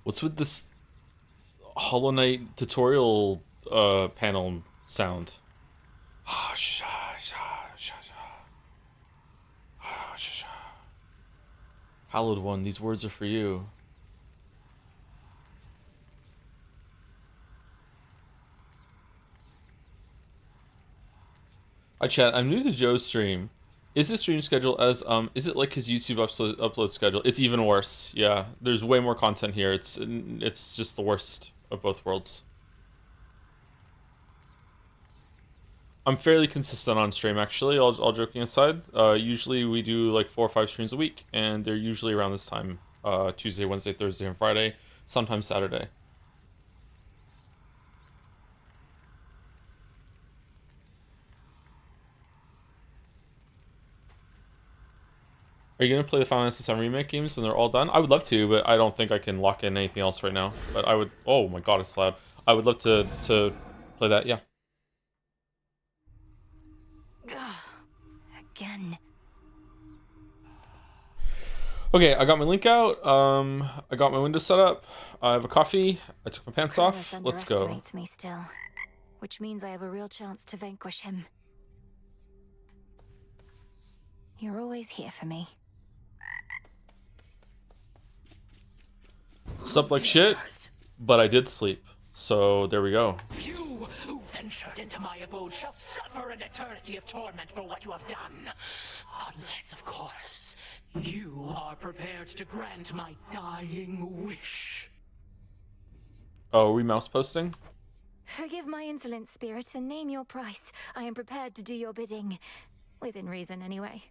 What's with this Hollow Knight tutorial panel sound? Hallowed one, these words are for you. Hi chat, I'm new to Joe's stream. Is his stream schedule as is it like his YouTube upload schedule? It's even worse. Yeah, there's way more content here. It's just the worst of both worlds. I'm fairly consistent on stream actually, all joking aside. Usually we do like 4 or 5 streams a week, and they're usually around this time. Tuesday, Wednesday, Thursday, and Friday, sometimes Saturday. Are you gonna play the Final Fantasy VII Remake games when they're all done? I would love to, but I don't think I can lock in anything else right now. But I would. Oh my god, it's loud. I would love to play that. Yeah. Again. Okay, I got my link out. I got my window set up. I have a coffee. I took my pants off. Let's go. Underestimates me still, which means I have a real chance to vanquish him. You're always here for me. Slept like shit, but I did sleep. So there we go. You who ventured into my abode shall suffer an eternity of torment for what you have done. Unless, of course, you are prepared to grant my dying wish. Oh, are we mouse posting? Forgive my insolent spirit and name your price. I am prepared to do your bidding. Within reason, anyway.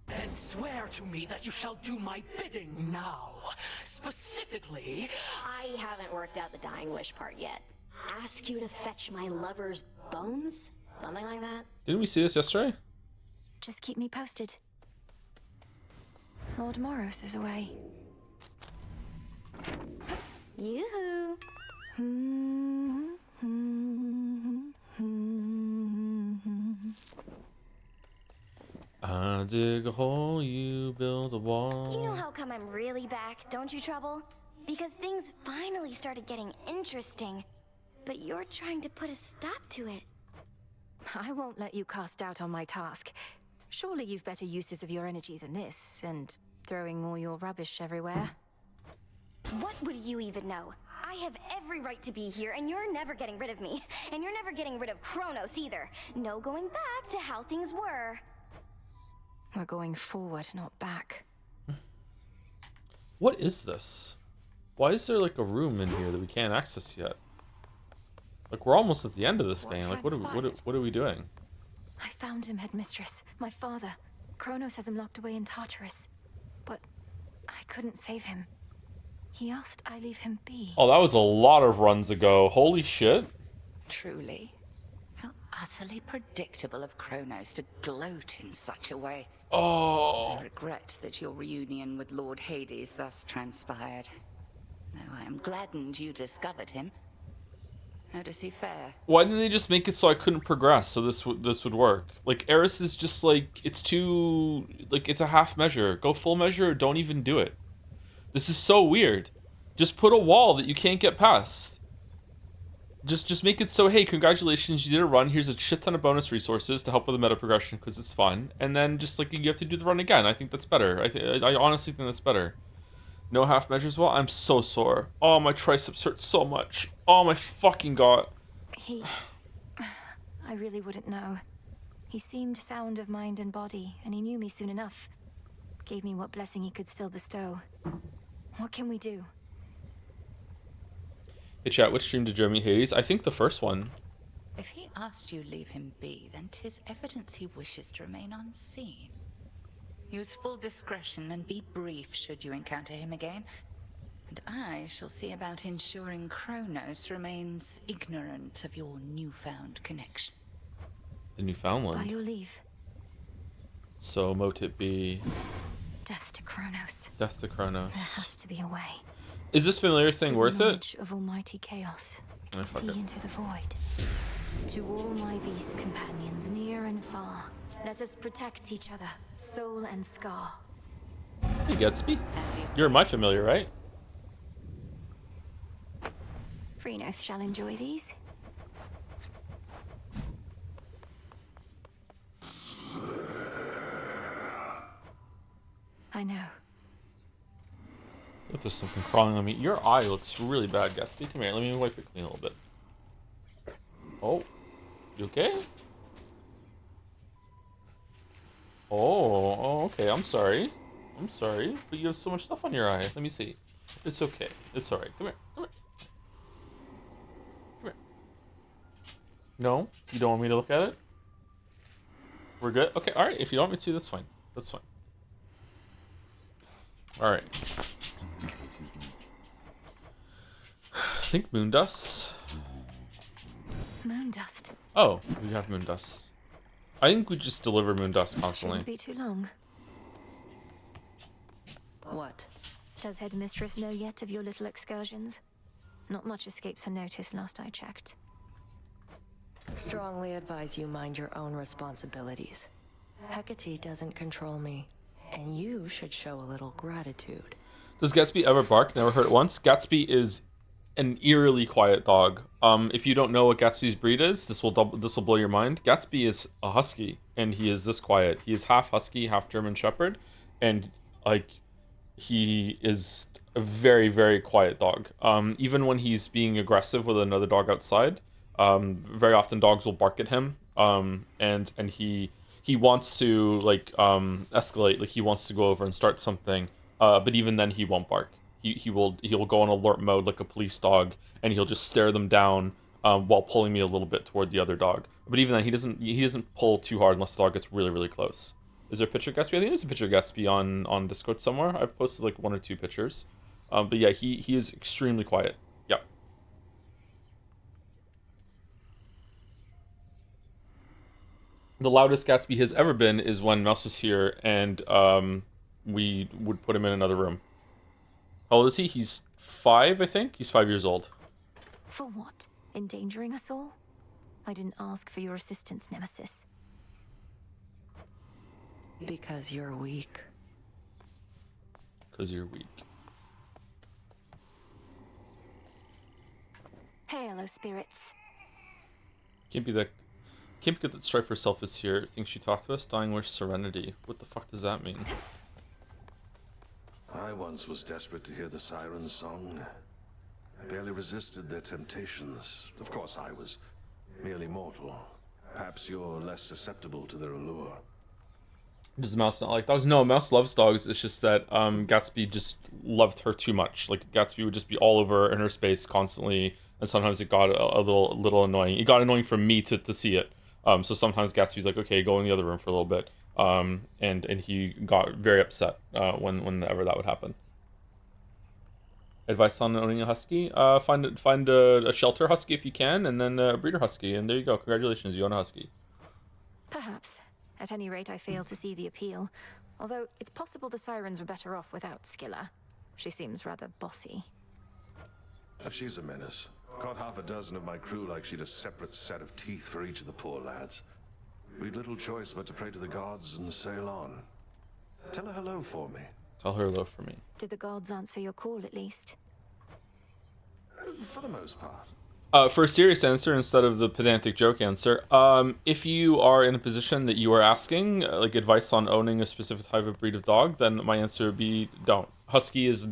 Then swear to me that you shall do my bidding now. Specifically, I haven't worked out the dying wish part yet. Ask you to fetch my lover's bones? Something like that? Didn't we see this yesterday? Just keep me posted. Lord Moros is away. Yoo-hoo! I dig a hole, you build a wall. You know how come I'm really back, don't you, Trouble? Because things finally started getting interesting. But you're trying to put a stop to it. I won't let you cast doubt on my task. Surely you've better uses of your energy than this, and throwing all your rubbish everywhere. What would you even know? I have every right to be here, and you're never getting rid of me. And you're never getting rid of Kronos either. No going back to how things were. We're going forward, not back. What is this? Why is there like a room in here that we can't access yet? Like we're almost at the end of this game. Like what are we doing? I found him, headmistress. My father. Kronos has him locked away in Tartarus. But I couldn't save him. He asked I leave him be. Oh, that was a lot of runs ago. Holy shit. Truly. How utterly predictable of Kronos to gloat in such a way. Oh. I regret that your reunion with Lord Hades thus transpired. Though I am gladdened you discovered him. How does he fare? Why didn't they just make it so I couldn't progress so this would work? Like Eris is just like it's too like it's a half measure. Go full measure or don't even do it. This is so weird. Just put a wall that you can't get past. Just make it so, hey, congratulations, you did a run. Here's a shit ton of bonus resources to help with the meta progression because it's fun. And then just like you have to do the run again. I think that's better. I honestly think that's better. No half measures. Well, I'm so sore. Oh, my triceps hurt so much. Oh my fucking god. I really wouldn't know. He seemed sound of mind and body, and he knew me soon enough. Gave me what blessing he could still bestow. What can we do? Hey chat, which stream did Joe meet Hades? I think the first one. If he asked you leave him be, then 'tis evidence he wishes to remain unseen. Use full discretion and be brief should you encounter him again. And I shall see about ensuring Kronos remains ignorant of your newfound connection. The Newfoundland. By your leave. So mote it be Death to Kronos. death to Kronos. There has to be a way. Is this familiar thing To worth the it? knowledge of almighty chaos, I can fuck see it. into the void. To all my beast companions, near and far, let us protect each other, soul and scar. Hey Gatsby. You're my familiar, right? Krenos shall enjoy these. I know. If there's something crawling on me. Your eye looks really bad, Gatsby. Come here, let me wipe it clean a little bit. Oh. You okay? Oh, okay, I'm sorry. I'm sorry, but you have so much stuff on your eye. Let me see. It's okay. It's alright. Come here. Come here. Come here. No? You don't want me to look at it? We're good? Okay, alright. If you don't want me to, that's fine. That's fine. Alright. I think moon dust. Moon dust. Oh, we have moon dust. I think we just deliver moon dust constantly. Shouldn't be too long. What? Does Headmistress know yet of your little excursions? Not much escapes her notice last I checked. Strongly advise you mind your own responsibilities. Hecate doesn't control me, and you should show a little gratitude. Does Gatsby ever bark? Never heard it once. Gatsby is an eerily quiet dog. If you don't know what Gatsby's breed is, this will blow your mind. Gatsby is a husky, and he is this quiet. He is half husky, half German Shepherd, and like he is a very, very quiet dog. Even when he's being aggressive with another dog outside, very often dogs will bark at him, and he wants to like escalate, like he wants to go over and start something, but even then he won't bark. He'll go on alert mode like a police dog, and he'll just stare them down while pulling me a little bit toward the other dog. But even then, he doesn't pull too hard unless the dog gets really, really close. Is there a picture of Gatsby? I think there's a picture of Gatsby on Discord somewhere. I've posted like 1 or 2 pictures. But yeah, he is extremely quiet. Yeah. The loudest Gatsby has ever been is when Mouse was here, and we would put him in another room. How old is he? He's 5, I think. He's 5 years old. For what? Endangering us all? I didn't ask for your assistance, Nemesis. Because you're weak. Because you're weak. Hail, O spirits. Can't be good that Strife herself is here. Thinks she talked to us. Dying wish serenity. What the fuck does that mean? I once was desperate to hear the siren's song. I barely resisted their temptations. Of course, I was merely mortal. Perhaps you're less susceptible to their allure. Does Mouse not like dogs? No, Mouse loves dogs. It's just that Gatsby just loved her too much. Like Gatsby would just be all over in her space constantly, and sometimes it got a little annoying. It got annoying for me to see it. So sometimes Gatsby's like, okay, go in the other room for a little bit. And he got very upset whenever that would happen. Advice on owning a husky? Find a shelter husky if you can, and then a breeder husky, and there you go. Congratulations, you own a husky. Perhaps. At any rate, I fail to see the appeal. Although, it's possible the sirens were better off without Skilla. She seems rather bossy. She's a menace. Caught half a dozen of my crew like she'd a separate set of teeth for each of the poor lads. We'd little choice but to pray to the gods and sail on. Tell her hello for me. Tell her hello for me. Did the gods answer your call, at least? For the most part. For a serious answer instead of the pedantic joke answer, if you are in a position that you are asking, like advice on owning a specific type of breed of dog, then my answer would be don't. Husky is...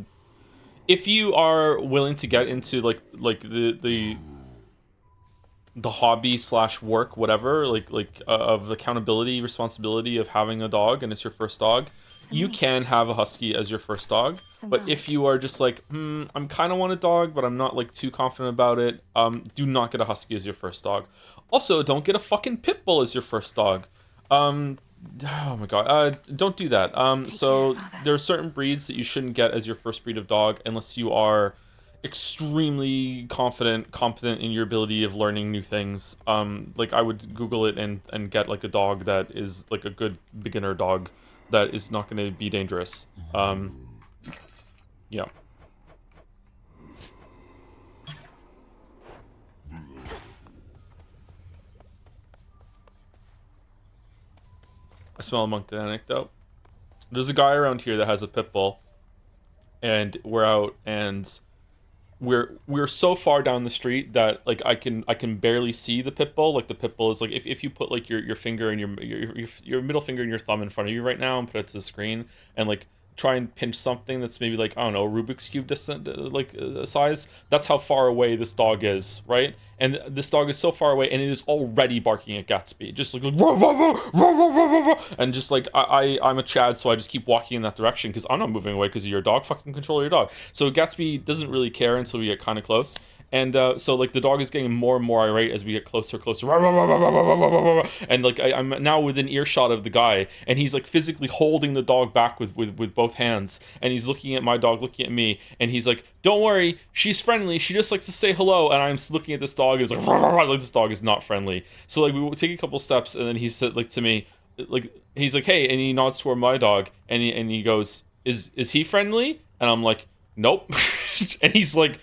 If you are willing to get into like the hobby / work, whatever, of accountability, responsibility of having a dog, and it's your first dog, you can have a husky as your first dog. But if you are just like, I'm kind of want a dog, but I'm not like too confident about it, do not get a husky as your first dog. Also, don't get a fucking pit bull as your first dog. Oh my god, don't do that. So there are certain breeds that you shouldn't get as your first breed of dog unless you are extremely competent in your ability of learning new things. Like I would Google it and get like a dog that is like a good beginner dog that is not going to be dangerous. Yeah. I smell a monk anecdote. There's a guy around here that has a pit bull, and we're out, and we're so far down the street that like I can barely see the pit bull. Like the pit bull is like if you put like your finger and your middle finger and your thumb in front of you right now and put it to the screen and like try and pinch something that's maybe like, I don't know, Rubik's cube size. That's how far away this dog is, right? And this dog is so far away, and it is already barking at Gatsby, just like and just like I'm a Chad, so I just keep walking in that direction because I'm not moving away because of your dog. Fucking control your dog. So Gatsby doesn't really care until we get kind of close. And so like the dog is getting more and more irate as we get closer, and like I'm now within earshot of the guy, and he's like physically holding the dog back with both hands, and he's looking at my dog, looking at me, and he's like, "Don't worry, she's friendly. She just likes to say hello." And I'm looking at this dog, and it's like this dog is not friendly. So like we take a couple steps, and then he said like to me, like he's like, "Hey," and he nods toward my dog, and he goes, "Is he friendly?" And I'm like, "Nope," and he's like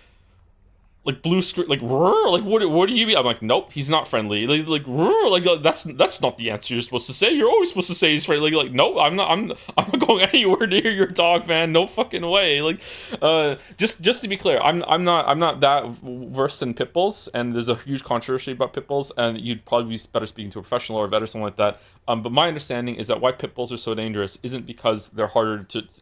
blue screen, like what do you mean? I'm like, nope, he's not friendly. Like that's not the answer you're supposed to say. You're always supposed to say he's friendly. Like nope, I'm not going anywhere near your dog, man. No fucking way. Like, just to be clear, I'm not that versed in pit bulls, and there's a huge controversy about pit bulls, and you'd probably be better speaking to a professional or a vet or something like that. But my understanding is that why pit bulls are so dangerous isn't because they're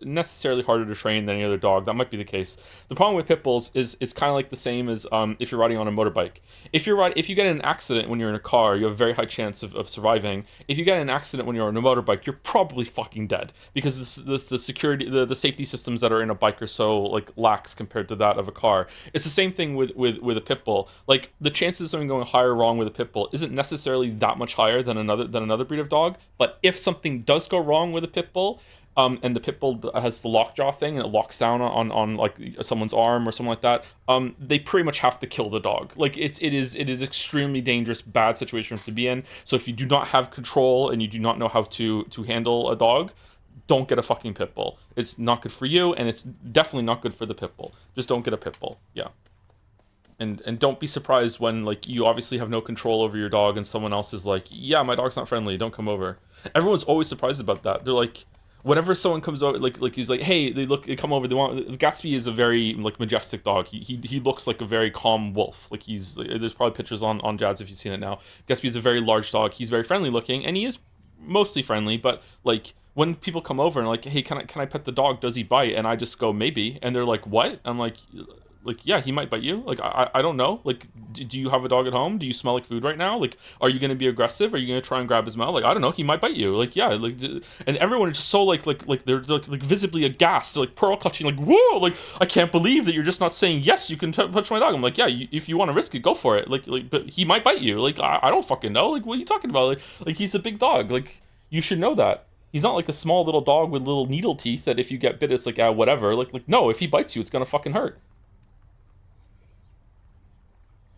necessarily harder to train than any other dog. That might be the case. The problem with pit bulls is it's kind of like the same as if you're riding on a motorbike. If you get in an accident when you're in a car, you have a very high chance of surviving. If you get in an accident when you're on a motorbike, you're probably fucking dead because the security, the safety systems that are in a bike are so like lax compared to that of a car. It's the same thing with a pit bull. Like the chances of something going higher wrong with a pit bull isn't necessarily that much higher than another breed of dog. But if something does go wrong with a pit bull, and the pit bull has the lockjaw thing and it locks down on like someone's arm or something like that, they pretty much have to kill the dog. Like it is extremely dangerous, bad situation to be in. So if you do not have control and you do not know how to handle a dog, don't get a fucking pit bull. It's not good for you, and it's definitely not good for the pit bull. Just don't get a pit bull. Yeah. And don't be surprised when like you obviously have no control over your dog and someone else is like, yeah, my dog's not friendly, don't come over. Everyone's always surprised about that. They're like, whenever someone comes over, like he's like, hey, they come over, they want. Gatsby is a very like majestic dog. He looks like a very calm wolf. Like there's probably pictures on Jad's if you've seen it now. Gatsby is a very large dog. He's very friendly looking, and he is mostly friendly. But like when people come over and like, hey, can I pet the dog? Does he bite? And I just go maybe, and they're like, what? I'm like, yeah, he might bite you. Like, I don't know. Like, do you have a dog at home? Do you smell like food right now? Like, are you going to be aggressive? Are you going to try and grab his mouth? Like, I don't know. He might bite you. Like, yeah. Like, and everyone is just so like they're like visibly aghast. They're like pearl clutching. Like, whoa. Like, I can't believe that you're just not saying yes. You can touch my dog. I'm like, yeah. If you want to risk it, go for it. Like, but he might bite you. Like, I don't fucking know. Like, what are you talking about? Like he's a big dog. Like, you should know that. He's not like a small little dog with little needle teeth that if you get bit, it's like, whatever. Like no. If he bites you, it's gonna fucking hurt.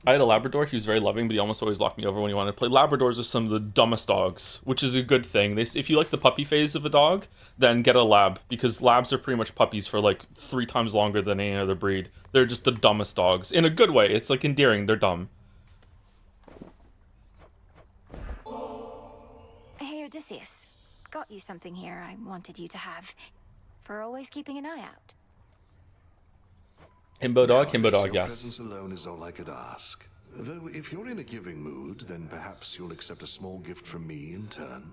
I had a Labrador. He was very loving, but he almost always locked me over when he wanted to play. Labradors are some of the dumbest dogs, which is a good thing. If you like the puppy phase of a dog, then get a lab, because labs are pretty much puppies for like 3 times longer than any other breed. They're just the dumbest dogs. In a good way. It's like endearing. They're dumb. Hey, Odysseus. Got you something here I wanted you to have. For always keeping an eye out. Himbo dog, Your yes. presence alone is all I could ask. Though if you're in a giving mood, then perhaps you'll accept a small gift from me in turn.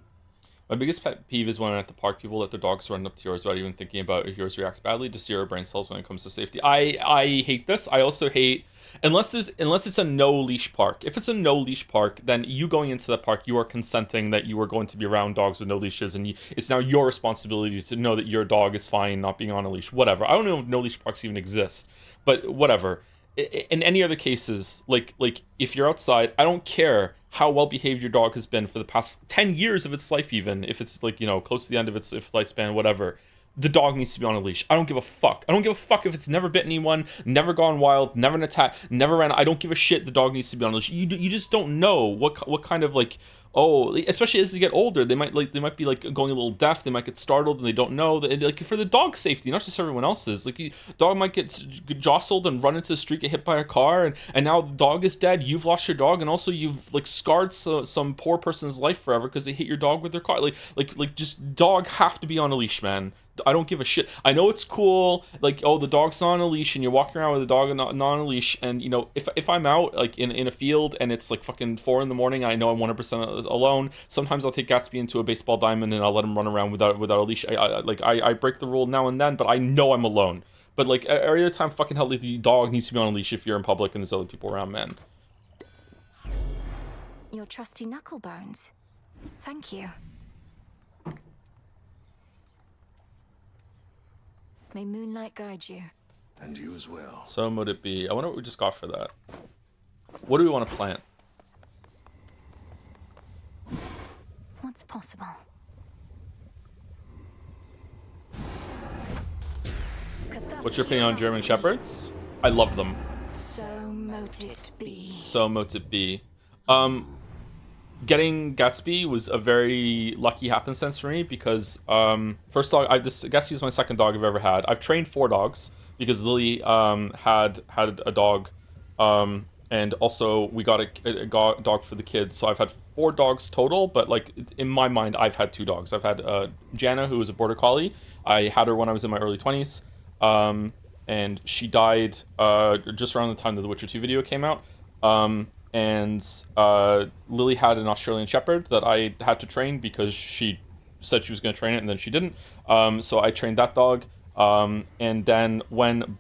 My biggest pet peeve is when at the park people let their dogs run up to yours without even thinking about if yours reacts badly to zero brain cells when it comes to safety. I hate this. I also hate unless it's a no leash park. If it's a no leash park, then you going into the park, you are consenting that you are going to be around dogs with no leashes, and it's now your responsibility to know that your dog is fine not being on a leash. Whatever. I don't know if no leash parks even exist, but whatever. In any other cases, like if you're outside, I don't care how well behaved your dog has been for the past 10 years of its life, even if it's like, close to the end of its lifespan, whatever. The dog needs to be on a leash. I don't give a fuck. I don't give a fuck if it's never bit anyone, never gone wild, never an attack, never ran. I don't give a shit. The dog needs to be on a leash. You just don't know what kind of like, especially as they get older, they might be like going a little deaf. They might get startled and they don't know. Like for the dog's safety, not just everyone else's. Like dog might get jostled and run into the street, get hit by a car, and now the dog is dead. You've lost your dog, and also you've like scarred some poor person's life forever because they hit your dog with their car. Like just dog have to be on a leash, man. I don't give a shit. I know it's cool, like, oh, the dog's not on a leash, and you're walking around with the dog not on a leash, and you know, if I'm out like in a field and it's like fucking 4 in the morning, I know I'm 100% alone. Sometimes I'll take Gatsby into a baseball diamond and I'll let him run around without a leash. I break the rule now and then, but I know I'm alone. But like every other time, fucking hell, the dog needs to be on a leash if you're in public and there's other people around, man. Your trusty knuckle bones. Thank you. May moonlight guide you. And you as well. So mote it be. I wonder what we just got for that. What do we want to plant? What's possible? What's your opinion on German Shepherds? I love them. So mote it be. So mote it be. Getting Gatsby was a very lucky happenstance for me because first dog, Gatsby is my second dog I've ever had. I've trained 4 dogs because Lily had a dog, and also we got a dog for the kids. So I've had 4 dogs total, but like in my mind, I've had 2 dogs. I've had Jana, who was a border collie. I had her when I was in my early 20s, and she died just around the time that the Witcher 2 video came out. And Lily had an Australian Shepherd that I had to train because she said she was going to train it and then she didn't. So I trained that dog. And then when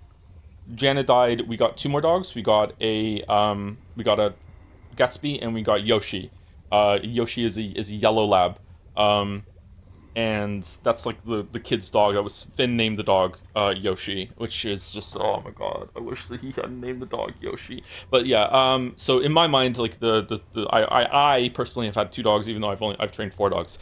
Jana died, we got 2 more dogs. We got a Gatsby and we got Yoshi. Yoshi is a yellow lab. And that's like the kid's dog. That was Finn named the dog Yoshi, which is just, oh my god, I wish that he had named the dog Yoshi. But yeah, so in my mind, like I personally have had 2 dogs, even though I've trained 4 dogs.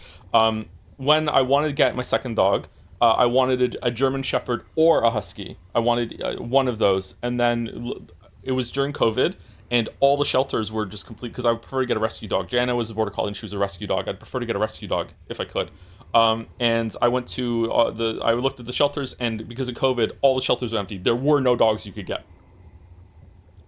When I wanted to get my second dog, I wanted a German Shepherd or a Husky. I wanted one of those, and then it was during COVID. And all the shelters were just complete because I would prefer to get a rescue dog. Jana was a border collie and she was a rescue dog. I'd prefer to get a rescue dog if I could. And I went to I looked at the shelters, and because of COVID, all the shelters were empty. There were no dogs you could get.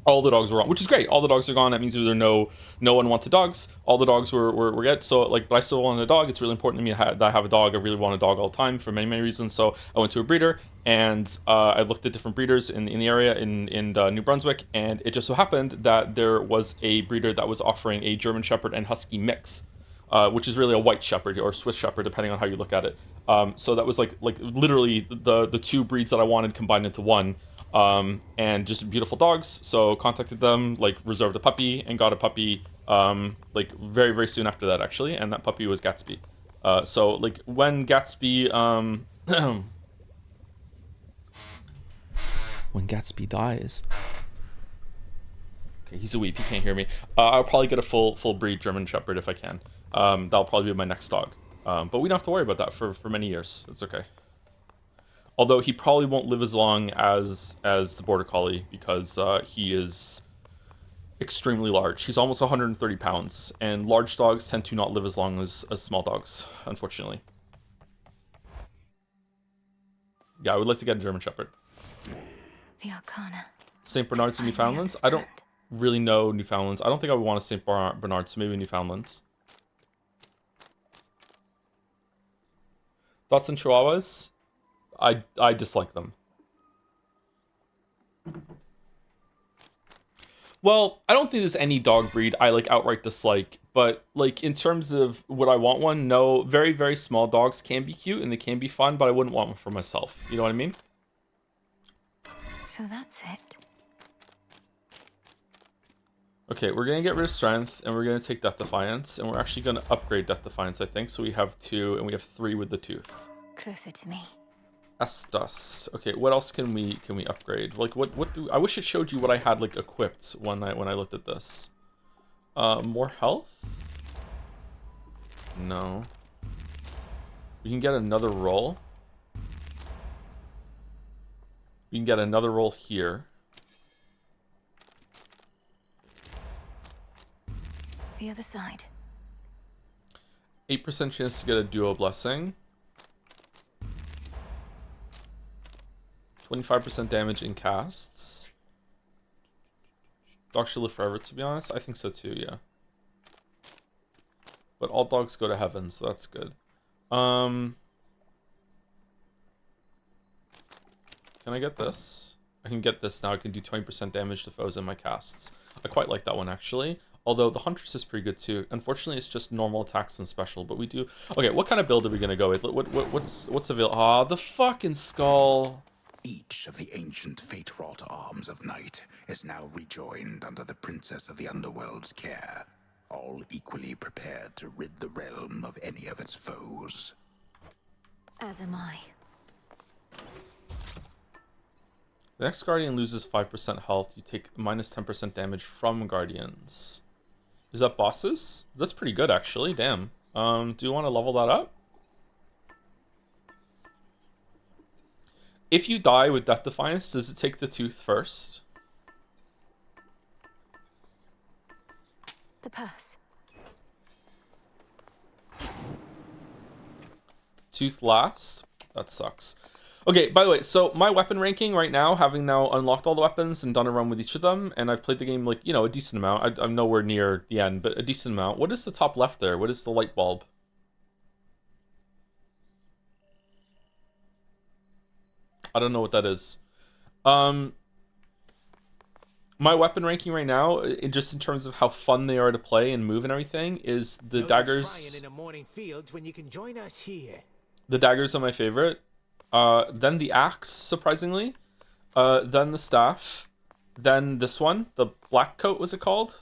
All the dogs were gone, which is great. All the dogs are gone. That means there no one wanted dogs. All the dogs were get. So like, but I still wanted a dog. It's really important to me that I have a dog. I really want a dog all the time for many reasons. So I went to a breeder, and I looked at different breeders in the area in New Brunswick, and it just so happened that there was a breeder that was offering a German Shepherd and Husky mix. Which is really a white shepherd or Swiss shepherd, depending on how you look at it. So that was like literally the 2 breeds that I wanted combined into one, and just beautiful dogs. So contacted them, like reserved a puppy, and got a puppy like very very soon after that actually, and that puppy was Gatsby. So like when Gatsby when Gatsby dies. Okay, he's a weep. He can't hear me. I'll probably get a full breed German Shepherd if I can. That'll probably be my next dog. But we don't have to worry about that for many years. It's okay. Although he probably won't live as long as the border collie because he is extremely large. He's almost 130 pounds, and large dogs tend to not live as long as small dogs, unfortunately. Yeah, I would like to get a German Shepherd. The Arcana. St. Bernards and Newfoundlands? I don't really know Newfoundlands. I don't think I would want a St. Bernard, so maybe Newfoundlands. Thoughts on Chihuahuas? I dislike them. Well, I don't think there's any dog breed I like outright dislike, but like in terms of would I want one? No, very very small dogs can be cute and they can be fun, but I wouldn't want one for myself. You know what I mean? So that's it. Okay, we're gonna get rid of Strength, and we're gonna take Death Defiance, and we're actually gonna upgrade Death Defiance, I think. So we have 2, and we have 3 with the Tooth. Closer to me. Estus. Okay, what else can we upgrade? Like what do I wish it showed you what I had like equipped when I looked at this. More health? No. We can get another roll. We can get another roll here. The other side. 8% chance to get a duo blessing. 25% damage in casts. Dogs should live forever, to be honest. I think so too, yeah. But all dogs go to heaven, so that's good. Can I get this? I can get this now. I can do 20% damage to foes in my casts. I quite like that one, actually. Although the Huntress is pretty good, too. Unfortunately, it's just normal attacks and special, but we do... Okay, what kind of build are we going to go with? What's available? Ah, the fucking skull. Each of the ancient fate-wrought arms of night is now rejoined under the Princess of the Underworld's care, all equally prepared to rid the realm of any of its foes. As am I. The next Guardian loses 5% health. You take minus 10% damage from Guardians. Is that bosses? That's pretty good, actually. Damn. Do you want to level that up? If you die with Death Defiance, does it take the tooth first? The purse. Tooth last? That sucks. Okay, by the way, so my weapon ranking right now, having now unlocked all the weapons and done a run with each of them, and I've played the game, like, you know, a decent amount. I'm nowhere near the end, but a decent amount. What is the top left there? What is the light bulb? I don't know what that is. My weapon ranking right now, just in terms of how fun they are to play and move and everything, is the daggers. In the morning fields when you can join us here. The daggers are my favorite. Then the axe, surprisingly. Then the staff. Then this one, the black coat, was it called?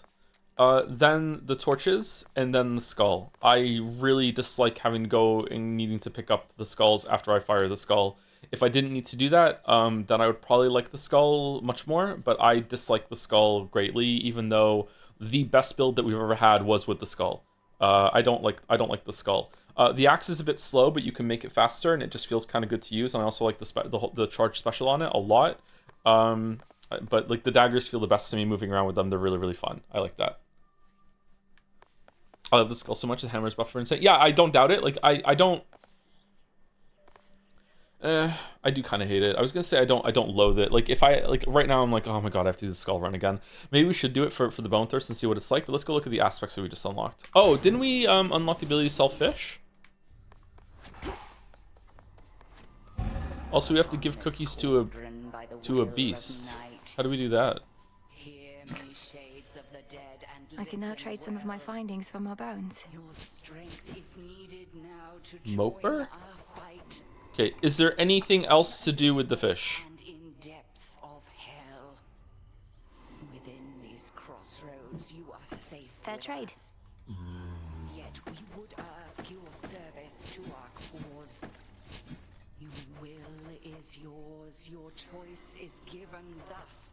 Then the torches, and then the skull. I really dislike having to go and needing to pick up the skulls after I fire the skull. If I didn't need to do that, then I would probably like the skull much more, but I dislike the skull greatly, even though the best build that we've ever had was with the skull. I don't like the skull. The axe is a bit slow, but you can make it faster, and it just feels kind of good to use. And I also like the charge special on it a lot. But like the daggers feel the best to me moving around with them. They're really, really fun. I like that. I love the skull so much. The hammer's buff for insane. Yeah, I don't doubt it. Like I don't. I do kind of hate it. I was gonna say I don't loathe it. Like if I like right now I'm like, oh my god, I have to do the skull run again. Maybe we should do it for the bone thirst and see what it's like. But let's go look at the aspects that we just unlocked. Oh, didn't we unlock the ability to sell fish? Also, we have to give cookies to a beast. How do we do that? I can now trade some of my findings for more bones. Moper? Okay, is there anything else to do with the fish? Fair trade. Yet we would ask your service to our cause. Your will is yours, your choice is given thus.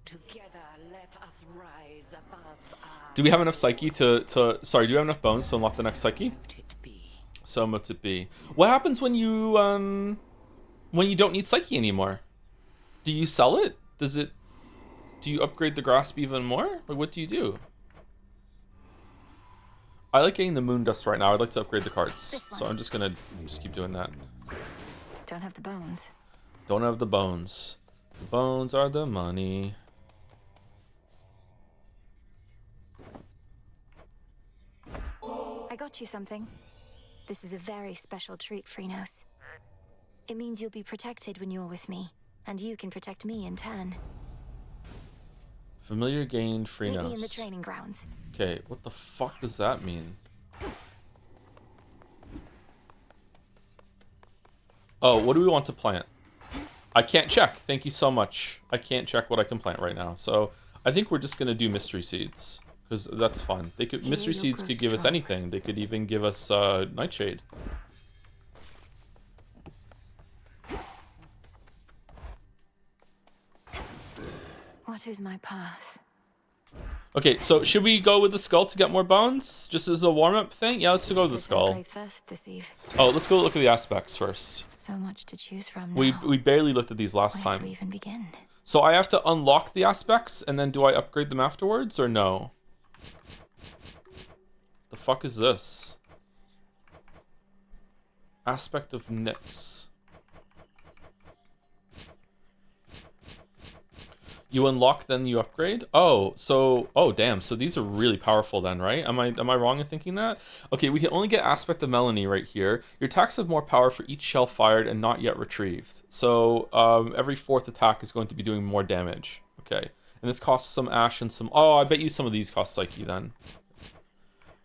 Together let us rise above our... Do we have enough psyche sorry, do we have enough bones to unlock the next psyche? So much it be. What happens when you don't need psyche anymore? Do you sell it? Do you upgrade the grasp even more? Like what do you do? I like getting the moon dust right now. I'd like to upgrade the cards. So I'm just gonna keep doing that. Don't have the bones. Don't have the bones. The bones are the money. I got you something. This is a very special treat, Phrynos. It means you'll be protected when you're with me, and you can protect me in turn. Familiar gained Phrynos. Meet me in the training grounds. Okay, what the fuck does that mean? Oh, what do we want to plant? I can't check. Thank you so much. I can't check what I can plant right now. So I think we're just gonna do mystery seeds because that's fun. They could mystery seeds could give us anything. They could even give us nightshade. What is my path? Okay, so should we go with the skull to get more bones? Just as a warm-up thing? Yeah, let's go with the skull. Oh, let's go look at the aspects first. So much to choose from now. We barely looked at these last time. Where to even begin? So I have to unlock the aspects, and then do I upgrade them afterwards, or no? The fuck is this? Aspect of Nyx. You unlock, then you upgrade? Oh, so, oh damn, so these are really powerful then, right? Am I wrong in thinking that? Okay, we can only get Aspect of Melanie right here. Your attacks have more power for each shell fired and not yet retrieved. So, every 4th attack is going to be doing more damage. Okay, and this costs some Ash and some, oh, I bet you some of these cost Psyche then.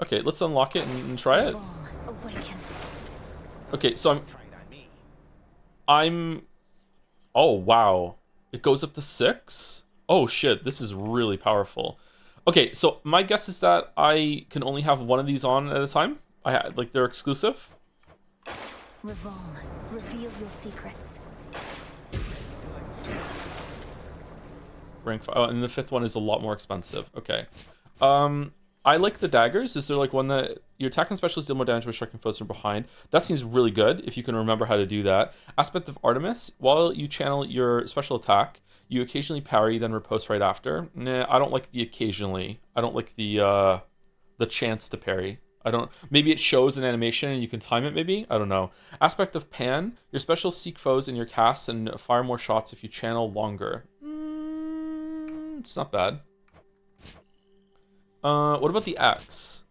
Okay, let's unlock it and try it. Okay, so I'm, oh wow. It goes up to 6? Oh shit, this is really powerful. Okay, so my guess is that I can only have one of these on at a time. Like they're exclusive. Revolve. Reveal your secrets. Rank 5. Oh, and the 5th one is a lot more expensive. Okay. I like the daggers. Is there like one that your attack and specialists deal more damage by striking foes from behind? That seems really good if you can remember how to do that. Aspect of Artemis. While you channel your special attack, you occasionally parry, then riposte right after. Nah, I don't like the occasionally. I don't like the chance to parry. I don't. Maybe it shows an animation and you can time it. Maybe I don't know. Aspect of Pan. Your specials seek foes in your casts and fire more shots if you channel longer. It's not bad. What about the X?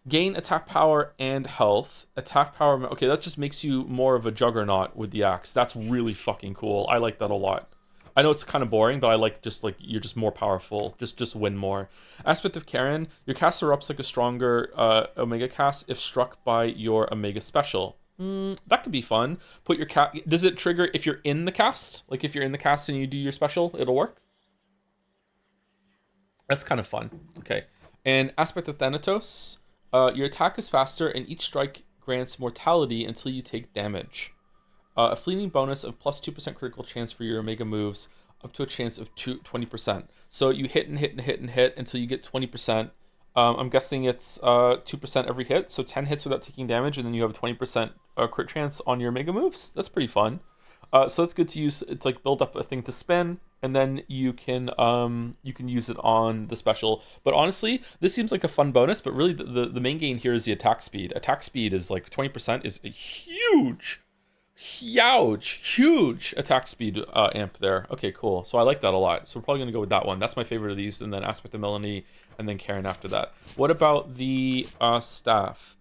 Gain attack power and health. Attack power. Okay, that just makes you more of a juggernaut with the axe. That's really fucking cool. I like that a lot. I know it's kind of boring, but I like just like you're just more powerful. Just win more. Aspect of Karen. Your cast erupts like a stronger Omega cast if struck by your Omega special. That could be fun. Put your Does it trigger if you're in the cast? Like if you're in the cast and you do your special, it'll work. That's kind of fun. Okay. And Aspect of Thanatos, your attack is faster and each strike grants mortality until you take damage. A fleeting bonus of plus 2% critical chance for your Omega moves, up to a chance of 20%. So you hit and hit and hit and hit until you get 20%. I'm guessing it's 2% every hit, so 10 hits without taking damage, and then you have a 20% crit chance on your Mega moves. That's pretty fun. So it's good to use to like build up a thing to spin, and then you can use it on the special. But honestly, this seems like a fun bonus, but really the main gain here is the attack speed. Attack speed is like 20% is a huge attack speed amp there. Okay, cool. So I like that a lot. So we're probably gonna go with that one. That's my favorite of these, and then Aspect of Melanie, and then Karen after that. What about the staff?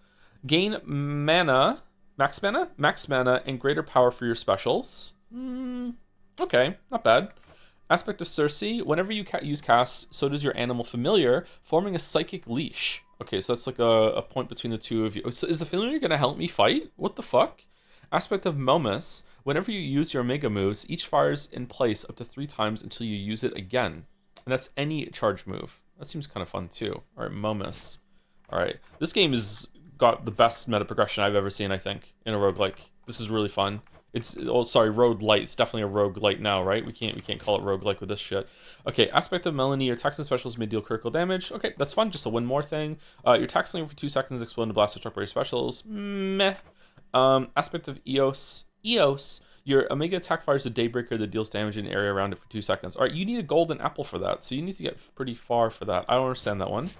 Gain mana. Max mana, and greater power for your specials. Okay, not bad. Aspect of Circe. Whenever you use cast, so does your animal familiar, forming a psychic leash. Okay, so that's like a point between the two of you. So is the familiar going to help me fight? What the fuck? Aspect of Momus. Whenever you use your Mega moves, each fires in place up to 3 times until you use it again. And that's any charge move. That seems kind of fun too. All right, Momus. All right, this game is got the best meta progression I've ever seen, I think, in a roguelike. This is really fun. It's, oh sorry, roguelite. It's definitely a roguelite now, right? We can't call it roguelike with this shit. Okay, Aspect of Melanie, your attacks and specials may deal critical damage. Okay, that's fun, just a one more thing. Your attacks for 2 seconds, explode into blast or struck by your specials. Meh. Aspect of Eos, your Omega attack fires a Daybreaker that deals damage in an area around it for 2 seconds. All right, you need a golden apple for that, so you need to get pretty far for that. I don't understand that one.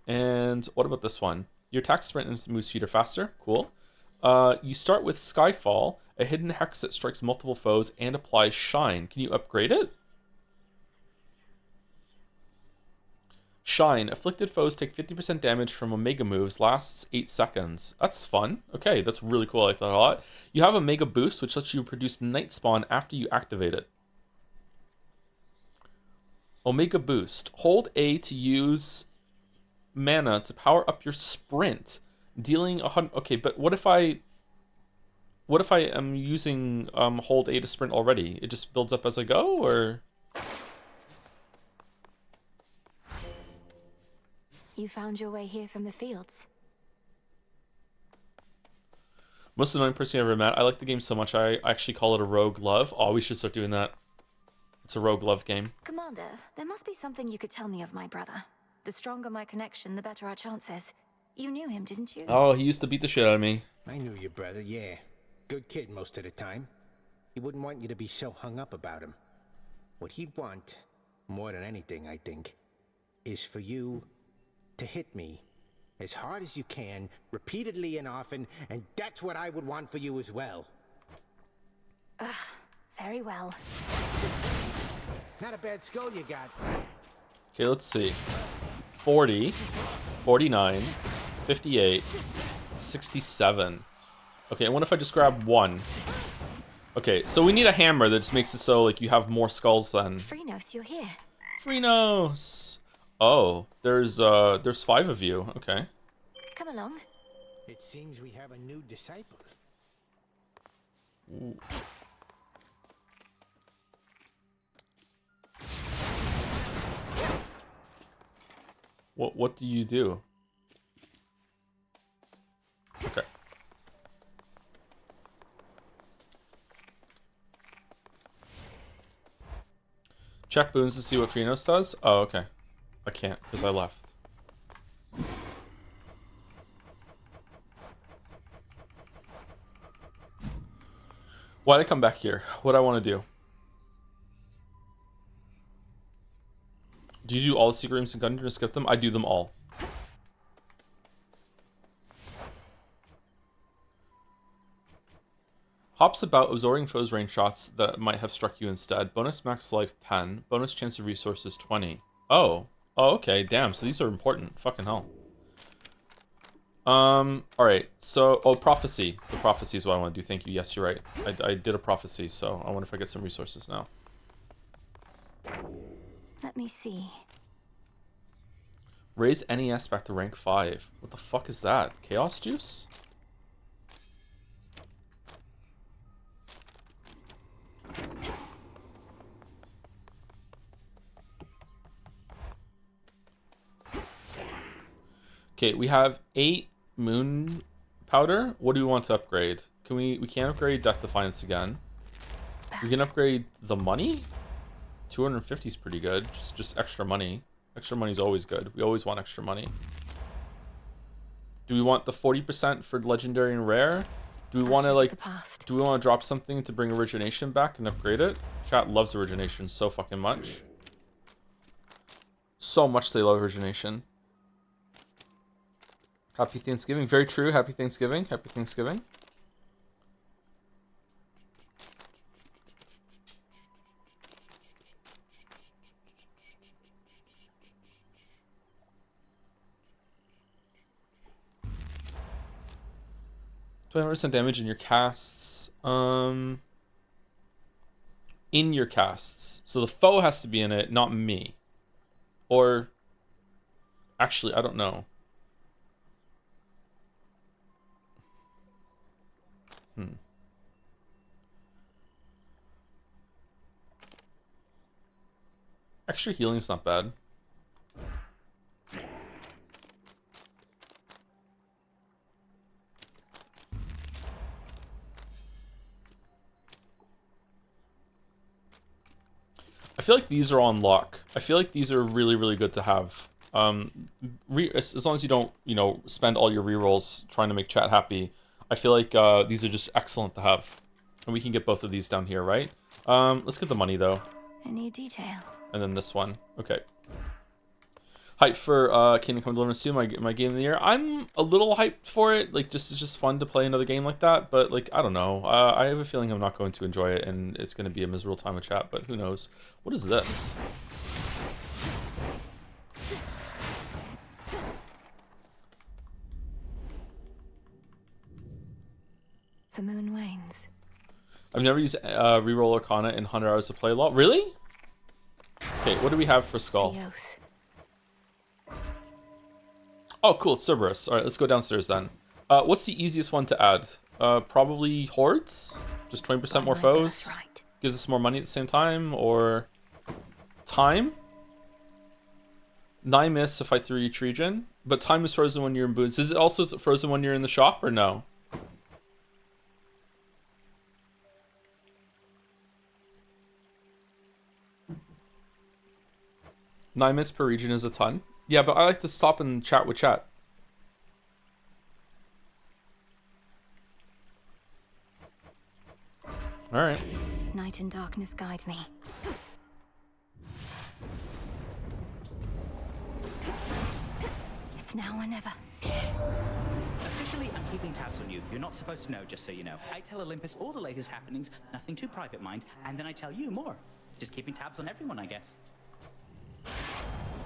And what about this one? Your attack, sprint, and move speed are faster. Cool. You start with Skyfall, a hidden hex that strikes multiple foes and applies Shine. Can you upgrade it? Shine. Afflicted foes take 50% damage from Omega moves. Lasts 8 seconds. That's fun. Okay, that's really cool. I like that a lot. You have Omega Boost, which lets you produce Night Spawn after you activate it. Omega Boost. Hold A to use mana to power up your sprint, dealing 100. Okay, but what if I am using hold A to sprint already? It just builds up as I go, or? You found your way here from the fields. Most annoying person I ever met. I like the game so much I actually call it a rogue love. Oh, we should start doing that. It's a rogue love game. Commander, there must be something you could tell me of my brother. The stronger my connection, the better our chances. You knew him, didn't you? Oh, he used to beat the shit out of me. I knew your brother, yeah. Good kid most of the time. He wouldn't want you to be so hung up about him. What he'd want, more than anything, I think, is for you to hit me as hard as you can, repeatedly and often, and that's what I would want for you as well. Very well. Not a bad skull you got. Okay, let's see. 40, 49, 58, 67. Okay, what if I just grab one? Okay, so we need a hammer that just makes it so like you have more skulls then. Freenos, you're here. Freenos! Oh, there's 5 of you. Okay. Come along. It seems we have a new disciple. Ooh. What do you do? Okay. Check boons to see what Freenos does? Oh, okay. I can't, because I left. Why'd I come back here? What do I want to do? Do you do all the secret rooms in Gungeon or skip them? I do them all. Hops about, absorbing foes' range shots that might have struck you instead. Bonus max life 10. Bonus chance of resources 20. Oh. Oh, okay. Damn. So these are important. Fucking hell. Alright. So, oh, prophecy. The prophecy is what I want to do. Thank you. Yes, you're right. I did a prophecy, so I wonder if I get some resources now. Let me see. Raise NES back to rank 5. What the fuck is that? Chaos juice? Okay, we have 8 moon powder. What do we want to upgrade? We can't upgrade Death Defiance again. We can upgrade the money? 250 is pretty good. Just extra money. Extra money is always good. We always want extra money. Do we want the 40% for legendary and rare? Do we want to like do we want to drop something to bring origination back and upgrade it? Chat loves origination so fucking much. So much they love origination. Happy Thanksgiving. Very true. Happy Thanksgiving. Happy Thanksgiving. Do 20% damage in your casts. In your casts. So the foe has to be in it, not me. Or actually, I don't know. Extra healing's not bad. I feel like these are on lock. I feel like these are really, really good to have. As long as you don't, you know, spend all your rerolls trying to make chat happy, I feel like these are just excellent to have. And we can get both of these down here, right? Let's get the money, though. A new detail. And then this one. Okay. Hyped for Kingdom Come Deliverance 2, my game of the year. I'm a little hyped for it. Like, it's just fun to play another game like that. But, like, I don't know. I have a feeling I'm not going to enjoy it, and it's going to be a miserable time of chat, but who knows. What is this? The moon wanes. I've never used reroll Arcana in 100 hours of play law. Really? Okay, what do we have for Skull? The oath. Oh, cool, it's Cerberus. Alright, let's go downstairs then. What's the easiest one to add? Probably Hordes? Just 20% more foes? Right. Gives us more money at the same time? Or time? 9 miss to fight through each region. But time is frozen when you're in boons. Is it also frozen when you're in the shop or no? Nine minutes per region is a ton. Yeah, but I like to stop and chat with chat. Alright. Night and darkness guide me. It's now or never. Officially, I'm keeping tabs on you. You're not supposed to know, just so you know. I tell Olympus all the latest happenings, nothing too private, mind, and then I tell you more. Just keeping tabs on everyone, I guess.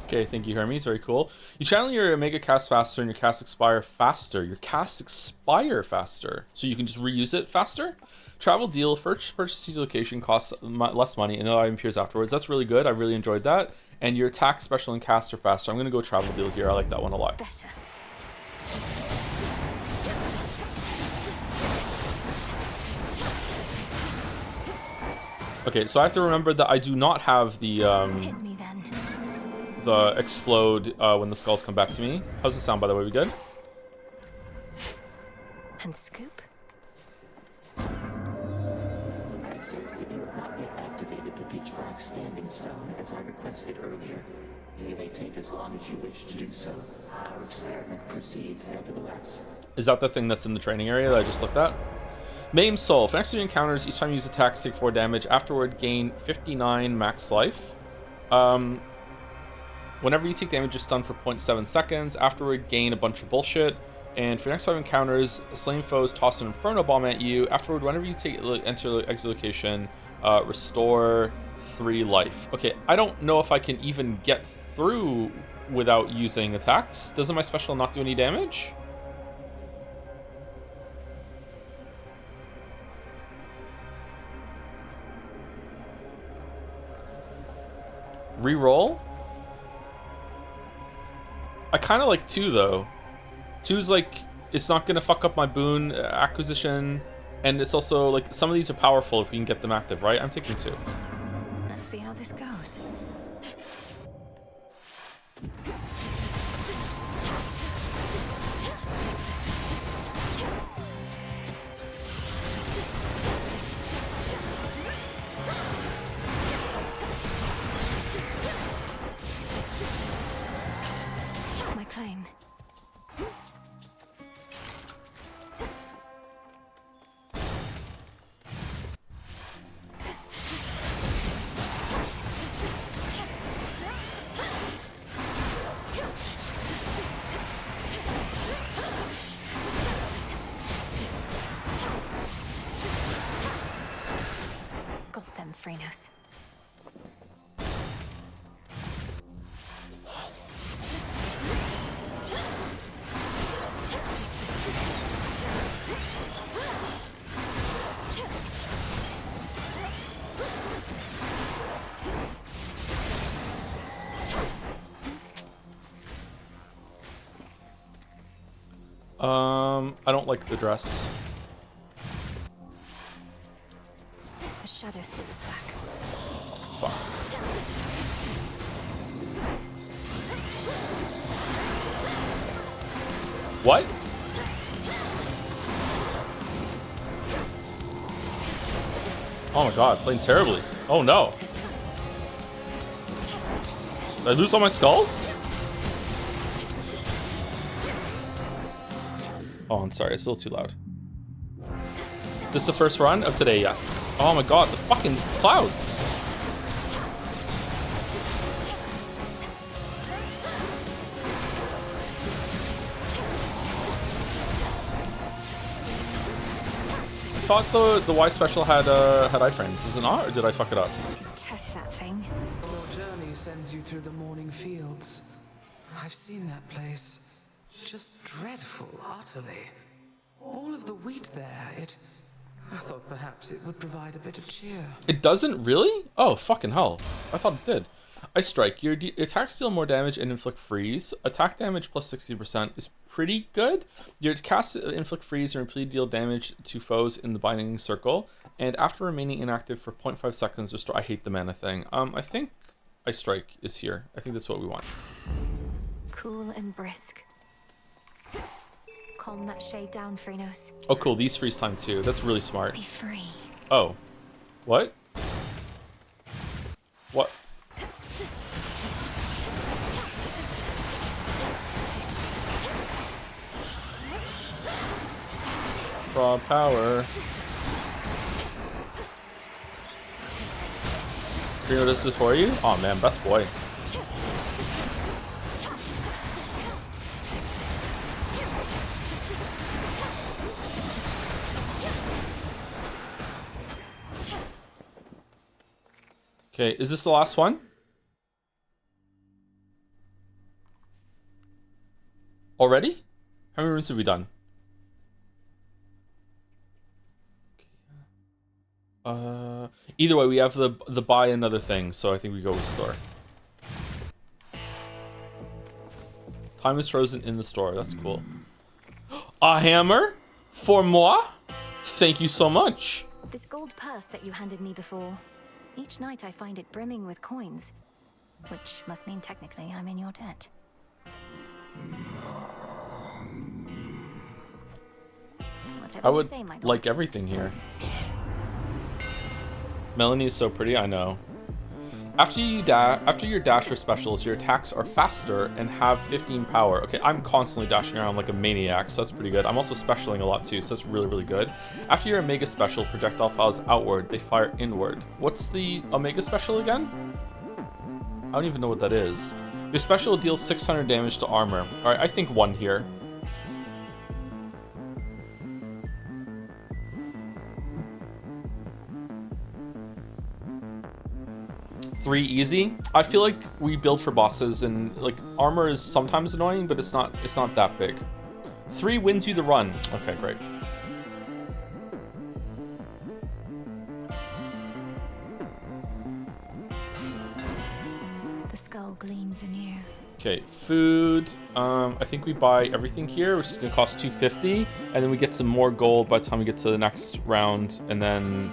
Okay, thank you, Hermes. Very cool. You channel your Omega cast faster and your cast expire faster. Your cast expire faster. So you can just reuse it faster. Travel deal. First purchase each location costs less money and the item appears afterwards. That's really good. I really enjoyed that. And your attack, special, and cast are faster. I'm going to go travel deal here. I like that one a lot. Better. Okay, so I have to remember that I do not have the Hit me then. the explode when the skulls come back to me. How's it sound, by the way? We good? And scoop. I sense that you have not yet activated the pitch black standing stone as I requested earlier. You may take as long as you wish to do so. Our experiment proceeds nevertheless. Is that the thing that's in the training area that I just looked at? Maim Soul. For next 3 encounters, each time you use attacks, take 4 damage. Afterward, gain 59 max life. Whenever you take damage, you're stunned for 0.7 seconds. Afterward, gain a bunch of bullshit. And for the next 5 encounters, slain foes toss an Inferno Bomb at you. Afterward, whenever you enter exit location, restore 3 life. Okay, I don't know if I can even get through without using attacks. Doesn't my special not do any damage? Reroll? I kind of like 2 though. 2's like, it's not gonna fuck up my boon acquisition, and it's also like, some of these are powerful if we can get them active, right? I'm taking 2. Let's see how this goes. My claim. Got them, Phrenos. I don't like the dress. The shadow split was back. Fuck. What? Oh my god, playing terribly. Oh no. Did I lose all my skulls? Oh, I'm sorry, it's a little too loud. This is the first run of today, yes. Oh my god, the fucking clouds. I thought the Y special had iframes. Is it not, or did I fuck it up? Test that thing. Your journey sends you through the morning fields. I've seen that place. Just dreadful, utterly. All of the wheat there, I thought perhaps it would provide a bit of cheer. It doesn't really? Oh, fucking hell. I thought it did. I strike. Your attacks deal more damage and inflict freeze. Attack damage plus 60% is pretty good. Your cast inflict freeze and repeatedly deal damage to foes in the binding circle. And after remaining inactive for 0.5 seconds, restore. I hate the mana thing. I think I strike is here. I think that's what we want. Cool and brisk. Calm that shade down, Phrenos. Oh, cool. These freeze time too. That's really smart. Be free. Oh. What? What? Raw power. You know this is for you? Oh man, best boy. Okay, is this the last one? Already? How many rooms have we done? Either way, we have the buy another thing, so I think we go with store. Time is frozen in the store. That's cool. A hammer for moi? Thank you so much. This gold purse that you handed me before. Each night I find it brimming with coins, which must mean technically I'm in your debt. Whatever I you would say, my lord. like everything here. Melanie is so pretty, I know. After your dasher specials, your attacks are faster and have 15 power. Okay, I'm constantly dashing around like a maniac, so that's pretty good. I'm also specialing a lot too, so that's really, really good. After your Omega special, projectile fires outward, they fire inward. What's the Omega special again? I don't even know what that is. Your special deals 600 damage to armor. Alright, I think 1 here. Three easy. I feel like we build for bosses and like armor is sometimes annoying, but it's not that big. 3 wins you the run. Okay, great. The skull gleams anew. Okay, food. I think we buy everything here, which is gonna cost 250, and then we get some more gold by the time we get to the next round, and then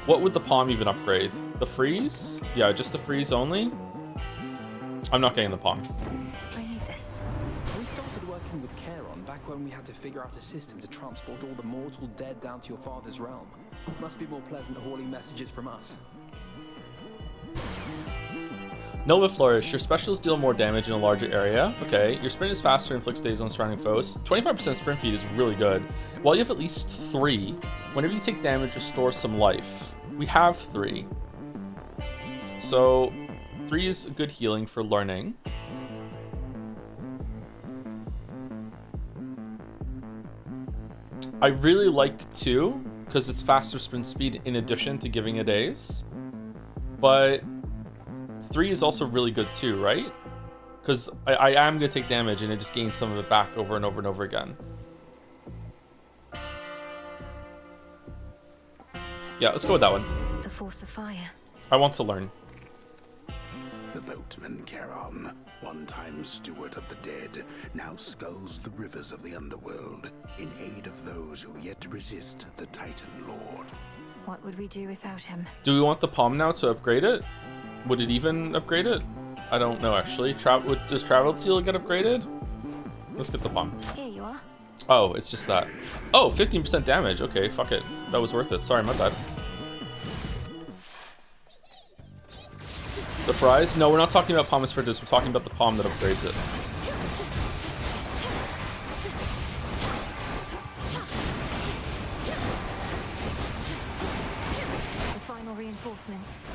what would the palm even upgrade? The freeze? Yeah, just the freeze only. I'm not getting the palm. I need this. We started working with Charon back when we had to figure out a system to transport all the mortal dead down to your father's realm. Must be more pleasant hauling messages from us. Nova Flourish. Your specials deal more damage in a larger area. Okay. Your sprint is faster and inflicts days on surrounding foes. 25% sprint speed is really good. While you have at least 3, whenever you take damage, restore some life. We have 3. So 3 is good healing for learning. I really like 2 because it's faster sprint speed in addition to giving a daze. But 3 is also really good too, right? Because I am going to take damage and it just gains some of it back over and over and over again. Yeah, let's go with that one. The force of fire. I want to learn. The boatman Charon, one-time steward of the dead, now sculls the rivers of the underworld in aid of those who yet resist the Titan Lord. What would we do without him? Do we want the palm now to upgrade it? Would it even upgrade it? I don't know actually. Does Travel Seal get upgraded? Let's get the palm. Here you are. Oh, it's just that. Oh, 15% damage. Okay, fuck it. That was worth it. Sorry, my bad. The fries? No, we're not talking about Palmas Fritas. We're talking about the palm that upgrades it. The final reinforcements.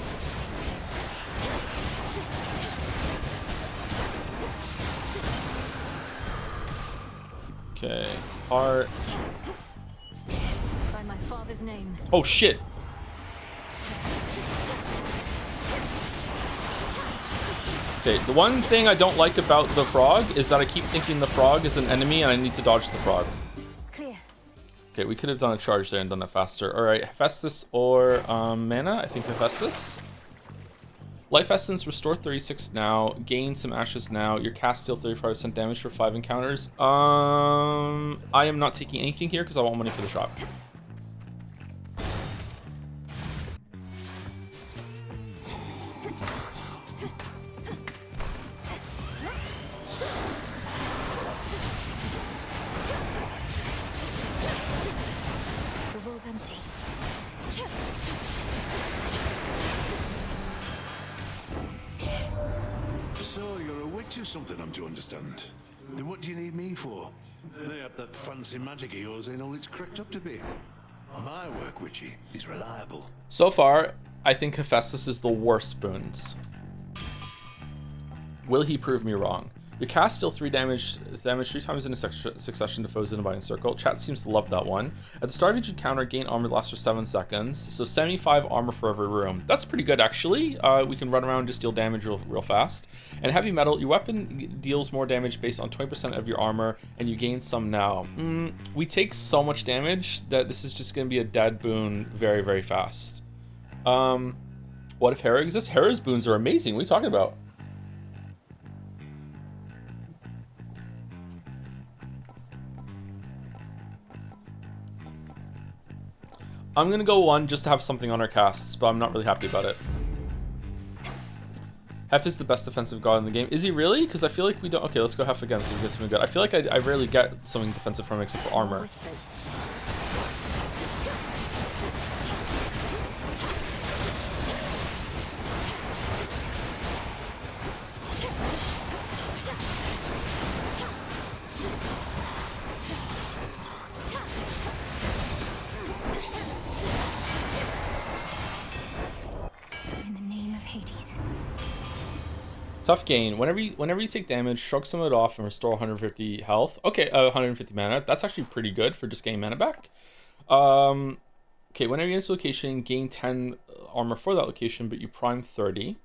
Okay, heart. By my father's name. Oh shit. Okay, the one thing I don't like about the frog is that I keep thinking the frog is an enemy and I need to dodge the frog. Clear. Okay, we could have done a charge there and done that faster. Alright, Hephaestus or mana? I think Hephaestus. Life Essence, restore 36 now. Gain some ashes now. Your cast deal 35% damage for 5 encounters. I am not taking anything here because I want money for the shop. The wall's empty. So you're a witch or something, I'm to understand. Then what do you need me for? Lay up that fancy magic of yours ain't all it's cracked up to be. My work, witchy, is reliable. So far, I think Hephaestus is the worst boons. Will he prove me wrong? Your cast deal 3 damage 3 times in a succession to foes in a binding circle. Chat seems to love that one. At the start of each encounter, gain armor that lasts for 7 seconds. So 75 armor for every room. That's pretty good, actually. We can run around and just deal damage real fast. And heavy metal, your weapon deals more damage based on 20% of your armor, and you gain some now. We take so much damage that this is just going to be a dead boon very, very fast. What if Hera exists? Hera's boons are amazing. What are you talking about? I'm gonna go 1 just to have something on our casts, but I'm not really happy about it. Hef is the best defensive god in the game. Is he really? Because I feel like we don't... Okay, let's go Hef again so we get something good. I feel like I rarely get something defensive from him except for armor. Tough gain. Whenever you take damage, shrug some of it off and restore 150 health. Okay, 150 mana. That's actually pretty good for just getting mana back. Okay, whenever you enter a location, gain 10 armor for that location, but you prime 30.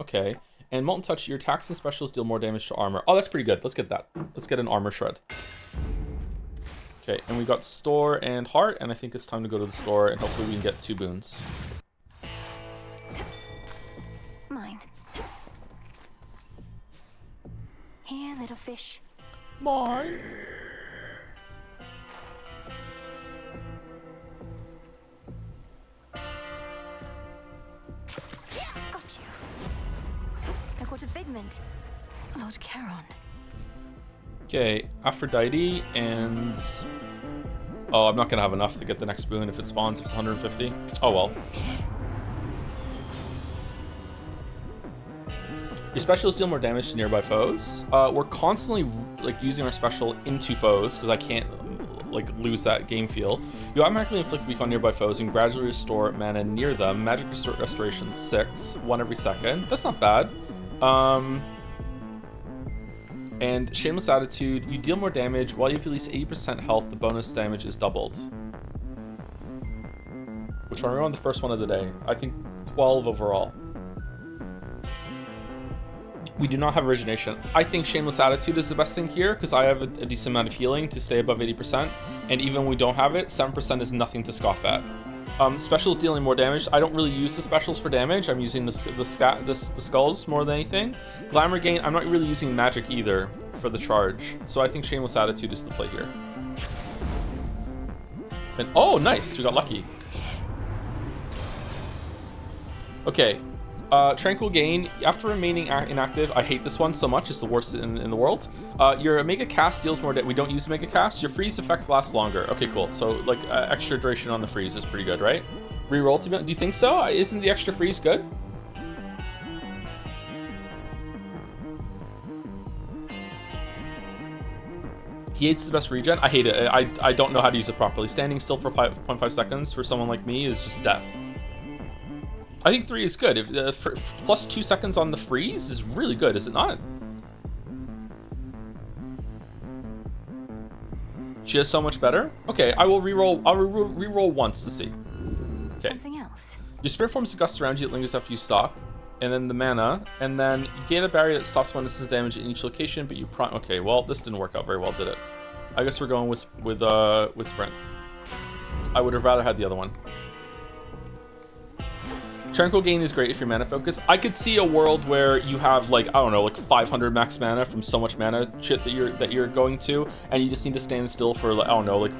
Okay. And Molten Touch, your attacks and specials deal more damage to armor. Oh, that's pretty good. Let's get that. Let's get an armor shred. Okay, and we got store and heart, and I think it's time to go to the store, and hopefully we can get 2 boons. Mine. Here, little fish. Mine. Got you. I got a figment. Lord Charon. Okay, Aphrodite and... Oh, I'm not gonna have enough to get the next boon if it spawns if it's 150. Oh well. Your specials deal more damage to nearby foes. We're constantly like using our special into foes because I can't like lose that game feel. You automatically inflict weak on nearby foes and gradually restore mana near them. Magic restoration 6, 1 every second. That's not bad. And Shameless Attitude, you deal more damage while you have at least 80% health. The bonus damage is doubled. Which one are we on? The first one of the day. I think 12 overall. We do not have origination. I think Shameless Attitude is the best thing here because I have a decent amount of healing to stay above 80%, and even when we don't have it, 7% is nothing to scoff at. Specials dealing more damage. I don't really use the specials for damage. I'm using the skulls more than anything. Glamour gain. I'm not really using magic either for the charge, so I think Shameless Attitude is the play here. And oh, nice, we got lucky. Okay. Tranquil gain, after remaining inactive, I hate this one so much, it's the worst in the world. Your Omega cast deals more damage. We don't use Omega cast. Your freeze effect lasts longer. Okay, cool. So, like, extra duration on the freeze is pretty good, right? Reroll to be, do you think so? Isn't the extra freeze good? He hates the best regen. I hate it. I don't know how to use it properly. Standing still for 0.5 seconds for someone like me is just death. I think 3 is good. If plus 2 seconds on the freeze is really good, is it not? She is so much better. Okay, I will reroll. I'll reroll once to see. Okay. Something else. Your spirit forms a gust around you. It lingers after you stop, and then the mana, and then you gain a barrier that stops one instance damage in each location. But you okay. Well, this didn't work out very well, did it? I guess we're going with sprint. I would have rather had the other one. Tranquil gain is great if you're mana focused. I could see a world where you have like, I don't know, like 500 max mana from so much mana shit that you're going to, and you just need to stand still for like, I don't know, like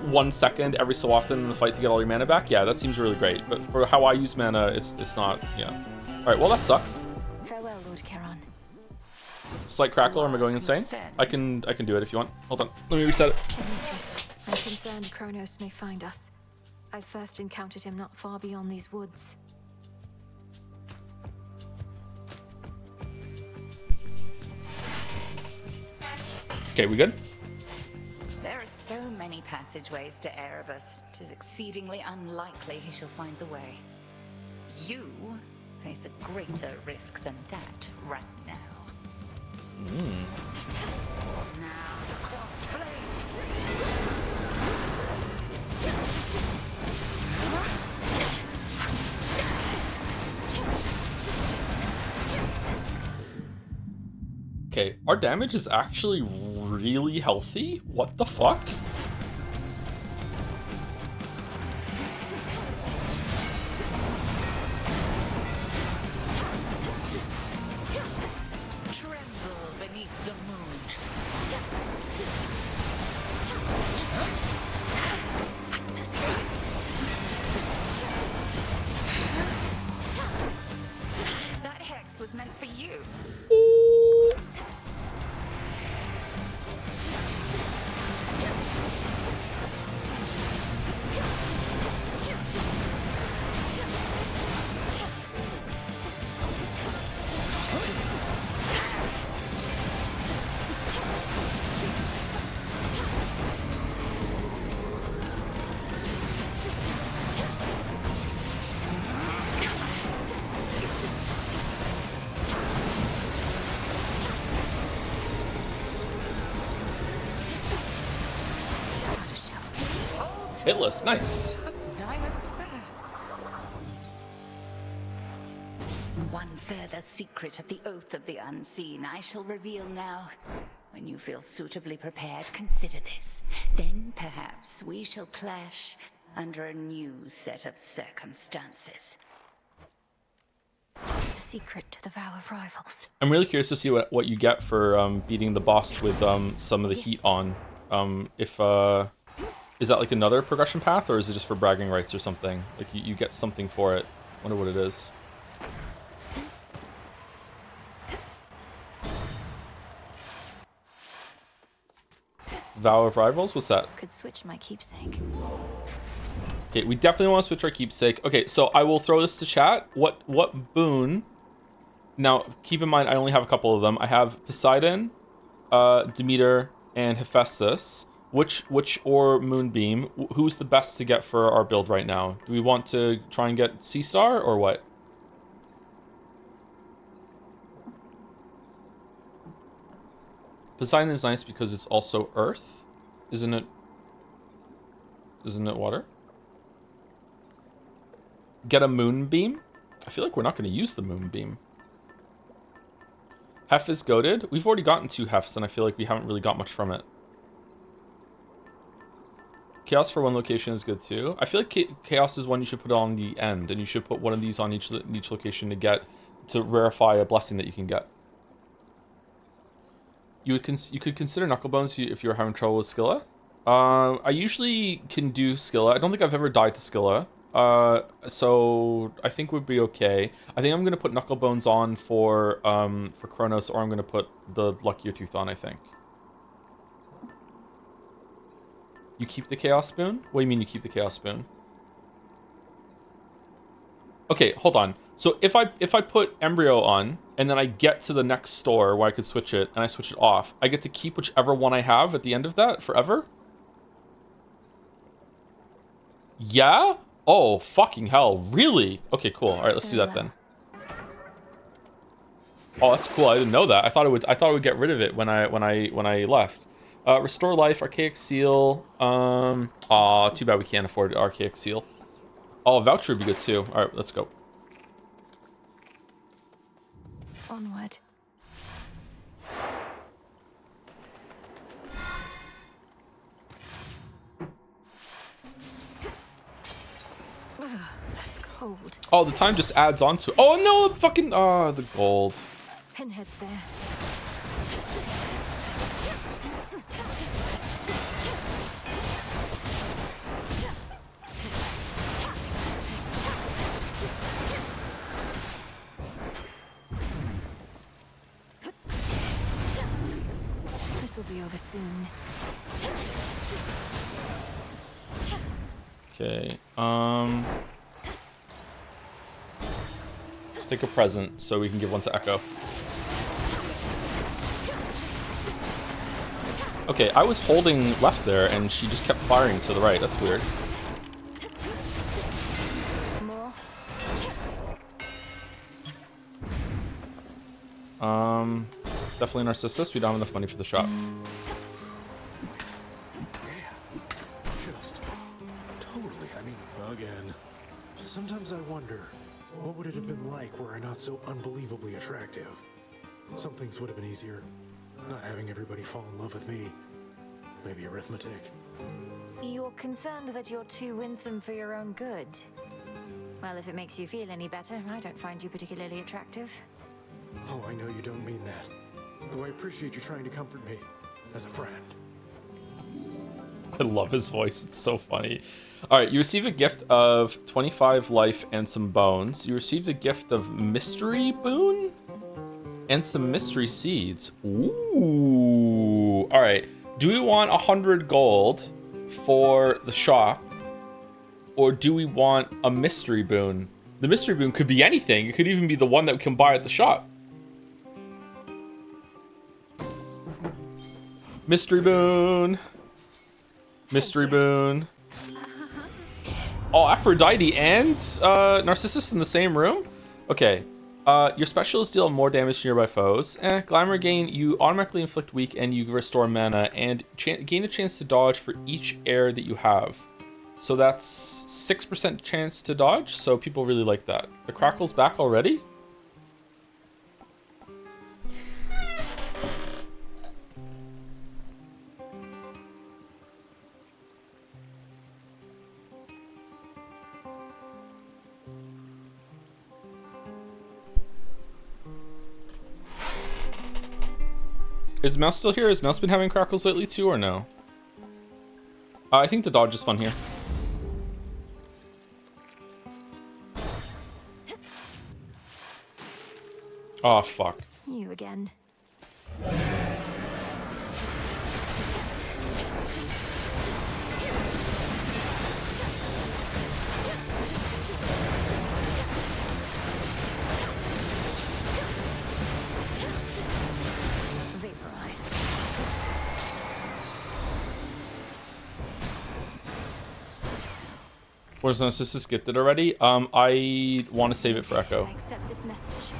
1 second every so often in the fight to get all your mana back. Yeah, that seems really great. But for how I use mana, it's not. Yeah. All right. Well, that sucked. Farewell, Lord Charon. Slight crackle, or am I going insane? I can do it if you want. Hold on. Let me reset it. Mistress, I'm concerned Kronos may find us. I first encountered him not far beyond these woods. Okay, we good? There are so many passageways to Erebus. 'Tis exceedingly unlikely he shall find the way. You face a greater risk than that right now. Okay, our damage is actually really healthy? What the fuck? Tremble beneath the moon. That hex was meant for you. Hitless, nice. One further secret of the Oath of the Unseen I shall reveal now. When you feel suitably prepared, consider this. Then perhaps we shall clash under a new set of circumstances. The secret to the Vow of Rivals. I'm really curious to see what you get for beating the boss with some of the heat on. Is that like another progression path, or is it just for bragging rights or something? Like you get something for it. Wonder what it is. Vow of Rivals? What's that? Could switch my keepsake. Okay, we definitely want to switch our keepsake. Okay, so I will throw this to chat. What boon? Now, keep in mind, I only have a couple of them. I have Poseidon, Demeter, and Hephaestus. Which or Moonbeam? Who's the best to get for our build right now? Do we want to try and get Sea Star or what? Poseidon is nice because it's also Earth, isn't it? Isn't it water? Get a Moonbeam? I feel like we're not going to use the Moonbeam. Hef is goated. We've already gotten 2 Hefs, and I feel like we haven't really got much from it. Chaos for one location is good too. I feel like Chaos is one you should put on the end, and you should put one of these on each location to rarefy a blessing that you can get. You could consider Knucklebones if you're having trouble with Scylla. I usually can do Scylla. I don't think I've ever died to Scylla. So I think we'd be okay. I think I'm gonna put Knucklebones on for Kronos, or I'm gonna put the Luckier Tooth on, I think. You keep the Chaos Spoon? What do you mean you keep the Chaos Spoon? Okay, hold on. So if I put Embryo on, and then I get to the next store where I could switch it, and I switch it off, I get to keep whichever one I have at the end of that forever? Yeah? Oh, fucking hell. Really? Okay, cool. All right, let's do that then. Oh, that's cool. I didn't know that. I thought it would get rid of it when I left. Restore life, Archaic Seal. Aw, too bad we can't afford Archaic Seal. Oh, Voucher would be good too. All right, let's go. Onward. That's cold. Oh, the time just adds on to it. Oh no, fucking the gold. Pinhead's there. This'll be over soon. Okay. Let's take a present so we can give one to Echo. Okay, I was holding left there and she just kept firing to the right. That's weird. Definitely Narcissus. We don't have enough money for the shop. Just totally. I mean, again. Sometimes I wonder, what would it have been like were I not so unbelievably attractive? Some things would have been easier. Not having everybody fall in love with me. Maybe arithmetic. You're concerned that you're too winsome for your own good. Well, if it makes you feel any better, I don't find you particularly attractive. Oh, I know you don't mean that. Though I appreciate you trying to comfort me as a friend. I love his voice. It's so funny. All right, you receive a gift of 25 life and some bones. You received a gift of mystery boon and some mystery seeds. Ooh. All right. Do we want 100 gold for the shop, or do we want a mystery boon? The mystery boon could be anything. It could even be the one that we can buy at the shop. Mystery boon. Mystery boon. Oh, Aphrodite and Narcissus in the same room? Okay. Your specials deal more damage to nearby foes. Glamour gain, you automatically inflict weak and you restore mana and gain a chance to dodge for each air that you have. So that's 6% chance to dodge, so people really like that. The Crackle's back already? Is Mouse still here? Has Mouse been having crackles lately too, or no? I think the dodge is fun here. Oh, fuck. You again. Was Narcissus gifted already? I want to save it for Echo. Accept this message.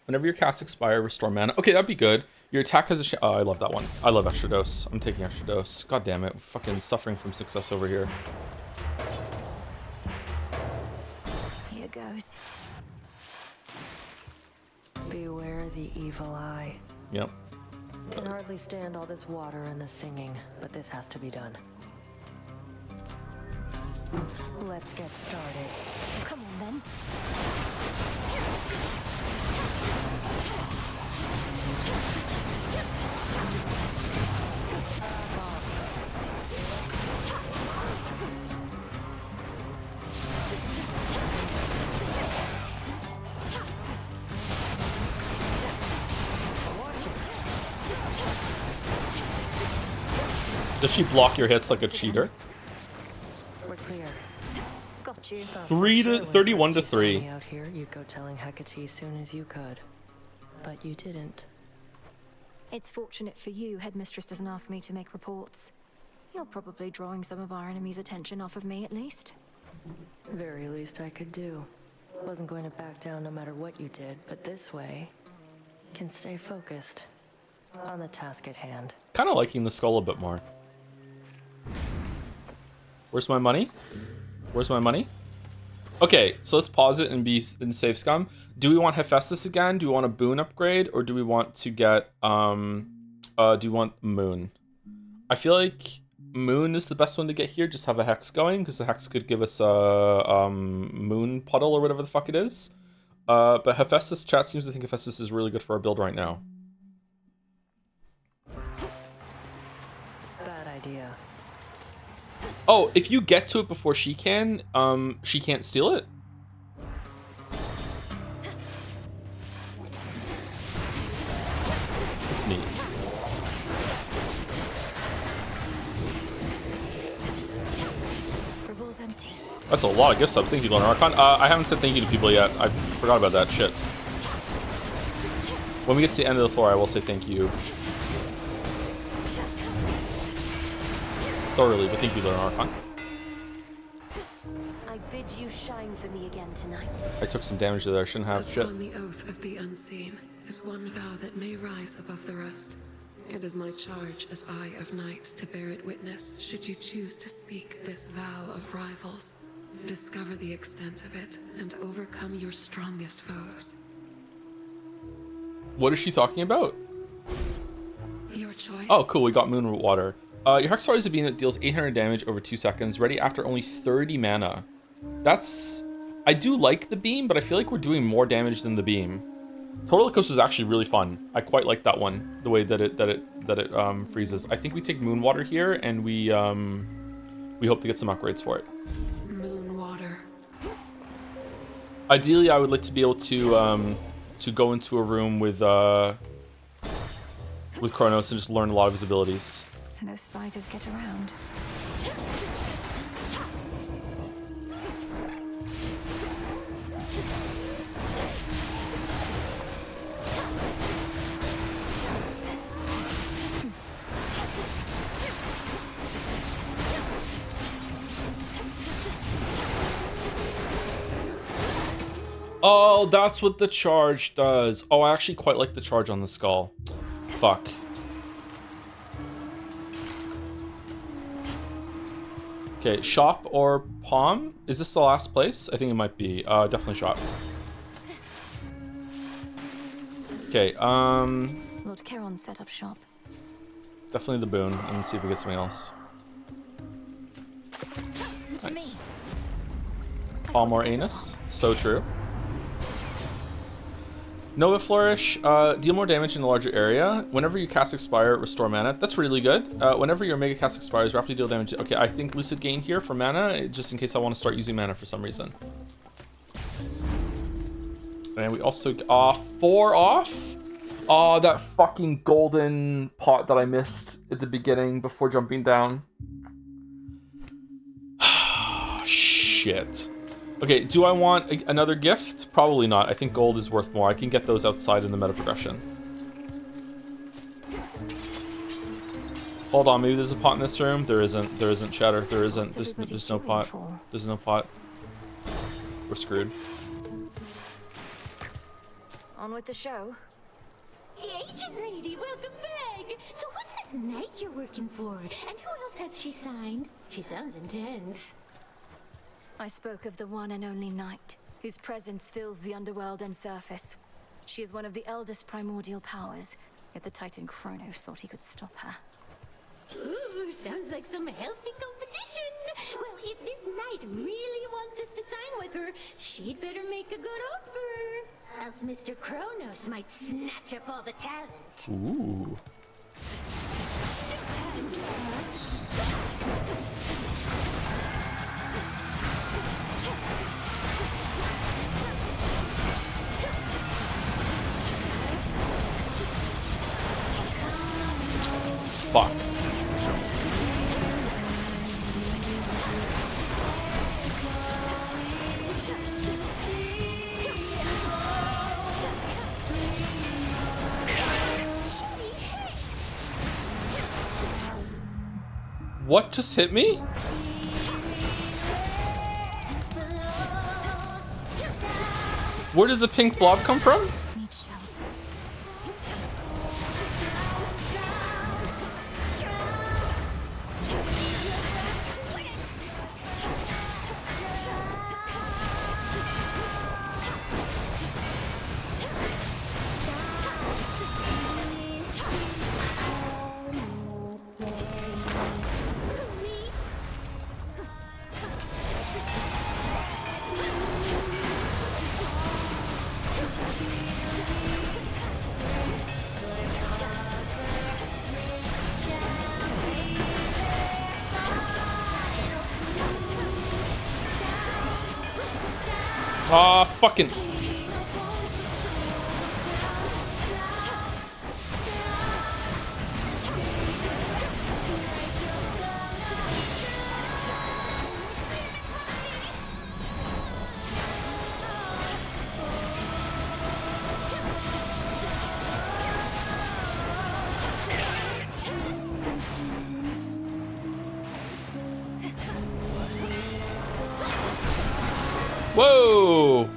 Whenever your casts expire, restore mana. Okay, that'd be good. Your attack has a oh, I love that one. I love extra dose. I'm taking extra dose. God damn it. Fucking suffering from success over here. Here goes. Beware the evil eye. Yep. Can hardly stand all this water and the singing, but this has to be done. Let's get started. Come on then. Does she block your hits like a cheater? We're clear. Got you. 31 to 3. Out here, you'd go telling Hecate soon as you could, but you didn't. It's fortunate for you, Headmistress doesn't ask me to make reports. You're probably drawing some of our enemy's attention off of me, at least. Very least I could do. Wasn't going to back down no matter what you did, but this way, can stay focused on the task at hand. Kind of liking the skull a bit more. Where's my money? Where's my money? Okay, so let's pause it and be in save scum. Do we want Hephaestus again? Do we want a boon upgrade, or do we want to get do you want Moon? I feel like Moon is the best one to get here. Just have a hex going, because the hex could give us a moon puddle or whatever the fuck it is. But Hephaestus, chat seems to think Hephaestus is really good for our build right now. Bad idea. Oh, if you get to it before she can't steal it? It's neat. Revol's empty. That's a lot of gift subs. Thank you, Lone Archon. I haven't said thank you to people yet. I forgot about that shit. When we get to the end of the floor, I will say thank you. Thoroughly, but thank you, Lone Archon. I Bid you shine for me again tonight. I took some damage there. I shouldn't have. Shit. Upon the oath of the unseen is one vow that may rise above the rest. It is my charge as Eye of Night to bear it witness should you choose to speak this vow of rivals. Discover the extent of it and overcome your strongest foes. What is she talking about? Your choice. Oh, cool. We got Moon Water. Your Hexfire is a beam that deals 800 damage over 2 seconds, ready after only 30 mana. That's... I do like the beam, but I feel like we're doing more damage than the beam. Total Eclipse was actually really fun. I quite like that one, the way that it freezes. I think we take Moon Water here, and we hope to get some upgrades for it. Moon Water. Ideally, I would like to be able to go into a room with Kronos and just learn a lot of his abilities. And those spiders get around. Oh, that's what the charge does. Oh, I actually quite like the charge on the skull. Fuck. Okay, shop or palm? Is this the last place? I think it might be. Definitely shop. Okay, Lord Charon set up shop. definitely the boon. And let's see if we get something else. Nice. Palm or anus? So true. Nova Flourish, deal more damage in a larger area. Whenever you cast Expire, restore mana. That's really good. Whenever your Mega Cast expires, rapidly deal damage. Okay, I think Lucid Gain here for mana, just in case I want to start using mana for some reason. And we also... 4 off? Oh, that fucking golden pot that I missed at the beginning before jumping down. Shit. Okay, do I want another gift? Probably not. I think gold is worth more. I can get those outside in the meta progression. Hold on, maybe there's a pot in this room. There isn't. There isn't, Shatter. There isn't. There's no pot. There's no pot. We're screwed. On with the show. Hey, agent lady, welcome back. So who's this knight you're working for? And who else has she signed? She sounds intense. I spoke of the one and only Night, whose presence fills the underworld and surface. She is one of the eldest primordial powers, yet the Titan Kronos thought he could stop her. Ooh, sounds like some healthy competition. Well, if this knight really wants us to sign with her, she'd better make a good offer. Else Mr. Kronos might snatch up all the talent. Ooh. Fuck. What just hit me? Where did the pink blob come from? Ah, fucking. Whoa!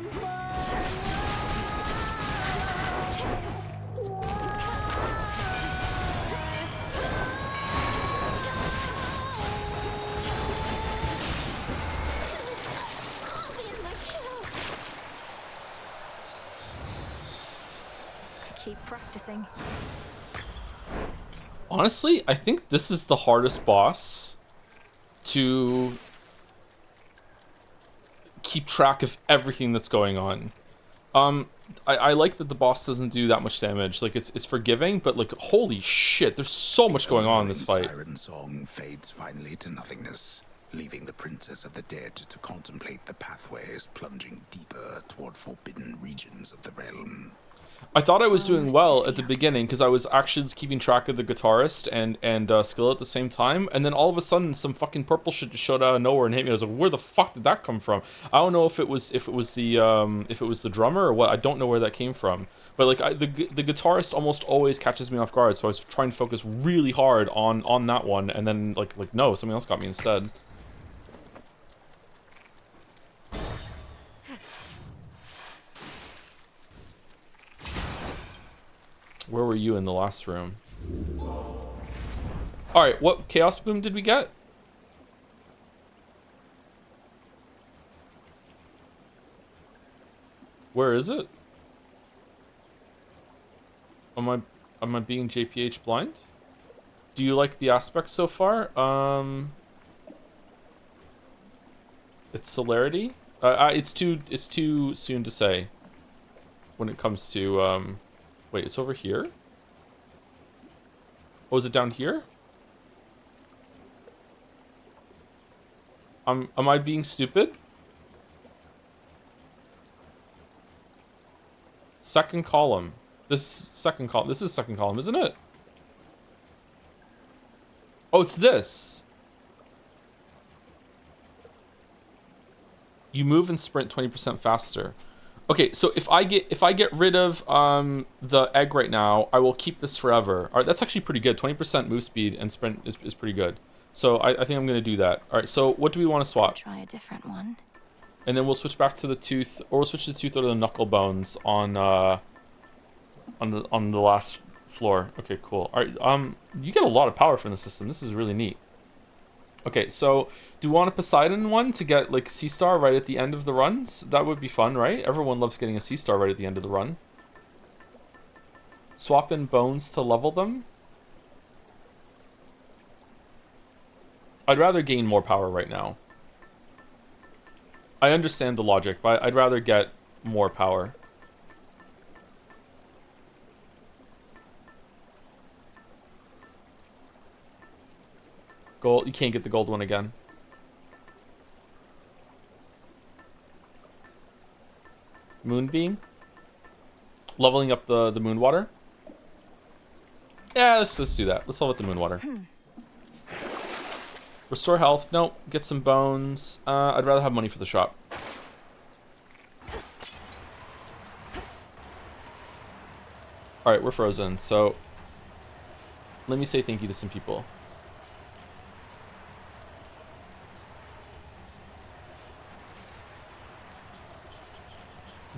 Keep practicing. Honestly, I think this is the hardest boss to keep track of everything that's going on. I like that the boss doesn't do that much damage. Like, it's forgiving, but like, holy shit, there's so much going on in this fight. Siren song fades finally to nothingness, leaving the Princess of the Dead to contemplate the pathways plunging deeper toward forbidden regions of the realm. I thought I was doing well at the beginning because I was actually keeping track of the guitarist and skill at the same time, and then all of a sudden some fucking purple shit just showed out of nowhere and hit me. I was like, where the fuck did that come from? I don't know if it was the drummer or what. I don't know where that came from. But like the guitarist almost always catches me off guard, so I was trying to focus really hard on that one, and then like no, something else got me instead. Where were you in the last room? Alright, what Chaos Boom did we get? Where is it? Am I being JPH blind? Do you like the aspect so far? It's celerity? It's too soon to say when it comes to wait, it's over here? Oh, is it down here? Am I being stupid? Second column. This is second column, isn't it? Oh, it's this. You move and sprint 20% faster. Okay, so if I get rid of the egg right now, I will keep this forever. All right, that's actually pretty good. 20% move speed and sprint is pretty good. So I think I'm gonna do that. All right, so what do we want to swap? Try a different one. And then we'll switch back to the tooth, or we'll switch the tooth or the knuckle bones on the last floor. Okay, cool. All right, you get a lot of power from the system. This is really neat. Okay, so do you want a Poseidon one to get like C-star right at the end of the runs? That would be fun, right? Everyone loves getting a C-star right at the end of the run. Swap in bones to level them. I'd rather gain more power right now. I understand the logic, but I'd rather get more power. Gold, you can't get the gold one again. Moonbeam. Leveling up the moon water. Yeah, let's do that. Let's level up the moon water. Restore health. Nope. Get some bones. I'd rather have money for the shop. Alright, we're frozen. So, let me say thank you to some people.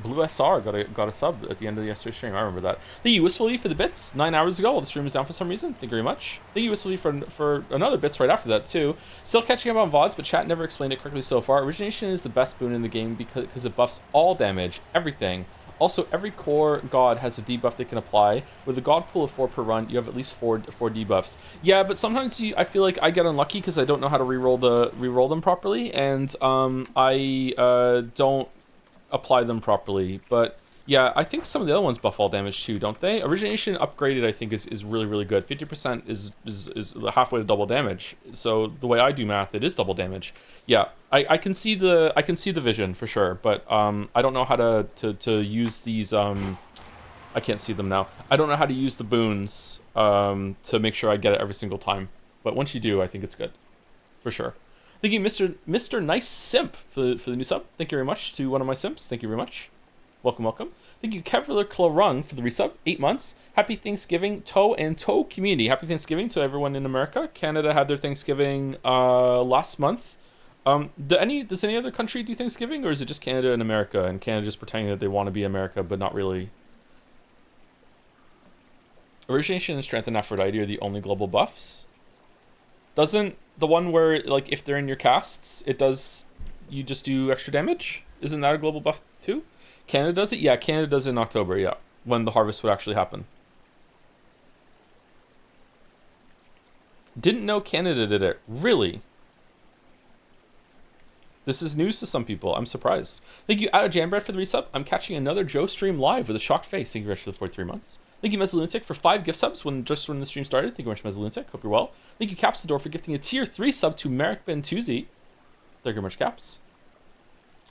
Blue SR got a sub at the end of the yesterday's stream. I remember that. Thank you, Wistfully, for the bits 9 hours ago while the stream was down for some reason. Thank you very much. Thank you, Wistfully, for another bits right after that, too. Still catching up on VODs, but chat never explained it correctly so far. Origination is the best boon in the game because it buffs all damage, everything. Also, every core god has a debuff they can apply. With a god pool of 4 per run, you have at least four debuffs. Yeah, but sometimes I feel like I get unlucky because I don't know how to reroll them properly, and I don't apply them properly. But yeah, I think some of the other ones buff all damage too, don't they? Origination upgraded, I think, is really, really good. 50% is halfway to double damage. So the way I do math, it is double damage. Yeah, I can see the vision for sure, but I don't know how to use these. I can't see them now. I don't know how to use the boons to make sure I get it every single time. But once you do, I think it's good, for sure. Thank you, Mr. Nice Simp, for the new sub. Thank you very much to one of my simps. Thank you very much. Welcome, welcome. Thank you, Kevlar Clarung, for the resub. 8 months. Happy Thanksgiving, Toe and Toe community. Happy Thanksgiving to everyone in America. Canada had their Thanksgiving last month. Does any other country do Thanksgiving, or is it just Canada and America, and Canada just pretending that they want to be America but not really? Origination and Strength and Aphrodite are the only global buffs. Doesn't the one where, like, if they're in your casts, it does, you just do extra damage? Isn't that a global buff too? Canada does it? Yeah, Canada does it in October, yeah. When the harvest would actually happen. Didn't know Canada did it. Really? This is news to some people. I'm surprised. Thank you, Out of Jambread, for the resub. I'm catching another Joe stream live with a shocked face. Thank you very much for the 43 months. Thank you, Mezzolunatic, for 5 gift subs when the stream started. Thank you very much, Mezzolunatic. Hope you're well. Thank you, Capsidor, for gifting a tier 3 sub to Merrick Bentuzi. Thank you very much, Caps.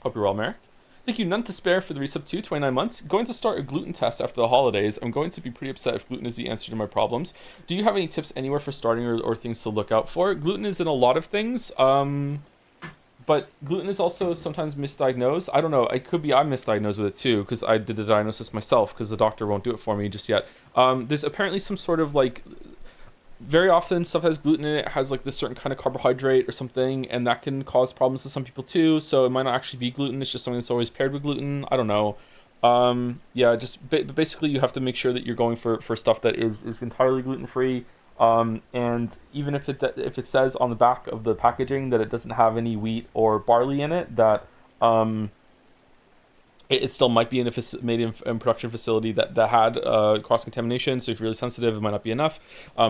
Hope you're well, Merrick. Thank you, None to Spare, for the resub too, 29 months. Going to start a gluten test after the holidays. I'm going to be pretty upset if gluten is the answer to my problems. Do you have any tips anywhere for starting or things to look out for? Gluten is in a lot of things. But gluten is also sometimes misdiagnosed. I don't know. It could be I'm misdiagnosed with it too, because I did the diagnosis myself, because the doctor won't do it for me just yet. There's apparently some sort of, like, very often stuff has gluten in it, has like this certain kind of carbohydrate or something, and that can cause problems to some people too. So it might not actually be gluten. It's just something that's always paired with gluten. I don't know. Yeah, just basically you have to make sure that you're going for stuff that is entirely gluten-free. And even if it says on the back of the packaging that it doesn't have any wheat or barley in it, that it still might be made in production facility that had cross contamination. So if you're really sensitive, it might not be enough.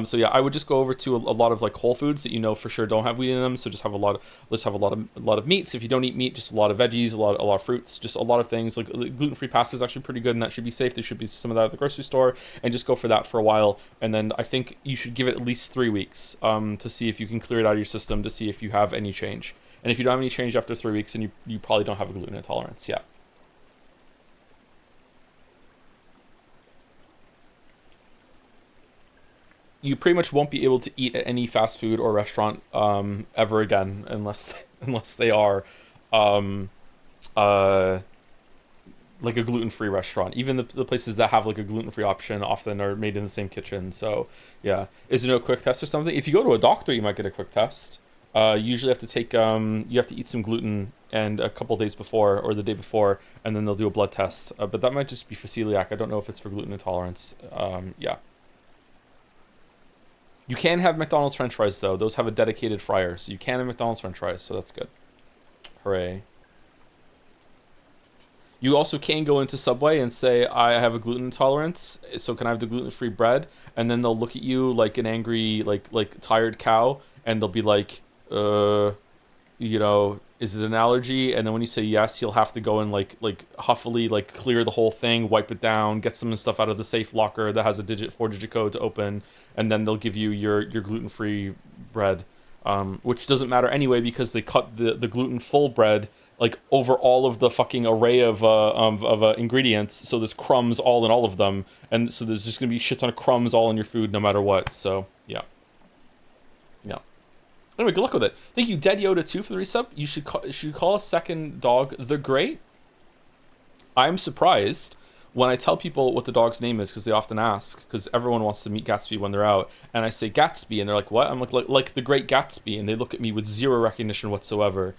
So yeah, I would just go over to a lot of like Whole Foods that you know for sure don't have wheat in them. So just have a lot of meats. If you don't eat meat, just a lot of veggies, a lot of fruits, just a lot of things. Like gluten-free pasta is actually pretty good, and that should be safe. There should be some of that at the grocery store, and just go for that for a while. And then I think you should give it at least 3 weeks to see if you can clear it out of your system, to see if you have any change. And if you don't have any change after 3 weeks, then you probably don't have a gluten intolerance. Yeah. You pretty much won't be able to eat at any fast food or restaurant ever again, unless they are like a gluten-free restaurant. Even the places that have like a gluten-free option often are made in the same kitchen. So yeah, is there no quick test or something? If you go to a doctor, you might get a quick test. Usually have to take you have to eat some gluten and a couple days before or the day before, and then they'll do a blood test. But that might just be for celiac. I don't know if it's for gluten intolerance. Yeah. You can have McDonald's French fries, though. Those have a dedicated fryer, so you can have McDonald's French fries, so that's good. Hooray. You also can go into Subway and say, I have a gluten intolerance, so can I have the gluten-free bread? And then they'll look at you like an angry, like tired cow, and they'll be like, you know, is it an allergy? And then when you say yes, you'll have to go and like huffily like clear the whole thing, wipe it down, get some stuff out of the safe locker that has a 4-digit code to open, and then they'll give you your gluten-free bread, which doesn't matter anyway because they cut the gluten-full bread like over all of the fucking array of ingredients, so there's crumbs all in all of them, and so there's just gonna be a shit ton of crumbs all in your food no matter what. So yeah. Anyway, good luck with it. Thank you, Dead Yoda 2 for the resub. You should call a second dog the Great. I'm surprised when I tell people what the dog's name is, because they often ask, because everyone wants to meet Gatsby when they're out, and I say Gatsby, and they're like, what? I'm like the Great Gatsby, and they look at me with zero recognition whatsoever.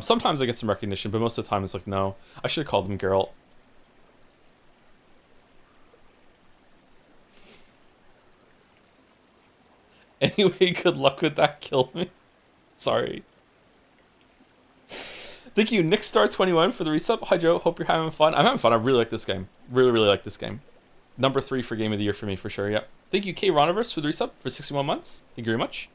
Sometimes I get some recognition, but most of the time it's like, no. I should have called him Geralt. Anyway, good luck with that. Killed me. Sorry. Thank you, Nickstar21 for the resub. Hi, Joe. Hope you're having fun. I'm having fun. I really like this game. Really, really like this game. Number 3 for Game of the Year for me, for sure. Yep. Thank you, K. Roniverse, for the resub for 61 months. Thank you very much.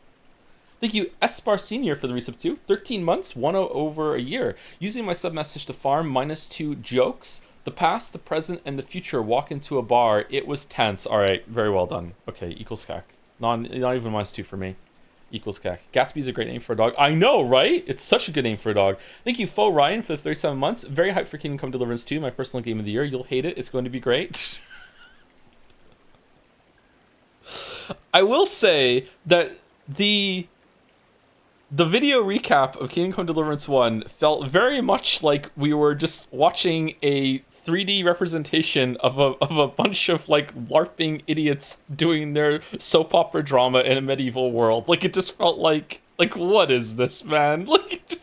Thank you, Espar Senior, for the resub too. 13 months, 1 over a year. Using my sub message to farm -2 jokes. The past, the present, and the future walk into a bar. It was tense. All right, very well done. Okay, equals CAC. Not even -2 for me. Equals CAC. Gatsby's a great name for a dog. I know, right? It's such a good name for a dog. Thank you, Faux Ryan, for the 37 months. Very hyped for Kingdom Come Deliverance 2, my personal game of the year. You'll hate it. It's going to be great. I will say that the video recap of Kingdom Come Deliverance 1 felt very much like we were just watching a 3D representation of a bunch of like LARPing idiots doing their soap opera drama in a medieval world. Like it just felt like what is this, man? Like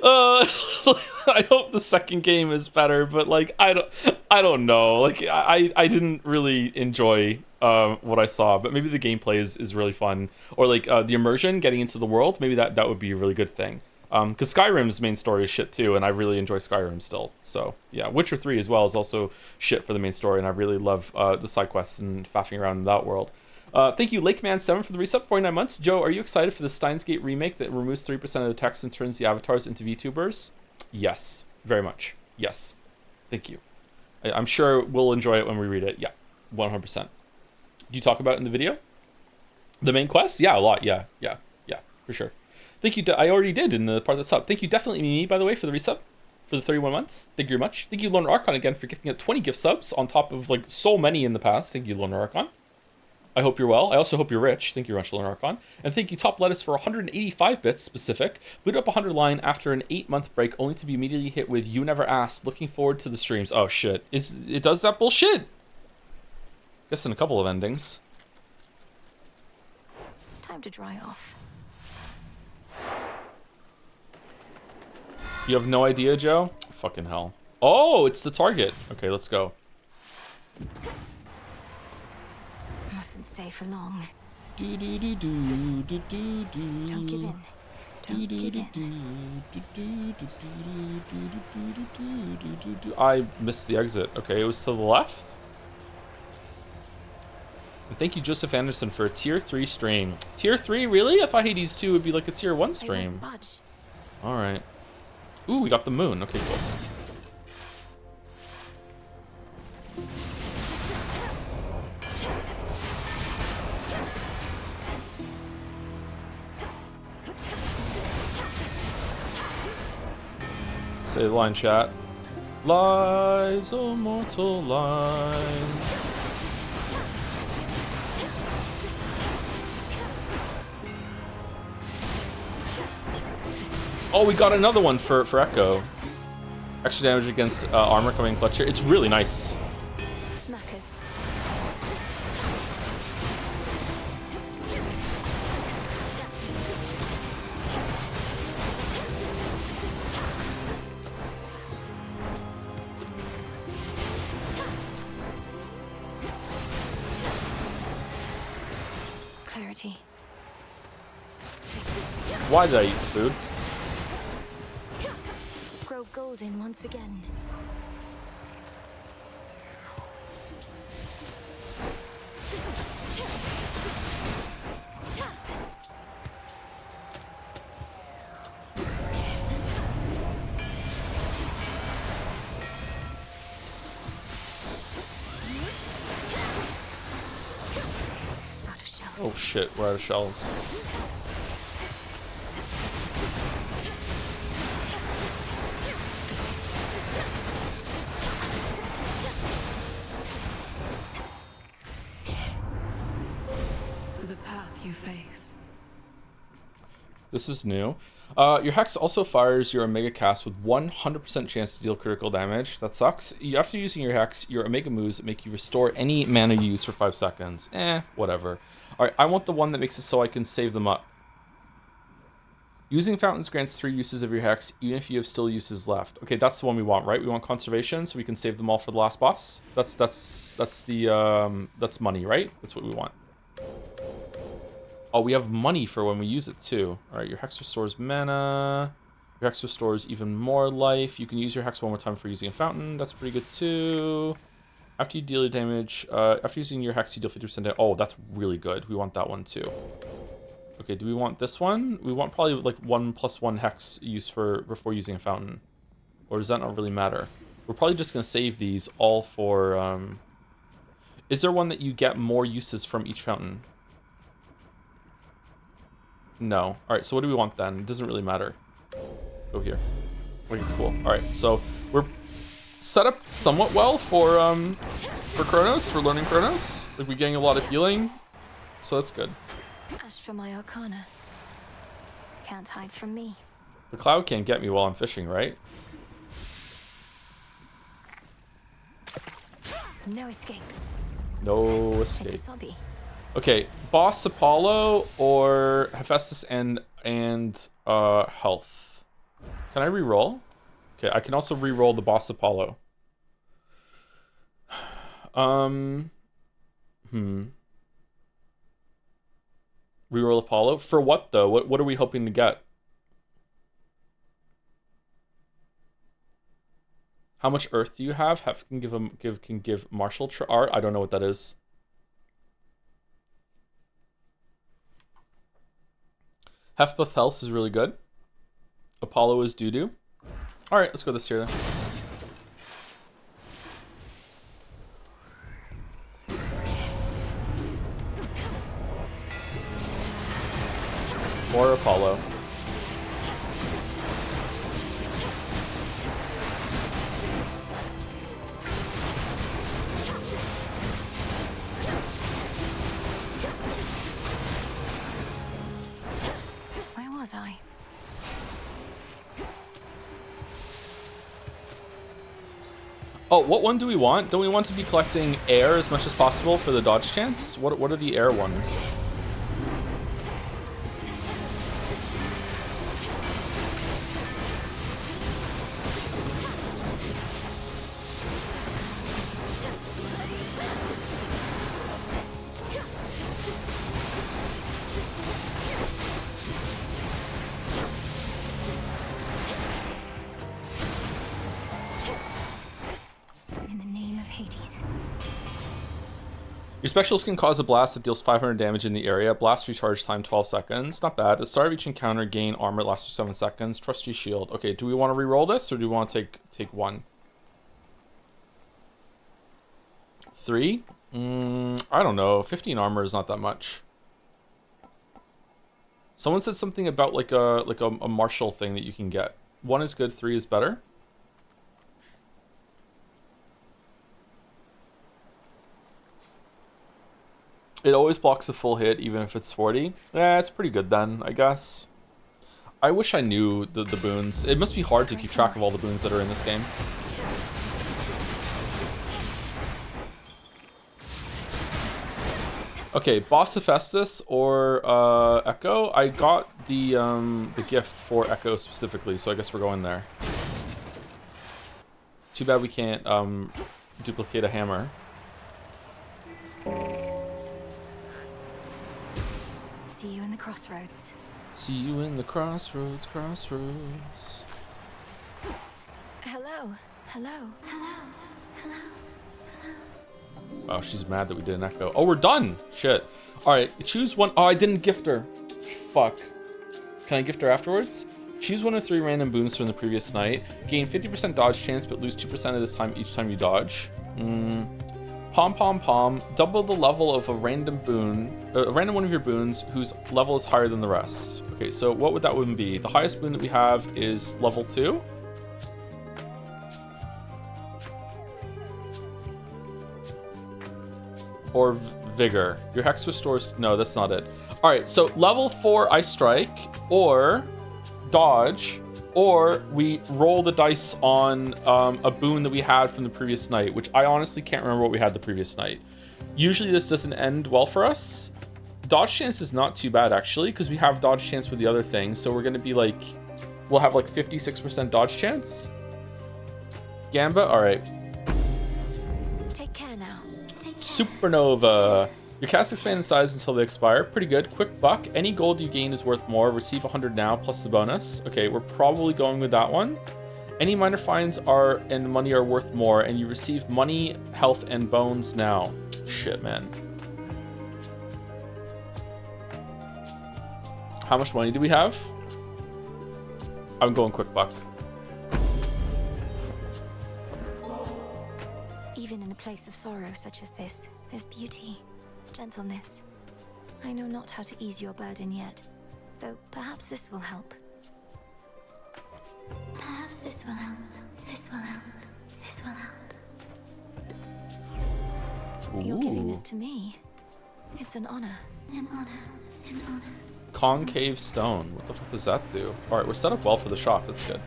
I hope the second game is better, but like I don't know. Like I didn't really enjoy what I saw, but maybe the gameplay is really fun, or like the immersion, getting into the world. Maybe that would be a really good thing. Because Skyrim's main story is shit too, and I really enjoy Skyrim still. So yeah, Witcher 3 as well is also shit for the main story, and I really love the side quests and faffing around in that world. Thank you, Lakeman7 for the resub, 49 months. Joe, are you excited for the Steins Gate remake that removes 3% of the text and turns the avatars into VTubers? Yes, very much. Yes. Thank you. I'm sure we'll enjoy it when we read it. Yeah, 100%. Do you talk about it in the video? The main quest? Yeah, a lot. Yeah, for sure. Thank you. I already did in the part that's up. Thank you, definitely me, by the way, for the resub for the 31 months. Thank you very much. Thank you, Loner Archon, again for gifting out 20 gift subs on top of like so many in the past. Thank you, Loner Archon. I hope you're well. I also hope you're rich. Thank you very much, Loner Archon. And thank you, Top Lettuce, for 185 bits specific. Boot up 100 line after an 8-month break, only to be immediately hit with "You Never Asked." Looking forward to the streams. Oh shit! It does that bullshit? Guess in a couple of endings. Time to dry off. You have no idea, Joe? Fucking hell. Oh, it's the target. Okay, let's go. Mustn't stay for long. Do do do do do do do. Don't give in. Don't give in. I missed the exit. Okay, it was to the left. And thank you, Joseph Anderson, for a tier 3 stream. Tier 3, really? I thought Hades 2 would be like a tier 1 stream. All right. Ooh, we got the moon. Okay, cool. Say the line, chat. Lies, a mortal line. Oh, we got another one for Echo. Extra damage against armor coming clutch here. It's really nice. Smackers. Clarity. Why did I eat the food? Grow golden once again. Oh shit, we're out of shells. The path you face. This is new. Your Hex also fires your Omega cast with 100% chance to deal critical damage. That sucks. After using your Hex, your Omega moves make you restore any mana you use for 5 seconds. Whatever. Alright, I want the one that makes it so I can save them up. Using fountains grants 3 uses of your Hex, even if you have still uses left. Okay, that's the one we want, right? We want conservation, so we can save them all for the last boss. That's money, right? That's what we want. Oh, we have money for when we use it too. All right, your Hex restores mana. Your Hex restores even more life. You can use your Hex one more time for using a fountain. That's pretty good too. After you deal damage, after using your Hex, you deal 50% damage. Oh, that's really good. We want that one too. Okay, do we want this one? We want probably like 1+1 Hex use before using a fountain. Or does that not really matter? We're probably just gonna save these all for, is there one that you get more uses from each fountain? No. Alright, so what do we want then? It doesn't really matter. Go here. Okay, cool. Alright, so we're set up somewhat well for Chronos, for learning Chronos. Like, we're getting a lot of healing, so that's good. Ash for my Arcana. Can't hide from me. The cloud can't get me while I'm fishing, right? No escape. No escape. It's a sobby. Okay, Boss Apollo or Hephaestus and health. Can I re-roll? Okay, I can also re-roll the boss Apollo. Reroll Apollo? For what though? What are we hoping to get? How much Earth do you have? Hef can give martial art. I don't know what that is. Hefbeth Health is really good. Apollo is doo-doo. All right, let's go this here then. Or Apollo. Where was I? Oh, what one do we want? Don't we want to be collecting air as much as possible for the dodge chance? What are the air ones? In the name of Hades. Your specials can cause a blast that deals 500 damage in the area. Blast recharge time 12 seconds. Not bad. At the start of each encounter, gain armor lasts for 7 seconds. Trusty shield. Okay, do we want to re-roll this or do we want to take one? 3? I don't know. 15 armor is not that much. Someone said something about like a martial thing that you can get. 1 is good, 3 is better. It always blocks a full hit, even if it's 40. Yeah, it's pretty good then, I guess. I wish I knew the boons. It must be hard to keep track of all the boons that are in this game. Okay, Boss Hephaestus or Echo. I got the gift for Echo specifically, so I guess we're going there. Too bad we can't duplicate a hammer. See you in the crossroads. See you in the crossroads, crossroads. Hello. Hello. Hello. Hello. Oh, she's mad that we did an echo. Oh, we're done. Shit. All right, choose one. Oh, I didn't gift her. Fuck. Can I gift her afterwards? Choose one of 3 random boons from the previous night. Gain 50% dodge chance, but lose 2% of this time each time you dodge. Pom Pom Pom. Double the level of a random boon, a random one of your boons whose level is higher than the rest. Okay, so what would that one be? The highest boon that we have is level 2. Or vigor. Your hex restores. No, that's not it. All right, so level 4 I strike or dodge, or we roll the dice on a boon that we had from the previous night, which I honestly can't remember what we had the previous night. Usually this doesn't end well for us. Dodge chance is not too bad actually, because we have dodge chance with the other thing. So we're gonna be like, we'll have like 56% dodge chance. Gamba, all right. Take care now. Supernova. Your casts expand in size until they expire. Pretty good. Quick buck. Any gold you gain is worth more. Receive 100 now plus the bonus. Okay, we're probably going with that one. Any minor finds and money are worth more, and you receive money, health, and bones now. Shit, man. How much money do we have? I'm going quick buck. Even in a place of sorrow such as this, there's beauty, gentleness. I know not how to ease your burden yet, though perhaps this will help. Perhaps this will help. This will help. This will help. You're giving this to me. It's an honor. An honor. An honor. Concave stone. What the fuck does that do? All right, we're set up well for the shop. That's good.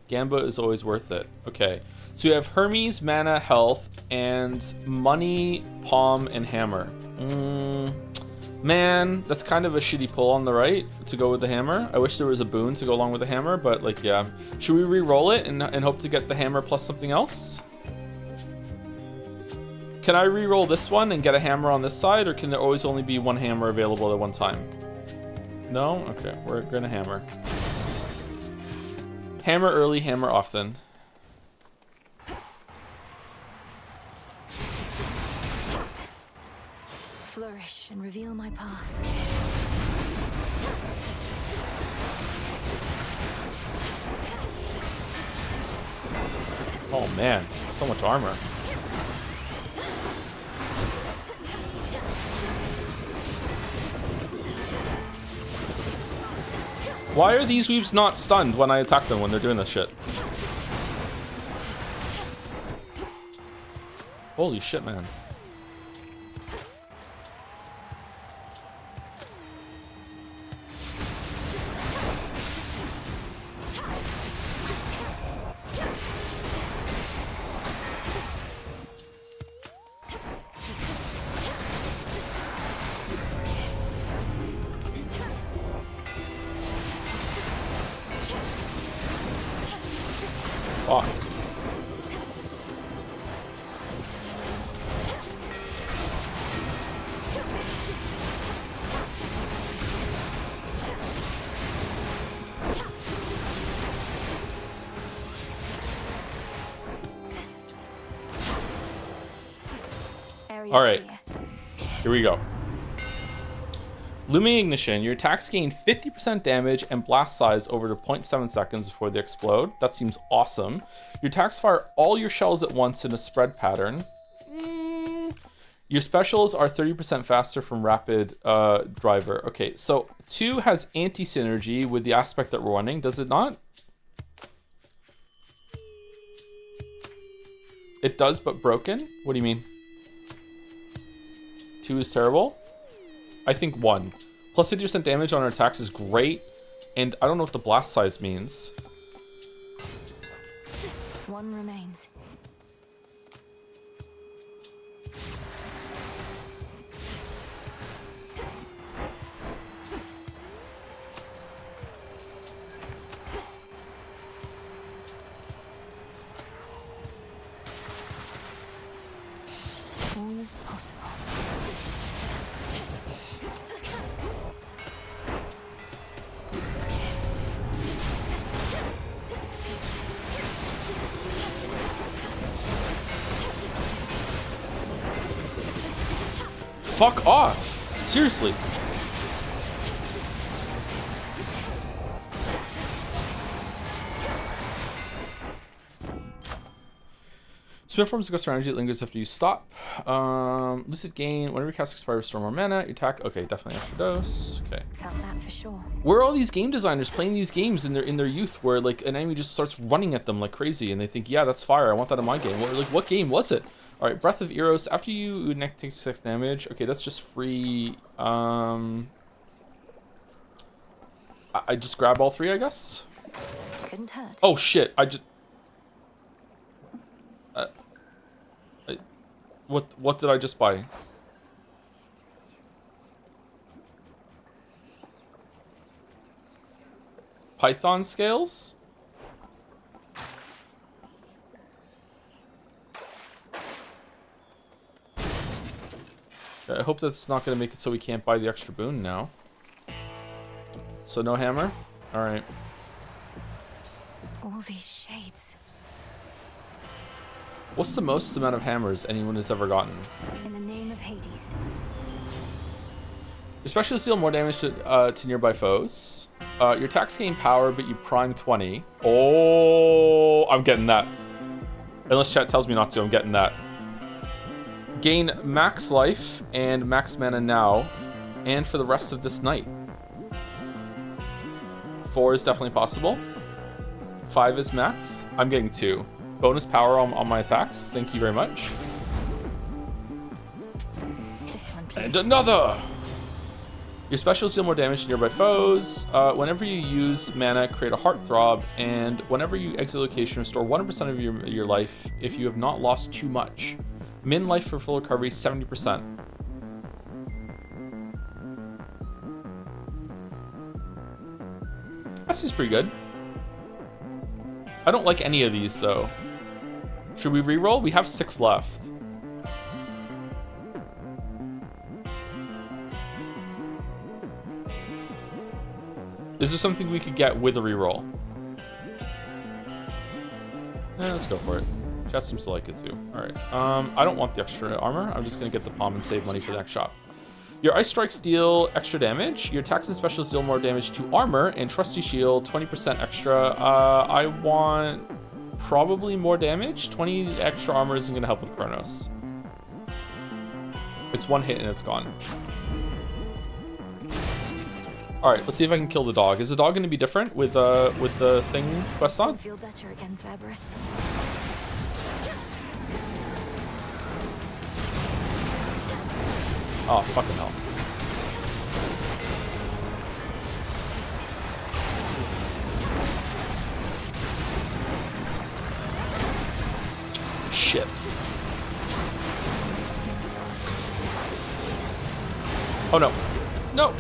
Gamba is always worth it. Okay, so we have Hermes, mana, health, and money, palm, and hammer. Man, that's kind of a shitty pull on the right to go with the hammer. I wish there was a boon to go along with the hammer, but like, yeah. Should we re-roll it and hope to get the hammer plus something else? Can I re-roll this one and get a hammer on this side, or can there always only be one hammer available at one time? No? Okay, we're gonna hammer. Hammer early, hammer often. Flourish and reveal my path. Oh man, so much armor. Why are these weebs not stunned when I attack them when they're doing this shit? Holy shit, man. Fuck. All right, here we go. Looming Ignition. Your attacks gain 50% damage and blast size over to 0.7 seconds before they explode. That seems awesome. Your attacks fire all your shells at once in a spread pattern. Your specials are 30% faster from rapid driver. Okay, so 2 has anti-synergy with the aspect that we're running, does it not? It does, but broken? What do you mean? 2 is terrible? I think 1. Plus 50% damage on our attacks is great, and I don't know what the blast size means. 1 remains. All is possible. Fuck off! Seriously. Spin forms a ghost of energy that lingers after you stop. Lucid gain. Whenever you cast expire, restore more mana. Your attack. Okay, definitely extra dose. Okay. Felt that for sure. Where are all these game designers playing these games in their youth, where like an enemy just starts running at them like crazy, and they think, yeah, that's fire. I want that in my game. What game was it? All right, Breath of Eros. After you take 6 damage. Okay, that's just free. I just grab all 3, I guess. Couldn't hurt. Oh shit! I just. What did I just buy? Python scales? I hope that's not going to make it so we can't buy the extra boon now. So no hammer? Alright. All these shades. What's the most amount of hammers anyone has ever gotten? In the name of Hades. Your specials deal more damage to nearby foes. Your attacks gain power, but you prime 20. Oh, I'm getting that. Unless chat tells me not to, I'm getting that. Gain max life and max mana now, and for the rest of this night. 4 is definitely possible. 5 is max. I'm getting 2. Bonus power on my attacks. Thank you very much. This one, please. And another! Your specials deal more damage to nearby foes. Whenever you use mana, create a heartthrob, and whenever you exit location, restore 100% of your life if you have not lost too much. Min life for full recovery, 70%. That seems pretty good. I don't like any of these, though. Should we reroll? We have 6 left. Is there something we could get with a reroll? Let's go for it. Chat seems to like it too. Alright. I don't want the extra armor. I'm just gonna get the palm and save money for the next shop. Your ice strikes deal extra damage. Your attacks and specials deal more damage to armor. And trusty shield, 20% extra. I want probably more damage. 20 extra armor isn't gonna help with Kronos. It's 1 hit and it's gone. All right, let's see if I can kill the dog. Is the dog going to be different with the thing quest dog? Feel better again, Cerberus. Oh, fucking hell. Shit. Oh no. No.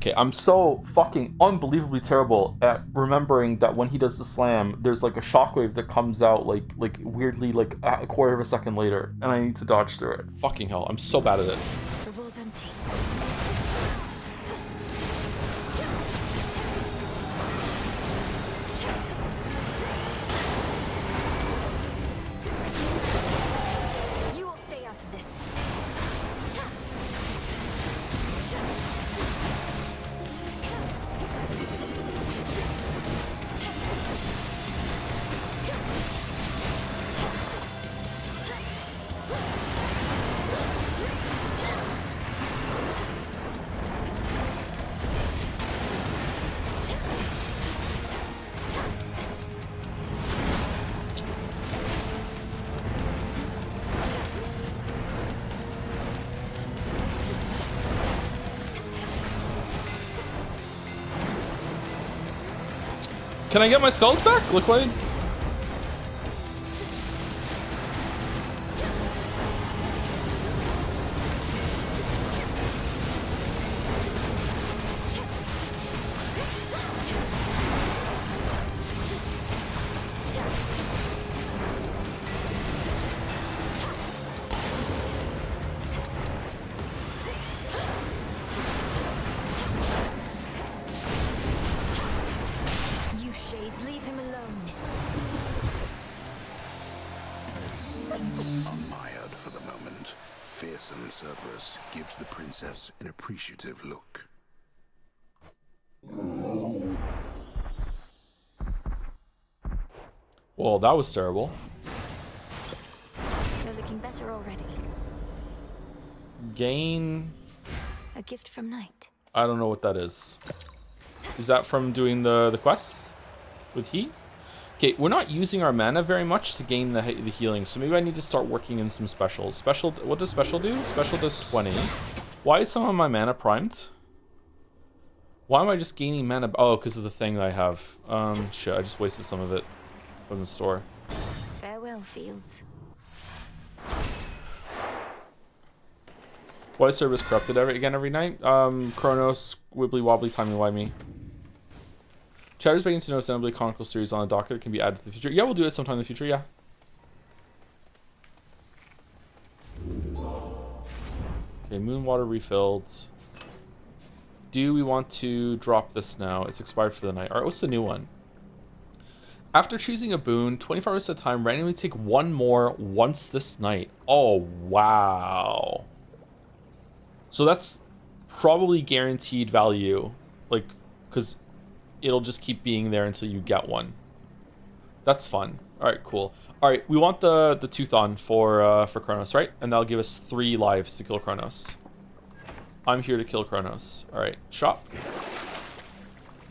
Okay, I'm so fucking unbelievably terrible at remembering that when he does the slam, there's like a shockwave that comes out like weirdly like a quarter of a second later, and I need to dodge through it. Fucking hell, I'm so bad at it. The ball's empty. You will stay out of this. Can I get my skulls back, Liquid? You shades, leave him alone. Unmired for the moment, fearsome Cerberus gives the princess an appreciative look. Well, that was terrible. You're looking better already. Gain... A gift from Night. I don't know what that is. Is that from doing the quests with heat? Okay, we're not using our mana very much to gain the healing, so maybe I need to start working in some specials. Special, what does special do? Special does 20. Why is some of my mana primed? Why am I just gaining mana? Oh, because of the thing that I have. Shit, I just wasted some of it from the store. Farewell, Fields. Why is Cerberus corrupted every night? Kronos, wibbly wobbly, timey wimey. Chatter's beginning to know Xenoblade Chronicles series on the docket can be added to the future. Yeah, we'll do it sometime in the future, yeah. Okay, moon water refilled. Do we want to drop this now? It's expired for the night. Alright, what's the new one? After choosing a boon, 25% of the time, randomly take one more once this night. Oh, wow. So that's probably guaranteed value. Like, because it'll just keep being there until you get one. That's fun. Alright, cool. Alright, we want the tooth on for Kronos, right? And that'll give us 3 lives to kill Kronos. I'm here to kill Kronos. Alright, shop.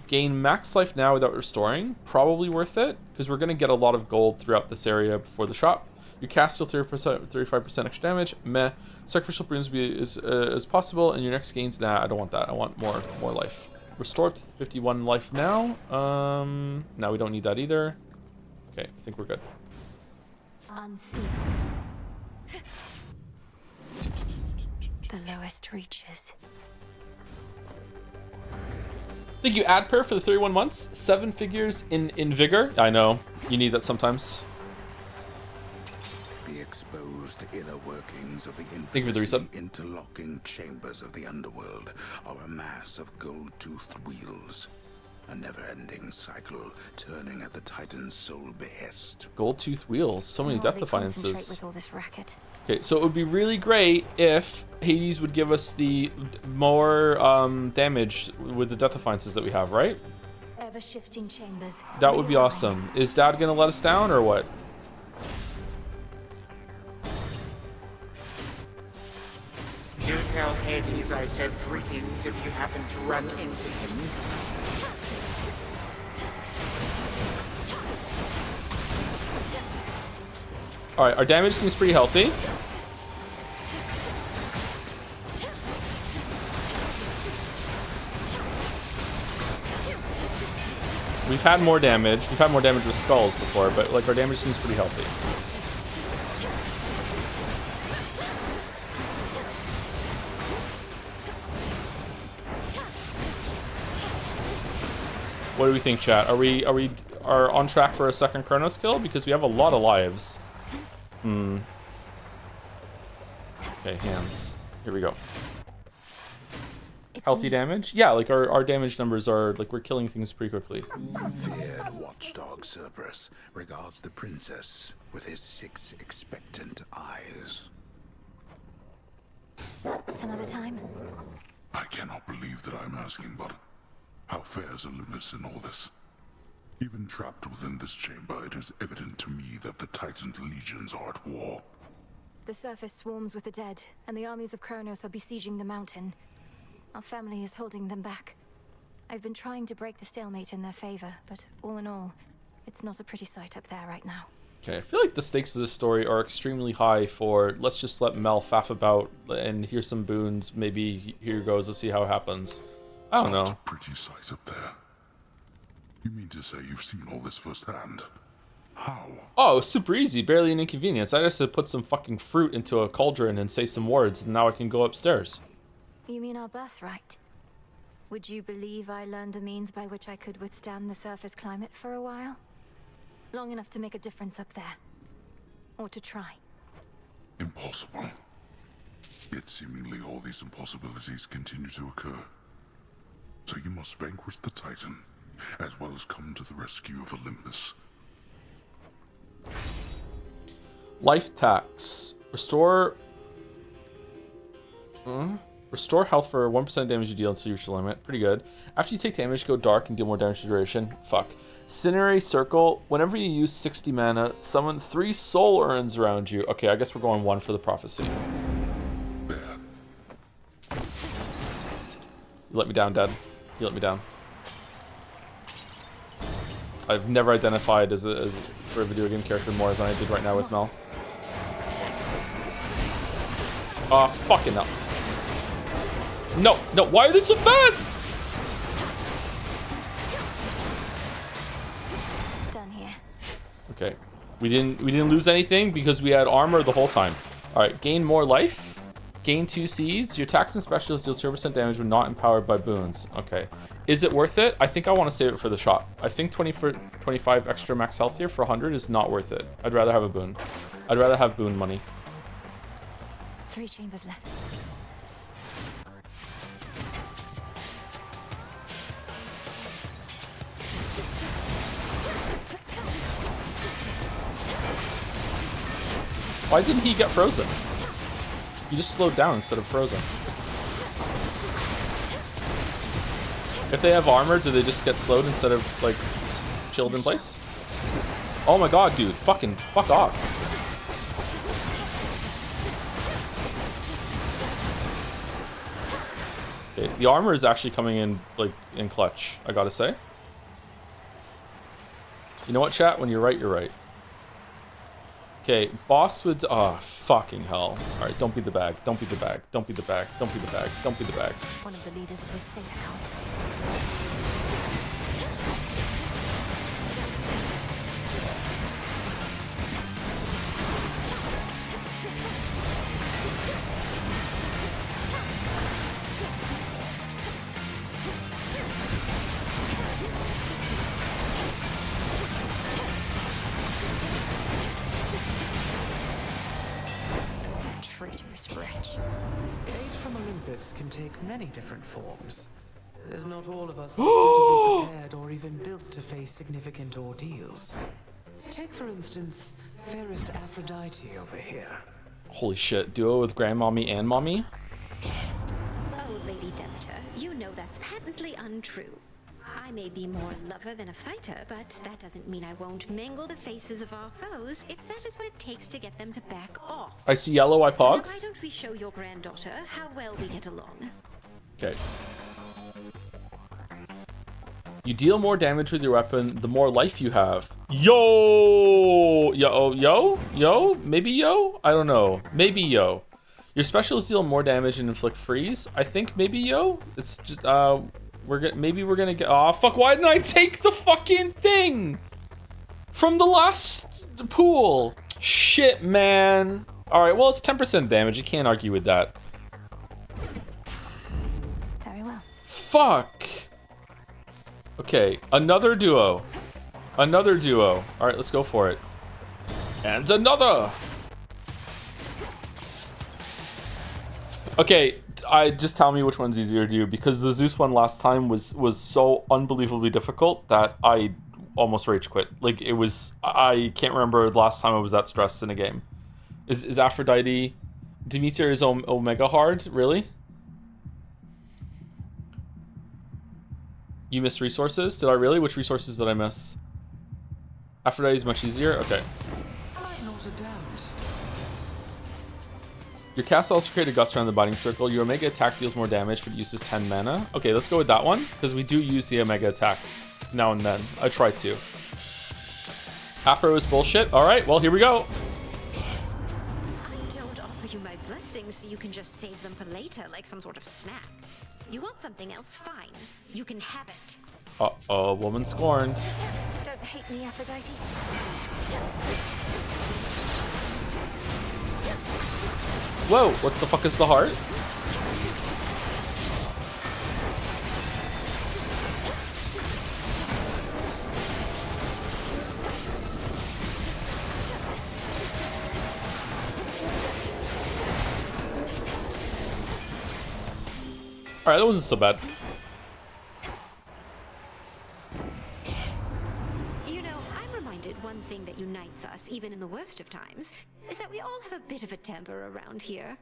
Gain max life now without restoring. Probably worth it, because we're going to get a lot of gold throughout this area before the shop. Your cast deal 35% extra damage. Meh. Sacrificial runes be as possible, and your next gains. Nah, I don't want that. I want more life. Restore up to 51 life now. No, we don't need that either. Okay, I think we're good. Unseen. the lowest reaches. Thank you, Adper, for the 31 months. 7 figures in vigor. I know. You need that sometimes. The exposed inner workings of the Thank you for the resub. infamously interlocking chambers of the underworld are a mass of gold-toothed wheels. A never-ending cycle turning at the Titan's sole behest. Gold-tooth wheels. So many death defiances. With all this racket. Okay, so it would be really great if Hades would give us the more damage with the death defiances that we have, right? Ever-shifting chambers. That would be awesome. Is Dad gonna let us down or what? Do tell Hades I said greetings if you happen to run into him. Alright, our damage seems pretty healthy. We've had more damage. We've had more damage with skulls before, but like our damage seems pretty healthy. What do we think, chat? Are we on track for a second Chronos kill? Because we have a lot of lives. Okay, hands. Here we go. Healthy damage? Yeah, like our damage numbers are, like, we're killing things pretty quickly. Feared watchdog Cerberus regards the princess with his 6 expectant eyes. Some other time. I cannot believe that I'm asking, but how fares Olympus in all this? Even trapped within this chamber, it is evident to me that the Titan's legions are at war. The surface swarms with the dead, and the armies of Kronos are besieging the mountain. Our family is holding them back. I've been trying to break the stalemate in their favor, but all in all, it's not a pretty sight up there right now. Okay, I feel like the stakes of this story are extremely high for let's just let Mel faff about and here's some boons. Maybe here goes, let's see how it happens. I don't know. Not a pretty sight up there. You mean to say you've seen all this firsthand? How? Oh, super easy, barely an inconvenience. I just had to put some fucking fruit into a cauldron and say some words, and now I can go upstairs. You mean our birthright? Would you believe I learned a means by which I could withstand the surface climate for a while? Long enough to make a difference up there. Or to try. Impossible. Yet seemingly all these impossibilities continue to occur. So you must vanquish the Titan, as well as come to the rescue of Olympus. Life tax. Restore health for 1% damage you deal until you reach the limit. Pretty good. After you take damage, go dark and deal more damage to duration. Fuck. Cinerary Circle. Whenever you use 60 mana, summon 3 soul urns around you. Okay, I guess we're going 1 for the prophecy. You let me down, Dad. You let me down. I've never identified as a video game character more than I did right now with Mel. Oh, fucking hell. No, no, why are they so fast? Done here. Okay. We didn't lose anything because we had armor the whole time. Alright, gain more life. Gain 2 seeds. Your attacks and specials deal 0% damage when not empowered by boons. Okay. Is it worth it? I think I want to save it for the shop. I think 25 extra max health here for 100 is not worth it. I'd rather have a boon. I'd rather have boon money. 3 chambers left. Why didn't he get frozen? He just slowed down instead of frozen. If they have armor, do they just get slowed instead of, like, chilled in place? Oh my god, dude. Fuck off. Okay, the armor is actually coming in, like, in clutch, I gotta say. You know what, chat? When you're right, you're right. Okay, boss with... Oh, fucking hell. Alright, don't be the bag. Don't be the bag. Don't be the bag. Don't be the bag. Don't be the bag. One of the leaders of this Sata cult. damage. Aid from Olympus can take many different forms. As not all of us are suitably prepared or even built to face significant ordeals. Take, for instance, fairest Aphrodite over here. Holy shit, duo with grandmommy and mommy? Oh, Lady Demeter, you know that's patently untrue. I may be more a lover than a fighter, but that doesn't mean I won't mangle the faces of our foes if that is what it takes to get them to back off. I see yellow, I pog. Now, why don't we show your granddaughter how well we get along? Okay. You deal more damage with your weapon, the more life you have. Yo! Yo? Maybe yo? I don't know. Maybe yo. Your specials deal more damage and inflict freeze. I think maybe yo? It's just, maybe we're gonna get, oh fuck, why didn't I take the fucking thing? From the last pool. Shit, man. All right, well, it's 10% damage. You can't argue with that. Very well. Fuck. Okay, another duo. Another duo. All right, let's go for it. And another. Okay, just tell me which one's easier to do, because the Zeus one last time was so unbelievably difficult that I almost rage quit. Like, it was, I can't remember the last time I was that stressed in a game. Is Aphrodite, Demeter is Omega hard, really? You missed resources? Did I really? Which resources did I miss? Aphrodite is much easier? Okay. I'm not a damned. Your cast also create a gust around the binding circle. Your Omega attack deals more damage, but uses 10 mana. Okay, let's go with that one, because we do use the Omega attack now and then. I try to. Afro is bullshit. All right, well, here we go. I don't offer you my blessings so you can just save them for later, like some sort of snack. You want something else? Fine. You can have it. Uh-oh, woman scorned. Don't hate me, Aphrodite. Whoa, what the fuck is the heart? Alright, that wasn't so bad. You know, I'm reminded one thing that unites us, even in the worst of times, is that we all have a bit of a temper around here.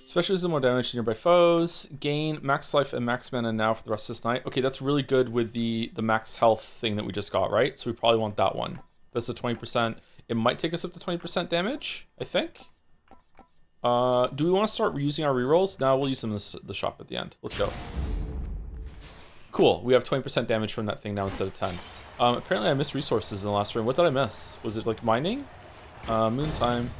Specials do more damage to nearby foes. Gain max life and max mana now for the rest of this night. Okay, that's really good with the max health thing that we just got, right? So we probably want that one. That's a 20%. It might take us up to 20% damage, I think. Do we want to start reusing our rerolls? No, we'll use them in the shop at the end. Let's go. Cool. We have 20% damage from that thing now instead of 10. Apparently I missed resources in the last room. What did I miss? Was it like mining? Moon time.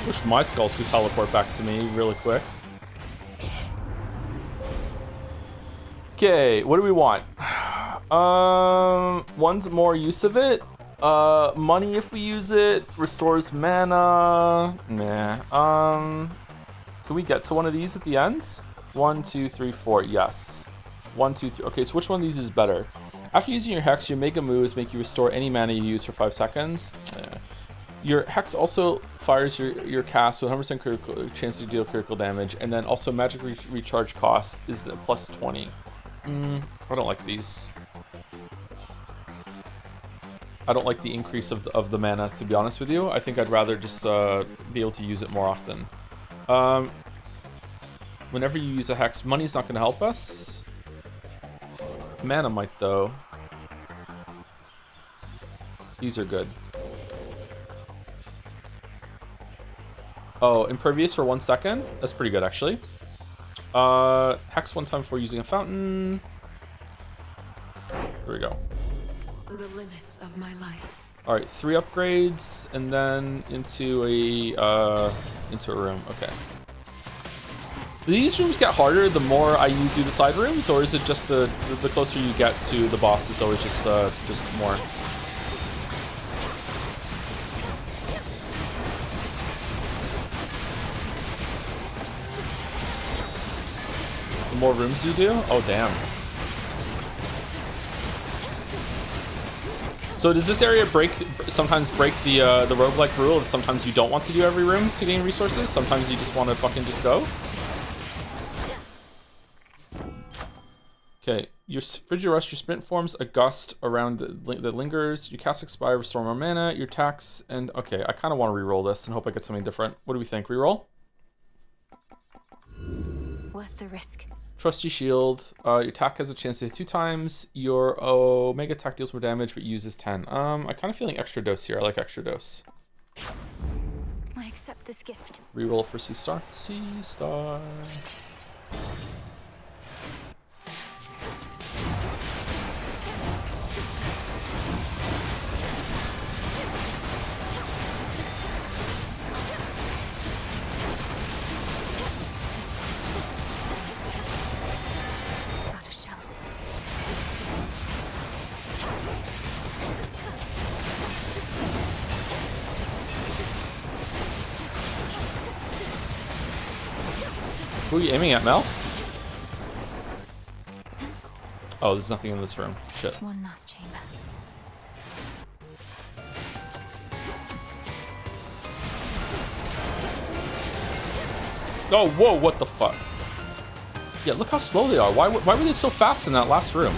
Wish my skulls could teleport back to me really quick. Okay, what do we want? One's more use of it. Money if we use it. Restores mana. Nah. Can we get to one of these at the end? 1, 2, 3, 4. Yes. 1, 2, 3. Okay, so which one of these is better? After using your hex, your mega moves make you restore any mana you use for 5 seconds. Your hex also fires your cast with 100% critical chance to deal critical damage, and then also magic recharge cost is the plus 20. I don't like these. I don't like the increase of the mana, to be honest with you. I think I'd rather just be able to use it more often. Whenever you use a hex, money's not going to help us. Mana might, though. These are good. Oh, impervious for 1 second? That's pretty good, actually. Hex 1 time before using a fountain. we go. The limits of my life. All right, 3 upgrades, and then into a room. Okay. Do these rooms get harder the more you do the side rooms, or is it just the closer you get to the boss is always just more? The more rooms you do? Oh damn. So does this area sometimes break the roguelike rule of sometimes you don't want to do every room to gain resources? Sometimes you just want to fucking just go? Okay, your Frigid Rush, your sprint forms a gust around that lingers. Your cast expire, restore more mana, your attacks, and okay, I kind of want to re-roll this and hope I get something different. What do we think? Re-roll? Worth the risk. Trusty Shield. Your attack has a chance to hit 2 times. Your Omega attack deals more damage, but uses 10. I kind of feeling extra dose here. I like extra dose. I accept this gift. Reroll for C star. C star. Who are you aiming at, Mel? Oh, there's nothing in this room. Shit. One last chamber. Oh, whoa, what the fuck? Yeah, look how slow they are. Why were they so fast in that last room?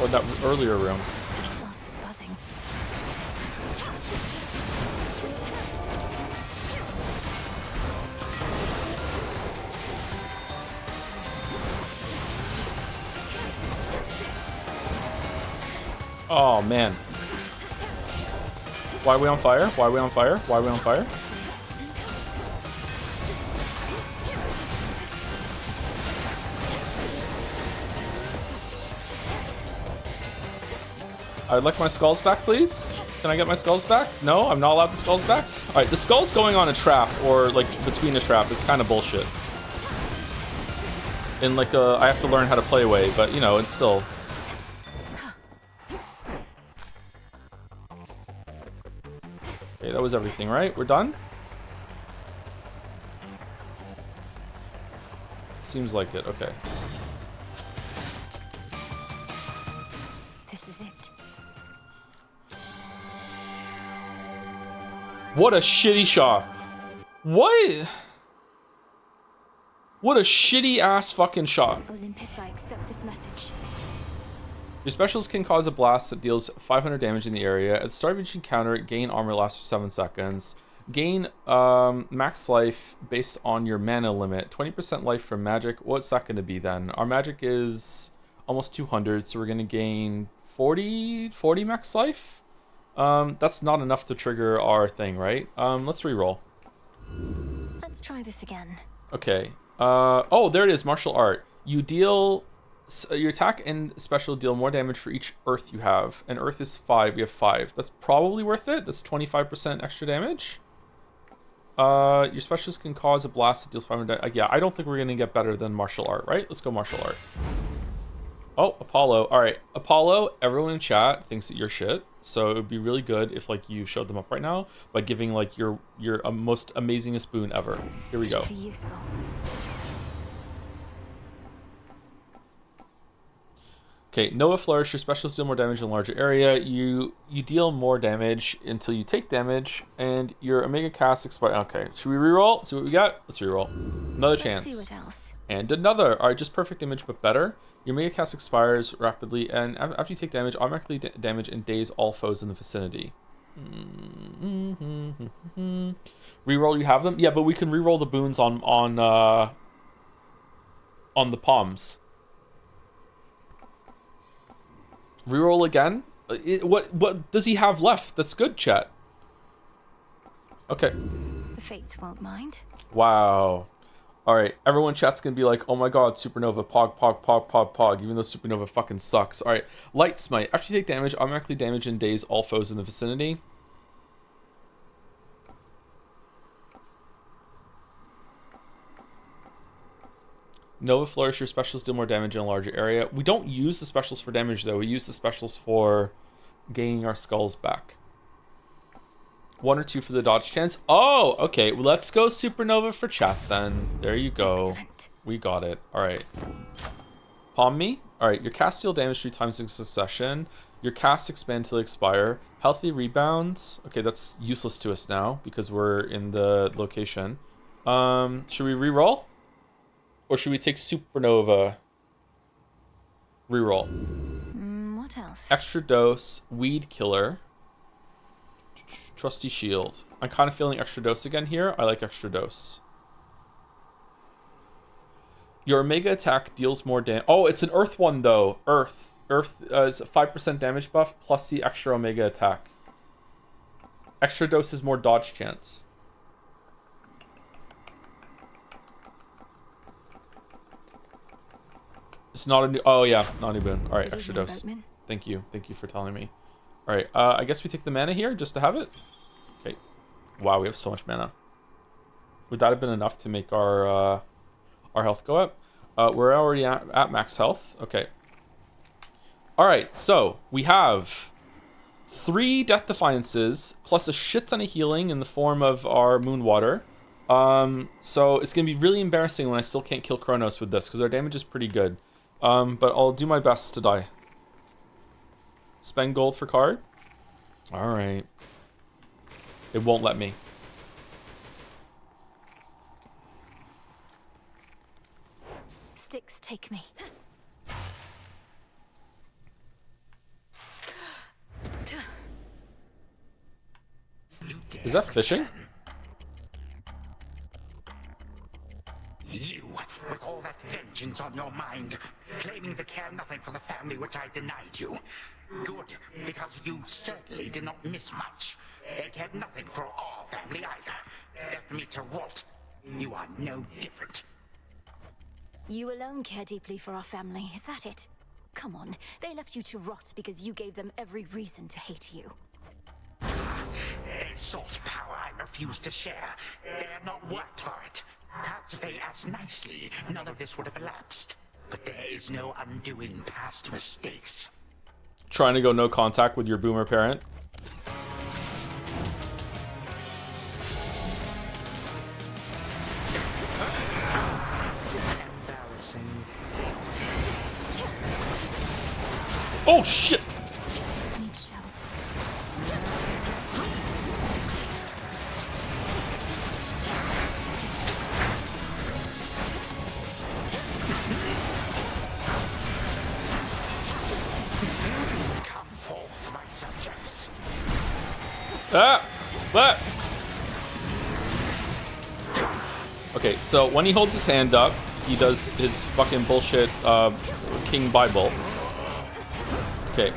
Or that earlier room. Lost it buzzing. Oh, man. Why are we on fire? Why are we on fire? Why are we on fire? I'd like my skulls back, please. Can I get my skulls back? No, I'm not allowed the skulls back? All right, the skulls going on a trap or like between a trap is kind of bullshit. And like I have to learn how to play away, but you know, it's still... Okay, that was everything, right? We're done? Seems like it, okay. This is it. What a shitty shot. What? What a shitty ass fucking shot. Olympus, I accept this message. Your specials can cause a blast that deals 500 damage in the area. At the start of each encounter, gain armor lasts for 7 seconds. Gain max life based on your mana limit. 20% life from magic. What's that going to be then? Our magic is almost 200, so we're going to gain 40 max life? That's not enough to trigger our thing, right? Let's re-roll. Let's try this again. Okay. Oh, there it is. Martial art. You deal... your attack and special deal more damage for each earth you have. And earth is 5. We have 5. That's probably worth it. That's 25% extra damage. Your specials can cause a blast that deals 500 yeah, I don't think we're going to get better than martial art, right? Let's go martial art. Oh, Apollo. All right. Apollo, everyone in chat thinks that you're shit. So it would be really good if like you showed them up right now by giving like your most amazingest boon ever. Here we go. Be useful. Okay, Nova Flourish, your specials deal more damage in a larger area. You deal more damage until you take damage, and your Omega cast expire. Okay, should we reroll? See what we got? Let's reroll. Another chance. Let's see what else. And another. All right, just perfect image, but better. Your Omega cast expires rapidly, and after you take damage, automatically damage and daze all foes in the vicinity. Reroll, you have them? Yeah, but we can reroll the boons on the palms. Reroll again? What does he have left? That's good, chat. Okay. The fates won't mind. Wow. Alright, everyone in chat's gonna be like, oh my god, Supernova, pog, pog, pog, pog, pog, even though Supernova fucking sucks. Alright, Light Smite. After you take damage, automatically damage and daze all foes in the vicinity. Nova Flourish, your specials do more damage in a larger area. We don't use the specials for damage, though. We use the specials for gaining our skulls back. 1 or 2 for the dodge chance. Oh, okay. Well, let's go Supernova for chat, then. There you go. Excellent. We got it. All right. Palm me. All right. Your cast deal damage 3 times in succession. Your casts expand till they expire. Healthy rebounds. Okay, that's useless to us now because we're in the location. Should we reroll? Or should we take Supernova? Reroll. What else? Extra dose, weed killer, trusty shield. I'm kind of feeling extra dose again here. I like extra dose. Your Omega attack deals more damage. Oh, it's an Earth one though. Earth is a 5% damage buff plus the extra Omega attack. Extra dose is more dodge chance. It's not a new... Oh, yeah. Not a new boon. All right, extra dose. Thank you. Thank you for telling me. All right. I guess we take the mana here just to have it. Okay. Wow, we have so much mana. Would that have been enough to make our health go up? We're already at max health. Okay. All right. So we have 3 Death Defiances plus a shit ton of healing in the form of our Moon Water. So it's going to be really embarrassing when I still can't kill Kronos with this because our damage is pretty good. But I'll do my best to die. Spend gold for card. All right. It won't let me. Sticks, take me. Is that fishing? You, with all that vengeance on your mind, claiming to care nothing for the family which I denied you. Good, because you certainly did not miss much. It cared nothing for our family either. Left me to rot. You are no different. You alone care deeply for our family, is that it? Come on, they left you to rot because you gave them every reason to hate you. A salt power I refuse to share. They have not worked for it. Perhaps if they asked nicely, none of this would have elapsed. But there is no undoing past mistakes. Trying to go no contact with your boomer parent. Oh shit! Need shells. Come forth, my subjects. Ah! What? Okay, so when he holds his hand up, he does his fucking bullshit King Bible. Okay.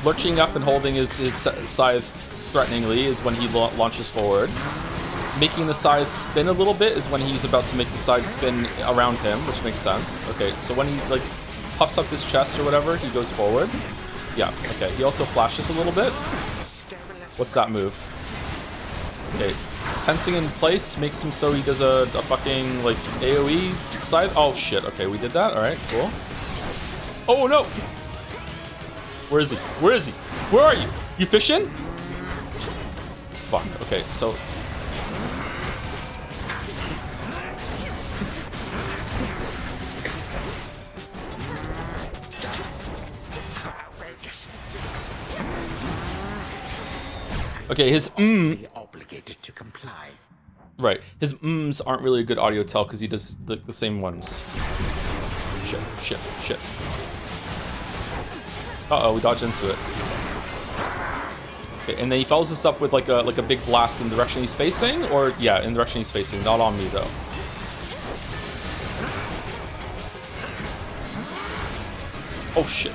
Lurching up and holding his scythe threateningly is when he launches forward. Making the scythe spin a little bit is when he's about to make the scythe spin around him, which makes sense. Okay, so when he like puffs up his chest or whatever, he goes forward. Yeah, okay. He also flashes a little bit. What's that move? Okay. Tensing in place makes him so he does a fucking like AoE scythe. Oh shit, okay, we did that. Alright, cool. Oh no! Where is he? Where is he? Where are you? You fishing? Fuck. Okay, so... Okay, his obligated to comply. Right. His aren't really a good audio tell because he does the same ones. Shit, shit, shit. Uh-oh, we dodged into it. Okay, and then he follows this up with like a big blast in the direction he's facing, or yeah, in the direction he's facing, not on me though. Oh shit.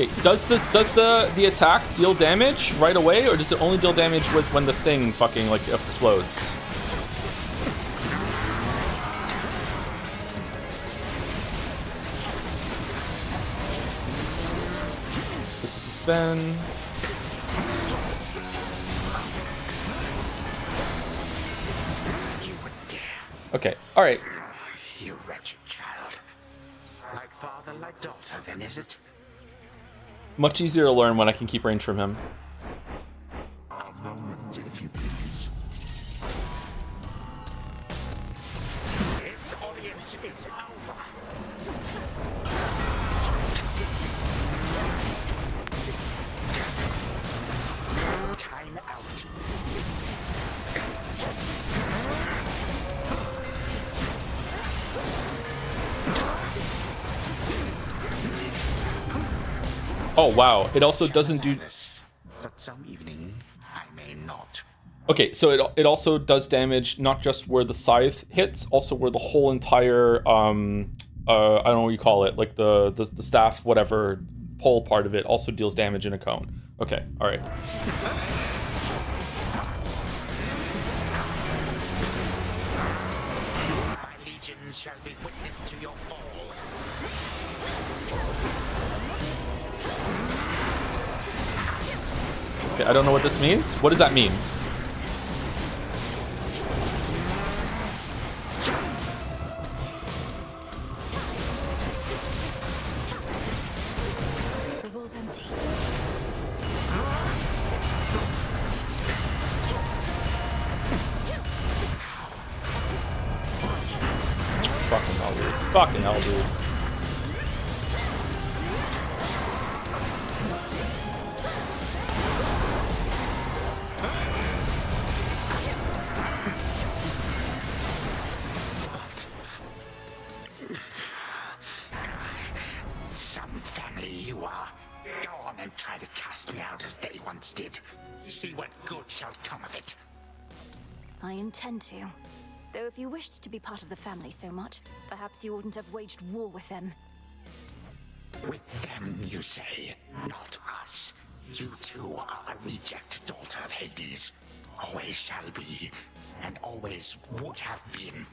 Okay, does the attack deal damage right away, or does it only deal damage when the thing fucking like explodes? This is a spin. Okay, all right. You wretched child. Like father, like daughter, then is it? Much easier to learn when I can keep range from him. A moment, if you please. This audience is over. Time out. Oh wow, it also doesn't do... But some evening, I may not. Okay, so it also does damage not just where the scythe hits, also where the whole entire I don't know what you call it, like the staff, whatever, pole part of it also deals damage in a cone. Okay, all right. My legions shall be witness to your fall. Okay, I don't know what this means. What does that mean? Revol's empty. Fucking hell, dude. Fucking hell, dude. Some family you are. Go on and try to cast me out as they once did. See what good shall come of it. I intend to. Though if you wished to be part of the family so much, perhaps you wouldn't have waged war with them. With them, you say, not us. You too are a reject daughter of Hades. Always shall be, and always would have been.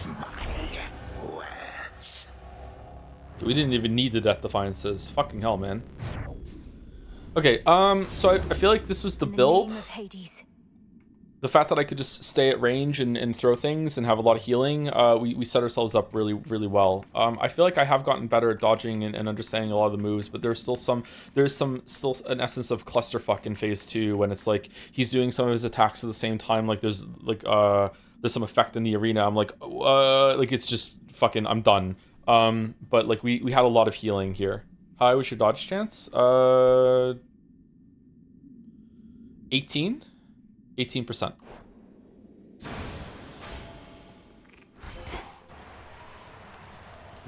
My words. We didn't even need the death defiances. Fucking hell, man. Okay, so I feel like this was the build. Name of Hades. The fact that I could just stay at range and throw things and have a lot of healing, we set ourselves up really, really well. I feel like I have gotten better at dodging and understanding a lot of the moves, but there's still an essence of clusterfuck in phase 2 when it's like he's doing some of his attacks at the same time. Like there's some effect in the arena. I'm like it's just fucking, I'm done. But like we had a lot of healing here. How was your dodge chance? 18%.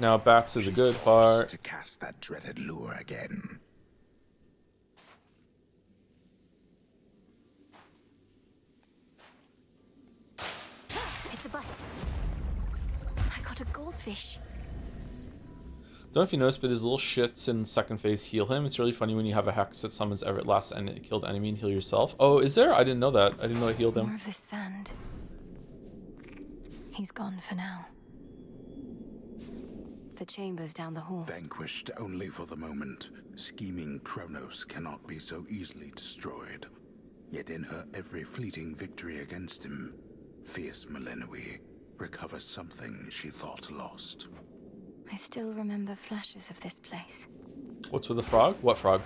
Now back to the good part. To cast that dreaded lure again. It's a bite. I got a goldfish. Don't know if you noticed, but his little shits in second phase heal him. It's really funny when you have a hex that summons Everett last and it killed enemy and heal yourself. Oh, is there? I didn't know that. I didn't know it healed him. More of this sand. He's gone for now. The chamber's down the hall. Vanquished only for the moment, scheming Kronos cannot be so easily destroyed. Yet in her every fleeting victory against him, fierce Melenoi recovers something she thought lost. I still remember flashes of this place. What's with the frog? What frog?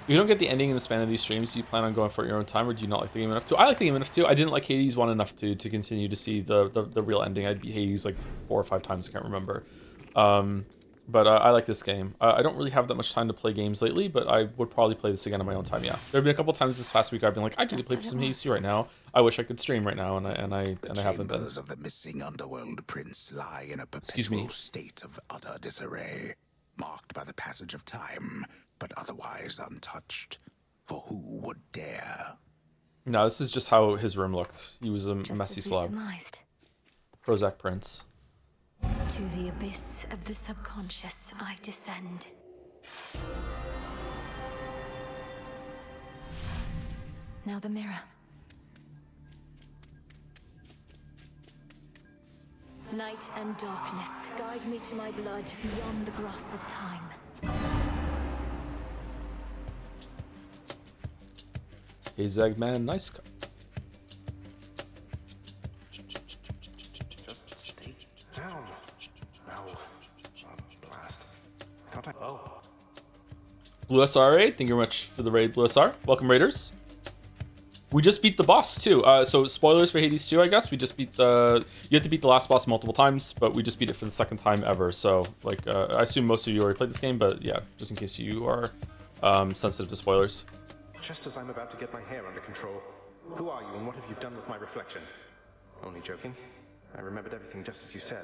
If you don't get the ending in the span of these streams, do you plan on going for it your own time, or do you not like the game enough to? I like the game enough to. I didn't like Hades 1 enough to continue to see the real ending. I'd beat Hades like 4 or 5 times, I can't remember. But I like this game. I don't really have that much time to play games lately, but I would probably play this again on my own time. Yeah, there have been a couple times this past week I've been like, I need to play some Hades 2 right now. I wish I could stream right now, and I haven't been. The chambers of the missing underworld prince lie in a perpetual state of utter disarray, marked by the passage of time, but otherwise untouched. For who would dare? No, this is just how his room looked. He was a Just messy as we slug. surmised. Prozac Prince. Too To the abyss of the subconscious I descend. Now the mirror. Night and darkness, guide me to my blood beyond the grasp of time. Hey, Zagman, nice. Blue SR raid, thank you very much for the raid, Blue SR. Welcome, Raiders. We just beat the boss too. So spoilers for Hades 2, I guess. We just beat the. You have to beat the last boss multiple times, but we just beat it for the second time ever. So like, I assume most of you already played this game, but yeah, just in case you are sensitive to spoilers. Just as I'm about to get my hair under control, who are you and what have you done with my reflection? Only joking. I remembered everything just as you said,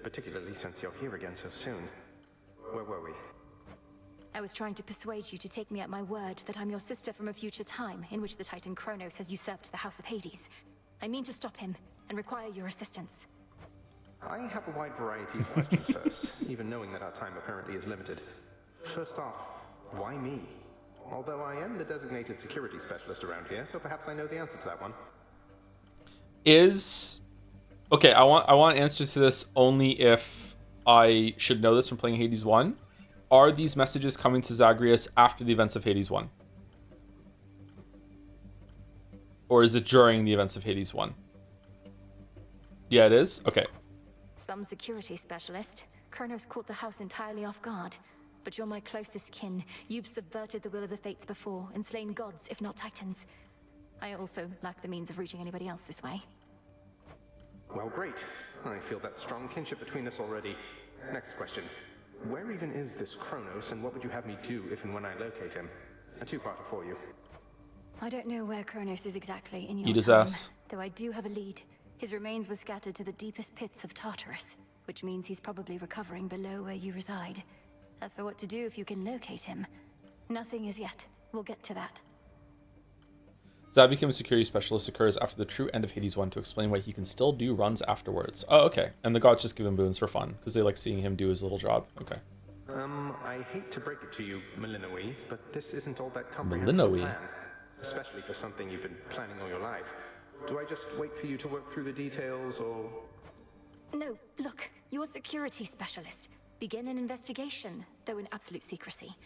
particularly since you're here again so soon. Where were we? I was trying to persuade you to take me at my word that I'm your sister from a future time in which the Titan Kronos has usurped the House of Hades. I mean to stop him and require your assistance. I have a wide variety of questions first, even knowing that our time apparently is limited. First off, why me? Although I am the designated security specialist around here, so perhaps I know the answer to that one. Okay, I want answers to this only if I should know this from playing Hades 1. Are these messages coming to Zagreus after the events of Hades 1? Or is it during the events of Hades 1? Yeah, it is? Okay. Some security specialist. Kronos caught the house entirely off guard. But you're my closest kin. You've subverted the will of the fates before and slain gods, if not titans. I also lack the means of reaching anybody else this way. Well, great. I feel that strong kinship between us already. Next question. Where even is this Kronos, and what would you have me do if and when I locate him? A two-parter for you. I don't know where Kronos is exactly in your Eat his time, ass. though I do have a lead. His remains were scattered to the deepest pits of Tartarus, which means he's probably recovering below where you reside. As for what to do if you can locate him, nothing as yet. We'll get to that. Zab became a security specialist occurs after the true end of Hades 1 to explain why he can still do runs afterwards. Oh, okay. And the gods just give him boons for fun, because they like seeing him do his little job. Okay. I hate to break it to you, Malinoi, but this isn't all that comprehensive Malinoi? plan, especially for something you've been planning all your life. Do I just wait for you to work through the details, or...? No, look, you're security specialist. Begin an investigation, though in absolute secrecy.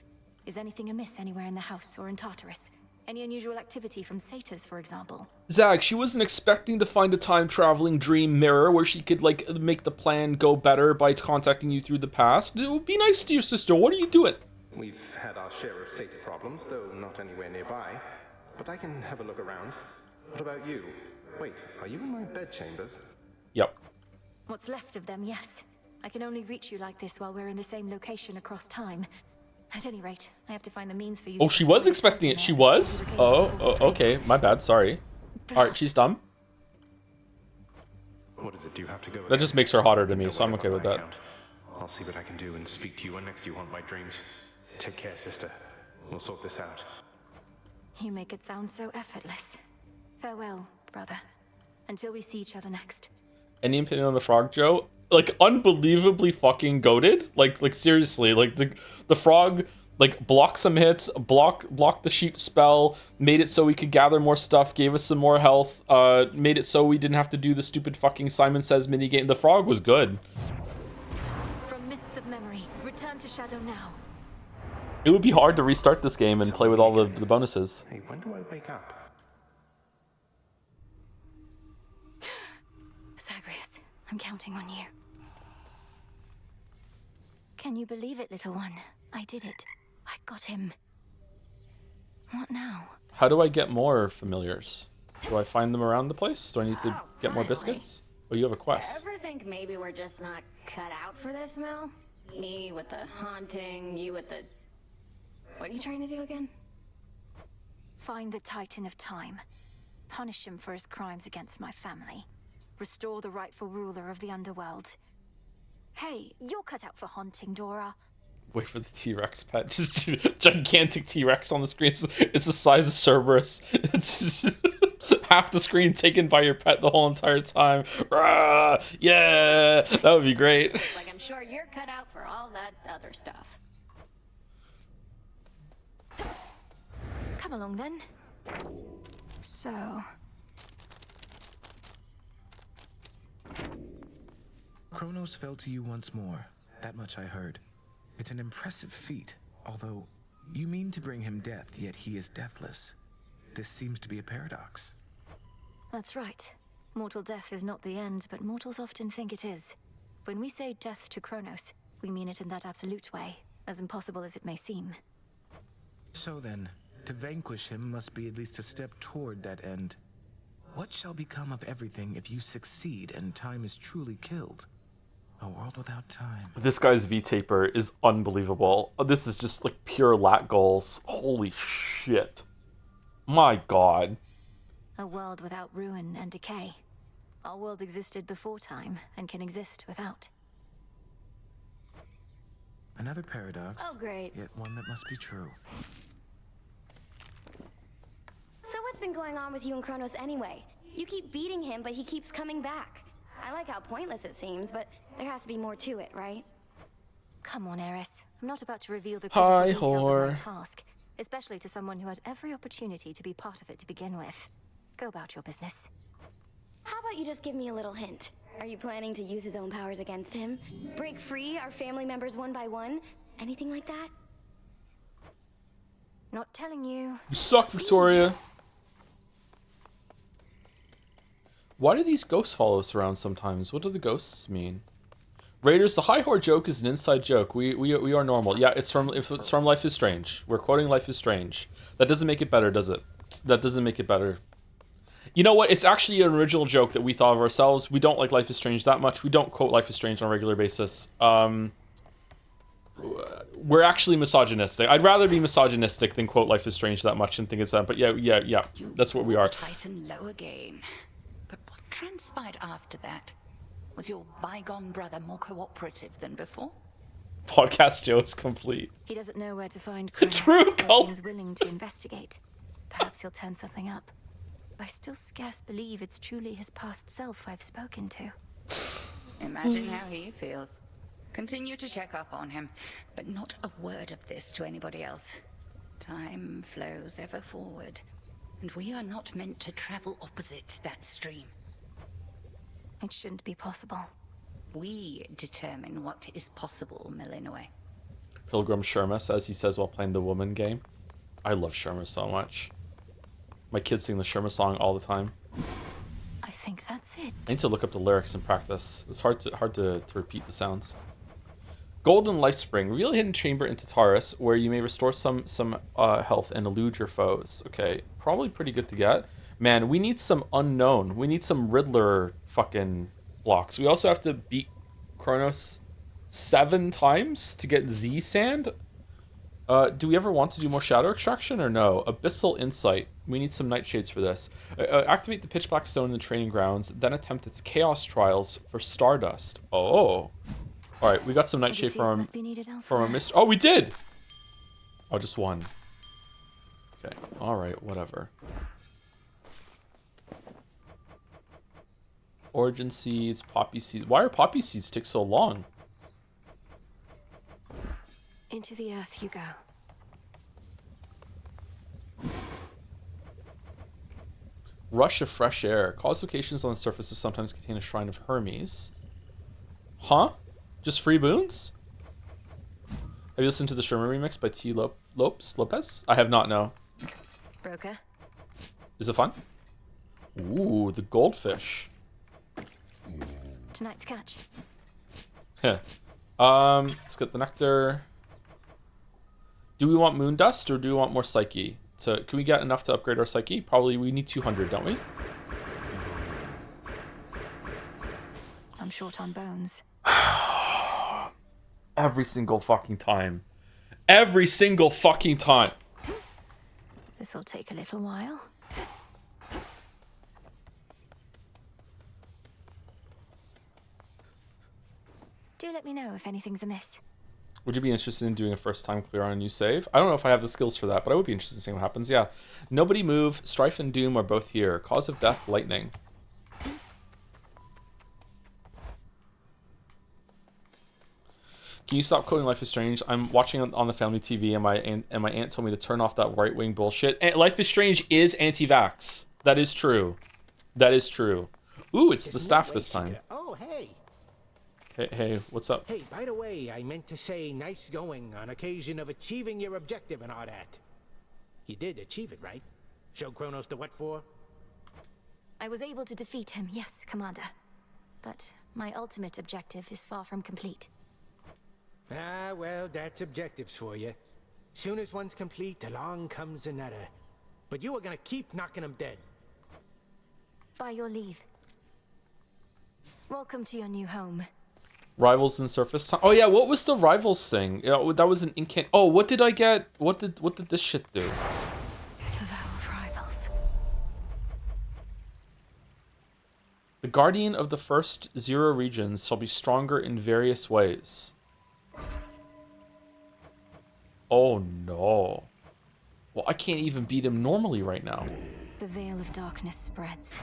Is anything amiss anywhere in the house or in Tartarus? Any unusual activity from satyrs, for example? Zag, she wasn't expecting to find a time-traveling dream mirror where she could, like, make the plan go better by contacting you through the past. It would be nice to your sister. What are you doing? We've had our share of satyr problems, though not anywhere nearby. But I can have a look around. What about you? Wait, are you in my bedchambers? Yep. What's left of them, yes. I can only reach you like this while we're in the same location across time. At any rate, I have to find the means for you. Oh, she was expecting it. She was? Oh, okay. My bad. Sorry. Alright, she's dumb. What is it? Do you have to go? That just makes her hotter to me, so I'm okay with that. I'll see what I can do and speak to you when next you haunt my dreams. Take care, sister. We'll sort this out. You make it sound so effortless. Farewell, brother. Until we see each other next. Any opinion on the frog, Joe? Like, unbelievably fucking goated. Like seriously, like the frog like blocked some hits, blocked the sheep spell, made it so we could gather more stuff, gave us some more health, made it so we didn't have to do the stupid fucking Simon Says minigame. The frog was good. From mists of memory, return to Shadow now. It would be hard to restart this game and play with all the bonuses. Hey, when do I wake up? Zagreus, I'm counting on you. Can you believe it, little one? I did it. I got him. What now? How do I get more familiars? Do I find them around the place? Do I need to get more biscuits? Oh, you have a quest. Ever think maybe we're just not cut out for this, Mel? Me with the haunting, you with the... What are you trying to do again? Find the Titan of Time. Punish him for his crimes against my family. Restore the rightful ruler of the underworld. Hey, you're cut out for haunting, Dora. Wait for the T-Rex pet. Just gigantic T-Rex on the screen. It's the size of Cerberus. It's Half the screen taken by your pet the whole entire time. Rah! Yeah, that would be great. Just like I'm sure you're cut out for all that other stuff. Come along then. So, Kronos fell to you once more. That much I heard. It's an impressive feat, although you mean to bring him death, yet he is deathless. This seems to be a paradox. that's right. Mortal death is not the end, but mortals often think it is. When we say death to Kronos, we mean it in that absolute way, as impossible as it may seem. So then, to vanquish him must be at least a step toward that end. What shall become of everything if you succeed and time is truly killed? A world without time. This guy's V-Taper is unbelievable. This is just like pure lat goals. Holy shit. My god. A world without ruin and decay. Our world existed before time and can exist without. Another paradox. Oh, great. Yet one that must be true. So what's been going on with you and Kronos anyway? You keep beating him, but he keeps coming back. I like how pointless it seems, but there has to be more to it, right? Come on, Eris. I'm not about to reveal the Hi, critical details whore. of my task, especially to someone who had every opportunity to be part of it to begin with. Go about your business. How about you just give me a little hint? Are you planning to use his own powers against him? Break free our family members one by one? Anything like that? Not telling you. You suck, Victoria. Why do these ghosts follow us around sometimes? What do the ghosts mean? Raiders, the high whore joke is an inside joke. We are normal. Yeah, it's from Life is Strange. We're quoting Life is Strange. That doesn't make it better, does it? That doesn't make it better. You know what? It's actually an original joke that we thought of ourselves. We don't like Life is Strange that much. We don't quote Life is Strange on a regular basis. We're actually misogynistic. I'd rather be misogynistic than quote Life is Strange that much and think it's that. But yeah. That's what we are. Titan low again. But what transpired after that? Was your bygone brother more cooperative than before? Podcast Joe is complete. He doesn't know where to find Kronos. True But seems willing to investigate. Perhaps he'll turn something up. I still scarce believe it's truly his past self I've spoken to. Imagine how he feels. Continue to check up on him, but not a word of this to anybody else. Time flows ever forward, and we are not meant to travel opposite that stream. It shouldn't be possible. We determine what is possible, Milinoe. Pilgrim Sherma says he says while playing the woman game. I love Sherma so much. My kids sing the Sherma song all the time. I think that's it. I need to look up the lyrics and practice. It's hard to repeat the sounds. Golden Life Spring. Reveal a hidden chamber in Tartarus where you may restore some health and elude your foes. Okay, probably pretty good to get. Man, we need some unknown. We need some Riddler fucking blocks. We also have to beat Kronos 7 times to get Z Sand. Do we ever want to do more Shadow Extraction or no? Abyssal Insight. We need some Nightshades for this. Activate the Pitch Black Stone in the training grounds, then attempt its Chaos Trials for Stardust. Oh. Alright, we got some Nightshade from our Mr. Oh, we did! Oh, just one. Okay, alright, whatever. Origin Seeds, Poppy Seeds. Why are Poppy Seeds take so long? Into the earth you go. Rush of fresh air. Cause locations on the surface sometimes contain a shrine of Hermes. Huh? Just free boons? Have you listened to the Sherman remix by T. Lopez? I have not, no. Broker. Is it fun? Ooh, the goldfish. Tonight's catch. Heh. Let's get the nectar. Do we want moon dust or do we want more psyche? So can we get enough to upgrade our psyche? Probably we need 200, don't we? I'm short on bones. Every single fucking time. Every single fucking time. This'll take a little while. Do let me know if anything's amiss. Would you be interested in doing a first time clear on a new save? I don't know if I have the skills for that, but I would be interested in seeing what happens. Yeah. Nobody move. Strife and Doom are both here. Cause of death, lightning. Can you stop quoting Life is Strange? I'm watching on the family TV, and my aunt told me to turn off that right wing bullshit. And Life is Strange is anti-vax. That is true. That is true. Ooh, it's the staff this time. Oh, hey. Hey, what's up? Hey, by the way, I meant to say nice going on occasion of achieving your objective and all that. You did achieve it, right? Show Kronos the what for? I was able to defeat him, yes, Commander. But my ultimate objective is far from complete. Ah, well, that's objectives for you. Soon as one's complete, along comes another. But you are gonna keep knocking them dead. By your leave. Welcome to your new home. Rivals and surface time. Oh yeah, what was the rivals thing? Yeah, that was an incant. Oh, what did I get? What did this shit do? The vow of rivals. The guardian of the first 0 regions shall be stronger in various ways. Oh no. Well, I can't even beat him normally right now. The veil of darkness spreads.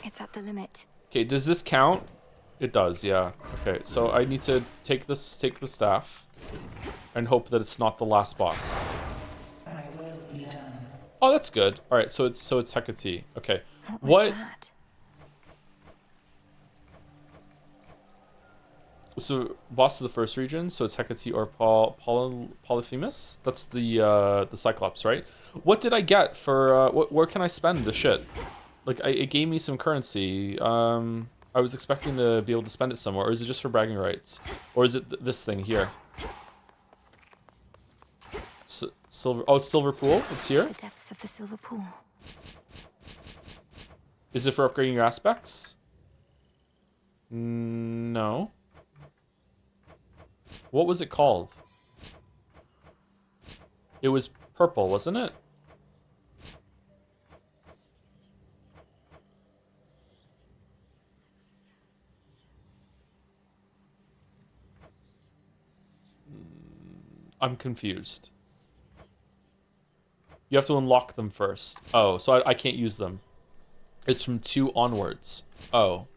It's at the limit. Okay, does this count? It does, yeah. Okay, so I need to take the staff and hope that it's not the last boss. I will be done. Oh, that's good. All right, so it's Hecate. Okay. What was that? So boss of the first region, so it's Hecate or Polyphemus. That's the Cyclops, right? What did I get for where can I spend the shit? Like it gave me some currency. I was expecting to be able to spend it somewhere, or is it just for bragging rights, or is it this thing here? Silver. Oh, silver pool. It's here. The depths of the silver pool. Is it for upgrading your aspects? No. What was it called? It was purple, wasn't it? I'm confused. You have to unlock them first. Oh, so I can't use them. It's from 2 onwards. Oh.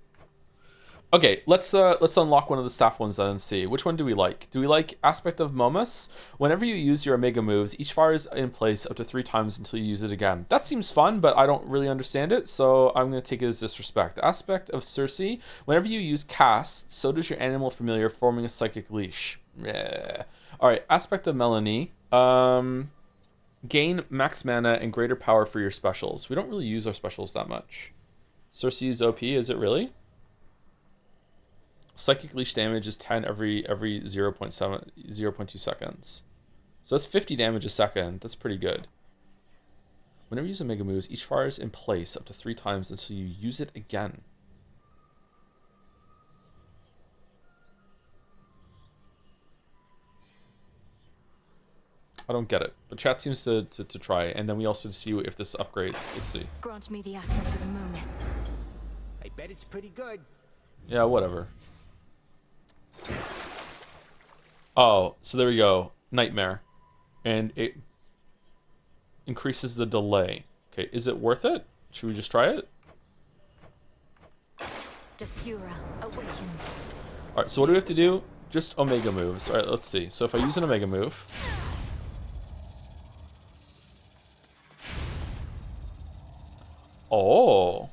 Okay, let's unlock one of the staff ones then and see. Which one do we like? Do we like Aspect of Momus? Whenever you use your Omega moves, each fires in place up to 3 times until you use it again. That seems fun, but I don't really understand it, so I'm going to take it as disrespect. Aspect of Circe. Whenever you use Cast, so does your animal familiar, forming a psychic leash. Yeah. Alright, Aspect of Melanie. Gain max mana and greater power for your specials. We don't really use our specials that much. Circe's OP, is it really? Psychic leash damage is 10 every 0.2 seconds. So that's 50 damage a second. That's pretty good. Whenever you use a Mega Moves, each fires in place up to 3 times until you use it again. I don't get it, but chat seems to try, and then we also see if this upgrades. Let's see. Grant me the aspect of Momus. I bet it's pretty good. Yeah, whatever. Oh, so there we go. Nightmare. And it increases the delay. Okay, is it worth it? Should we just try it? Descura, awaken. Alright, so what do we have to do? Just Omega moves. Alright, let's see. So if I use an Omega move... Oh.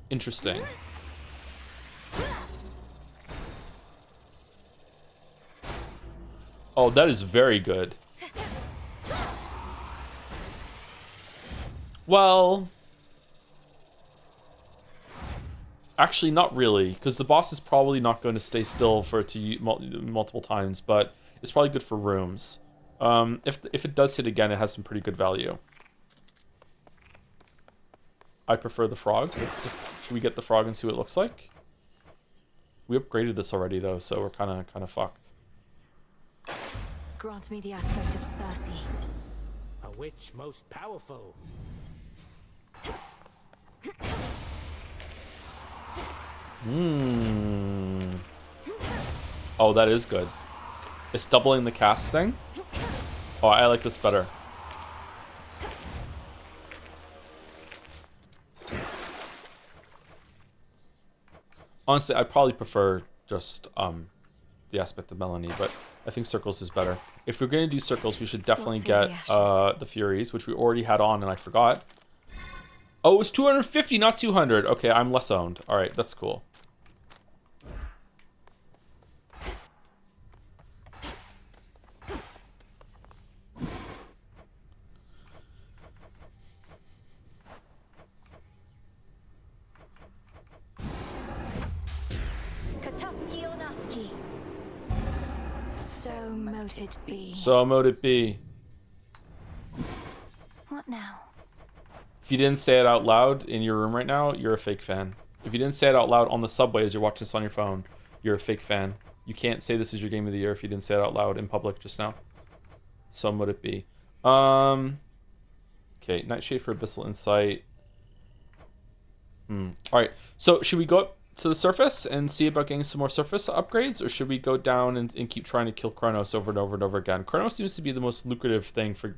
Interesting. Oh, that is very good. Well... Actually, not really, because the boss is probably not going to stay still for it to use multiple times, but it's probably good for rooms. If it does hit again, it has some pretty good value. I prefer the frog. Should we get the frog and see what it looks like? We upgraded this already, though, so we're kind of fucked. Grant me the aspect of Circe. A witch most powerful. Hmm. Oh, that is good. It's doubling the cast thing. Oh, I like this better. Honestly, I probably prefer just the aspect of Melanie, but I think circles is better. If we're gonna do circles, we should definitely get the Furies, which we already had on and I forgot. Oh, it was 250, not 200. Okay, I'm less owned. All right, that's cool. So mote it be. So mote it be. What now? If you didn't say it out loud in your room right now, you're a fake fan. If you didn't say it out loud on the subway as you're watching this on your phone, you're a fake fan. You can't say this is your game of the year if you didn't say it out loud in public just now. So mote it be. Okay, Nightshade for Abyssal Insight. Alright, so should we go up to the surface and see about getting some more surface upgrades, or should we go down and keep trying to kill Kronos over and over and over again? Kronos seems to be the most lucrative thing for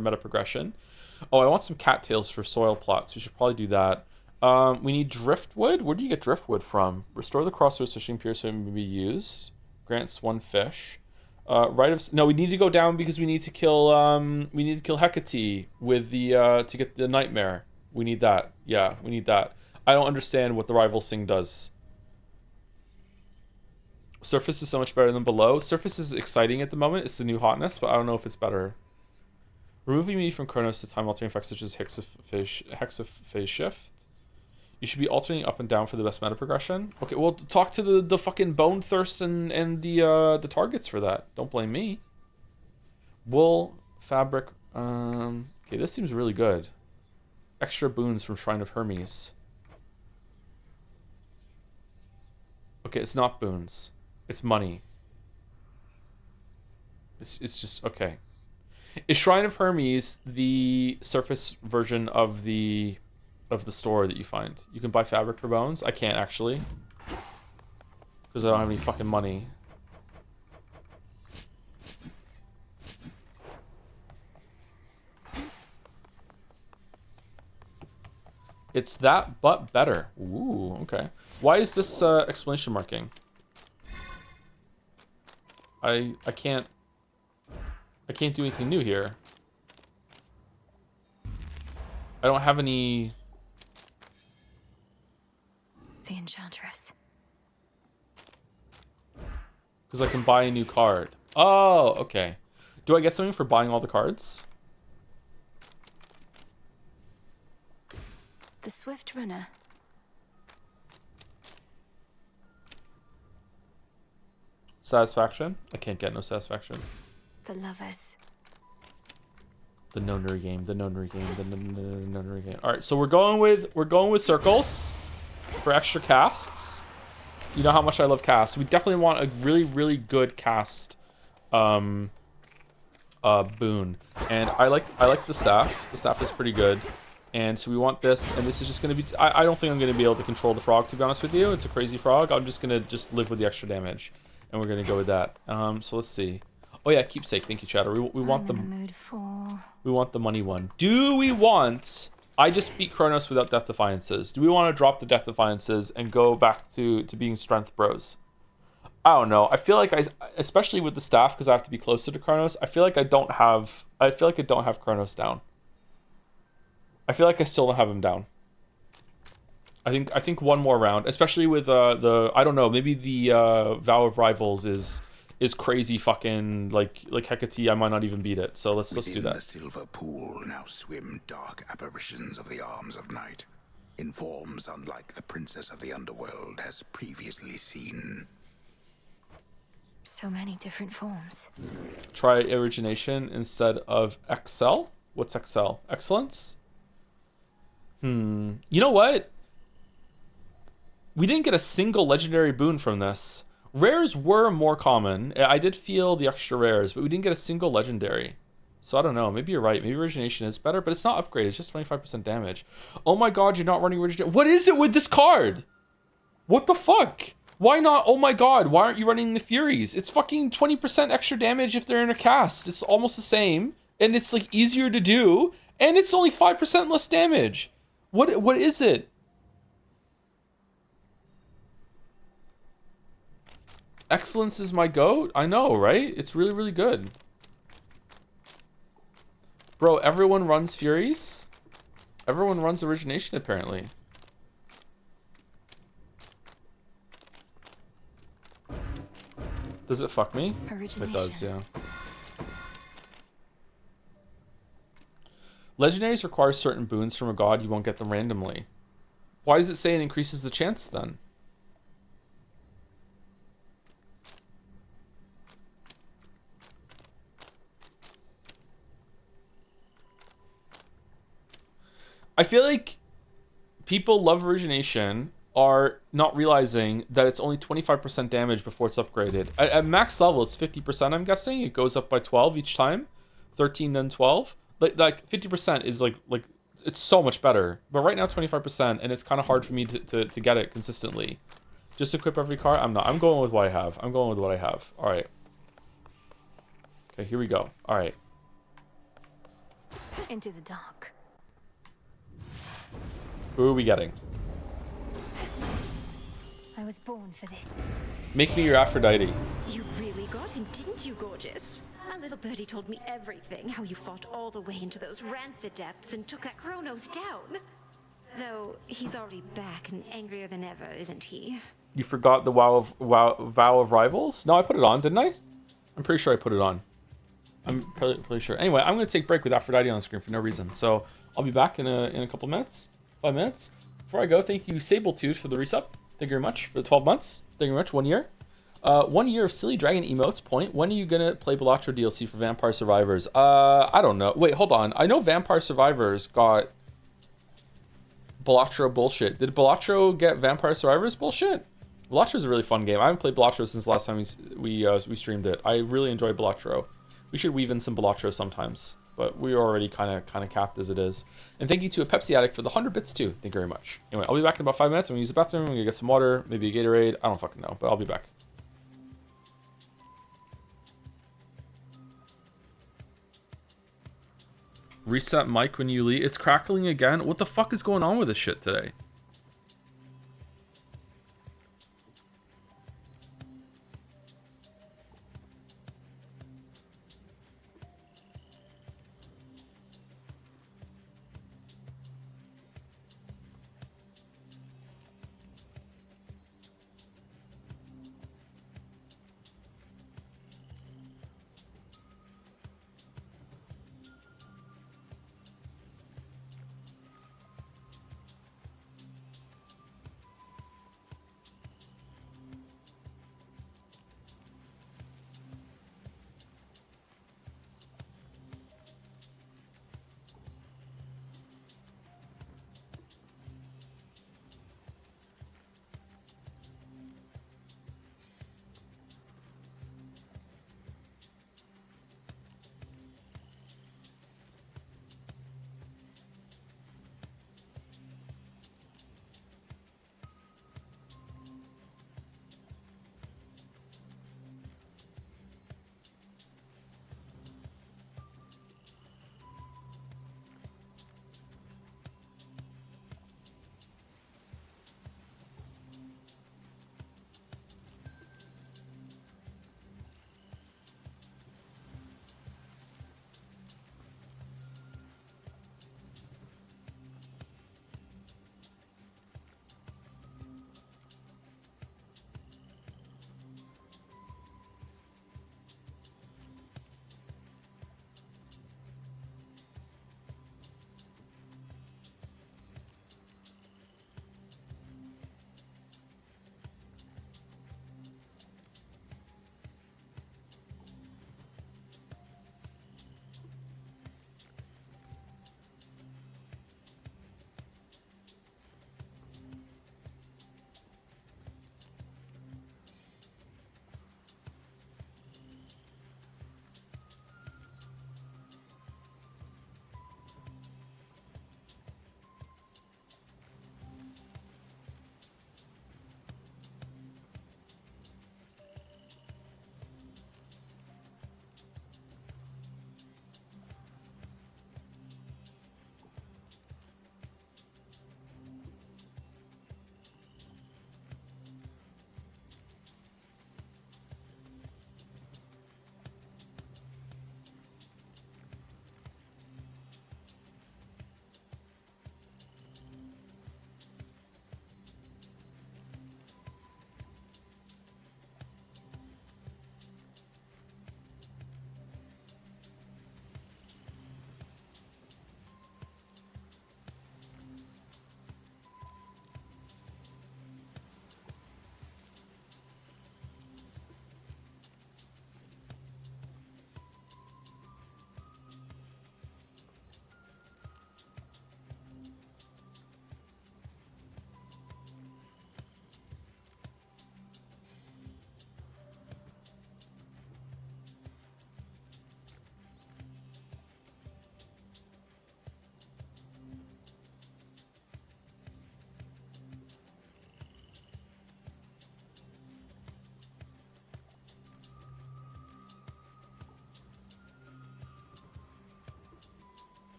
meta progression. Oh, I want some cattails for soil plots. We should probably do that. We need driftwood. Where do you get driftwood from? Restore the crossroads fishing pier so it may be used. Grants 1 fish. No, we need to go down because we need to kill Hecate with the to get the nightmare. We need that. Yeah, we need that. I don't understand what the rivals thing does. Surface is so much better than below. Surface is exciting at the moment. It's the new hotness, but I don't know if it's better. Removing me from Kronos to time-altering effects such as Hexaphase Shift. You should be alternating up and down for the best meta progression. Okay, well, talk to the fucking Bone Thirst and the targets for that. Don't blame me. Wool, fabric. Okay, this seems really good. Extra boons from Shrine of Hermes. Okay, it's not boons. It's money. It's just okay. Is Shrine of Hermes the surface version of the store that you find? You can buy fabric for bones? I can't actually. Because I don't have any fucking money. It's that, but better. Ooh, okay. Why is this exclamation marking? I can't do anything new here. I don't have any. The Enchantress. Because I can buy a new card. Oh, okay. Do I get something for buying all the cards? The Swift Runner. Satisfaction? I can't get no satisfaction. The Lovers. The nonary game, the nonary game, the nonary game. All right, so we're going with circles for extra casts. You know how much I love casts. We definitely want a really good cast boon. And I like the staff. The staff is pretty good. And so we want this, and this is just going to be... I don't think I'm going to be able to control the frog, to be honest with you. It's a crazy frog. I'm just going to live with the extra damage. And we're going to go with that. So let's see. Oh yeah, keepsake. Thank you, Chatter. We want the mood for... We want the money one. Do we want... I just beat Kronos without Death Defiances. Do we want to drop the Death Defiances and go back to being Strength Bros? I don't know. I feel like especially with the staff, because I have to be closer to Kronos, I feel like I don't have Kronos down. I feel like I still don't have him down. I think one more round, especially with the I don't know, maybe the Vow of Rivals is crazy fucking like Hecate. I might not even beat it. So let's do that. Within the silver pool now swim dark apparitions of the arms of night, in forms unlike the princess of the underworld has previously seen. So many different forms. Try origination instead of Excel. What's Excel? Excellence? You know what? We didn't get a single legendary boon from this. Rares were more common. I did feel the extra rares, but we didn't get a single legendary. So I don't know. Maybe you're right. Maybe origination is better, but it's not upgraded. It's just 25% damage. Oh my god, you're not running origination. What is it with this card? What the fuck? Why not? Oh my god, why aren't you running the Furies? It's fucking 20% extra damage if they're in a cast. It's almost the same, and it's like easier to do, and it's only 5% less damage. What is it? Excellence is my goat? I know, right? It's really, really good. Bro, everyone runs Furies? Everyone runs Origination, apparently. Does it fuck me? It does, yeah. Legendaries require certain boons from a god. You won't get them randomly. Why does it say it increases the chance, then? I feel like people love Origination are not realizing that it's only 25% damage before it's upgraded. At max level, it's 50%, I'm guessing. It goes up by 12 each time. 13, then 12. Like 50% is like it's so much better. But right now, 25%, and it's kind of hard for me to get it consistently. Just equip every car? I'm not. I'm going with what I have. I'm going with what I have. All right. Okay, here we go. All right. Into the dark. Who are we getting? I was born for this. Make me your Aphrodite. You really got him, didn't you, gorgeous? A little birdie told me everything, how you fought all the way into those rancid depths and took that Kronos down. Though he's already back and angrier than ever, isn't he? You forgot the Vow of Rivals? No, I put it on, didn't I? I'm pretty sure I put it on. I'm pretty sure. Anyway, I'm going to take a break with Aphrodite on the screen for no reason. So I'll be back in a couple minutes. 5 minutes. Before I go, thank you, Sabletooth, for the resub. Thank you very much for the 12 months. Thank you very much. 1 year. 1 year of Silly Dragon emotes. Point. When are you going to play Balatro DLC for Vampire Survivors? I don't know. Wait, hold on. I know Vampire Survivors got Balatro bullshit. Did Balatro get Vampire Survivors bullshit? Balatro's a really fun game. I haven't played Balatro since the last time we streamed it. I really enjoy Balatro. We should weave in some Balatro sometimes, but we're already kind of capped as it is. And thank you to a Pepsi addict for the 100 bits too. Thank you very much. Anyway, I'll be back in about 5 minutes. I'm gonna use the bathroom. I'm gonna get some water, maybe a Gatorade. I don't fucking know, but I'll be back. Reset mic when you leave. It's crackling again. What the fuck is going on with this shit today?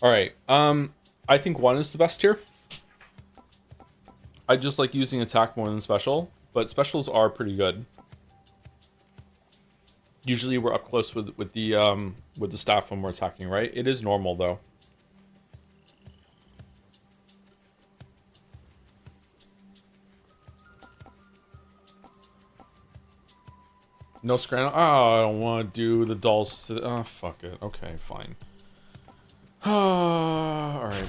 All right. I think 1 is the best tier. I just like using attack more than special, but specials are pretty good. Usually we're up close with the staff when we're attacking, right? It is normal though. No scram. Oh, I don't want to do the dolls. Oh, fuck it. Okay, fine. All right.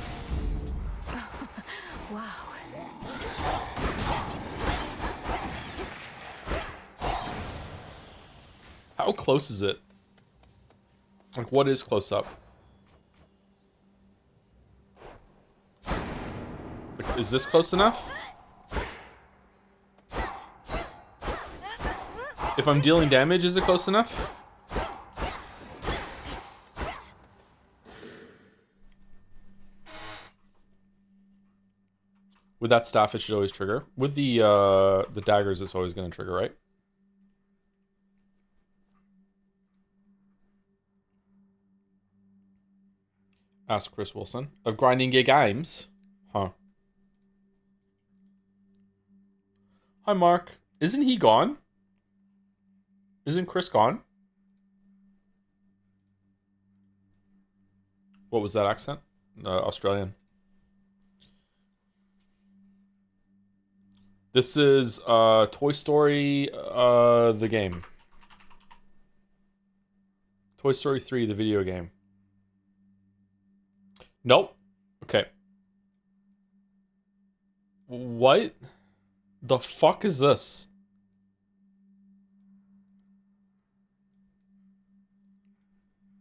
Wow. How close is it? Like, what is close up? Like, is this close enough? If I'm dealing damage, is it close enough? With that staff, it should always trigger. With the daggers, it's always going to trigger, right? Ask Chris Wilson. Of Grinding Gay Games? Huh. Hi, Mark. Isn't he gone? Isn't Chris gone? What was that accent? Australian. This is Toy Story, the game. Toy Story 3, the video game. Nope. Okay. What the fuck is this?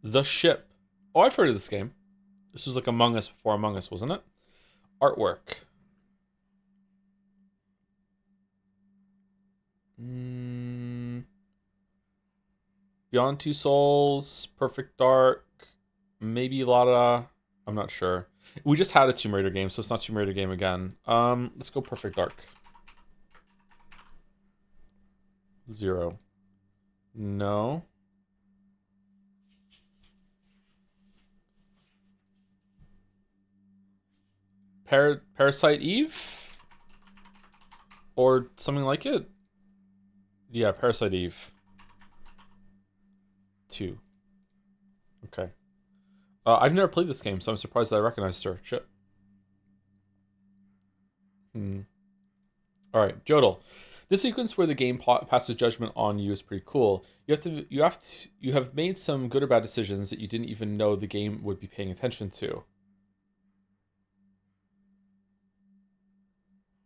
The Ship. Oh, I've heard of this game. This was like Among Us before Among Us, wasn't it? Artwork. Beyond Two Souls, Perfect Dark, maybe Lada. I'm not sure. We just had a Tomb Raider game, so it's not Tomb Raider game again. Let's go Perfect Dark. 0. No. Parasite Eve? Or something like it? Yeah, Parasite Eve. 2. Okay. I've never played this game, so I'm surprised that I recognized her. Shit. Alright, Jodel. This sequence where the game passes judgment on you is pretty cool. You have made some good or bad decisions that you didn't even know the game would be paying attention to.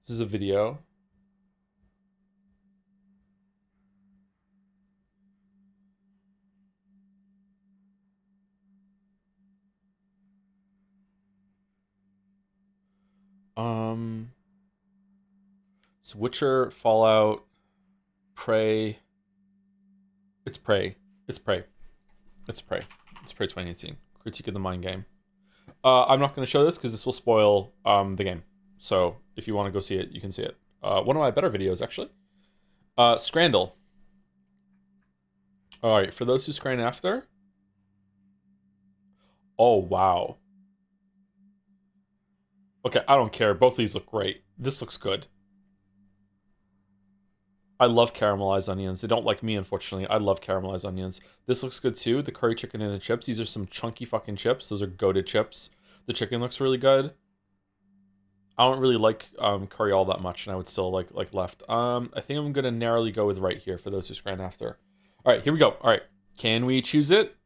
This is a video. It's Witcher, Fallout, Prey. It's Prey. It's Prey. It's Prey. It's Prey 2018. Critique of the Mind game. I'm not going to show this because this will spoil the game. So if you want to go see it, you can see it. One of my better videos, actually. Scrandle. All right, for those who scran after. Oh, wow. Okay, I don't care. Both of these look great. This looks good. I love caramelized onions. They don't like me, unfortunately. I love caramelized onions. This looks good, too. The curry chicken and the chips. These are some chunky fucking chips. Those are goated chips. The chicken looks really good. I don't really like curry all that much, and I would still like left. I think I'm going to narrowly go with right here for those who scran after. All right, here we go. All right, can we choose it?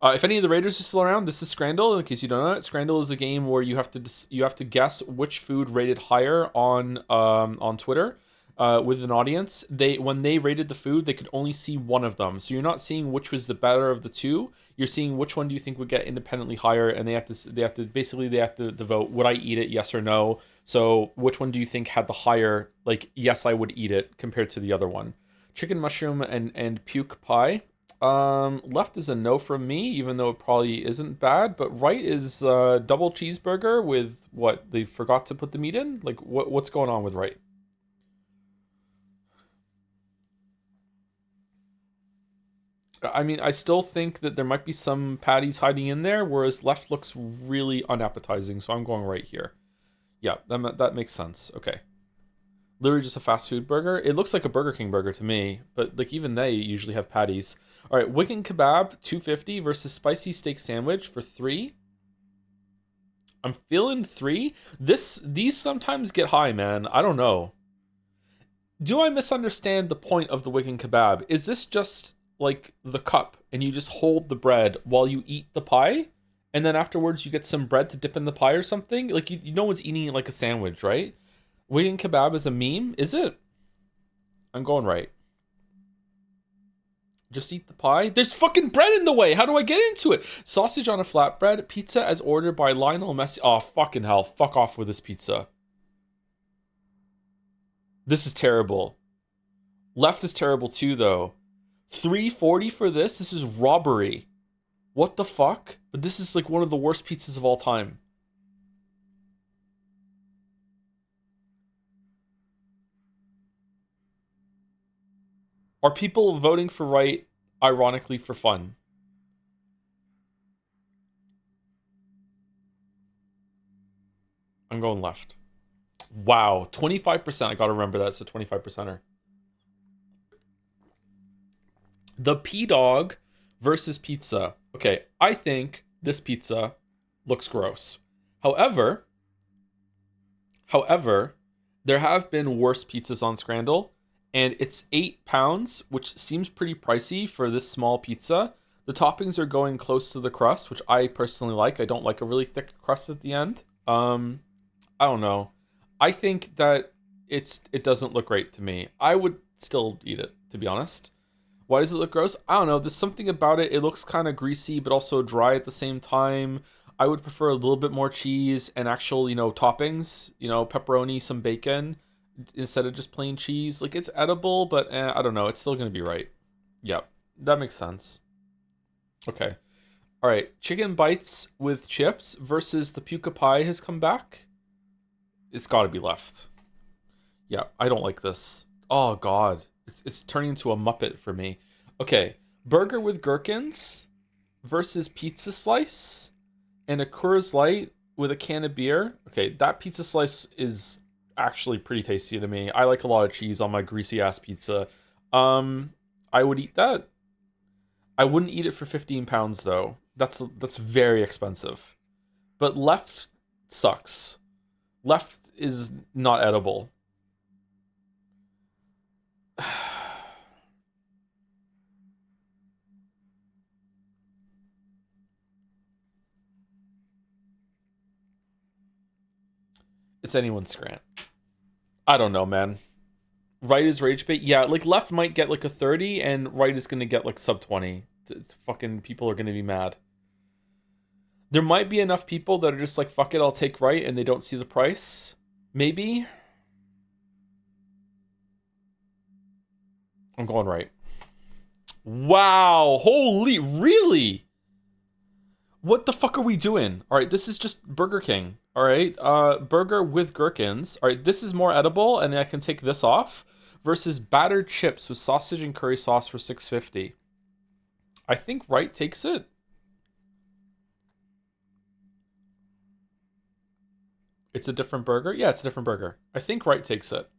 If any of the raiders are still around, this is Scrandle. In case you don't know it, Scrandle is a game where you have to guess which food rated higher on Twitter with an audience. When they rated the food, they could only see one of them. So you're not seeing which was the better of the two. You're seeing which one do you think would get independently higher, and they have to vote. Would I eat it? Yes or no. So which one do you think had the higher? Like, yes, I would eat it compared to the other one. Chicken mushroom and puke pie. Left is a no from me, even though it probably isn't bad. But right is double cheeseburger with what? They forgot to put the meat in? Like, what's going on with right? I mean, I still think that there might be some patties hiding in there, whereas left looks really unappetizing, so I'm going right here. Yeah, that makes sense. Okay. Literally just a fast food burger. It looks like a Burger King burger to me, but like even they usually have patties. All right, Wigan kebab 250 versus spicy steak sandwich for 3. I'm feeling 3. These sometimes get high, man. I don't know. Do I misunderstand the point of the Wigan kebab? Is this just like the cup and you just hold the bread while you eat the pie? And then afterwards you get some bread to dip in the pie or something? Like no one's eating it like a sandwich, right? Wigan kebab is a meme? Is it? I'm going right. Just eat the pie? There's fucking bread in the way! How do I get into it? Sausage on a flatbread, pizza as ordered by Lionel Messi. Oh, fucking hell. Fuck off with this pizza. This is terrible. Left is terrible too, though. $3.40 for this? This is robbery. What the fuck? But this is like one of the worst pizzas of all time. Are people voting for right, ironically, for fun? I'm going left. Wow, 25%. I gotta remember that. It's a 25%er. The P-Dog versus pizza. Okay, I think this pizza looks gross. However, there have been worse pizzas on Scrandle, and it's £8, which seems pretty pricey for this small pizza. The toppings are going close to the crust, which I personally like. I don't like a really thick crust at the end. I don't know. I think that it doesn't look great to me. I would still eat it, to be honest. Why does it look gross? I don't know. There's something about it. It looks kind of greasy, but also dry at the same time. I would prefer a little bit more cheese and actual, toppings. Pepperoni, some bacon, instead of just plain cheese. Like, it's edible, but I don't know. It's still going to be right. Yep. That makes sense. Okay. All right. Chicken bites with chips versus the puka pie has come back. It's got to be left. Yeah, I don't like this. Oh, God. It's turning into a Muppet for me. Okay, burger with gherkins versus pizza slice and a Coors Light with a can of beer. Okay, that pizza slice is actually pretty tasty to me. I like a lot of cheese on my greasy ass pizza. I would eat that. I wouldn't eat it for £15 though. That's very expensive. But left sucks. Left is not edible. It's anyone's Grant. I don't know, man. Right is rage bait. Yeah, like left might get like a 30 and right is going to get like sub 20. It's fucking people are going to be mad. There might be enough people that are just like, fuck it, I'll take right, and they don't see the price. Maybe. I'm going right. Wow. Holy, really? What the fuck are we doing? All right, this is just Burger King. All right, burger with gherkins. All right, this is more edible, and I can take this off. Versus battered chips with sausage and curry sauce for $6.50. I think right takes it. It's a different burger? Yeah, it's a different burger. I think right takes it.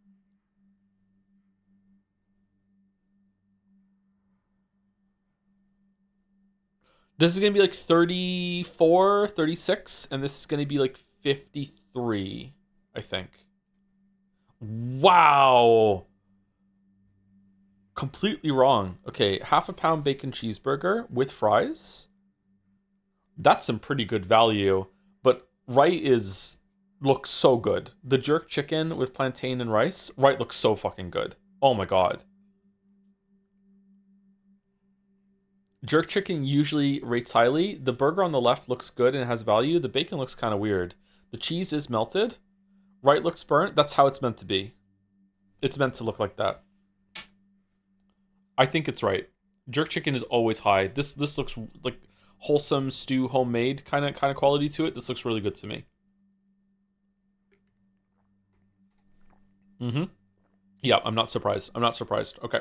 This is going to be like 34, 36, and this is going to be like 53, I think. Wow. Completely wrong. Okay, half a pound bacon cheeseburger with fries. That's some pretty good value, but right looks so good. The jerk chicken with plantain and rice, right looks so fucking good. Oh my god. Jerk chicken usually rates highly. The burger on the left looks good and has value. The bacon looks kind of weird. The cheese is melted. Right looks burnt. That's how it's meant to be. It's meant to look like that. I think it's right. Jerk chicken is always high. This looks like wholesome stew, homemade kind of quality to it. This looks really good to me. Yeah, I'm not surprised. Okay.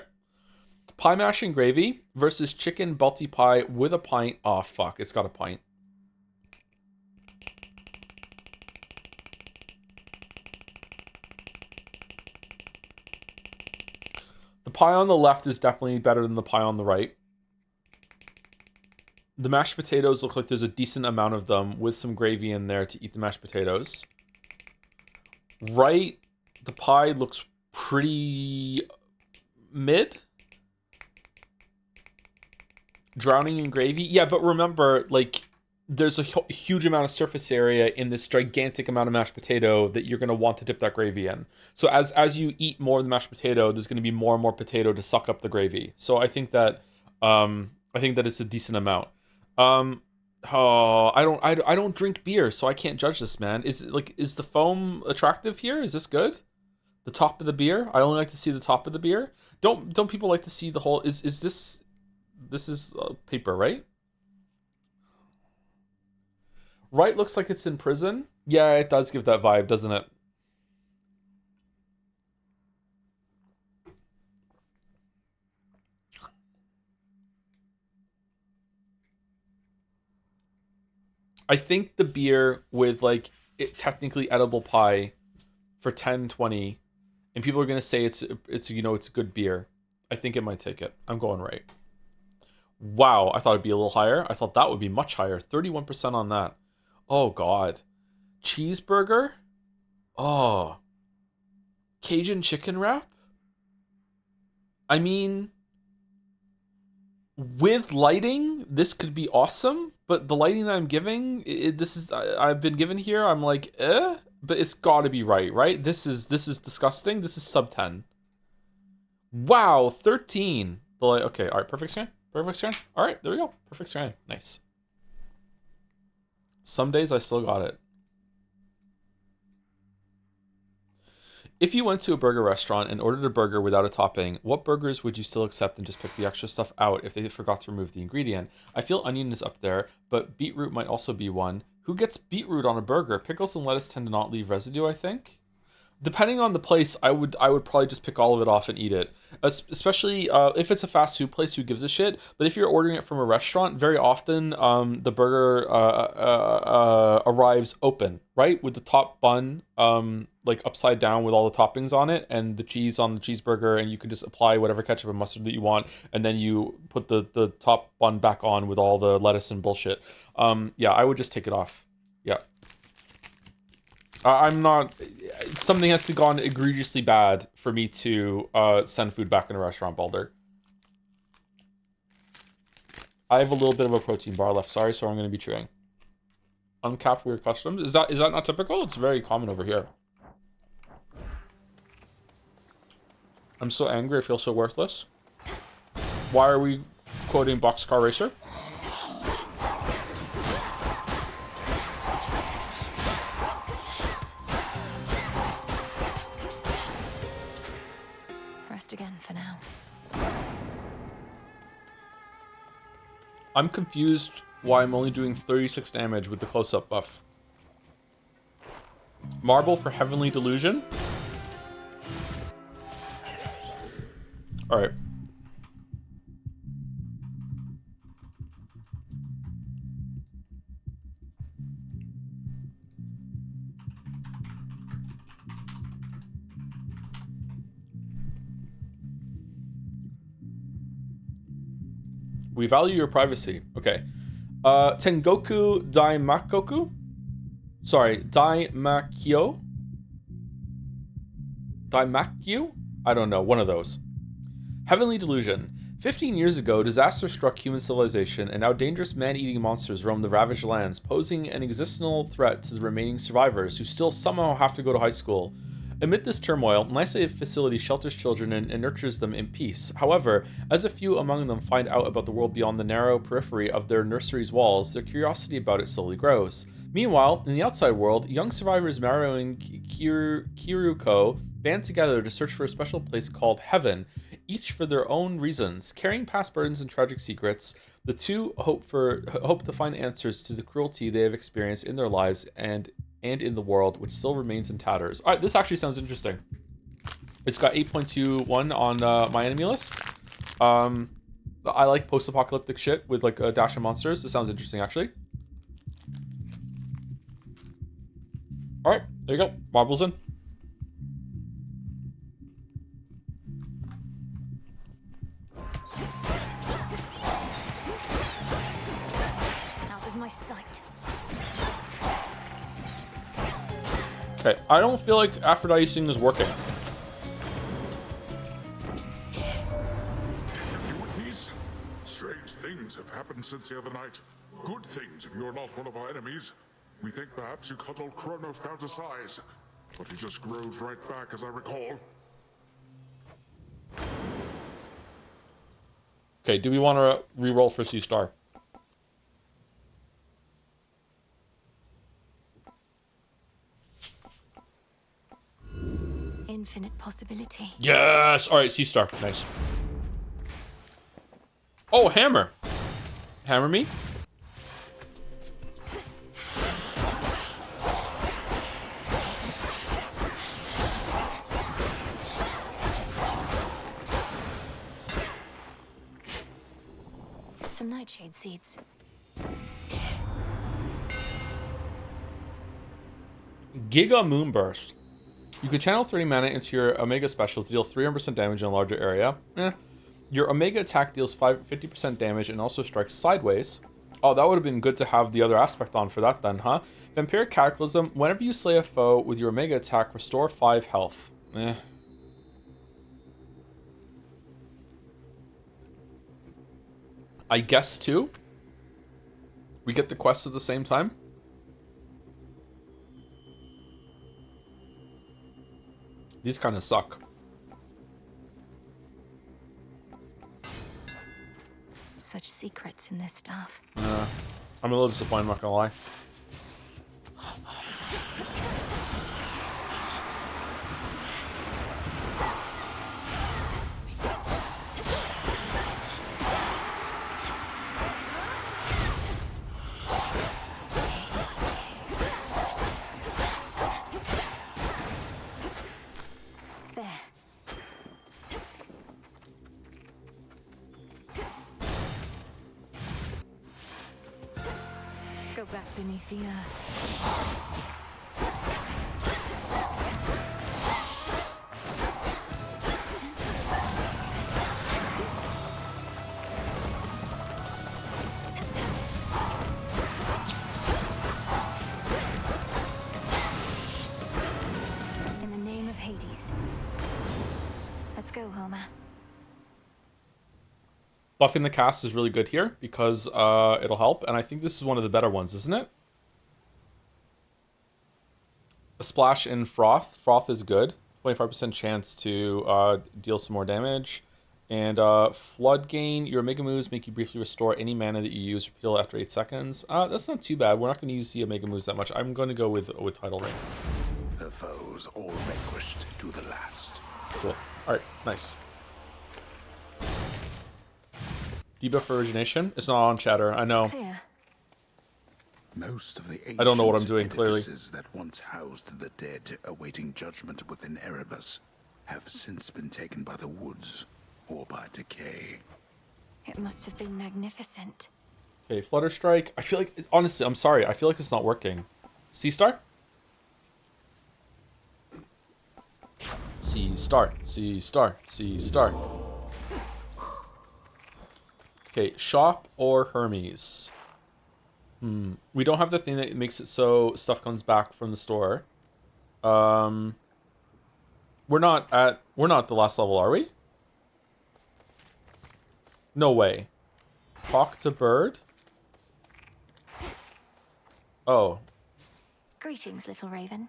Pie mash and gravy versus chicken balti pie with a pint. Oh, fuck. It's got a pint. The pie on the left is definitely better than the pie on the right. The mashed potatoes look like there's a decent amount of them with some gravy in there to eat the mashed potatoes. Right, the pie looks pretty mid. Drowning in gravy. Yeah, but remember, like, there's a huge amount of surface area in this gigantic amount of mashed potato that you're going to want to dip that gravy in. So as you eat more of the mashed potato, there's going to be more and more potato to suck up the gravy. So I think that it's a decent amount. I don't drink beer, so I can't judge this, man. Is the foam attractive here? Is this good? The top of the beer? I only like to see the top of the beer. Don't people like to see the whole? Is this is paper, right? Right looks like it's in prison. Yeah, it does give that vibe, doesn't it? I think the beer with like it technically edible pie for 10-20, and people are gonna say it's a good beer. I think it might take it. I'm going right. Wow, I thought it'd be a little higher. I thought that would be much higher. 31% on that. Oh god. Cheeseburger? Oh. Cajun chicken wrap? I mean, with lighting, this could be awesome, but the lighting that I'm giving, I've been given here, I'm like, but it's got to be right? This is disgusting. This is sub 10. Wow, 13. Okay, all right, perfect scan. Perfect scan. All right, there we go. Perfect scan. Nice. Some days I still got it. If you went to a burger restaurant and ordered a burger without a topping, what burgers would you still accept and just pick the extra stuff out if they forgot to remove the ingredient? I feel onion is up there, but beetroot might also be one. Who gets beetroot on a burger? Pickles and lettuce tend to not leave residue, I think. Depending on the place, I would probably just pick all of it off and eat it. Especially if it's a fast food place, who gives a shit? But if you're ordering it from a restaurant, very often the burger arrives open, right? With the top bun like upside down with all the toppings on it and the cheese on the cheeseburger, and you can just apply whatever ketchup and mustard that you want, and then you put the top bun back on with all the lettuce and bullshit. Yeah, I would just take it off. Yeah. I'm not. Something has to gone egregiously bad for me to send food back in a restaurant, Balder. I have a little bit of a protein bar left, sorry, so I'm going to be chewing. Uncapped weird customs. Is that not typical? It's very common over here. I'm so angry, I feel so worthless. Why are we quoting Boxcar Racer? Again for now. I'm confused why I'm only doing 36 damage with the close-up buff. Marble for Heavenly Delusion? Alright. We value your privacy. Okay. Tengoku Daimakoku? Sorry, Daimakyo? Daimakyu? I don't know, one of those. Heavenly Delusion. 15 years ago, disaster struck human civilization, and now dangerous man-eating monsters roam the ravaged lands, posing an existential threat to the remaining survivors, who still somehow have to go to high school. Amid this turmoil, an isolated facility shelters children and nurtures them in peace. However, as a few among them find out about the world beyond the narrow periphery of their nursery's walls, their curiosity about it slowly grows. Meanwhile, in the outside world, young survivors Mario and Kiruko band together to search for a special place called Heaven, each for their own reasons. Carrying past burdens and tragic secrets, the two hope to find answers to the cruelty they have experienced in their lives and in the world, which still remains in tatters. All right, this actually sounds interesting. It's got 8.21 on my enemy list. I like post-apocalyptic shit with like a dash of monsters. This sounds interesting, actually. All right, there you go. Marbles in. Out of my sight. Okay, I don't feel like Aphrodite thing is working. Peace. Strange things have happened since the other night. Good things if you're not one of our enemies. We think perhaps you cut old Kronos down to size, but he just grows right back, as I recall. Okay, do we want to re-roll for C-Star? Infinite possibility. Yes! Alright, C-Star. Nice. Oh, hammer! Hammer me? Some nightshade seeds. Giga Moonburst. You could channel 30 mana into your Omega special to deal 300% damage in a larger area. Your Omega attack deals 50% damage and also strikes sideways. Oh, that would have been good to have the other aspect on for that then, huh? Vampiric Cataclysm. Whenever you slay a foe with your Omega attack, restore 5 health. I guess 2. We get the quest at the same time. These kind of suck. Such secrets in this stuff. I'm a little disappointed, I'm not gonna lie. Go back beneath the earth. In the name of Hades. Let's go, Homer. Buffing the cast is really good here because it'll help, and I think this is one of the better ones, isn't it? A splash in Froth. Froth is good. 25% chance to deal some more damage. And Flood Gain. Your Omega moves make you briefly restore any mana that you use repeal after 8 seconds. That's not too bad. We're not going to use the Omega moves that much. I'm going to go with Tidal Ring. Her foes all vanquished to the last. Cool. Alright, nice. Debuff Origination. It's not on chatter. I know. Most of the I don't know what I'm doing, clearly. edifices that once housed the dead awaiting judgment within Erebus have since been taken by the woods or by decay. It must have been magnificent. Okay, Flutter Strike. I feel like, honestly, I'm sorry. I feel like it's not working. C-Star? C-Star. C-Star. C-Star. Okay, Shop or Hermes? We don't have the thing that makes it so stuff comes back from the store. We're not at the last level, are we? No way. Talk to Bird? Oh. Greetings, little raven.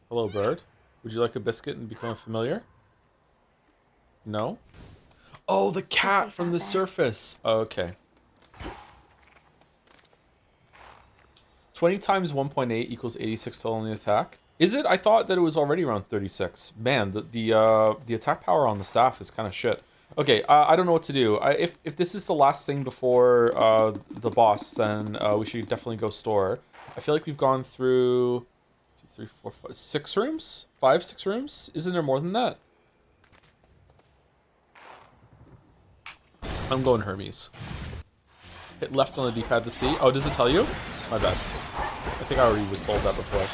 Hello, Bird. Would you like a biscuit and become a familiar? No? Oh, the cat from the surface. Okay. 20 times 1.8 equals 86 total on the attack. Is it? I thought that it was already around 36. Man, the attack power on the staff is kind of shit. Okay, I don't know what to do. If this is the last thing before the boss, then we should definitely go store. I feel like we've gone through 2, 3, 4, 5, 6 rooms? 5, 6 rooms? Isn't there more than that? I'm going Hermes. Hit left on the D-pad to see. Oh, does it tell you? My bad. I think I already was told that before.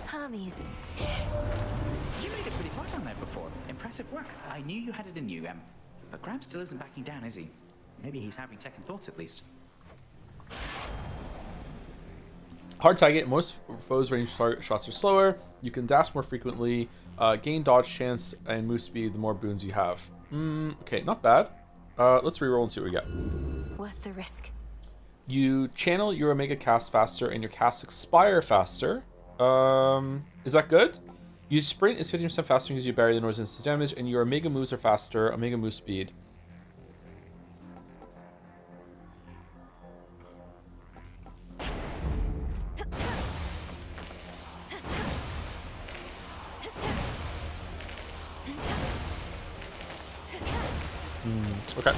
Hermes. You made it pretty far down there before. Impressive work. I knew you had it in you, but Graham still isn't backing down, is he? Maybe he's having second thoughts at least. Hard target. Most foes' range target shots are slower. You can dash more frequently. Gain dodge chance and move speed the more boons you have. Okay, not bad. Let's reroll and see what we get. Worth the risk. You channel your Omega cast faster and your casts expire faster. Is that good? Your sprint is 50% faster because you bury the noise instant damage, and your Omega moves are faster. Omega move speed. Okay.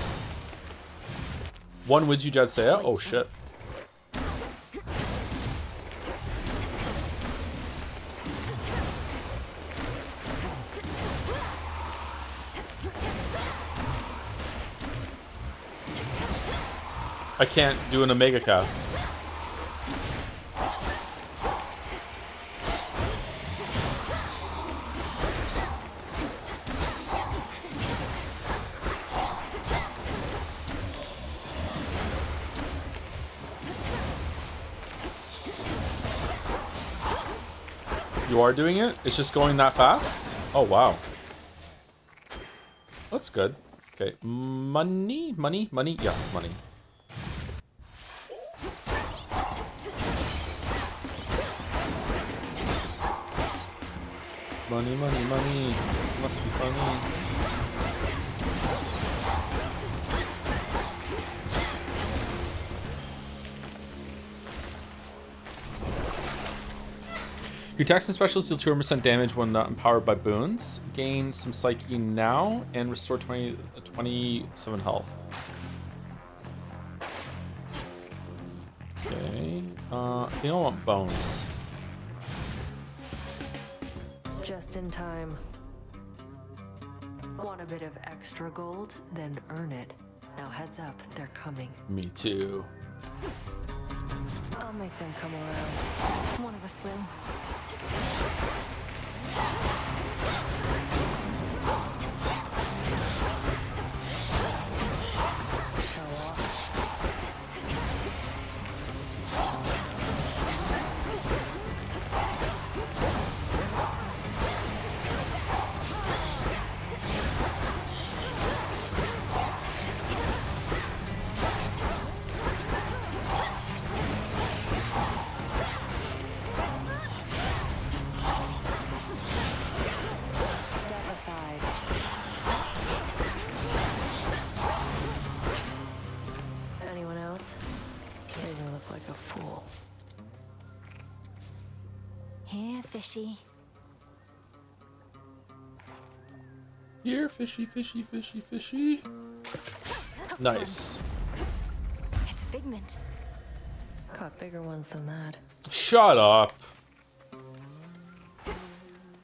One would you Jadzea? Oh shit. I can't do an Omega cast. You are doing it? It's just going that fast? Oh, wow. That's good. Okay. Money? Money? Money? Yes, money. Money, money, money. Must be funny. Your attacks and specials deal 200% damage when not empowered by boons. Gain some psyche now and restore 27 health. Okay. I think I want bones. Just in time. Want a bit of extra gold? Then earn it. Now heads up, they're coming. Me too. I'll make them come around. One of us will. Show off. Fishy. Here, fishy, fishy, fishy, fishy. Nice. It's a figment. Caught bigger ones than that. Shut up.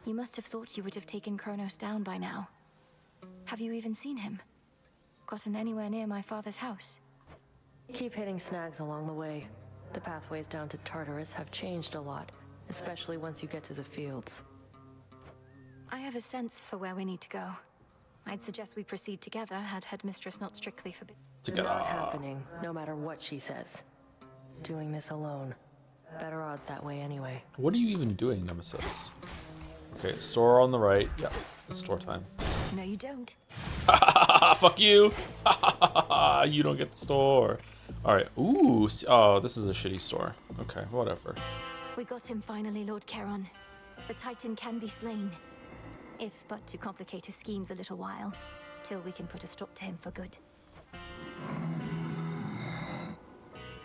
You must have thought you would have taken Kronos down by now. Have you even seen him? Gotten anywhere near my father's house? Keep hitting snags along the way. The pathways down to Tartarus have changed a lot, especially once you get to the fields. I have a sense for where we need to go. I'd suggest we proceed together, had Headmistress not strictly forbidden. Not happening, no matter what she says. Doing this alone. Better odds that way anyway. What are you even doing, Nemesis? Okay, store on the right. Yeah, it's store time. No, you don't. Fuck you. You don't get the store. Alright, ooh. Oh, this is a shitty store. Okay, whatever. We got him finally, Lord Charon. The Titan can be slain. If but to complicate his schemes a little while, till we can put a stop to him for good.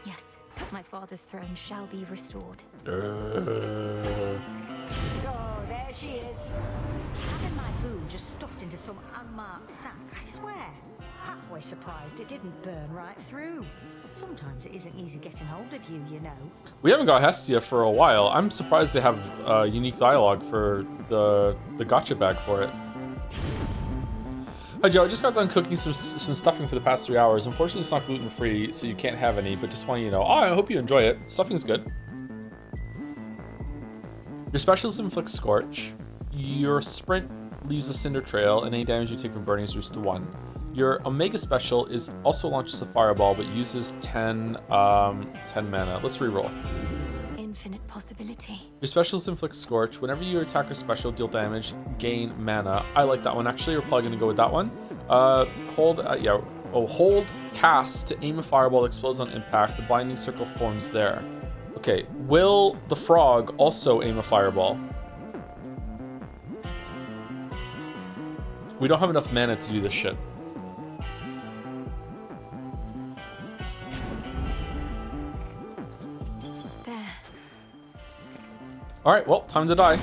Yes, my father's throne shall be restored. Oh, there There she is. Having my food just stuffed into some unmarked sack, I swear. Halfway surprised it didn't burn right through. Sometimes it isn't easy getting hold of you, you know. We haven't got Hestia for a while. I'm surprised they have unique dialogue for the gotcha bag for it. Hi Joe, I just got done cooking some stuffing for the past 3 hours. Unfortunately, it's not gluten-free, so you can't have any, but just want you to know. Oh, I hope you enjoy it. Stuffing's good. Your specials inflict Scorch. Your sprint leaves a cinder trail, and any damage you take from burning is reduced to 1. Your Omega special is also launches a fireball, but uses 10 mana. Let's reroll. Infinite possibility. Your specials inflict Scorch. Whenever you attack or special, deal damage, gain mana. I like that one actually. We're probably gonna go with that one. Hold cast to aim a fireball that explodes on impact. The binding circle forms there. Okay, will the frog also aim a fireball? We don't have enough mana to do this shit. Alright, well, time to die.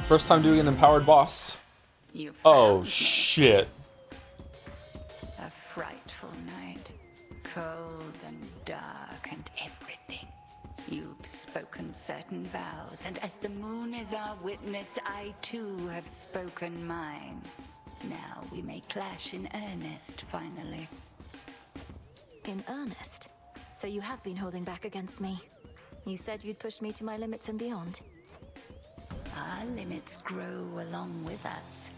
First time doing an empowered boss. Oh, shit. A frightful night. Cold and dark and everything. You've spoken certain vows, and as the moon is our witness, I too have spoken mine. Now we may clash in earnest, finally. In earnest? So you have been holding back against me. You said you'd push me to my limits and beyond. Our limits grow along with us.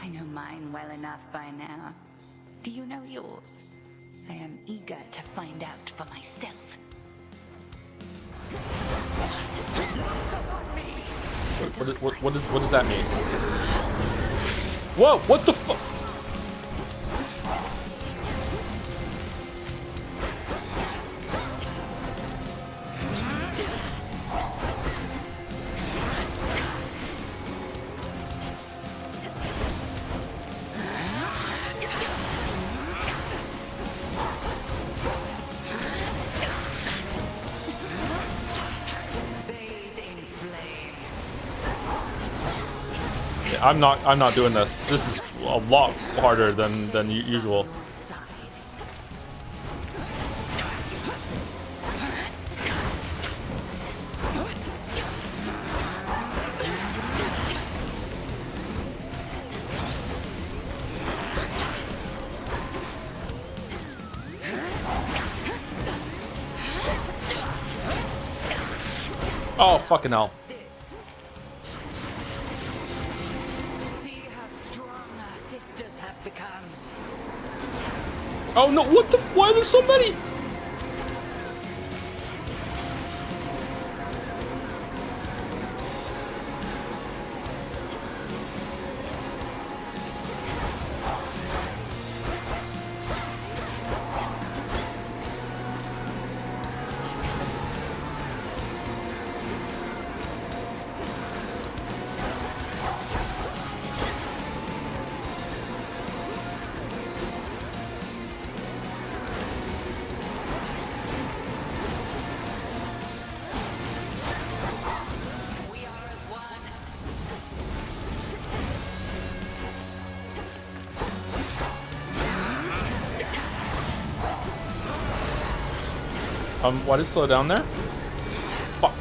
I know mine well enough by now. Do you know yours? I am eager to find out for myself. What does that mean? Whoa, what the fuck? I'm not doing this. This is a lot harder than usual. Oh, fucking hell. Oh no, what the? Why are there so many? Why did it slow down there? Fuck.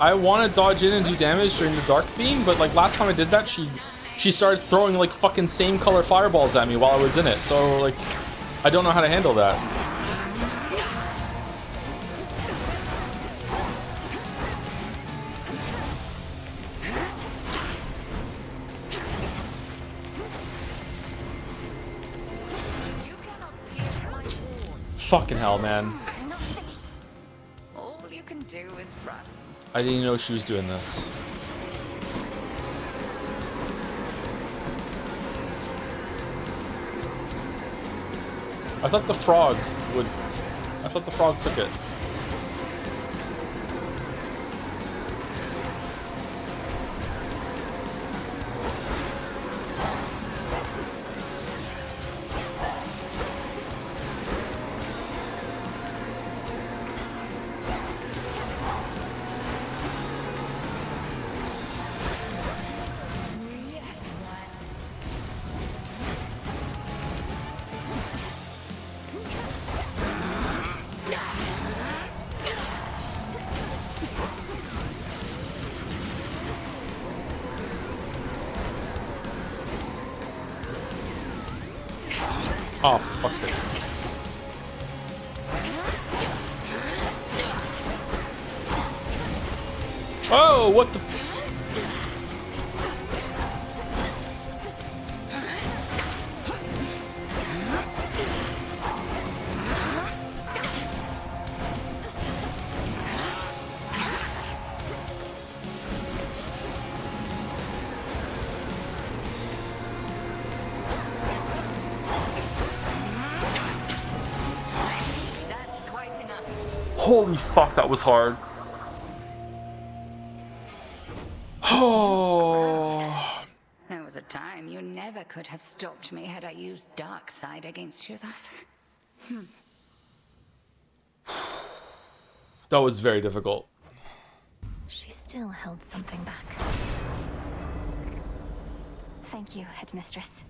I want to dodge in and do damage during the dark beam, but like last time I did that, she started throwing like fucking same color fireballs at me while I was in it. So like, I don't know how to handle that. You Fucking hell, man. All you can do is run. I didn't know she was doing this. I thought the frog would... I thought the frog took it. Oh, for fuck's sake. Oh, what the... Holy fuck, that was hard. Oh. There was a time you never could have stopped me had I used dark side against you thus. That was very difficult. She still held something back. Thank you, Headmistress.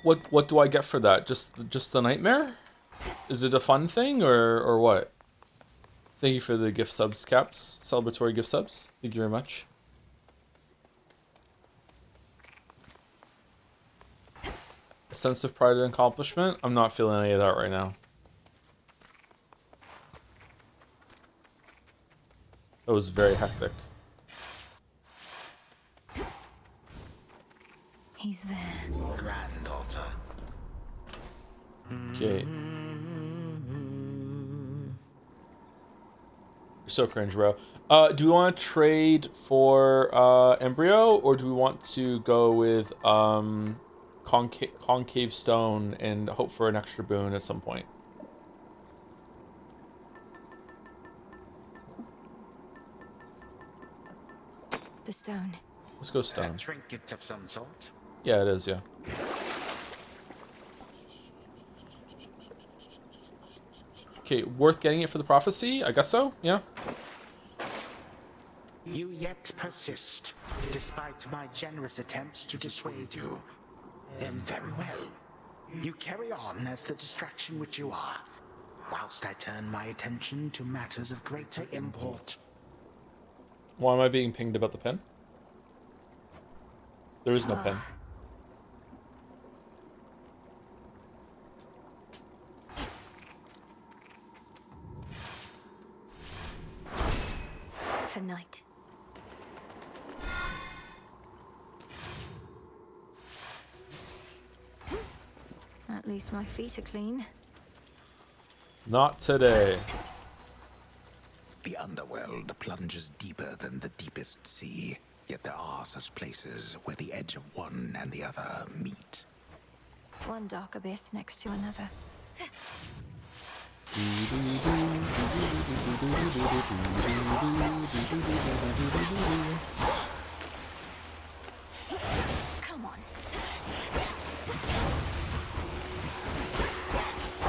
What do I get for that? Just the nightmare? Is it a fun thing or what? Thank you for the gift subs, Caps. Celebratory gift subs. Thank you very much. A sense of pride and accomplishment? I'm not feeling any of that right now. That was very hectic. He's there. Granddaughter. Okay. You're so cringe, bro. Do we want to trade for Embryo, or do we want to go with Concave Stone and hope for an extra boon at some point? The stone. Let's go stone. A trinket of some sort. Yeah, it is, yeah. Okay, worth getting it for the prophecy? I guess so, yeah. You yet persist, despite my generous attempts to dissuade you. Then very well. You carry on as the distraction which you are, whilst I turn my attention to matters of greater import. Why am I being pinged about the pen? There is no pen. For night. At least my feet are clean. Not today. The underworld plunges deeper than the deepest sea, yet there are such places where the edge of one and the other meet. One dark abyss next to another. Come on.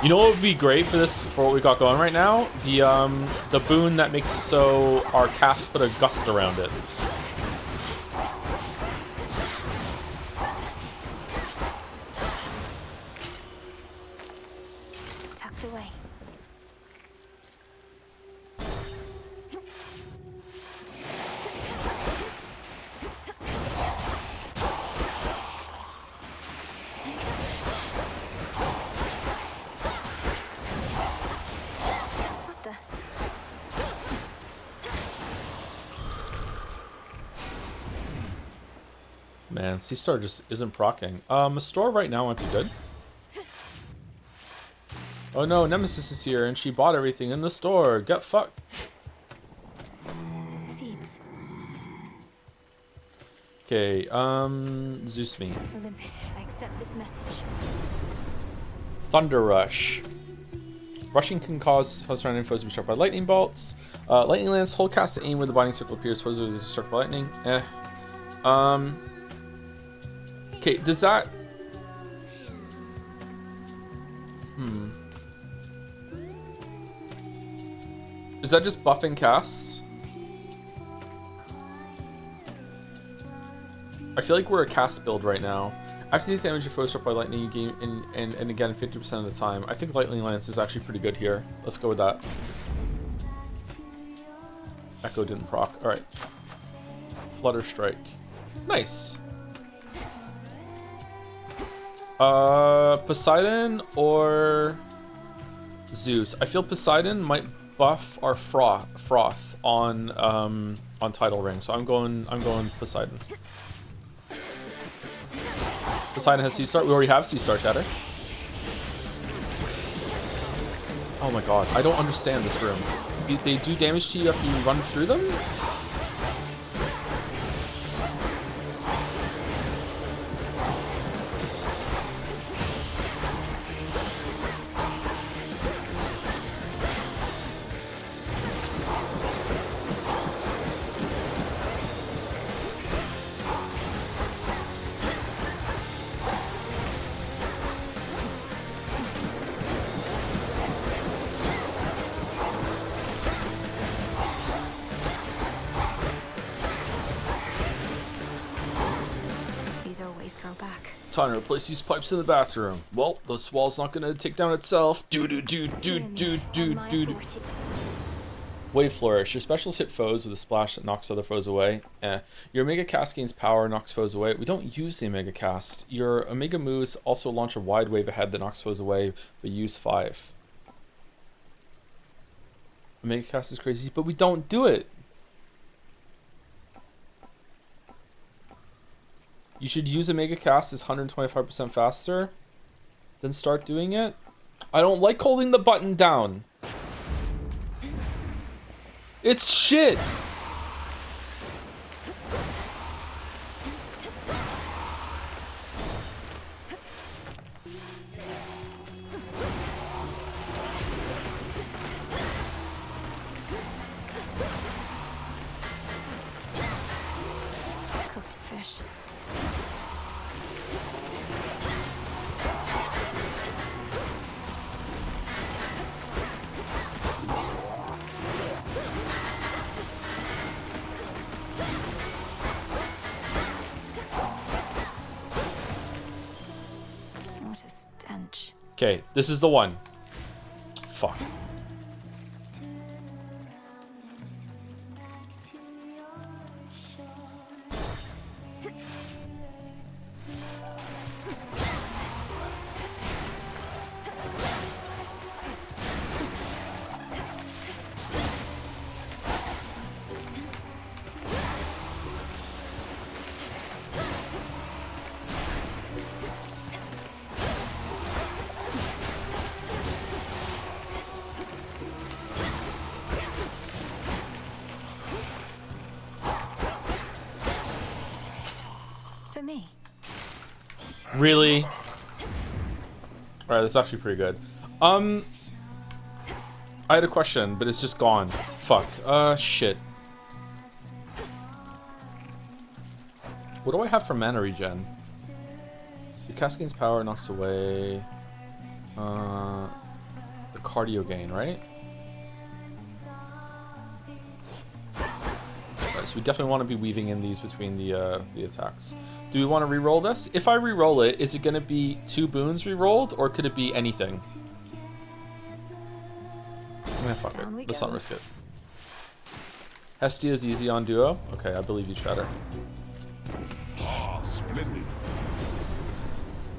You know what would be great for this, for what we got going right now? The boon that makes it so our cast put a gust around it. Tucked away. What the? Man, C-Star just isn't procking. A store right now might be good. Oh no, Nemesis is here and she bought everything in the store. Get fucked. Seeds. Okay, Zeus me. Olympus, I accept this message. Thunder Rush. Rushing can cause surrounding foes to be struck by lightning bolts. Lightning Lance, hold cast to aim where the binding circle appears. Foes are struck by lightning. Okay, does that... Is that just buffing casts? I feel like we're a cast build right now. After the damage your foes struck by lightning, you gain and again 50% of the time. I think Lightning Lance is actually pretty good here. Let's go with that. Echo didn't proc. Alright. Flutter Strike. Nice. Poseidon or Zeus? I feel Poseidon might buff our froth on Tidal Ring, so I'm going Poseidon. Poseidon has C-Star. We already have C-Star, chatter. Oh my god, I don't understand this room. They do damage to you after you run through them? Time to replace these pipes in the bathroom. Well, this wall's not gonna take down itself. Wave Flourish. Your specials hit foes with a splash that knocks other foes away. Your Omega Cast gains power, knocks foes away. We don't use the Omega Cast. Your Omega moves also launch a wide wave ahead that knocks foes away, but use 5. Omega Cast is crazy, but we don't do it. You should use Omega Cast is 125% faster. Then start doing it. I don't like holding the button down. It's shit. Cooked fish. What a stench. Okay, this is the one. Fuck. For me. Really? Alright, that's actually pretty good. I had a question, but it's just gone. Fuck. Shit. What do I have for mana regen? The cast gains power, knocks away the cardio gain, right? Alright, so we definitely want to be weaving in these between the attacks. Do we want to re-roll this? If I re-roll it, is it going to be 2 boons re-rolled, or could it be anything? Fuck it. Let's not risk it. Hestia is easy on duo. Okay, I believe you, Shatter. Splendid.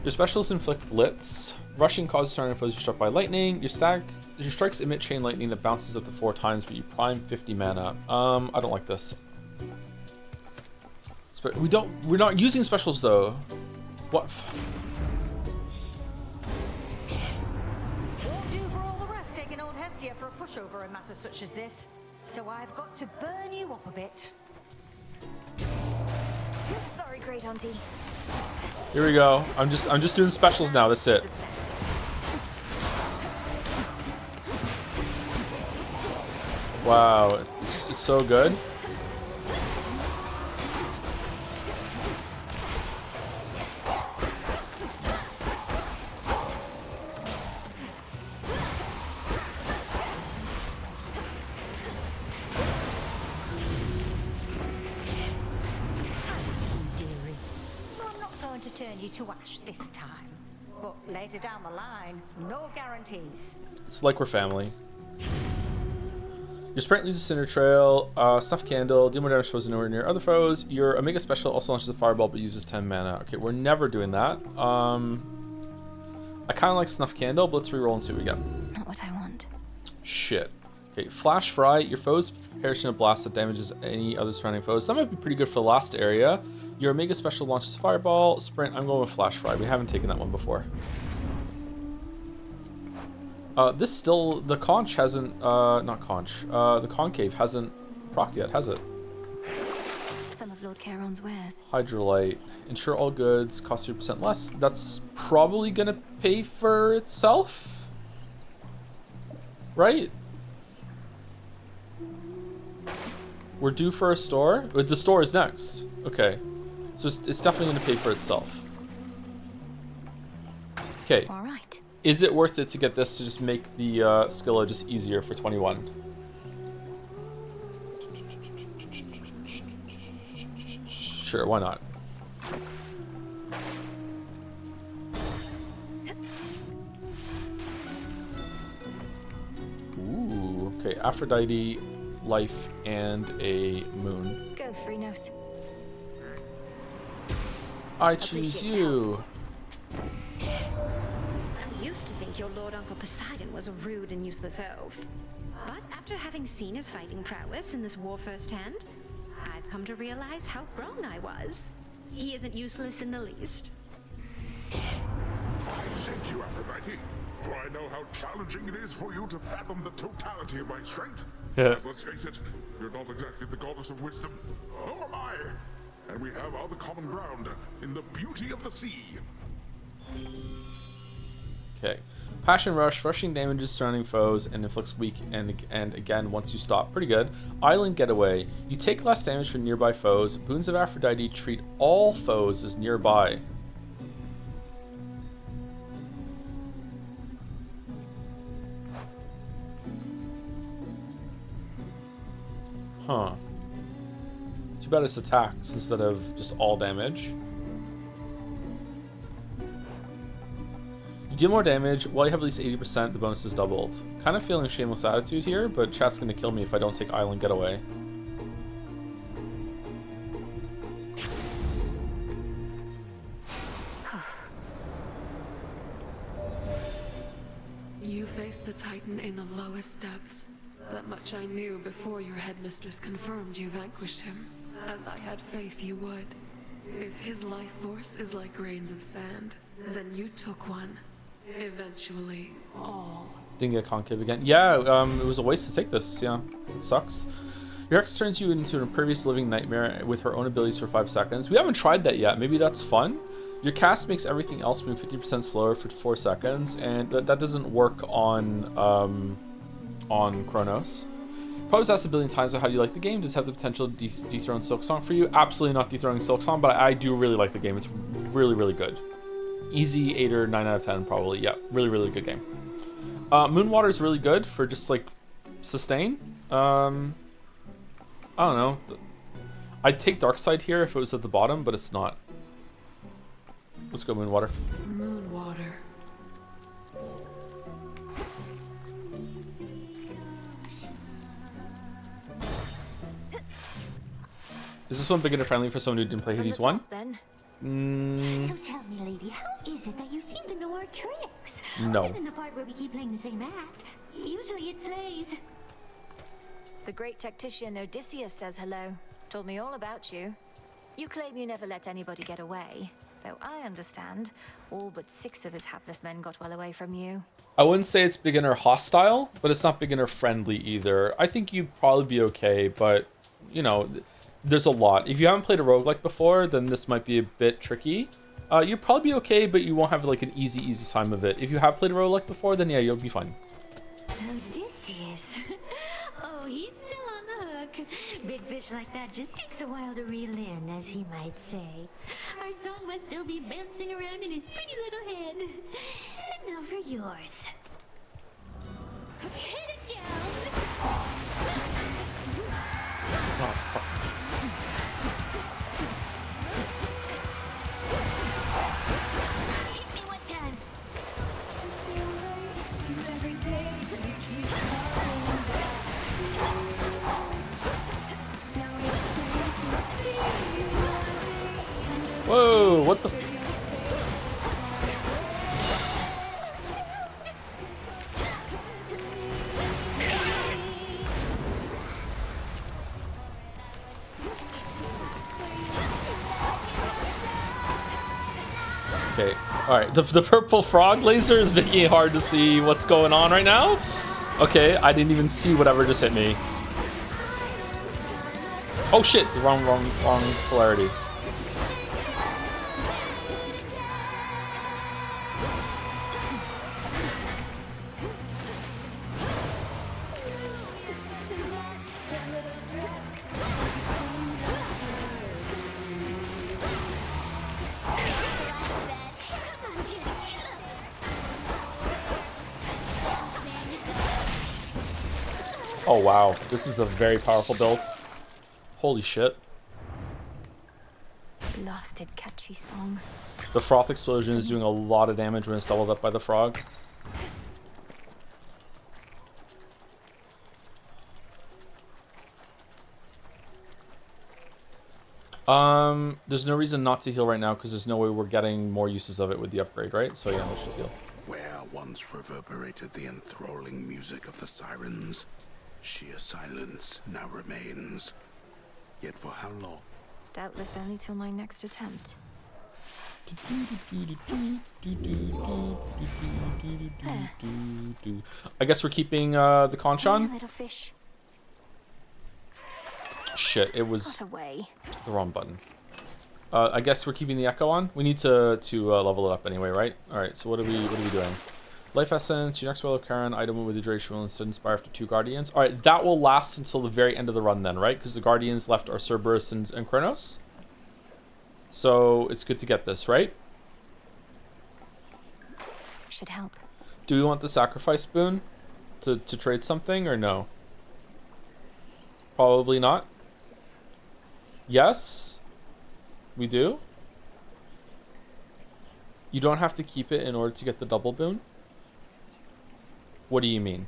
Your specials inflict blitz. Rushing causes surrounding foes to be struck by lightning. Your strikes emit chain lightning that bounces up to 4 times, but you prime 50 mana. I don't like this. We're not using specials though. What? Won't do. bustier for a pushover in matters such as this. So I've got to burn you up a bit. Sorry, Great Auntie. Here we go. I'm just doing specials now. That's it. Wow, it's so good. To turn you to ash this time, but later down the line, no guarantees. It's like we're family. Your sprint leaves a cinder trail, snuff candle, deal more damage to foes nowhere near other foes. Your Omega special also launches a fireball but uses 10 mana. Okay, we're never doing that. I kind of like snuff candle, but let's reroll and see what we get. Not what I want. Shit. Okay, flash fry. Your foes perish in a blast that damages any other surrounding foes. That might be pretty good for the last area. Your Omega special launches fireball. Sprint, I'm going with flash fry. We haven't taken that one before. This still, the conch hasn't, not conch, the concave hasn't procced yet, has it? Some of Lord Charon's wares. Hydrolite. Ensure all goods cost 3% less. That's probably gonna pay for itself, right? We're due for a store? The store is next. Okay. So it's definitely going to pay for itself. Okay. All right. Is it worth it to get this to just make the Skilla just easier for 21? Sure, why not? Ooh, okay. Aphrodite, life, and a moon. Go, Threenos. I choose you. I used to think your Lord Uncle Poseidon was a rude and useless elf. But after having seen his fighting prowess in this war firsthand, I've come to realize how wrong I was. He isn't useless in the least. I thank you, Aphrodite, for I know how challenging it is for you to fathom the totality of my strength. Yeah. But let's face it, you're not exactly the goddess of wisdom. Nor am I. And we have other common ground in the beauty of the sea. Okay. Passion Rush, rushing damages surrounding foes and inflicts weak and again once you stop. Pretty good. Island Getaway. You take less damage from nearby foes. Boons of Aphrodite treat all foes as nearby. Huh. Too bad it's attacks instead of just all damage. You deal more damage while you have at least 80%, the bonus is doubled. Kind of feeling shameless attitude here, but chat's gonna kill me if I don't take Island Getaway. You face the Titan in the lowest depths. That much I knew before your headmistress confirmed you vanquished him, as I had faith you would. If his life force is like grains of sand, then you took one. Eventually, all. Didn't get concave again. Yeah, it was a waste to take this. Yeah, it sucks. Your ex turns you into an impervious living nightmare with her own abilities for 5 seconds. We haven't tried that yet. Maybe that's fun. Your cast makes everything else move 50% slower for 4 seconds, and that doesn't work on Kronos. Probably was asked a billion times about how do you like the game. Does it have the potential to dethrone Silksong for you? Absolutely not dethroning Silksong, but I do really like the game. It's really, really good. Easy 8 or 9 out of 10 probably. Yeah, really, really good game. Moonwater is really good for just like sustain. I don't know. I'd take Darkside here if it was at the bottom, but it's not. Let's go Moonwater. Moonwater. Is this one beginner friendly for someone who didn't play Hades 1? So tell me, lady, how is it that you seem to know our tricks? No. Other than the part where we keep playing the same act. Usually it slays. The great tactician Odysseus says hello. Told me all about you. You claim you never let anybody get away, though I understand all but 6 of his hapless men got well away from you. I wouldn't say it's beginner hostile, but it's not beginner friendly either. I think you'd probably be okay, but, you know, there's a lot. If you haven't played a roguelike before, then this might be a bit tricky. You'll probably be okay, but you won't have like an easy time of it. If you have played a roguelike before, then yeah, you'll be fine. Odysseus. Oh, he's still on the hook. Big fish like that just takes a while to reel in, as he might say. Our song must still be bouncing around in his pretty little head. And now for yours. Hit it, gals! Hit me one time. Whoa, what the? Okay, alright, the purple frog laser is making it hard to see what's going on right now. Okay, I didn't even see whatever just hit me. Oh shit, wrong polarity. Oh wow, this is a very powerful build. Holy shit. Blasted catchy song. The froth explosion is doing a lot of damage when it's doubled up by the frog. There's no reason not to heal right now because there's no way we're getting more uses of it with the upgrade, right? So yeah, we should heal. Where once reverberated the enthralling music of the sirens, sheer silence now remains. Yet for how long? Doubtless only till my next attempt. I guess we're keeping the conch on. Little fish. Shit, it was away. the wrong button. I guess we're keeping the echo on. We need to level it up anyway, right? All right. So what are we doing? Life essence. Your next well of Karen item with the duration will instead inspire after 2 guardians. All right, that will last until the very end of the run then, right? Because the guardians left are Cerberus and Kronos. So it's good to get this, right? Should help. Do we want the sacrifice boon to trade something or no? Probably not. Yes, we do. You don't have to keep it in order to get the double boon. What do you mean?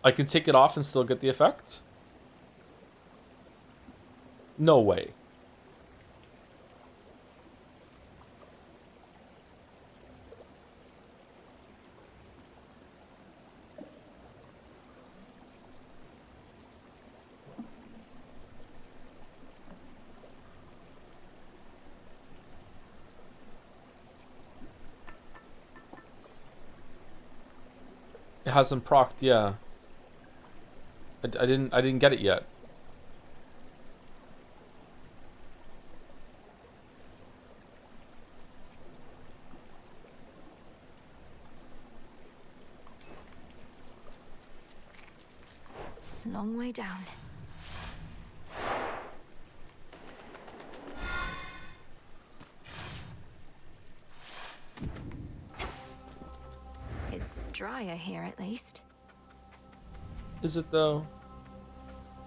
I can take it off and still get the effect? No way. It hasn't procced, yeah. I didn't get it yet. Long way down. It's drier here at least. Is it though?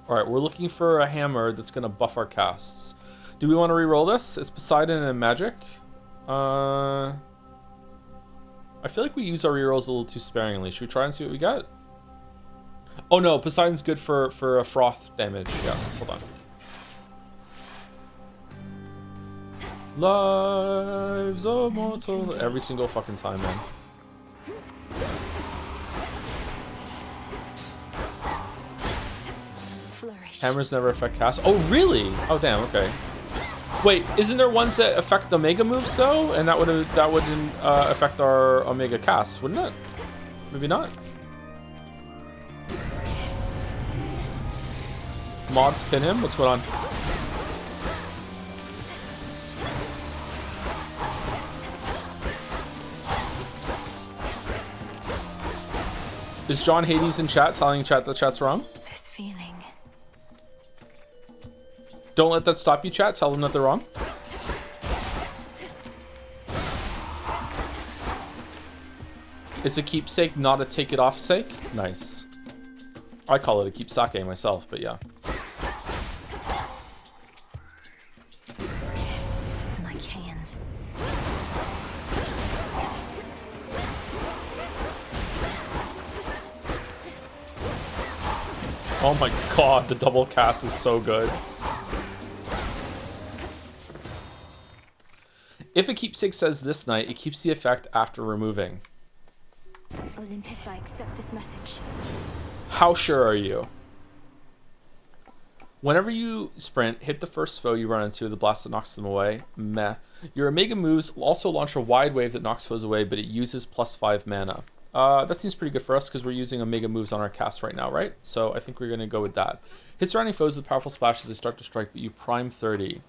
Alright, we're looking for a hammer that's gonna buff our casts. Do we want to re-roll this? It's Poseidon and Magic. I feel like we use our rerolls a little too sparingly. Should we try and see what we get? Oh no, Poseidon's good for a froth damage. Yeah, hold on. Lives of mortal every single fucking time, man. flourish. Hammers never affect cast. Oh, really? Oh, damn. Okay. Wait, isn't there ones that affect Omega moves though? And that wouldn't affect our Omega cast, wouldn't it? Maybe not. Mods pin him. What's going on? Is John Hades in chat telling chat that chat's wrong? This feeling. Don't let that stop you, chat. Tell them that they're wrong. It's a keepsake, not a take it off sake. Nice. I call it a keepsake myself, but yeah. My cans. Oh my god, the double cast is so good. If a keepsake says this night, it keeps the effect after removing. Olympus, I accept this message. How sure are you? Whenever you sprint, hit the first foe you run into, the blast that knocks them away. Meh. Your Omega moves also launch a wide wave that knocks foes away, but it uses +5 mana. That seems pretty good for us because we're using Omega moves on our cast right now, right? So I think we're going to go with that. Hit surrounding foes with powerful splashes as they start to strike, but you prime 30.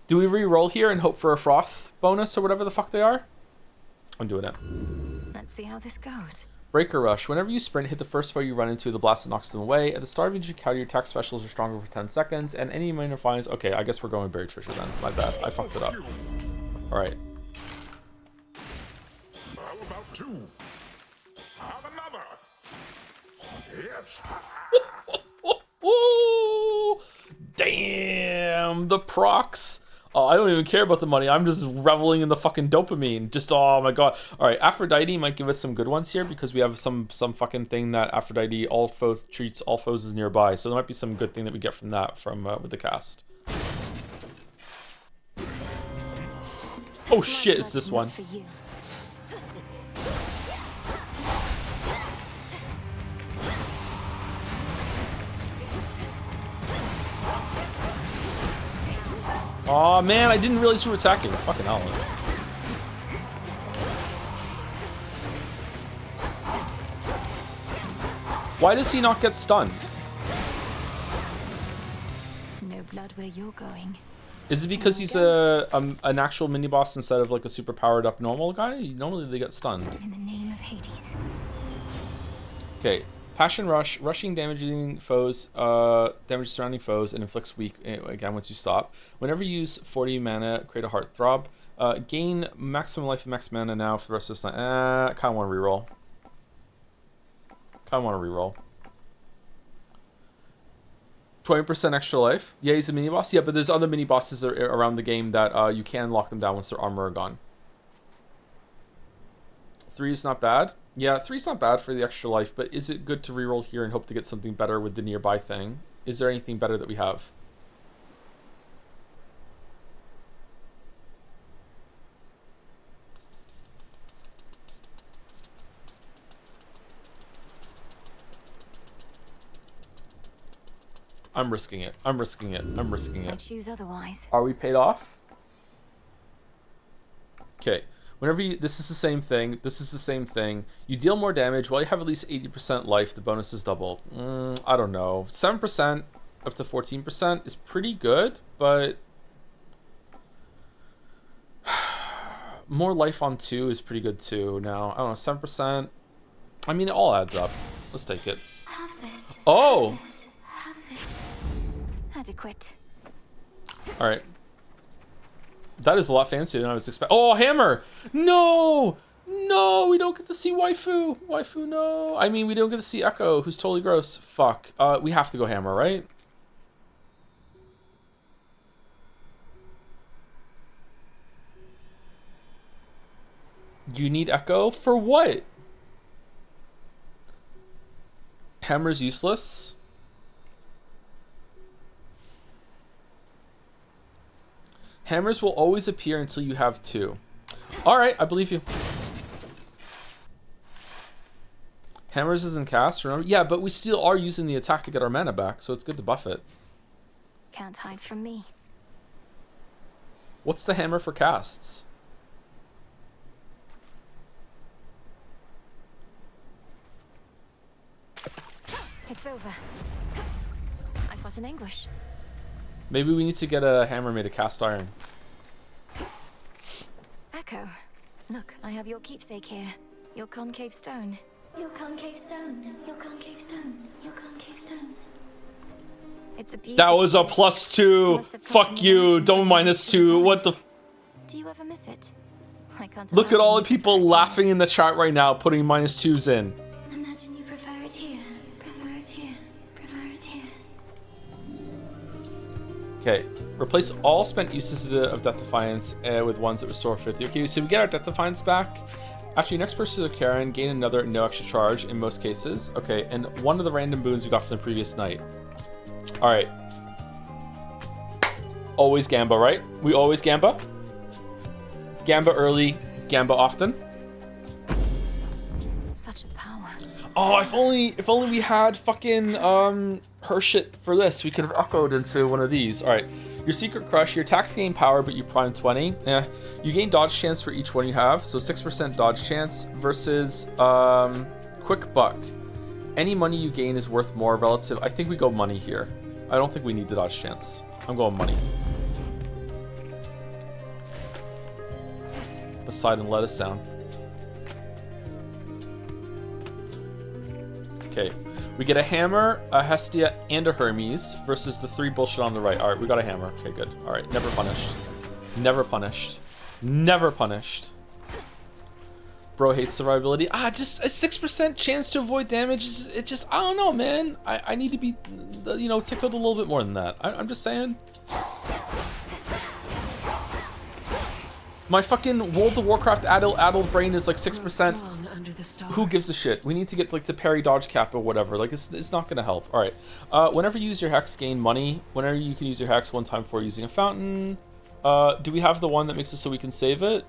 Do we re-roll here and hope for a froth bonus or whatever the fuck they are? I'm doing it. Let's see how this goes. Breaker Rush. Whenever you sprint, hit the first foe you run into, the blast that knocks them away. At the start of each encounter, your attack specials are stronger for 10 seconds, and any minor finds... Okay, I guess we're going Berry Trisha then. My bad. I fucked it up. Alright. How about two? Have another. Yes. Damn, the procs. Oh, I don't even care about the money. I'm just reveling in the fucking dopamine. Just, oh my god. All right, Aphrodite might give us some good ones here because we have some fucking thing that Aphrodite treats all foes as nearby. So there might be some good thing that we get from that with the cast. Oh shit, it's this one. Oh man, I didn't realize you were attacking. Fucking hell. Why does he not get stunned? No blood where you're going. Is it because he's an actual mini boss instead of like a super powered up normal guy? Normally they get stunned. In the name of Hades. Okay. Passion Rush, rushing damaging foes, damages surrounding foes, and inflicts weak again once you stop. Whenever you use 40 mana, create a heart throb. Gain maximum life and max mana now for the rest of this night. I kind of want to reroll. Kind of want to reroll. 20% extra life. Yeah, he's a mini boss. Yeah, but there's other mini bosses around the game that you can lock them down once their armor are gone. 3 is not bad. Yeah, 3's not bad for the extra life, but is it good to reroll here and hope to get something better with the nearby thing? Is there anything better that we have? I'm risking it. I'm risking it. I'm risking it. I choose otherwise. Are we paid off? Okay. Whenever you, this is the same thing. This is the same thing. You deal more damage while you have at least 80% life. The bonus is double. I don't know. 7% up to 14% is pretty good, but more life on 2 is pretty good too. Now I don't know. 7%. I mean, it all adds up. Let's take it. Have this. Oh. Have this. Adequate. All right. That is a lot fancier than I was expecting. Oh, hammer! No! No, we don't get to see waifu. Waifu, no. I mean, we don't get to see Echo, who's totally gross. Fuck. We have to go hammer, right? You need Echo? For what? Hammer's useless? Hammers will always appear until you have 2. Alright, I believe you. Hammers isn't cast, remember? Yeah, but we still are using the attack to get our mana back, so it's good to buff it. Can't hide from me. What's the hammer for casts? It's over. I fought in anguish. Maybe we need to get a hammer made of cast iron. Echo, look, I have your keepsake here. Your concave stone. Your concave stone. Your concave stone. Your concave stone. It's a beauty. That was a +2. Fuck you. Don't -2. What the? Do you ever miss it? I can't. Look at all the people laughing in the chat right now, putting -2s in. Imagine you prefer it here. Prefer it here. Prefer it here. Okay, replace all spent uses of Death Defiance with ones that restore 50. Okay, so we get our Death Defiance back. After your next purchase of Karen, gain another no extra charge in most cases. Okay, and one of the random boons we got from the previous night. All right. Always Gamba, right? We always Gamba. Gamba early, Gamba often. Such a power. Oh, if only we had fucking her shit for this. We could have echoed into one of these. All right. Your Secret Crush, your attacks gain power, but you prime 20. You gain dodge chance for each one you have, so 6% dodge chance versus Quick Buck. Any money you gain is worth more relative. I think we go money here. I don't think we need the dodge chance. I'm going money. Poseidon let us down. Okay. We get a hammer, a Hestia, and a Hermes versus the 3 bullshit on the right. All right, we got a hammer. Okay, good. All right, never punished. Never punished. Never punished. Bro hates survivability. Just a 6% chance to avoid damage. It just, I don't know, man. I need to be, tickled a little bit more than that. I'm just saying. My fucking World of Warcraft addled brain is like 6%. Who gives a shit? We need to get like the parry dodge cap or whatever. Like it's not gonna help. All right. Whenever you use your hex, gain money. Whenever you can use your hex one time before using a fountain. Do we have the one that makes it so we can save it?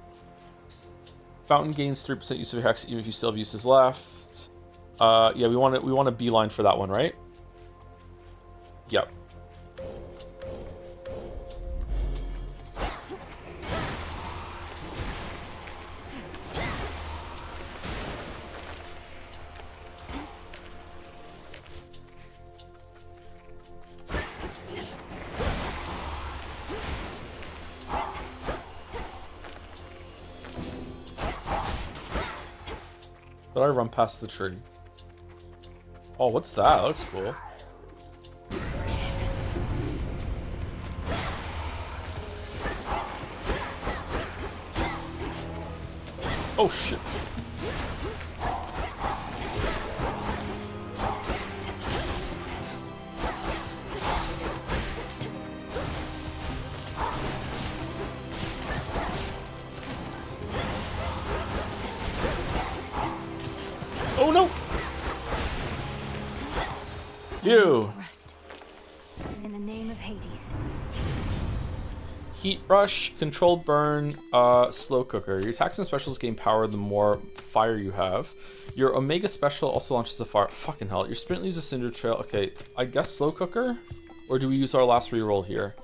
Fountain gains 3% use of your hex even if you still have uses left. Yeah, we want a beeline for that one, right? Yep. Did I run past the tree? Oh, what's that? That looks cool. Oh shit. Oh no! Phew. In the name of Hades. Heat Rush, Controlled Burn, Slow Cooker. Your attacks and specials gain power the more fire you have. Your Omega Special also launches a fire. Fucking hell. Your Sprint leaves a Cinder Trail. Okay, I guess Slow Cooker? Or do we use our last reroll here?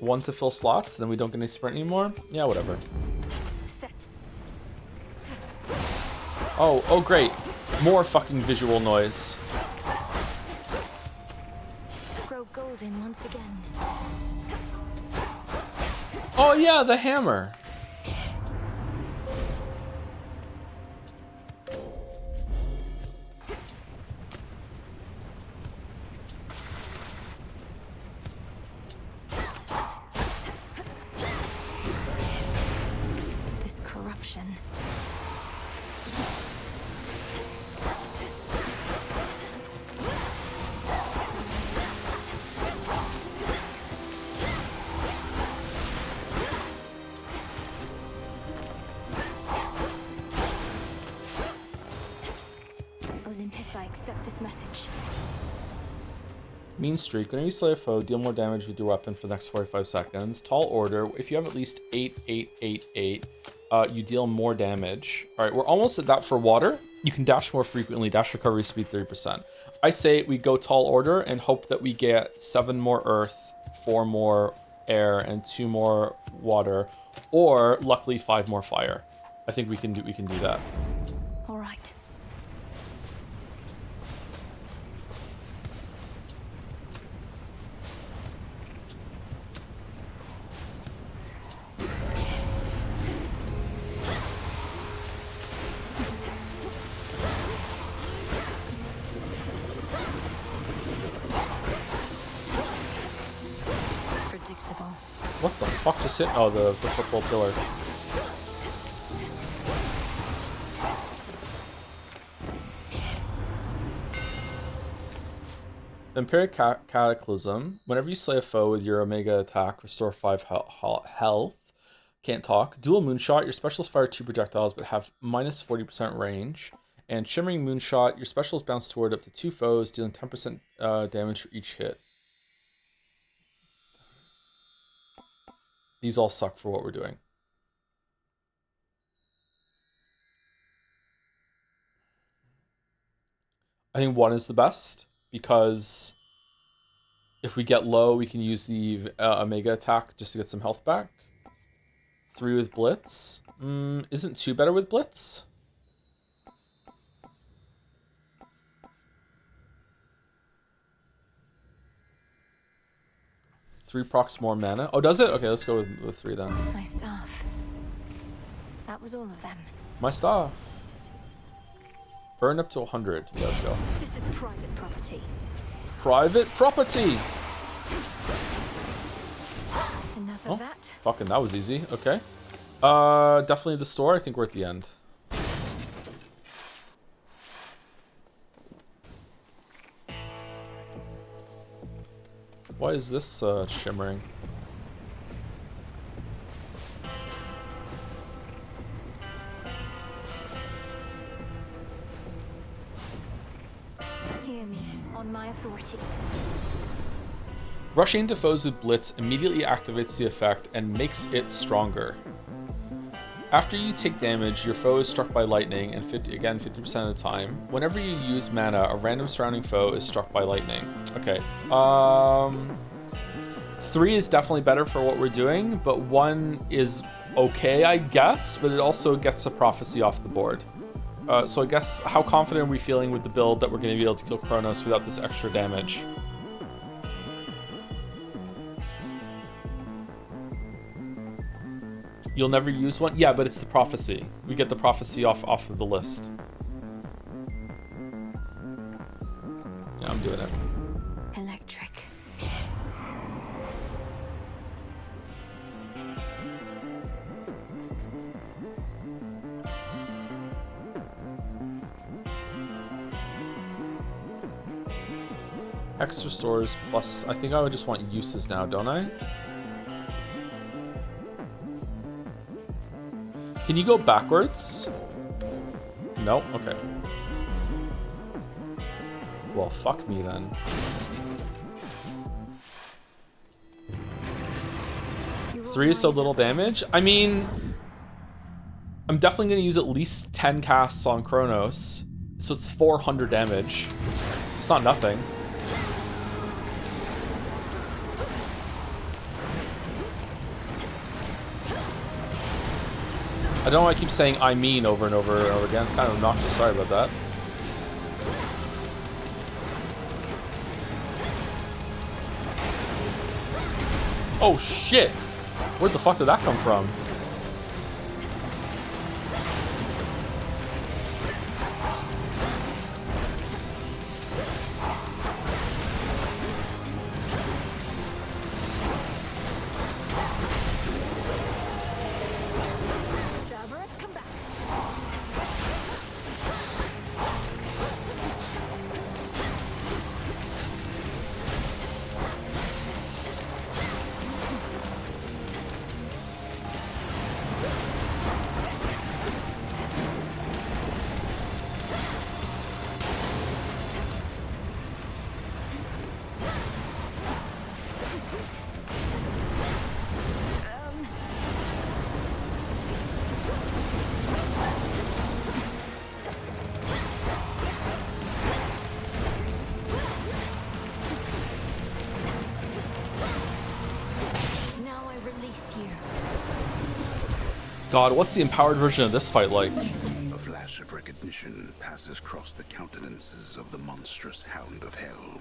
One to fill slots, then we don't get any sprint anymore? Yeah, whatever. Set. Oh great. More fucking visual noise. Grow golden once again. Oh yeah, the hammer. This corruption. Olympus, I accept this message. Mean Streak. Whenever you slay a foe, deal more damage with your weapon for the next 45 seconds. Tall Order. If you have at least 8, 8, 8, 8, you deal more damage. All right, we're almost at that for water. You can dash more frequently. Dash recovery speed 30%. I say we go Tall Order and hope that we get 7 more earth, 4 more air, and 2 more water, or luckily 5 more fire. I think we can do that. All right. Predictable. What the fuck just hit? Oh, the purple pillar. Vampiric Cataclysm. Whenever you slay a foe with your Omega attack, restore 5 health. Can't talk. Dual Moonshot. Your specials fire 2 projectiles but have minus 40% range. And Shimmering Moonshot. Your specials bounce toward up to 2 foes, dealing 10% damage for each hit. These all suck for what we're doing. I think 1 is the best, because if we get low, we can use the Omega attack just to get some health back. 3 with Blitz. Isn't 2 better with Blitz? Three procs more mana. Oh, does it? Okay, let's go with 3 then. My staff. That was all of them. My staff. Burn up to 100. Yeah, let's go. This is private property. Private property! Enough of that. Fucking, that was easy. Okay. Definitely the store. I think we're at the end. Why is this shimmering? Hear me, on my authority. Rushing into foes with Blitz immediately activates the effect and makes it stronger. After you take damage, your foe is struck by lightning, and 50% of the time. Whenever you use mana, a random surrounding foe is struck by lightning. Okay. 3 is definitely better for what we're doing, but 1 is okay, I guess, but it also gets a prophecy off the board. So I guess, how confident are we feeling with the build that we're going to be able to kill Kronos without this extra damage? You'll never use 1? Yeah, but it's the prophecy. We get the prophecy off of the list. Yeah, I'm doing it. Electric. Hex restores plus... I think I would just want uses now, don't I? Can you go backwards? No? Okay. Well, fuck me then. Three is so little damage? I mean... I'm definitely going to use at least 10 casts on Kronos. So it's 400 damage. It's not nothing. I don't know why I keep saying I mean over and over and over again. It's kind of obnoxious. Sorry about that. Oh shit! Where the fuck did that come from? God, what's the empowered version of this fight like? A flash of recognition passes across the countenances of the monstrous Hound of Hell.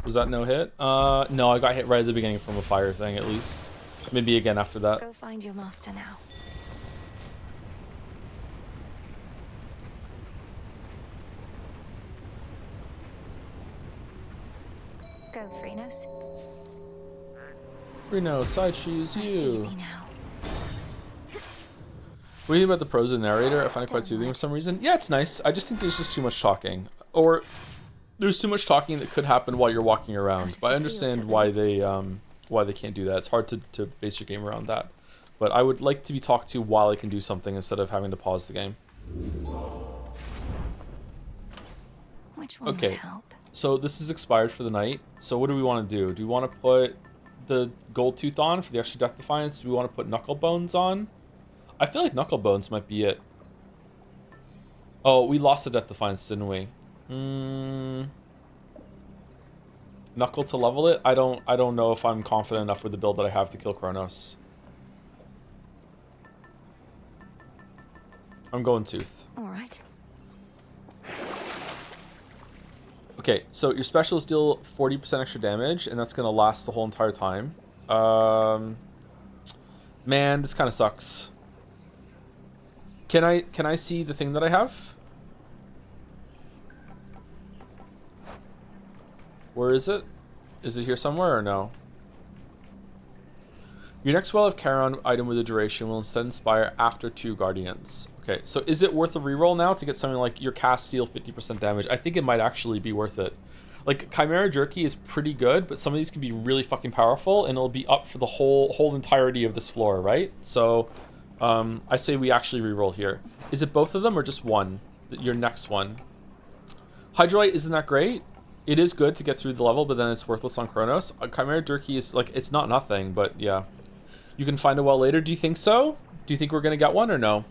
Was that no hit? No, I got hit right at the beginning from a fire thing, at least. Maybe again after that. Go find your master now. Go, Freenos. Freenos, I choose Rest you. easy now. What do you think about the prose of the narrator? I find it quite soothing for some reason. Yeah, it's nice. I just think there's just too much talking. Or there's too much talking that could happen while you're walking around. But I understand why they can't do that. It's hard to base your game around that. But I would like to be talked to while I can do something instead of having to pause the game. Which one would help? So this is expired for the night. So what do we want to do? Do we want to put the gold tooth on for the extra death defiance? Do we want to put knuckle bones on? I feel like knuckle bones might be it. Oh, we lost the death defiance, didn't we? Knuckle to level it? I don't know if I'm confident enough with the build that I have to kill Kronos. I'm going tooth. All right. Okay, so your specials deal 40% extra damage, and that's gonna last the whole entire time. Man, this kind of sucks. Can I see the thing that I have? Where is it? Is it here somewhere or no? Your next Well of Charon item with a duration will instead inspire after 2 Guardians. Okay, so is it worth a reroll now to get something like your cast deal 50% damage? I think it might actually be worth it. Like, Chimera Jerky is pretty good, but some of these can be really fucking powerful, and it'll be up for the whole entirety of this floor, right? So, I say we actually reroll here. Is it both of them or just one? Your next one. Hydrolite isn't that great. It is good to get through the level, but then it's worthless on Kronos. Chimera Jerky is, like, it's not nothing, but yeah. You can find a well later. Do you think so? Do you think we're going to get one or no?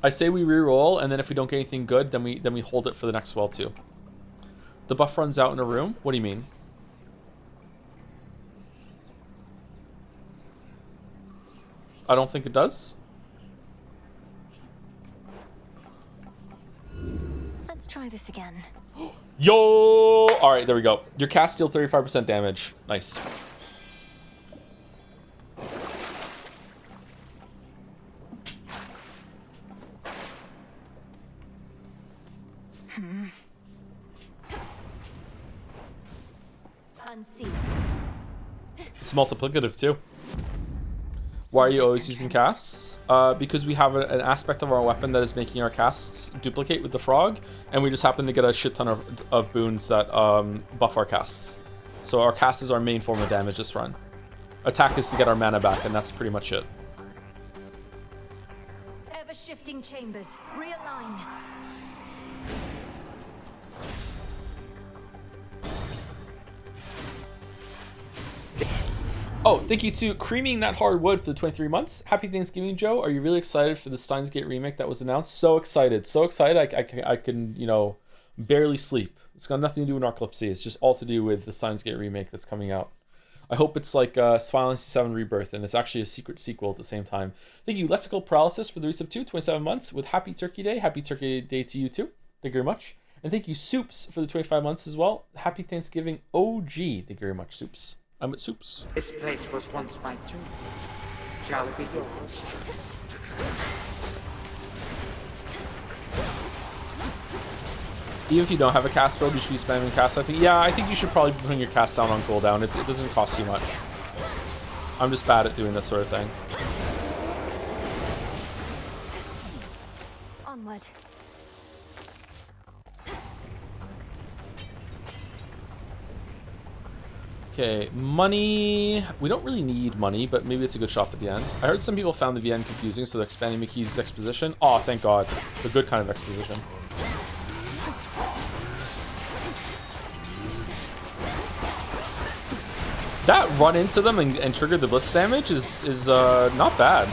I say we reroll, and then if we don't get anything good, then we hold it for the next well too. The buff runs out in a room? What do you mean? I don't think it does. Let's try this again. Yo! Alright, there we go. Your cast deal 35% damage. Nice. Unseen. It's multiplicative too. Why are you always using casts? Because we have an aspect of our weapon that is making our casts duplicate with the frog, and we just happen to get a shit ton of boons that buff our casts. So our cast is our main form of damage this run. Attack is to get our mana back, and that's pretty much it. Ever-shifting chambers. Realign. Oh, thank you to Creaming That Hard Wood for the 23 months. Happy Thanksgiving, Joe. Are you really excited for the Steins Gate remake that was announced? So excited. So excited I can, you know, barely sleep. It's got nothing to do with narcolepsy. It's just all to do with the Steins Gate remake that's coming out. I hope it's like Final Fantasy VII Rebirth, and it's actually a secret sequel at the same time. Thank you, Lexical Paralysis, for the resub 2, 27 months, with Happy Turkey Day. Happy Turkey Day to you too. Thank you very much. And thank you, Soups, for the 25 months as well. Happy Thanksgiving OG. Thank you very much, Soups. I'm at Soups. This place was once my tomb. Shall it be yours? Even if you don't have a cast build, you should be spamming cast. I think you should probably be putting your cast down on cooldown. It doesn't cost you much. I'm just bad at doing this sort of thing. Onward. Okay, money. We don't really need money, but maybe it's a good shop at the end. I heard some people found the VN confusing, so they're expanding McKee's exposition. Oh, thank God. The good kind of exposition. That run into them and trigger the blitz damage is not bad.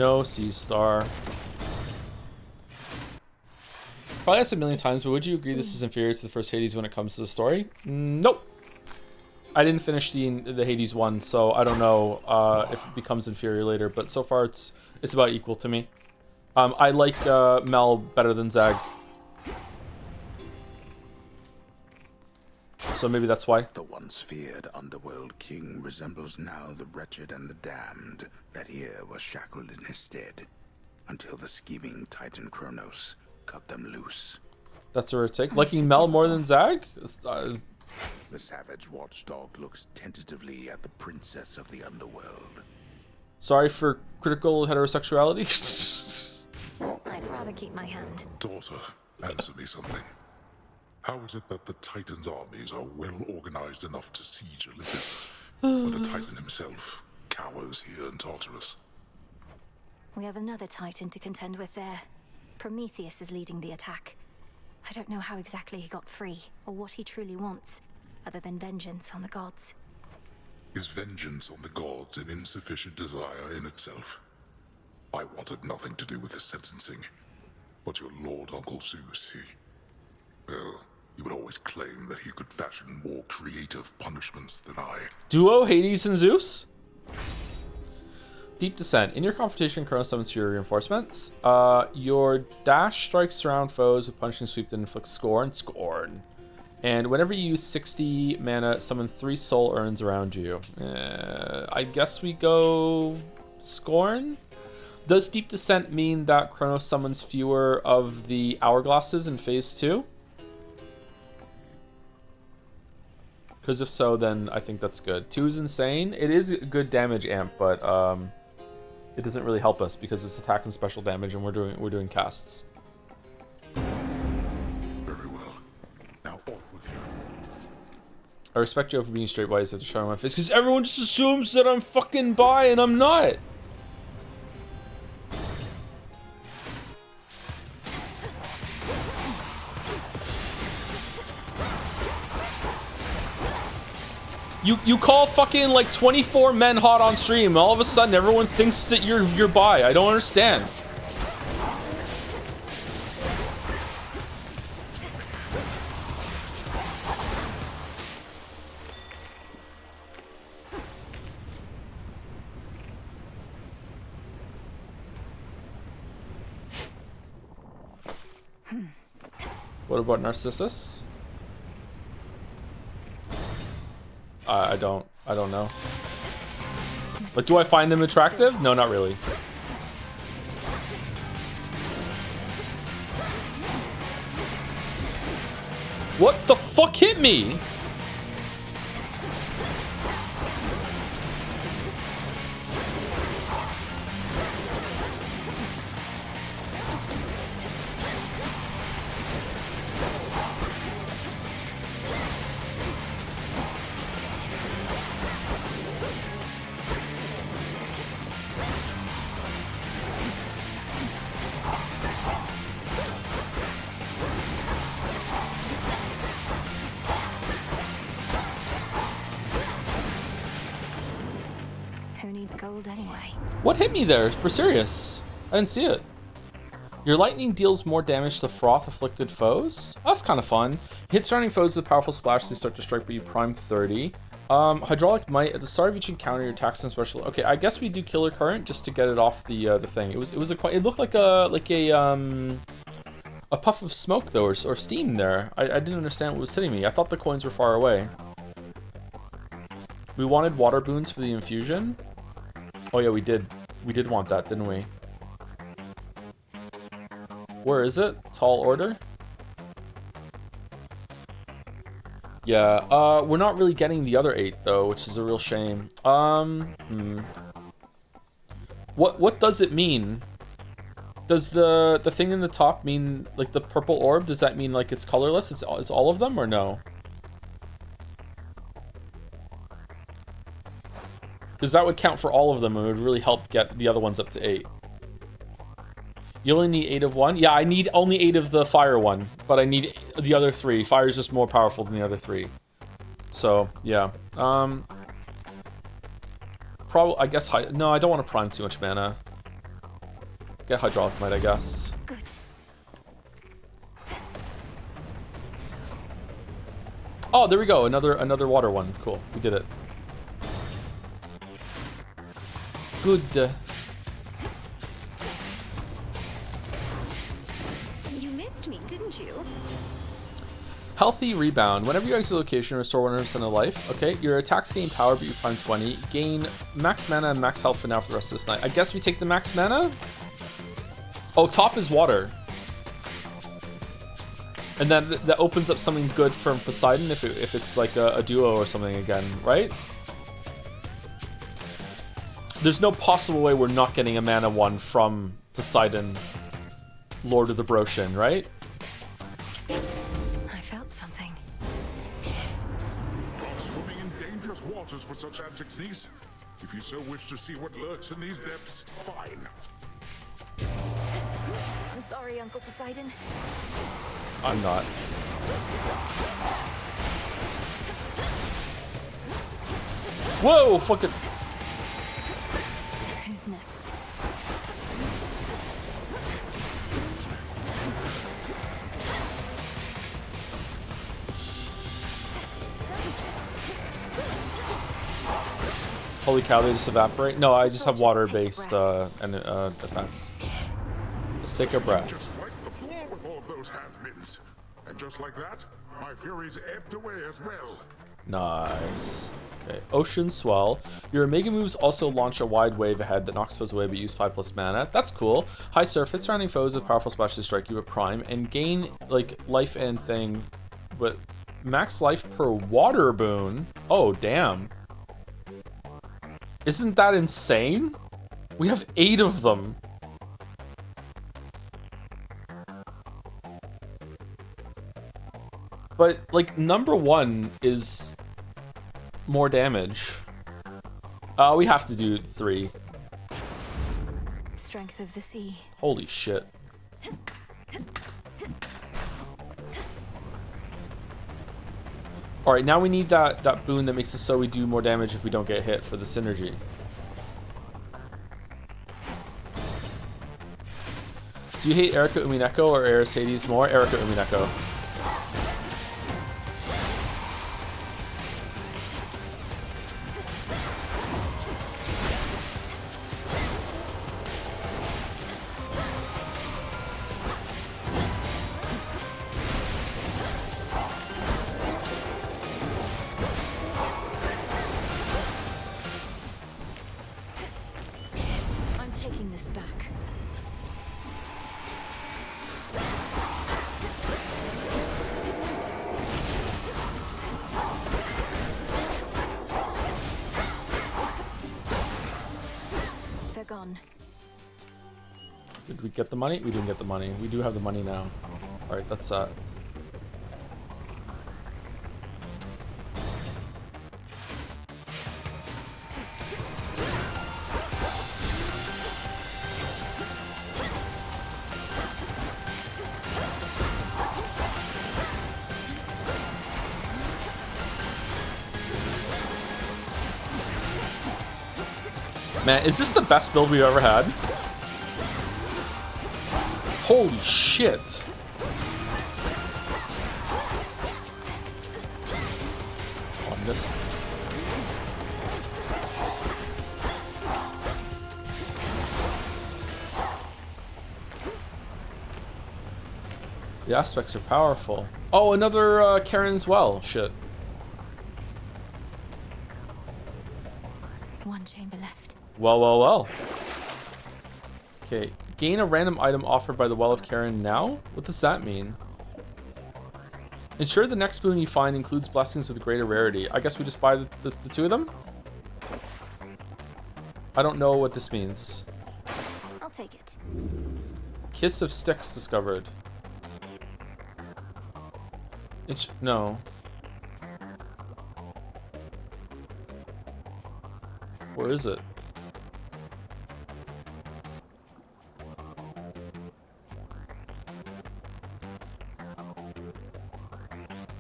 No sea star. Probably asked a million times, but would you agree this is inferior to the first Hades when it comes to the story? Nope. I didn't finish the Hades one, so I don't know if it becomes inferior later. But so far, it's about equal to me. I like Mel better than Zag, so maybe that's why. The once feared underworld king resembles now the wretched and the damned that here was shackled in his stead, until the scheming Titan Kronos cut them loose. That's a rare take. Liking Mel more than Zag? The savage watchdog looks tentatively at the princess of the underworld. Sorry for critical heterosexuality. I'd rather keep my hand. Daughter, answer me something. How is it that the Titan's armies are well organized enough to siege Olympus, when the Titan himself cowers here in Tartarus? We have another Titan to contend with there. Prometheus is leading the attack. I don't know how exactly he got free, or what he truly wants, other than vengeance on the gods. Is vengeance on the gods an insufficient desire in itself? I wanted nothing to do with his sentencing, but your Lord Uncle Zeus, well, he would always claim that he could fashion more creative punishments than I. Duo Hades and Zeus? Deep Descent. In your confrontation, Kronos summons your reinforcements. Your dash strikes surround foes with punishing sweep that inflicts scorn. And whenever you use 60 mana, summon 3 soul urns around you. I guess we go scorn? Does Deep Descent mean that Kronos summons fewer of the hourglasses in phase 2? Because if so, then I think that's good. 2 is insane. It is a good damage amp, but it doesn't really help us because it's attack and special damage, and we're doing casts. Very well. Now off with you. I respect Joe for being straight wise at the show on my face, because everyone just assumes that I'm fucking bi and I'm not. You call fucking like 24 men hot on stream, and all of a sudden everyone thinks that you're bi. I don't understand. What about Narcissus? I don't know. Like, do I find them attractive? No, not really. What the fuck hit me? What hit me there? For serious? I didn't see it. Your lightning deals more damage to froth-afflicted foes. Oh, that's kind of fun. Hit surrounding foes with a powerful splash. They start to strike, but you prime 30. Hydraulic Might. At the start of each encounter, your attacks and special. Okay, I guess we do Killer Current just to get it off the thing. It looked like a puff of smoke though, or steam there. I didn't understand what was hitting me. I thought the coins were far away. We wanted water boons for the infusion. Oh yeah, we did. We did want that, didn't we? Where is it? Tall Order? Yeah, we're not really getting the other 8 though, which is a real shame. What does it mean? Does the thing in the top mean like the purple orb? Does that mean like it's colorless? It's all of them or no? Because that would count for all of them and it would really help get the other ones up to 8. You only need 8 of one? Yeah, I need only 8 of the fire one, but I need the other 3. Fire is just more powerful than the other 3. So, yeah. Probably, I guess, no, I don't want to prime too much mana. Get hydraulic might, I guess. Good. Oh, there we go. Another water one. Cool. We did it. Good. You missed me, didn't you? Healthy rebound. Whenever you exit a location, restore 100% of life. Okay, your attacks gain power, but you prime 20. Gain max mana and max health for now for the rest of this night. I guess we take the max mana? Oh, top is water. And then that opens up something good from Poseidon if it's like a duo or something again, right? There's no possible way we're not getting a mana one from Poseidon, Lord of the Broshin, right? I felt something. Not swimming in dangerous waters with such antics, niece. If you so wish to see what lurks in these depths, fine. I'm sorry, Uncle Poseidon. I'm not. Whoa, fucking. Who's next? Holy cow, they just evaporate? No, I just have water-based effects. Let's take a breath. Just like the floor with all of those have-beens. And just like that, my furies ebbed away as well. Nice. Okay, Ocean Swell. Your Omega moves also launch a wide wave ahead that knocks foes away but use 5+ mana. That's cool. High Surf. Hit surrounding foes with powerful splash to strike you with Prime. And gain, like, life and thing. But max life per water boon. Oh, damn. Isn't that insane? We have 8 of them. But, like, number 1 is more damage. We have to do 3. Strength of the sea. Holy shit. Alright, now we need that boon that makes it so we do more damage if we don't get hit for the synergy. Do you hate Erika Umineko or Eris Hades more? Erika Umineko. I'm taking this back. They're gone. Did we get the money? We didn't get the money. We do have the money now. Alright, that's Man, is this the best build we've ever had? Holy shit. On this. The aspects are powerful. Oh, another Karen's well. Shit. One chamber left. Well. Okay. Gain a random item offered by the Well of Karen now? What does that mean? Ensure the next boon you find includes blessings with greater rarity. I guess we just buy the 2 of them? I don't know what this means. I'll take it. Kiss of Styx discovered. No. Where is it?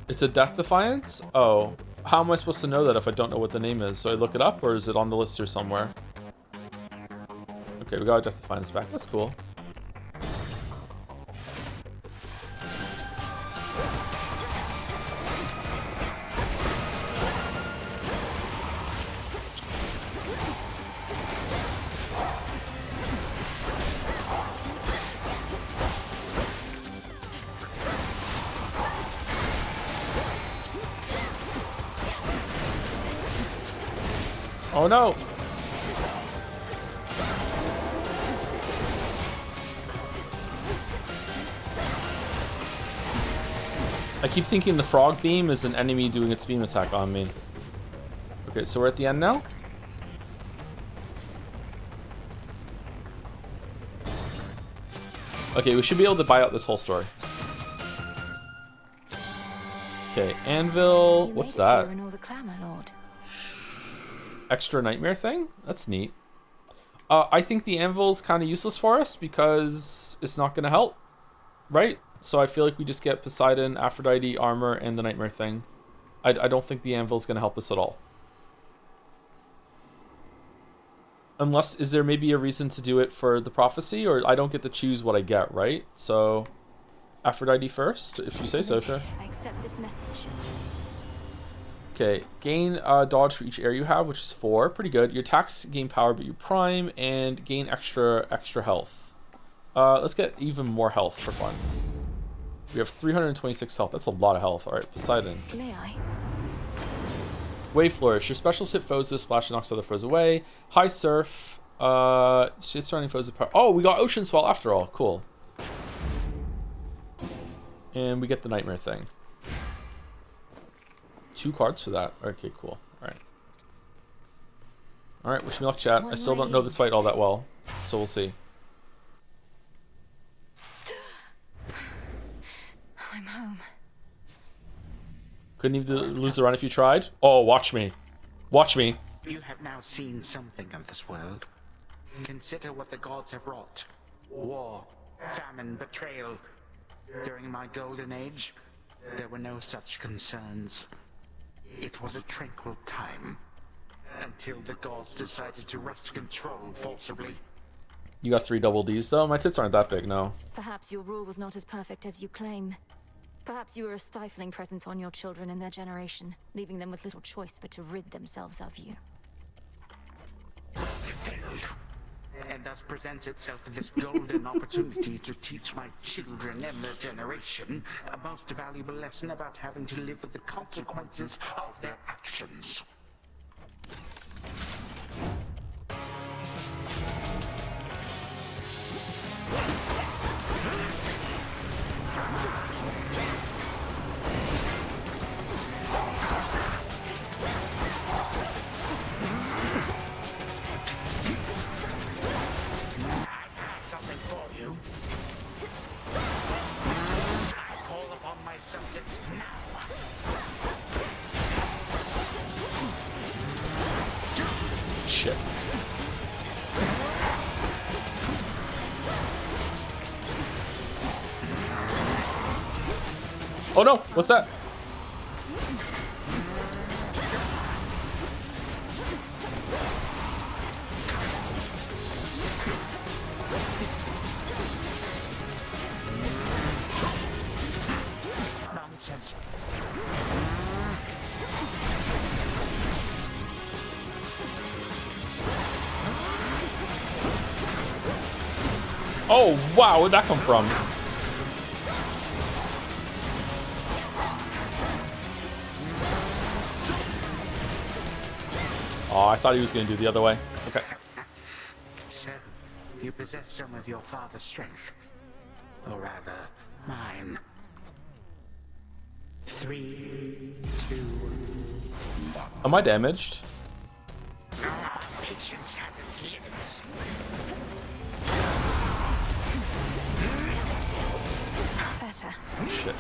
It's a Death Defiance? Oh. How am I supposed to know that if I don't know what the name is? So I look it up, or is it on the list here somewhere? Okay, we got a Death Defiance back. That's cool. Oh no! I keep thinking the frog beam is an enemy doing its beam attack on me. Okay, so we're at the end now? Okay, we should be able to buy out this whole story. Okay, anvil. What's that? In all the clamor, Lord. Extra nightmare thing? That's neat. I think the anvil's kind of useless for us because it's not going to help, right? So I feel like we just get Poseidon, Aphrodite, armor, and the nightmare thing. I don't think the anvil's going to help us at all. Unless, is there maybe a reason to do it for the prophecy? Or I don't get to choose what I get, right? So, Aphrodite first, if you say so, sure. I accept this message. Okay, gain dodge for each area you have, which is 4. Pretty good. Your attacks gain power, but you prime, and gain extra health. Let's get even more health for fun. We have 326 health. That's a lot of health. All right, Poseidon. May I? Wave Flourish. Your specials hit foes with splash and knocks other foes away. High Surf. Shit surrounding foes with power. Oh, we got Ocean Swell after all. Cool. And we get the Nightmare thing. 2 cards for that. Okay, cool. Alright. Alright, wish me luck, chat. I still don't know this fight all that well. So we'll see. I'm home. Couldn't even lose the run if you tried? Oh, watch me. Watch me. You have now seen something of this world. Consider what the gods have wrought. War, famine, betrayal. During my golden age, there were no such concerns. It was a tranquil time. Until the gods decided to wrest control forcibly. You got 3 double Ds though? My tits aren't that big, no. Perhaps your rule was not as perfect as you claim. Perhaps you were a stifling presence on your children and their generation, leaving them with little choice but to rid themselves of you. They failed. And thus presents itself this golden opportunity to teach my children and their generation a most valuable lesson about having to live with the consequences of their actions. Something for you. I call upon my subjects now. Shit. Oh no, what's that? Nonsense. Oh wow, where'd that come from? Oh, I thought he was gonna do the other way. Okay. So, you possess some of your father's strength. Or rather, mine. 3, 2, 1. Am I damaged? Patience has its limits. Better. Shit.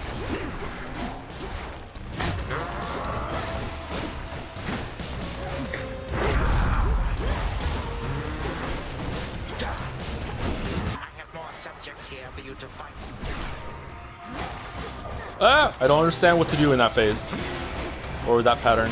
I have more subjects here for you to fight. Ah! I don't understand what to do in that phase. Or that pattern.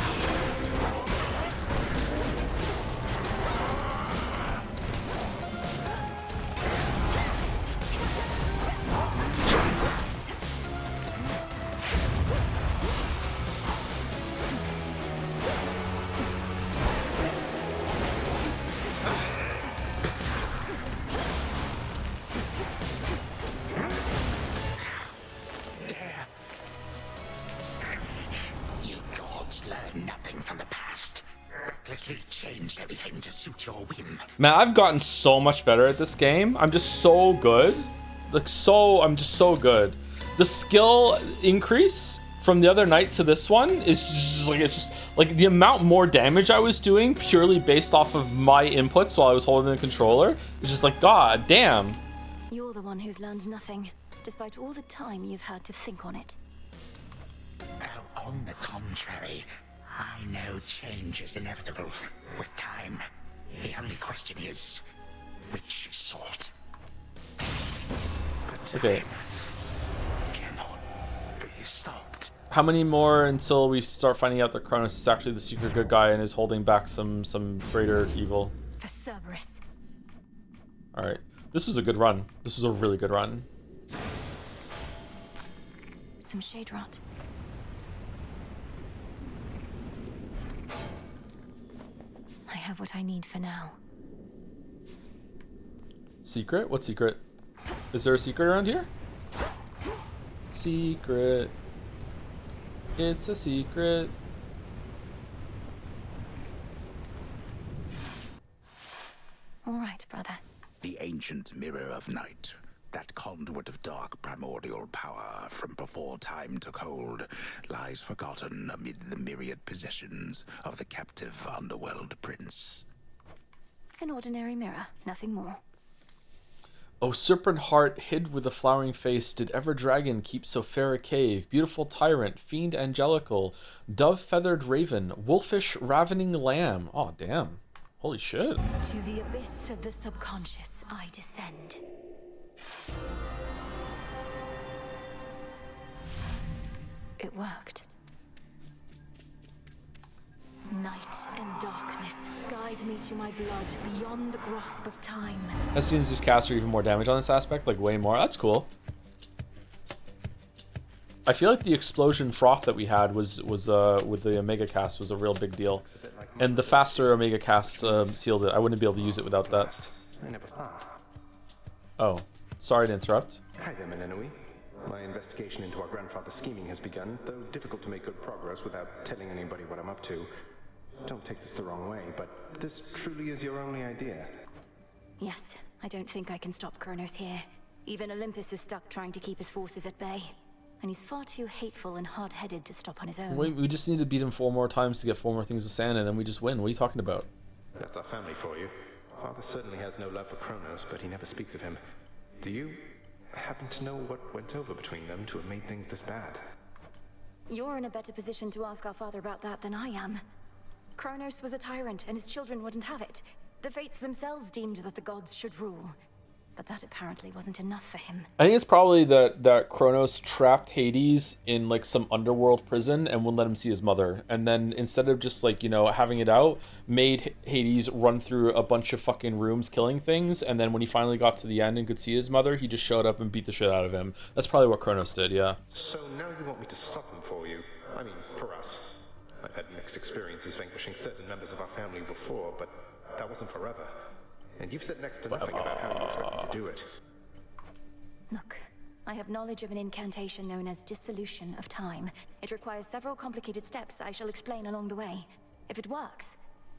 You gods learn nothing. recklessly changed everything to suit your whim. Man, I've gotten so much better at this game. I'm just so good. I'm just so good. The skill increase from the other night to this one is just like the amount more damage I was doing purely based off of my inputs while I was holding the controller. It's just like, god damn. You're the one who's learned nothing, despite all the time you've had to think on it. Oh, on the contrary, I know change is inevitable with time. The only question is, which sort? Okay. Cannot be stopped. How many more until we start finding out that Kronos is actually the secret good guy and is holding back some greater evil? For Cerberus. Alright. This was a good run. This was a really good run. Some shade rot. I have what I need for now. Secret? What secret? Is there a secret around here? Secret. It's a secret. All right, brother. The ancient mirror of night, that conduit of dark primordial power from before time took hold, lies forgotten amid the myriad possessions of the captive underworld prince. An ordinary mirror, nothing more. O serpent heart hid with a flowering face, did ever dragon keep so fair a cave? Beautiful tyrant, fiend angelical, dove-feathered raven, wolfish ravening lamb. Oh damn. Holy shit. To the abyss of the subconscious I descend. It worked. Night and darkness guide me to my blood beyond the grasp of time. As soon as these casts are even more damage on this aspect, like way more. That's cool. I feel like the explosion froth that we had was with the Omega cast was a real big deal. And the faster Omega cast sealed it. I wouldn't be able to use it without that. I never thought. Oh, sorry to interrupt. Hi there, Menenui. My investigation into our grandfather's scheming has begun, though difficult to make good progress without telling anybody what I'm up to. Don't take this the wrong way, but this truly is your only idea. Yes, I don't think I can stop Kronos here. Even Olympus is stuck trying to keep his forces at bay. And he's far too hateful and hard-headed to stop on his own. We just need to beat him 4 more times to get 4 more things of sand, and then we just win. What are you talking about? That's our family for you. Father certainly has no love for Kronos, but he never speaks of him. Do you happen to know what went over between them to have made things this bad? You're in a better position to ask our father about that than I am. Kronos was a tyrant, and his children wouldn't have it. The fates themselves deemed that the gods should rule. But that apparently wasn't enough for him. I think it's probably that Kronos trapped Hades in like some underworld prison and wouldn't let him see his mother. And then instead of just like, you know, having it out, made Hades run through a bunch of fucking rooms killing things. And then when he finally got to the end and could see his mother, he just showed up and beat the shit out of him. That's probably what Kronos did, yeah. So now you want me to stop him for you? I mean, for us. I've had mixed experiences vanquishing certain members of our family before, but that wasn't forever. And you've said next to nothing about how you expect me to do it. Look, I have knowledge of an incantation known as dissolution of time. It requires several complicated steps I shall explain along the way. If it works,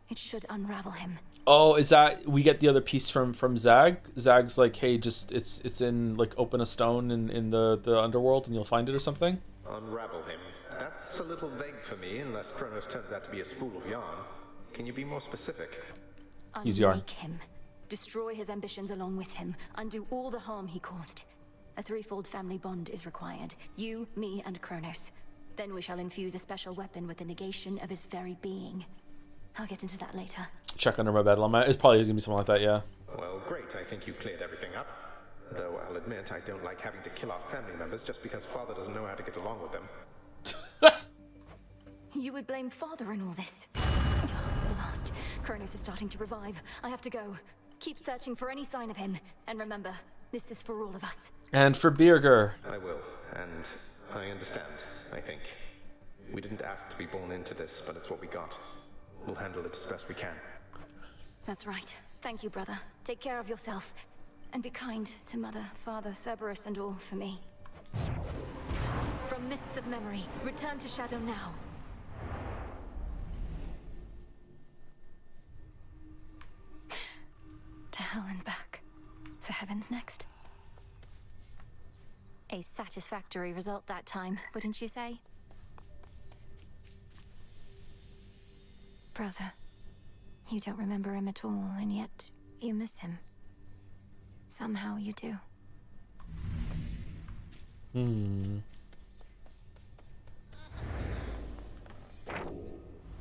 it should unravel him. Oh, is that we get the other piece from Zag? Zag's like, hey, just it's in like open a stone in the underworld and you'll find it or something? Unravel him. That's a little vague for me, unless Kronos turns out to be a spool of yarn. Can you be more specific? He's yarn. Unmake him. Destroy his ambitions along with him. Undo all the harm he caused. A threefold family bond is required. You, me, and Kronos. Then we shall infuse a special weapon with the negation of his very being. I'll get into that later. Check under my bed. It probably is gonna be something like that, yeah. Well, great. I think you cleared everything up. Though I'll admit I don't like having to kill our family members just because Father doesn't know how to get along with them. You would blame Father in all this. Blast. Kronos is starting to revive. I have to go. Keep searching for any sign of him. And remember, this is for all of us. And for Birger. I will. And I understand, I think. We didn't ask to be born into this, but it's what we got. We'll handle it as best we can. That's right. Thank you, brother. Take care of yourself. And be kind to Mother, Father, Cerberus, and all for me. From mists of memory, return to Shadow now. happens next. A satisfactory result that time, wouldn't you say? Brother, you don't remember him at all, and yet you miss him. Somehow you do.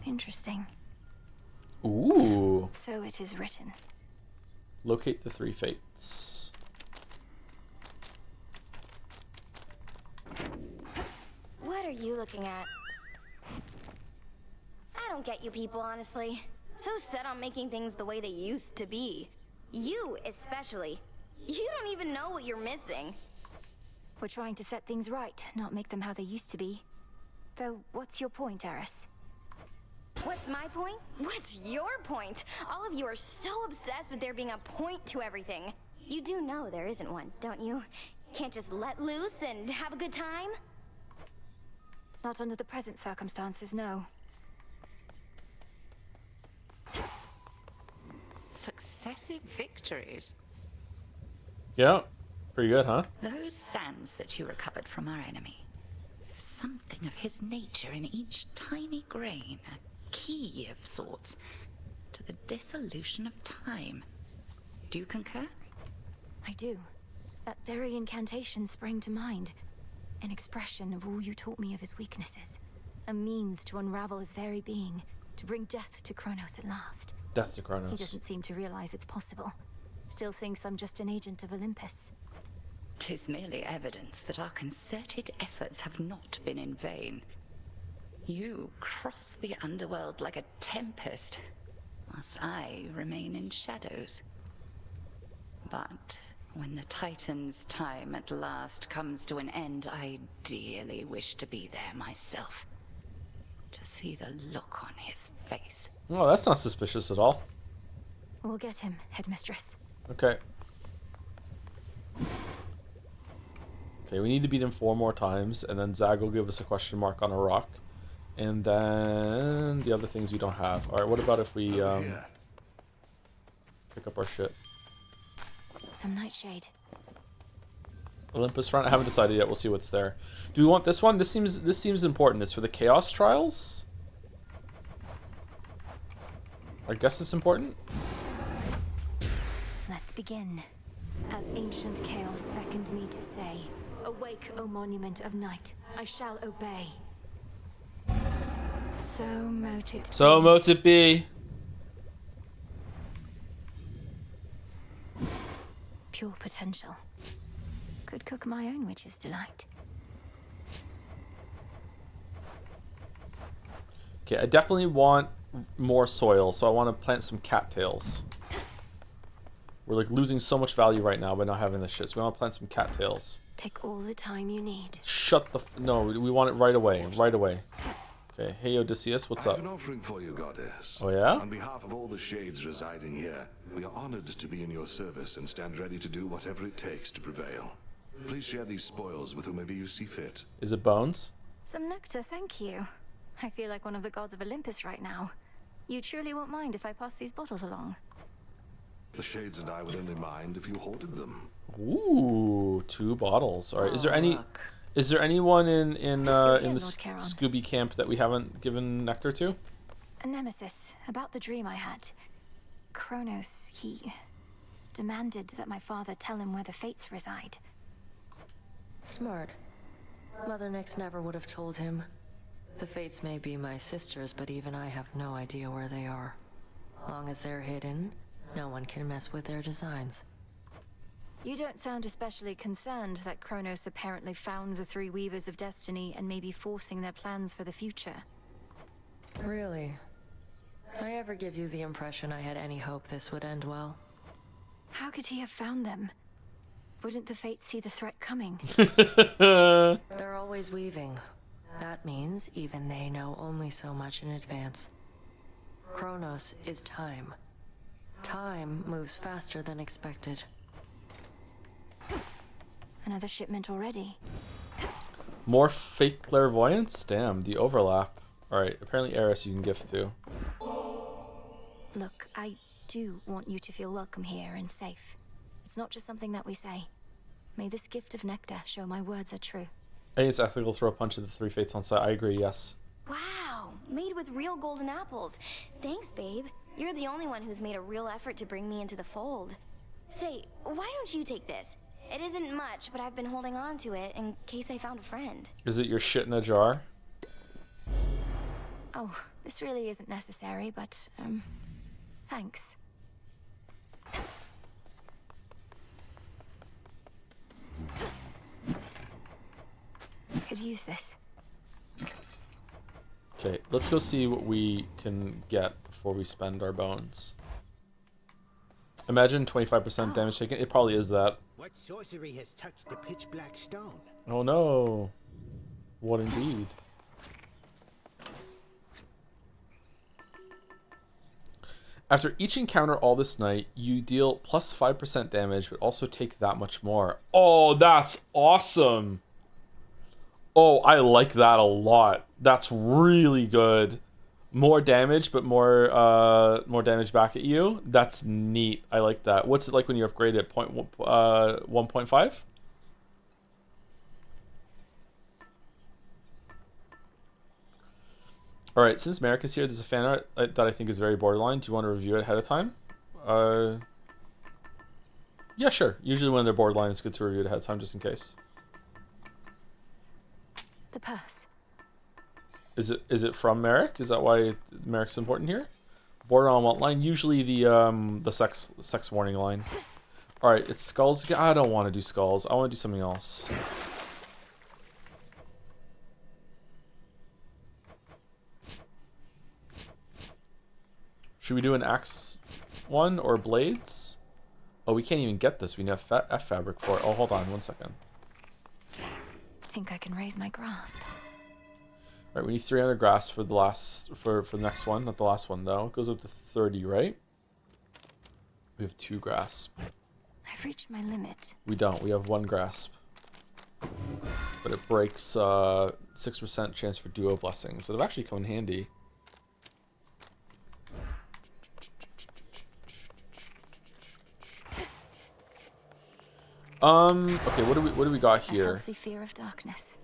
Interesting. Ooh. So it is written. Locate the 3 fates. What are you looking at? I don't get you people, honestly. So set on making things the way they used to be. You, especially. You don't even know what you're missing. We're trying to set things right, not make them how they used to be. Though, what's your point, Eris? What's my point? What's your point? All of you are so obsessed with there being a point to everything. You do know there isn't one, don't you? Can't just let loose and have a good time? Not under the present circumstances, no. Successive victories. Yeah, pretty good, huh? Those sands that you recovered from our enemy. Something of his nature in each tiny grain, a key of sorts, to the dissolution of time. Do you concur? I do. That very incantation sprang to mind. An expression of all you taught me of his weaknesses. A means to unravel his very being, to bring death to Kronos at last. Death to Kronos. He doesn't seem to realize it's possible. Still thinks I'm just an agent of Olympus. 'Tis merely evidence that our concerted efforts have not been in vain. You cross the underworld like a tempest, whilst I remain in shadows. But when the Titan's time at last comes to an end, I dearly wish to be there myself. To see the look on his face. Oh, that's not suspicious at all. We'll get him, Headmistress. Okay. Okay, we need to beat him 4 more times, and then Zag will give us a question mark on a rock. And then the other things we don't have. Alright, what about if we pick up our shit? Some nightshade. Olympus Run? I haven't decided yet. We'll see what's there. Do we want this one? This seems important. It's for the Chaos Trials? I guess it's important. Let's begin. As ancient chaos beckoned me to say, awake, O monument of night, I shall obey. So mote it be. So mote it be. Pure potential. Could cook my own witch's delight. Okay, I definitely want more soil, so I want to plant some cattails. We're like losing so much value right now by not having this shit, so we want to plant some cattails. Take all the time you need. Shut the no, we want it right away, right away. Okay, hey Odysseus, what's I up? have an offering for you, goddess. Oh yeah? On behalf of all the shades residing here, we are honored to be in your service and stand ready to do whatever it takes to prevail. Please share these spoils with whomever you see fit. Is it bones? Some nectar, thank you. I feel like one of the gods of Olympus right now. You truly won't mind if I pass these bottles along? The shades and I would only mind if you hoarded them. Ooh, 2 bottles. All right. Is there anyone in the Scooby camp that we haven't given nectar to? A nemesis, about the dream I had. Kronos, he demanded that my father tell him where the fates reside. Smart. Mother Nyx never would have told him. The fates may be my sisters, but even I have no idea where they are. Long as they're hidden, no one can mess with their designs. You don't sound especially concerned that Kronos apparently found the 3 Weavers of Destiny and may be forcing their plans for the future. Really? I ever give you the impression I had any hope this would end well? How could he have found them? Wouldn't the fates see the threat coming? They're always weaving. That means even they know only so much in advance. Kronos is time. Time moves faster than expected. Another shipment already. More fake clairvoyance? Damn, the overlap. Alright, apparently Eris you can gift to. Look, I do want you to feel welcome here and safe. It's not just something that we say. May this gift of nectar show my words are true. I think it's ethical to throw a punch at the 3 fates on sight. I agree, yes. Wow, made with real golden apples. Thanks, babe. You're the only one who's made a real effort to bring me into the fold. Say, why don't you take this? It isn't much, but I've been holding on to it in case I found a friend. Is it your shit in a jar? Oh, this really isn't necessary, but, thanks. Could use this. Okay, let's go see what we can get before we spend our bones. Imagine 25% damage taken. It probably is that. What sorcery has touched the pitch black stone? Oh no. What indeed? After each encounter all this night, you deal plus 5% damage, but also take that much more. Oh, that's awesome. Oh, I like that a lot. That's really good. More damage, but more damage back at you. That's neat. I like that. What's it like when you upgrade it? 1.5? All right, since Merrick is here, there's a fan art that I think is very borderline. Do you want to review it ahead of time? Yeah, sure. Usually when they're borderline, it's good to review it ahead of time just in case. The purse. Is it from Merrick? Is that why Merrick's important here? Border on what line? Usually the sex warning line. All right, it's skulls again. I don't want to do skulls. I want to do something else. Should we do an axe one or blades? Oh, we can't even get this. We need F fabric for it. Oh, hold on 1 second. Think I can raise my grasp. All right, we need 300 grasp for the last for the next one, not the last one though. It goes up to 30, right? We have 2 grasp. I've reached my limit. We don't. We have 1 grasp. But it breaks 6% chance for duo blessings. So it'll actually come in handy. Okay, what do we got here? A healthy fear of darkness.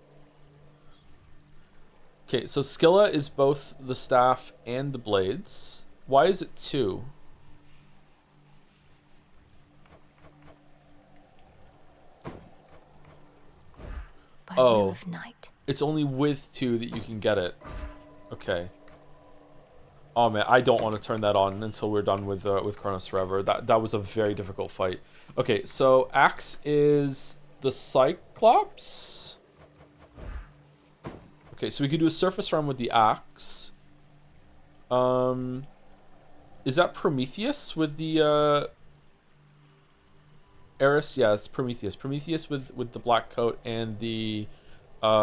Okay, so Skilla is both the staff and the blades. Why is it 2? By will of night. It's only with 2 that you can get it. Okay. Oh man, I don't want to turn that on until we're done with Chronos Forever. That was a very difficult fight. Okay, so Axe is the Cyclops. Okay, so we could do a surface run with the Axe. Is that Prometheus with the Eris? Yeah, it's Prometheus. Prometheus with the black coat and the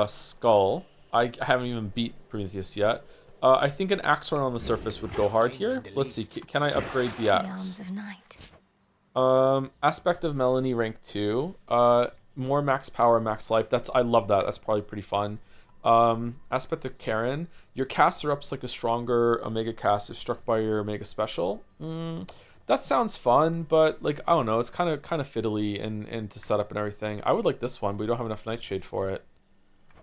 skull. I haven't even beat Prometheus yet. I think an axe run on the surface would go hard here. Let's see. Can I upgrade the axe? Arms of night. Aspect of Melanie rank 2. More max power, max life. I love that. That's probably pretty fun. Aspect of Karen. Your caster ups like a stronger Omega cast if struck by your Omega special. That sounds fun, but like I don't know. It's kind of fiddly and to set up and everything. I would like this one, but we don't have enough Nightshade for it.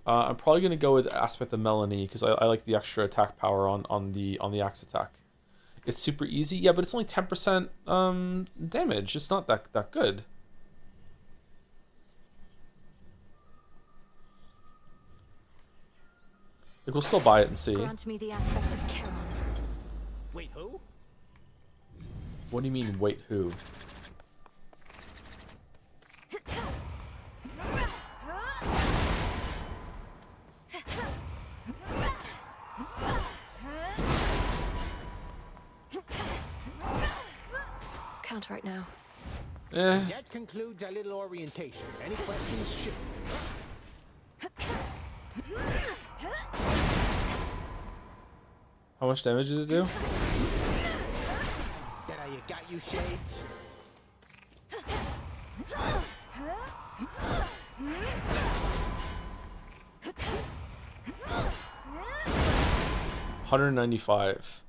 I'm probably gonna go with Aspect of Melanie because I like the extra attack power on the axe attack. It's super easy, yeah, but it's only 10% damage. It's not that good. Like we'll still buy it and see. Grant me the aspect of Charon. Wait, who? What do you mean, wait, who? Count right now. That concludes our little orientation. Any questions? Shoot. How much damage does it do? That how you got you, Shades? $195.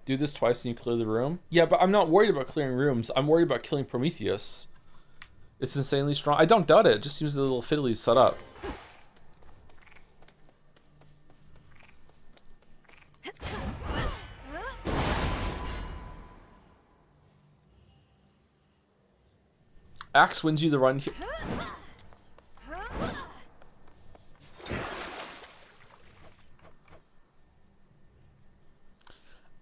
Do this twice and you clear the room. Yeah, but I'm not worried about clearing rooms. I'm worried about killing Prometheus. It's insanely strong. I don't doubt it. It just seems a little fiddly set up. Axe wins you the run here.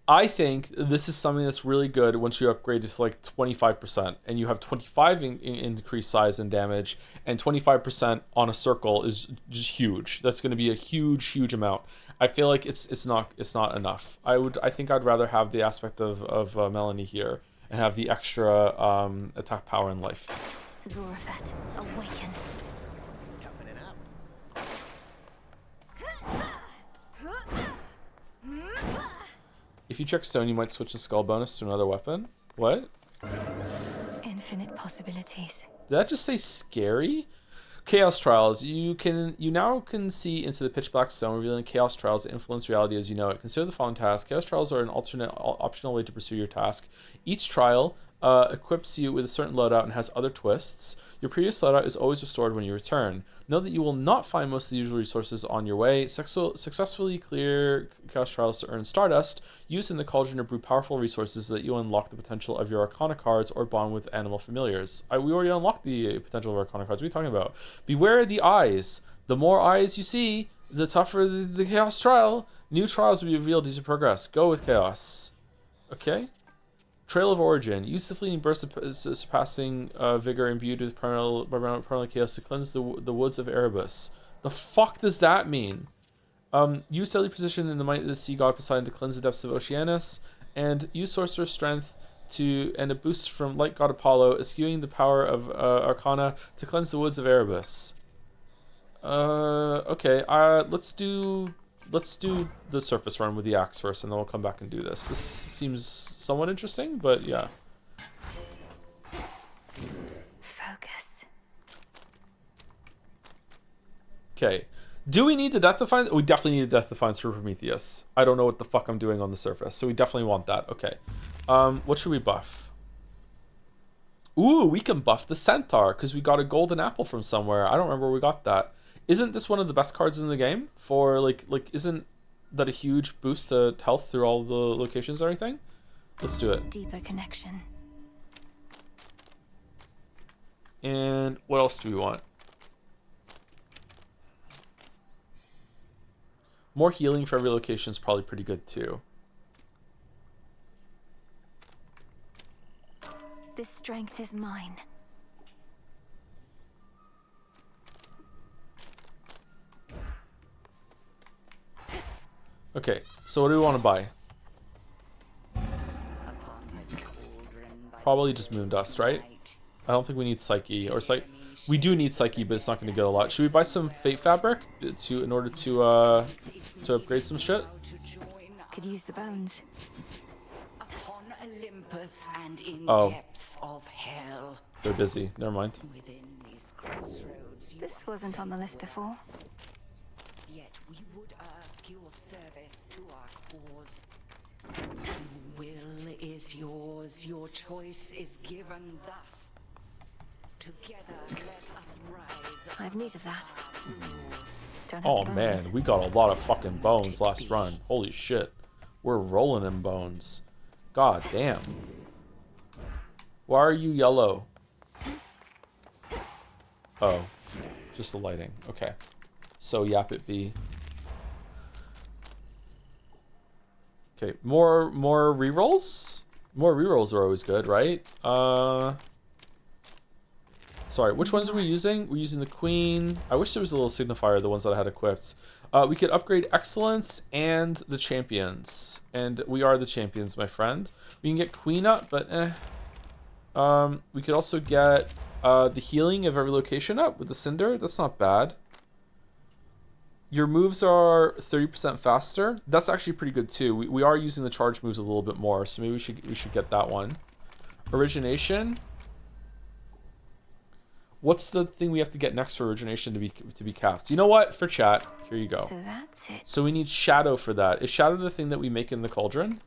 I think this is something that's really good once you upgrade to like 25%, and you have 25 in increased size and damage, and 25% on a circle is just huge. That's going to be a huge amount. I feel like it's not enough. I think I'd rather have the aspect of Melanie here and have the extra attack power and life. Zorafet, awaken. If you check stone, you might switch the skull bonus to another weapon. What? Infinite possibilities. Did that just say scary? Chaos Trials. You now can see into the pitch black stone, revealing chaos trials that influence reality as you know it. Consider the following task. Chaos Trials are an optional way to pursue your task. Each trial equips you with a certain loadout and has other twists. Your previous loadout is always restored when you return. Know that you will not find most of the usual resources on your way. Successfully clear Chaos Trials to earn Stardust. Use in the Cauldron to brew powerful resources so that you unlock the potential of your Arcana cards or bond with animal familiars. We already unlocked the potential of Arcana cards. What are you talking about? Beware the eyes. The more eyes you see, the tougher the Chaos Trial. New trials will be revealed as you progress. Go with Chaos. Okay. Trail of Origin. Use the fleeting burst of surpassing vigor imbued with permanent chaos to cleanse the woods of Erebus. The fuck does that mean? Use deadly position in the might of the sea god Poseidon to cleanse the depths of Oceanus, and use sorcerer's strength and a boost from light god Apollo, eschewing the power of Arcana to cleanse the woods of Erebus. Okay. Let's do the surface run with the axe first, and then we'll come back and do this. This seems somewhat interesting, but yeah. Focus. Okay. Do we need the Death Defiance? We definitely need the Death Defiance for Prometheus. I don't know what the fuck I'm doing on the surface, so we definitely want that. Okay. What should we buff? Ooh, we can buff the Centaur, because we got a golden apple from somewhere. I don't remember where we got that. Isn't this one of the best cards in the game? For like isn't that a huge boost to health through all the locations and everything? Let's do it. Deeper connection. And what else do we want? More healing for every location is probably pretty good too. This strength is mine. Okay, so what do we want to buy? Probably just moon dust, right? I don't think we need Psyche or we do need Psyche, but it's not going to get a lot. Should we buy some Fate Fabric in order to upgrade some shit? Could use the bones. Upon Olympus and in Oh, depths of hell. they're busy. Never mind. Within these crossroads, This wasn't on the list before. yet we would ask your service to our cause. Will is yours, your choice is given thus. Together, let us rise. I have need of that. Don't have Oh the man, bones. we got a lot of fucking bones last run. Holy shit. We're rolling in bones. God damn. Why are you yellow? Oh, just the lighting. Okay. So yap it be. Okay, more rerolls? More rerolls are always good, right? Sorry, which ones are we using? We're using the Queen. I wish there was a little signifier, the ones that I had equipped. We could upgrade Excellence and the Champions. And we are the Champions, my friend. We can get Queen up, but we could also get the healing of every location up with the Cinder. That's not bad. Your moves are 30% faster. That's actually pretty good too. We are using the charge moves a little bit more, so maybe we should get that one. Origination. What's the thing we have to get next for origination to be capped? You know what? For chat, here you go. So that's it. So we need Shadow for that. Is Shadow the thing that we make in the cauldron?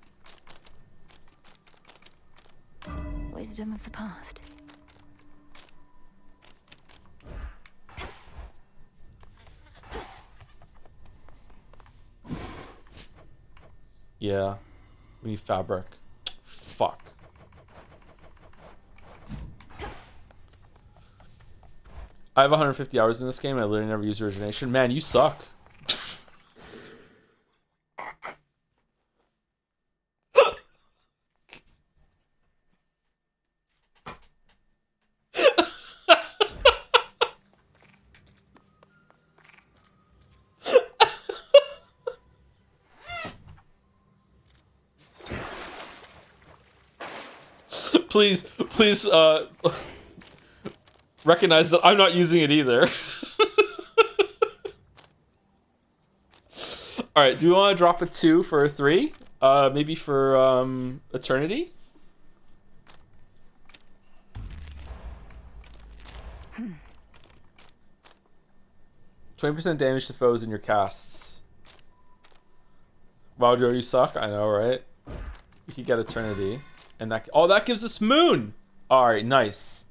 wisdom of the past. Yeah. We need fabric. Fuck. I have 150 hours in this game. I literally never use origination. Man, you suck. Please, please, recognize that I'm not using it either. Alright, do we want to drop a 2 for a 3? Maybe for, Eternity? Hmm. 20% damage to foes in your casts. Wow, Joe, you suck. I know, right? We could get Eternity. And that... Oh, that gives us Moon! Alright, nice.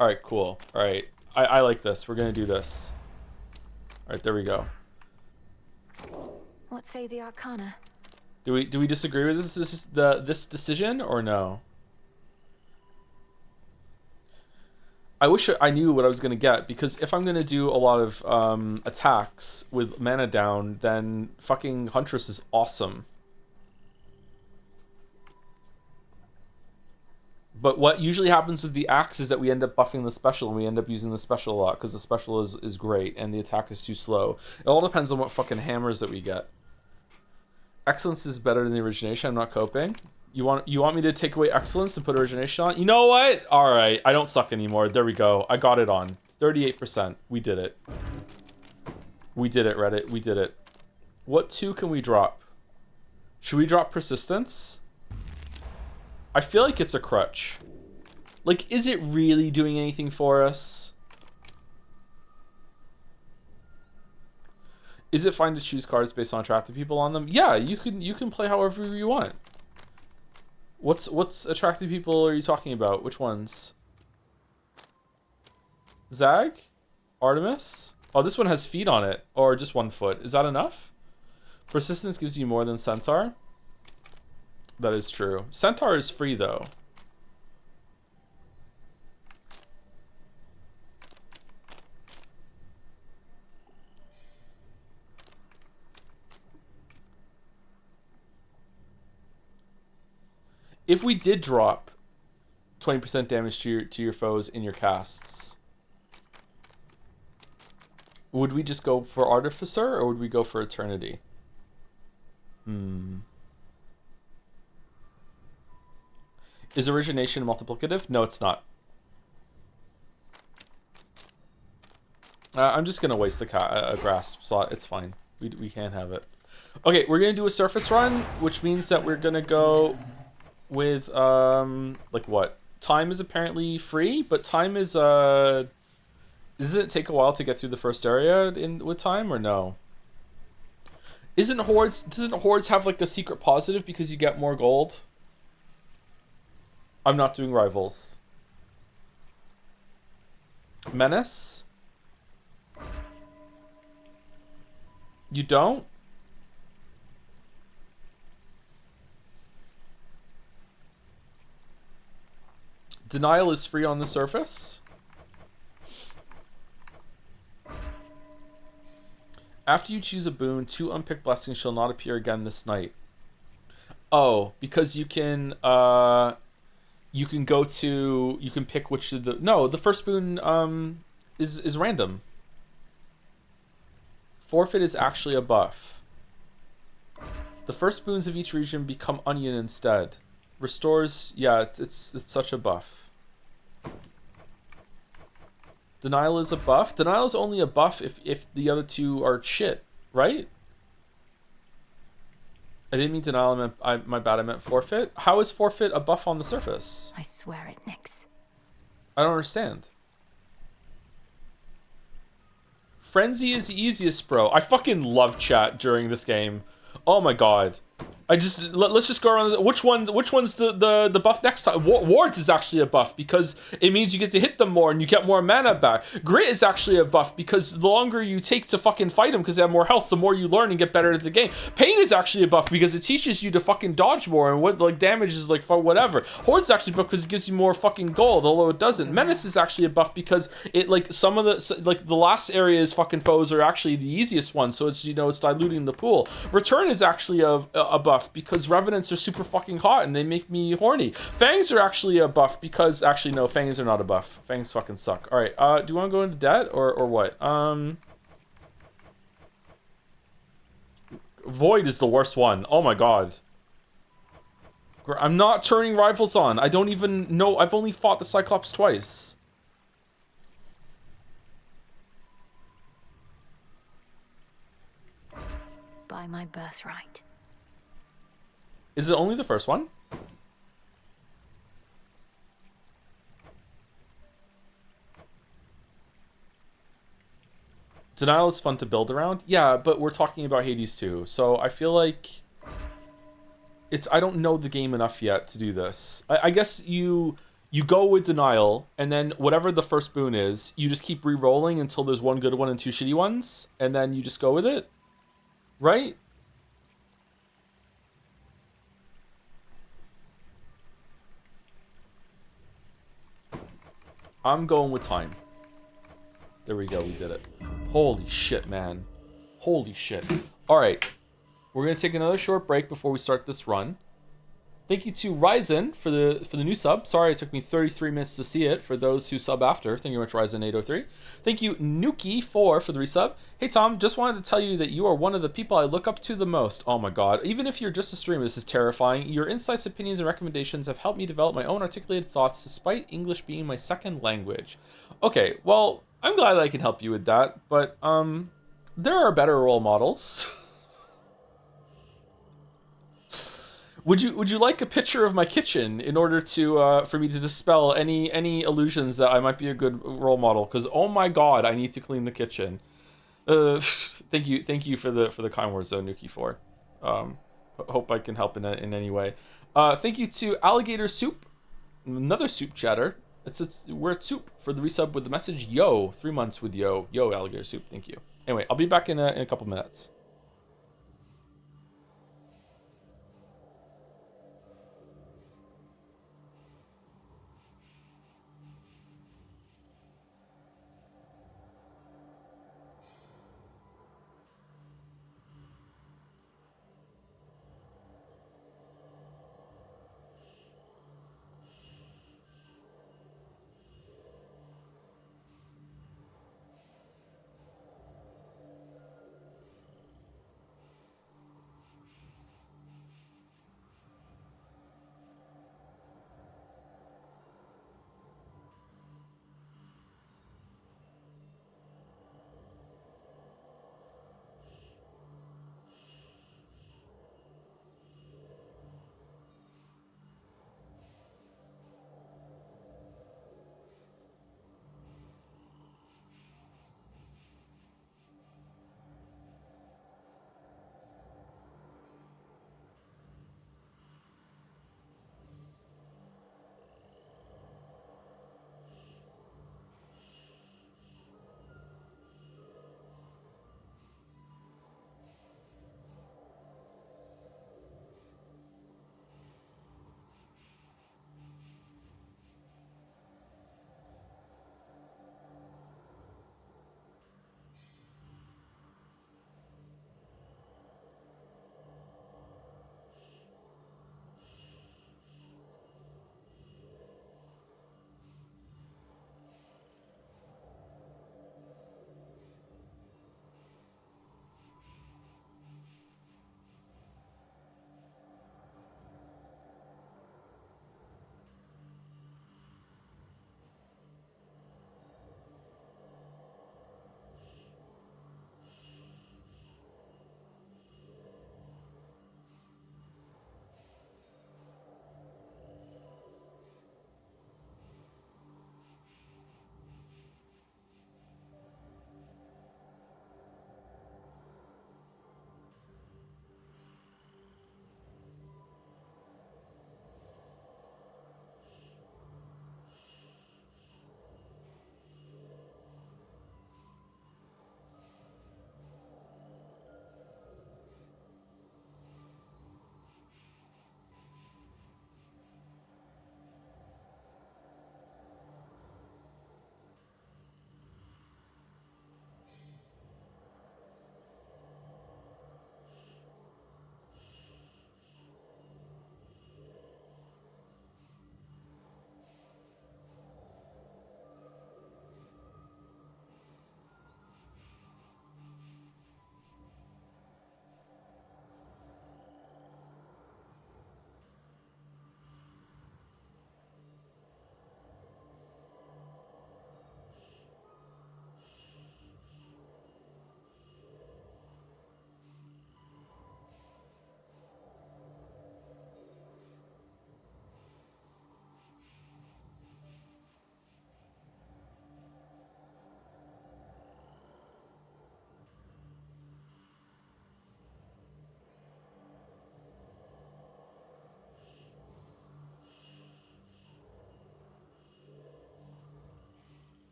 Alright, cool. Alright. I like this. We're gonna do this. Alright, there we go. What say the Arcana? Do we disagree with this decision or no? I wish I knew what I was gonna get, because if I'm gonna do a lot of attacks with mana down, then fucking Huntress is awesome. But what usually happens with the axe is that we end up buffing the special, and we end up using the special a lot because the special is great and the attack is too slow. It all depends on what fucking hammers that we get. Excellence is better than the origination. I'm not coping. You want me to take away excellence and put origination on? You know what? All right, I don't suck anymore. There we go. I got it on 38%. We did it. We did it, Reddit. We did it. What 2 can we drop? Should we drop persistence? I feel like it's a crutch. Like, is it really doing anything for us? Is it fine to choose cards based on attractive people on them? Yeah, you can play however you want. What's attractive people are you talking about? Which ones? Zag? Artemis? Oh, this one has feet on it, or just 1 foot. Is that enough? Persistence gives you more than Centaur. That is true. Centaur is free, though. If we did drop 20% damage to your foes in your casts, would we just go for Artificer, or would we go for Eternity? Is origination multiplicative? No, it's not. I'm just gonna waste a grasp slot. It's fine. We can't have it. Okay, we're gonna do a surface run, which means that we're gonna go with like what? Time is apparently free, but time is doesn't it take a while to get through the first area with time, or no? Doesn't Hordes have like a secret positive because you get more gold? I'm not doing rivals. Menace? You don't? Denial is free on the surface. After you choose a boon, 2 unpicked blessings shall not appear again this night. Oh, because you can pick which of the... No, the first boon is random. Forfeit is actually a buff. The first boons of each region become onion instead. Restores, yeah, it's such a buff. Denial is a buff. Denial is only a buff if the other 2 are shit, right? I didn't mean denial, my bad, I meant forfeit. How is forfeit a buff on the surface? I swear it, Nyx. I don't understand. Frenzy is the easiest, bro. I fucking love chat during this game. Oh my god. Let's just go around. Which one's the buff next time? Wards is actually a buff because it means you get to hit them more and you get more mana back. Grit is actually a buff because the longer you take to fucking fight them because they have more health, the more you learn and get better at the game. Pain is actually a buff because it teaches you to fucking dodge more and what like damage is like for whatever. Horde is actually a buff because it gives you more fucking gold, although it doesn't. Menace is actually a buff because it like some of the like the last area's fucking foes are actually the easiest ones, so it's it's diluting the pool. Return is actually a buff because revenants are super fucking hot and they make me horny. Fangs are actually a buff because actually no, fangs are not a buff. Fangs fucking suck. All right, do you want to go into debt or what? Void is the worst one. Oh my god. I'm not turning rivals on. I don't even know. I've only fought the Cyclops twice. By my birthright. Is it only the first one? Denial is fun to build around. Yeah, but we're talking about Hades too. So I feel like I don't know the game enough yet to do this. I guess you go with Denial, and then whatever the first boon is, you just keep re-rolling until there's one good one and two shitty ones, and then you just go with it. Right? I'm going with time. There we go, we did it. Holy shit, man. Holy shit. Alright. We're gonna take another short break before we start this run. Thank you to Ryzen for the new sub. Sorry it took me 33 minutes to see it for those who sub after. Thank you very much, Ryzen803. Thank you, Nuki4 for the resub. Hey Tom, just wanted to tell you that you are one of the people I look up to the most. Oh my god. Even if you're just a streamer, this is terrifying. Your insights, opinions, and recommendations have helped me develop my own articulated thoughts despite English being my second language. Okay, well, I'm glad I can help you with that, but there are better role models. Would you like a picture of my kitchen in order to for me to dispel any illusions that I might be a good role model? Because oh my god, I need to clean the kitchen. Thank you for the kind words, though, Nuki4. Hope I can help in any way. Thank you to Alligator Soup, another soup chatter. We're at soup for the resub with the message yo. 3 months with yo Alligator Soup. Thank you. Anyway, I'll be back in a couple minutes.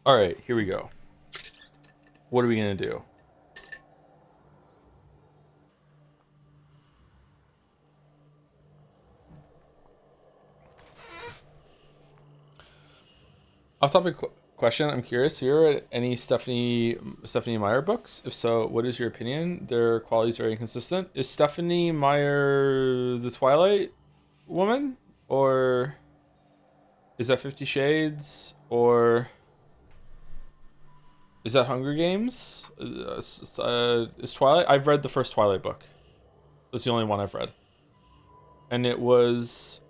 All right, here we go. What are we gonna do? Off-topic question. I'm curious. Have you ever read any Stephanie Meyer books? If so, what is your opinion? Their quality is very inconsistent. Is Stephanie Meyer the Twilight woman, or is that 50 Shades, or is that Hunger Games? Is Twilight? I've read the first Twilight book. That's the only one I've read, and it was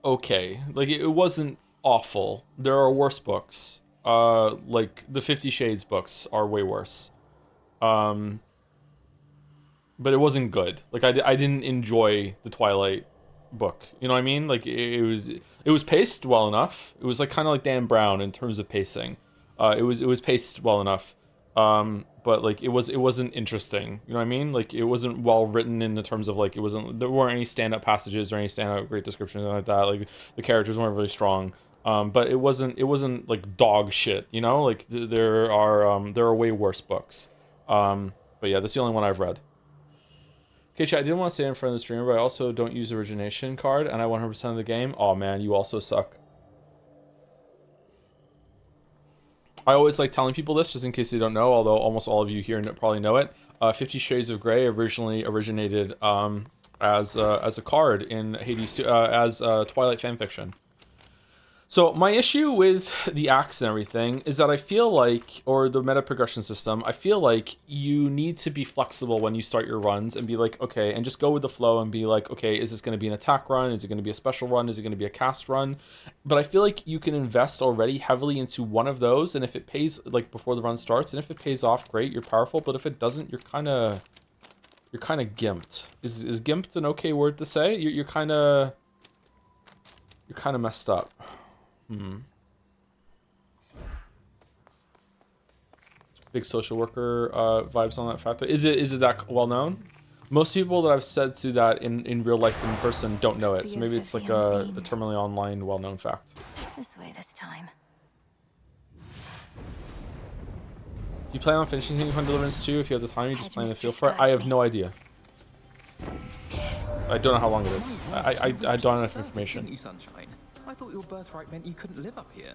okay. Like it wasn't awful. There are worse books. Like the 50 Shades books are way worse. Um, but it wasn't good. Like I didn't enjoy the Twilight book. You know what I mean? Like it was paced well enough. It was like kind of like Dan Brown in terms of pacing. It was paced well enough. But like it wasn't interesting. You know what I mean? Like it wasn't well written in the terms of like there weren't any stand up passages or any stand up great descriptions or like that. Like the characters weren't really strong. But it wasn't like dog shit. You know? Like there are way worse books. But yeah, that's the only one I've read. Okay, chat, I didn't want to say it in front of the streamer, but I also don't use origination card, and I 100% of the game. Oh man, you also suck. I always like telling people this, just in case they don't know, although almost all of you here probably know it. 50 Shades of Grey originally originated as a card in Hades 2, as Twilight fanfiction. So my issue with the axe and everything is that I feel like, or the meta progression system, I feel like you need to be flexible when you start your runs and be like, okay, and just go with the flow and be like, okay, is this going to be an attack run? Is it going to be a special run? Is it going to be a cast run? But I feel like you can invest already heavily into one of those, and if it pays, like before the run starts, and if it pays off, great, you're powerful. But if it doesn't, you're kind of gimped. Is gimped an okay word to say? You're kind of messed up. Big social worker vibes on that factor. Is it that well known? Most people that I've said to that in real life in person don't know it. So maybe it's like a terminally online well known fact. This way this time. Do you plan on finishing Kingdom Come Deliverance 2? If you have the time, you just plan to feel for it. I have no idea. I don't know how long it is. I don't have enough information. Didn't you, Sunshine? I thought your birthright meant you couldn't live up here.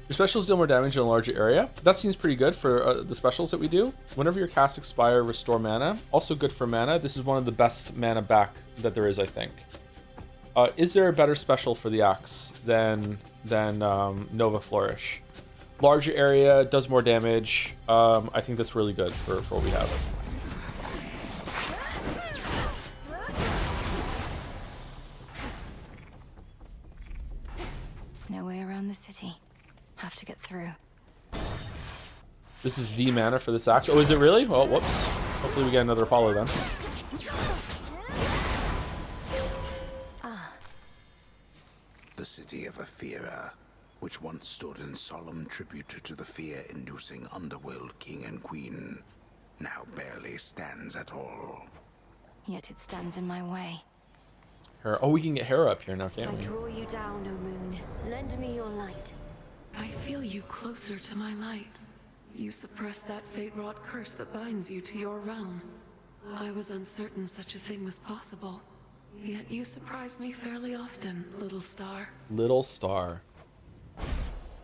Your specials deal more damage in a larger area. That seems pretty good for the specials that we do. Whenever your casts expire, restore mana. Also good for mana. This is one of the best mana back that there is, I think. Is there a better special for the axe than Nova Flourish? Larger area, does more damage. I think that's really good for what we have. No way around the city. Have to get through. This is the mana for this axe. Oh, is it really? Well, whoops. Hopefully we get another Apollo then. The city of Aethera, which once stood in solemn tribute to the fear-inducing underworld king and queen, now barely stands at all. Yet it stands in my way. Hera. Oh, we can get Hera up here now, can't I we? draw you down, O moon. Lend me your light. I feel you closer to my light. You suppress that fate-wrought curse that binds you to your realm. I was uncertain such a thing was possible. Yet you surprise me fairly often, little star. Little star.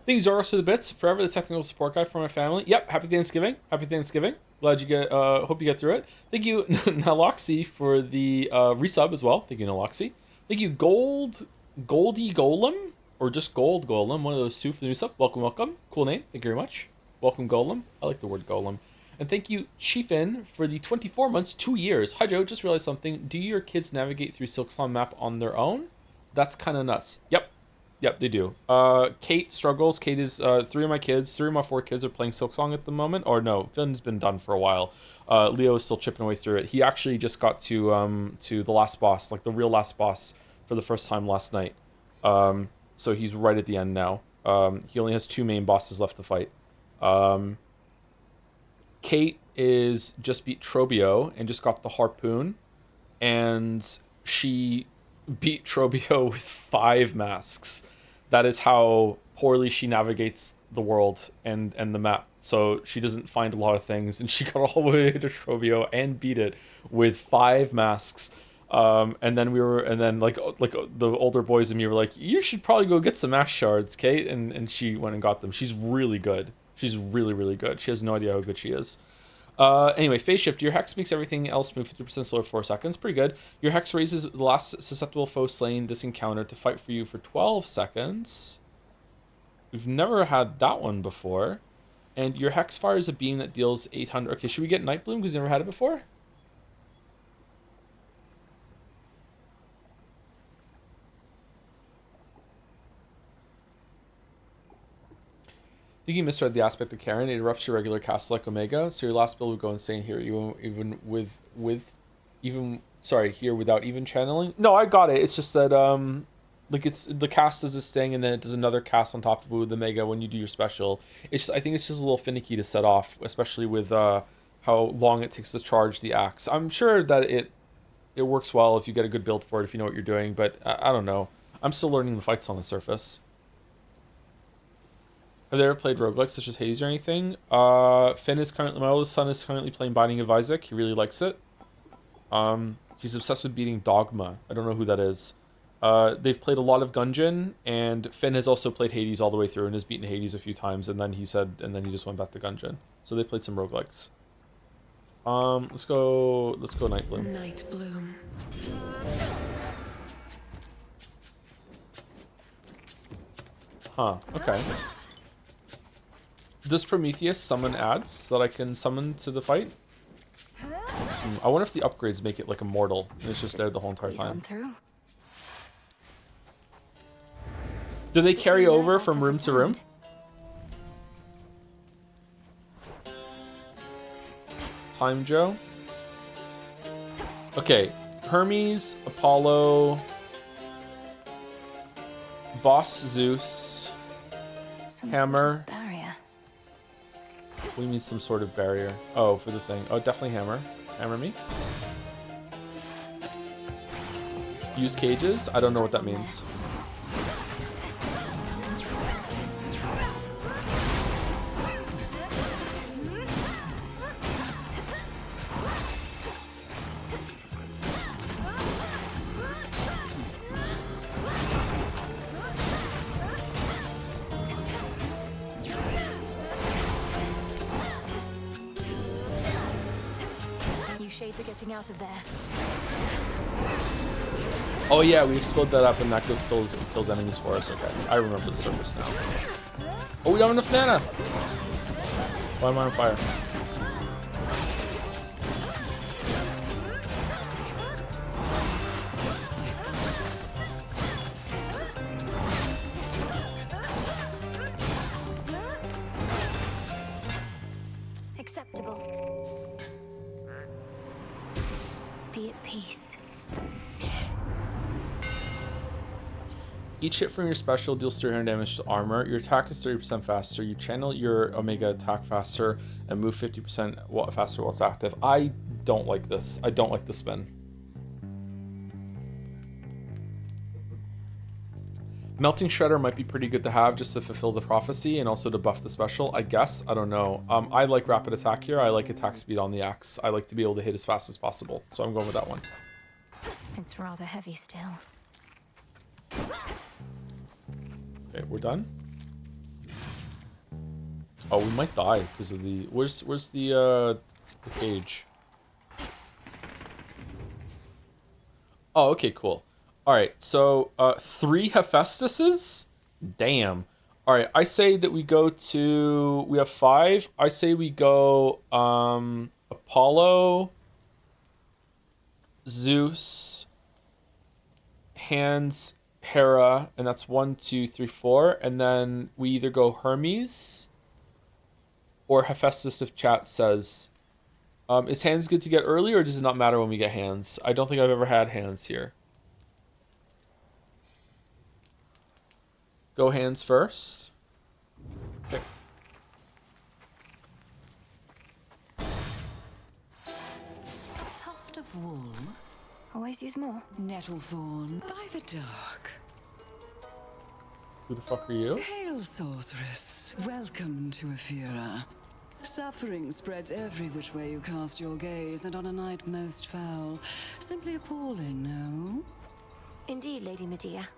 Thank you, Zoros, for the bits. Forever the technical support guy for my family. Yep, happy Thanksgiving. Happy Thanksgiving. Glad you get, hope you get through it. Thank you, Naloxy, for the resub as well. Thank you, Naloxy. Thank you, Goldie Golem, or just Gold Golem, one of those two for the resub. Welcome, welcome. Cool name. Thank you very much. Welcome, Golem. I like the word Golem. And thank you, Chiefin, for the 24 months, 2 years. Hi, Joe. Just realized something. Do your kids navigate through Silksong map on their own? That's kind of nuts. Yep. Yep, they do. Kate struggles. Kate is, 3 of my 4 kids are playing Silksong at the moment. Or no, Finn's been done for a while. Leo is still chipping away through it. He actually just got to the last boss, like the real last boss, for the first time last night. So he's right at the end now. He only has 2 main bosses left to fight. Kate is just beat Trobio and just got the harpoon. and she beat Trobio with 5 masks. That is how poorly she navigates the world and the map. So she doesn't find a lot of things, and she got all the way to Trobio and beat it with 5 masks. And then like the older boys and me were like, you should probably go get some mask shards, Kate. And she went and got them. She's really good. She's really, really good. She has no idea how good she is. Anyway, phase shift. Your hex makes everything else move 50% slower for 4 seconds. Pretty good. Your hex raises the last susceptible foe slain this encounter to fight for you for 12 seconds. We've never had that one before. And your hex fires a beam that deals 800. Okay, should we get Night Bloom because we've never had it before? I think you misread the aspect of Karen. It erupts your regular cast like Omega, so your last build would go insane here. Here without even channeling. No, I got it. It's just that like it's the cast does this thing, and then it does another cast on top of it with Omega when you do your special. I think it's just a little finicky to set off, especially with how long it takes to charge the axe. I'm sure that it works well if you get a good build for it, if you know what you're doing, but I don't know. I'm still learning the fights on the surface. Have they ever played roguelikes such as Hades or anything? Finn is currently, my oldest son is currently playing Binding of Isaac. He really likes it. He's obsessed with beating Dogma. I don't know who that is. They've played a lot of Gungeon, and Finn has also played Hades all the way through and has beaten Hades a few times, and then he just went back to Gungeon. So they played some roguelikes. Let's go Night Bloom. Night Bloom. Huh, okay. Does Prometheus summon ads that I can summon to the fight? I wonder if the upgrades make it like immortal and it's just there the whole entire time. Do they carry over from room to room? Time Joe. Okay, Hermes, Apollo, Boss Zeus, Hammer. We need some sort of barrier. Oh, for the thing. Oh, definitely hammer. Hammer me. Use cages? I don't know what that means. Shades are getting out of there. Oh yeah, we explode that up and that kills enemies for us. Okay, I remember the surface now. Oh, we don't have enough mana. Why am I on fire? Acceptable. Be at peace. Each hit from your special deals 300 damage to armor. Your attack is 30% faster. You channel your Omega attack faster and move 50% faster while it's active. I don't like this. I don't like the spin. Melting Shredder might be pretty good to have just to fulfill the prophecy and also to buff the special, I guess. I don't know. I like rapid attack here. I like attack speed on the axe. I like to be able to hit as fast as possible. So I'm going with that one. It's rather heavy still. Okay, we're done. Oh, we might die because of the... Where's the cage? Oh, okay, cool. Alright, so 3 Hephaestuses? Damn. Alright, I say that we go to... We have 5. I say we go Apollo, Zeus, Hands, Hera, and that's 1, 2, 3, 4. And then we either go Hermes or Hephaestus if chat says. Is Hands good to get early, or does it not matter when we get Hands? I don't think I've ever had Hands here. Go Hands first. Okay. A tuft of wool, always use more. Nettlethorn by the dark. Who the fuck are you? Hail, sorceress. Welcome to Ephira. Suffering spreads every which way you cast your gaze, and on a night most foul. Simply appalling, no? Indeed, Lady Medea.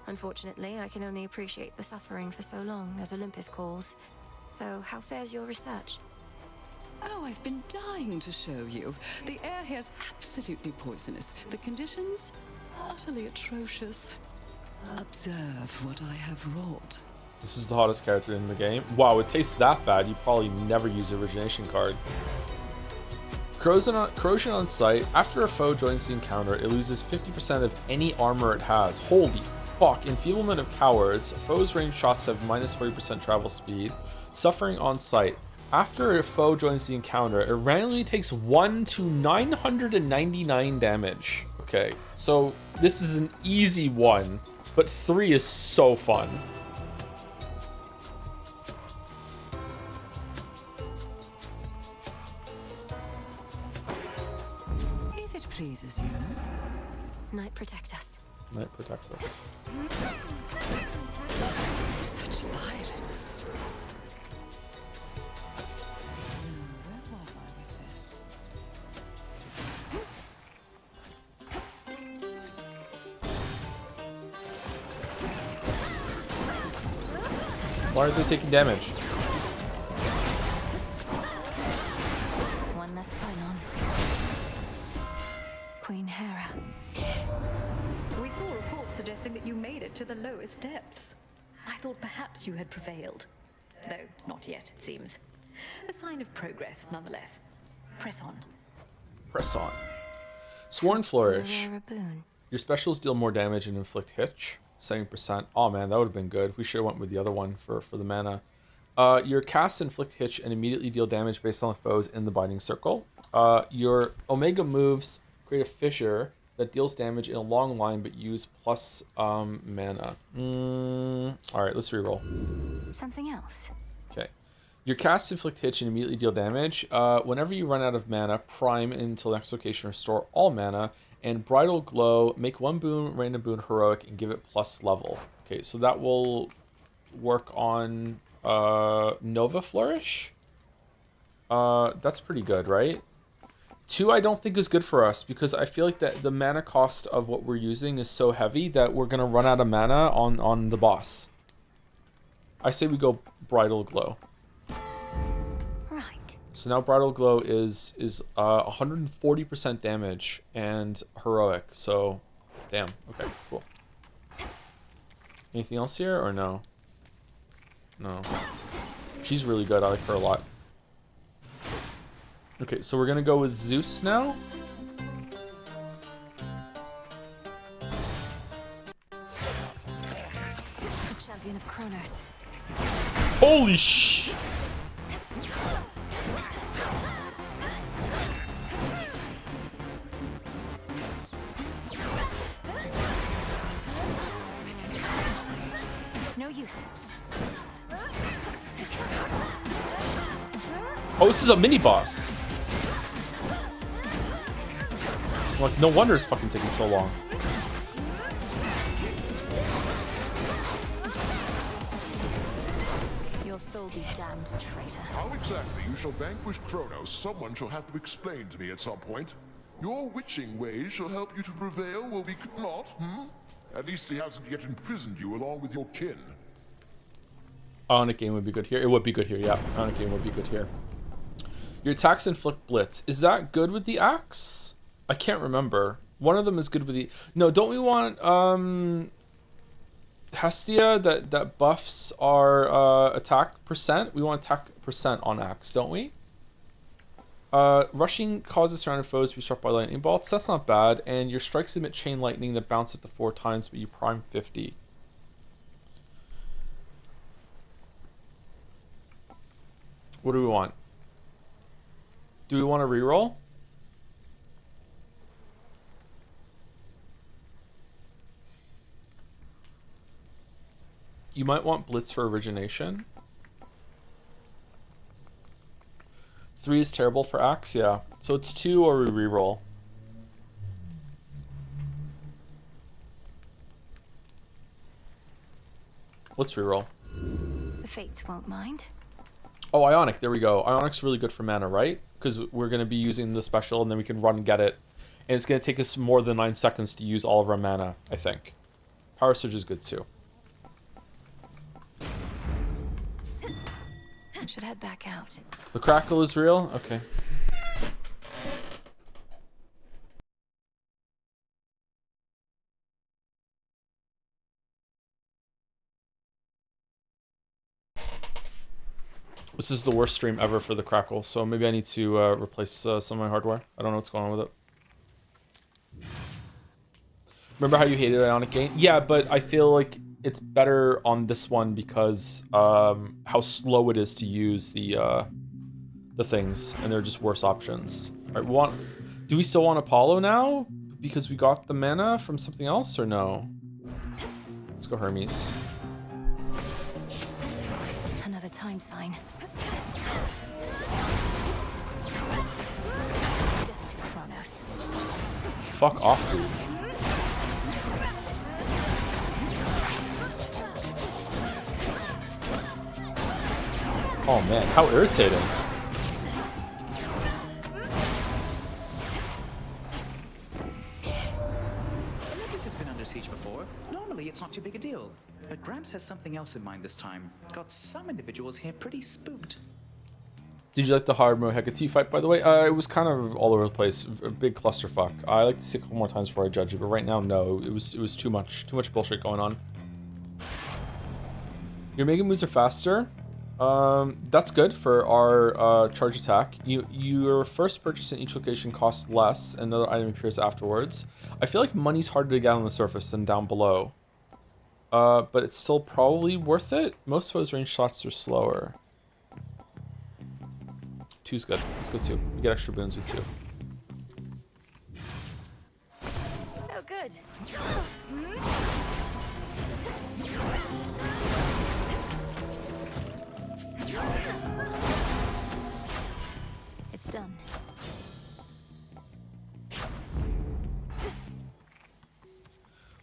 Unfortunately, I can only appreciate the suffering for so long as Olympus calls. Though, how fares your research? Oh, I've been dying to show you. The air here's absolutely poisonous. The conditions? Utterly atrocious. Observe what I have wrought. This is the hottest character in the game. Wow, it tastes that bad. You probably never use the origination card. Corrosion on sight. After a foe joins the encounter, it loses 50% of any armor it has. Holy fuck. Enfeeblement of cowards. Foes' ranged shots have minus 40% travel speed. Suffering on sight. After a foe joins the encounter, it randomly takes 1 to 999 damage. Okay, so this is an easy one, but 3 is so fun. If it pleases you. Night protect us. Night protect us. Such violence. Where was I with this? Why are they taking damage? One less pylon. Queen Hera. We saw reports suggesting that you made it to the lowest depths. I thought perhaps you had prevailed. Though not yet, it seems. A sign of progress, nonetheless. Press on. Press on. Sworn Flourish. Rare boon. Your specials deal more damage and inflict hitch. 70%. Oh man, that would have been good. We should have went with the other one for the mana. Your casts inflict hitch and immediately deal damage based on foes in the binding circle. Your Omega moves create a fissure that deals damage in a long line but use plus mana. Alright, let's reroll. Something else. Okay. Your casts inflict hitch and immediately deal damage. Whenever you run out of mana, prime until next location, restore all mana. And Bridal Glow, make one boon, random boon, heroic, and give it plus level. Okay, so that will work on Nova Flourish. That's pretty good, right? 2 I don't think is good for us because I feel like that the mana cost of what we're using is so heavy that we're going to run out of mana on the boss. I say we go Bridal Glow. Right. So now Bridal Glow is 140% damage and heroic. So, damn. Okay, cool. Anything else here or no? No. She's really good. I like her a lot. Okay, so we're gonna go with Zeus now. The champion of Kronos. Holy sh! It's no use. Oh, this is a mini boss. Like, no wonder it's fucking taking so long. Your soul be damned, traitor. How exactly you shall vanquish Kronos, someone shall have to explain to me at some point. Your witching ways shall help you to prevail where we could not, At least he hasn't yet imprisoned you along with your kin. Ionic Game would be good here. It would be good here, yeah. Ionic Game would be good here. Your attacks inflict blitz. Is that good with the axe? I can't remember. One of them is good with the... No, don't we want Hestia that buffs our attack percent? We want attack percent on axe, don't we? Rushing causes surrounded foes to be struck by lightning bolts. That's not bad. And your strikes emit chain lightning that bounce up to 4 times, but you prime 50. What do we want? Do we want to reroll? You might want Blitz for origination. 3 is terrible for Axe, yeah. So it's 2 or we reroll. Let's reroll. The Fates won't mind. Oh, Ionic. There we go. Ionic's really good for mana, right? Because we're going to be using the special, and then we can run and get it. And it's going to take us more than 9 seconds to use all of our mana, I think. Power Surge is good, too. Should head back out. The crackle is real? Okay. This is the worst stream ever for the crackle, so maybe I need to replace some of my hardware. I don't know what's going on with it. Remember how you hated Ionic Gain? Yeah, but I feel like it's better on this one because how slow it is to use the things, and they're just worse options. All right, do we still want Apollo now because we got the mana from something else, or no? Let's go Hermes. Another time sign. Death to Kronos. Fuck off, dude. Oh man, how irritating. Olympus has been under siege before. Normally it's not too big a deal. But Gramps has something else in mind this time. Got some individuals here pretty spooked. Did you like the hard mode Hecate fight, by the way? It was kind of all over the place, a big clusterfuck. I like to see it a couple more times before I judge it, but right now, no. It was too much bullshit going on. Your mega moves are faster. That's good for our charge attack. Your first purchase in each location costs less, and another item appears afterwards. I feel like money's harder to get on the surface than down below. But it's still probably worth it. Most foes' range shots are slower. 2's good. Let's go 2. We get extra boons with 2. Oh, good. It's done.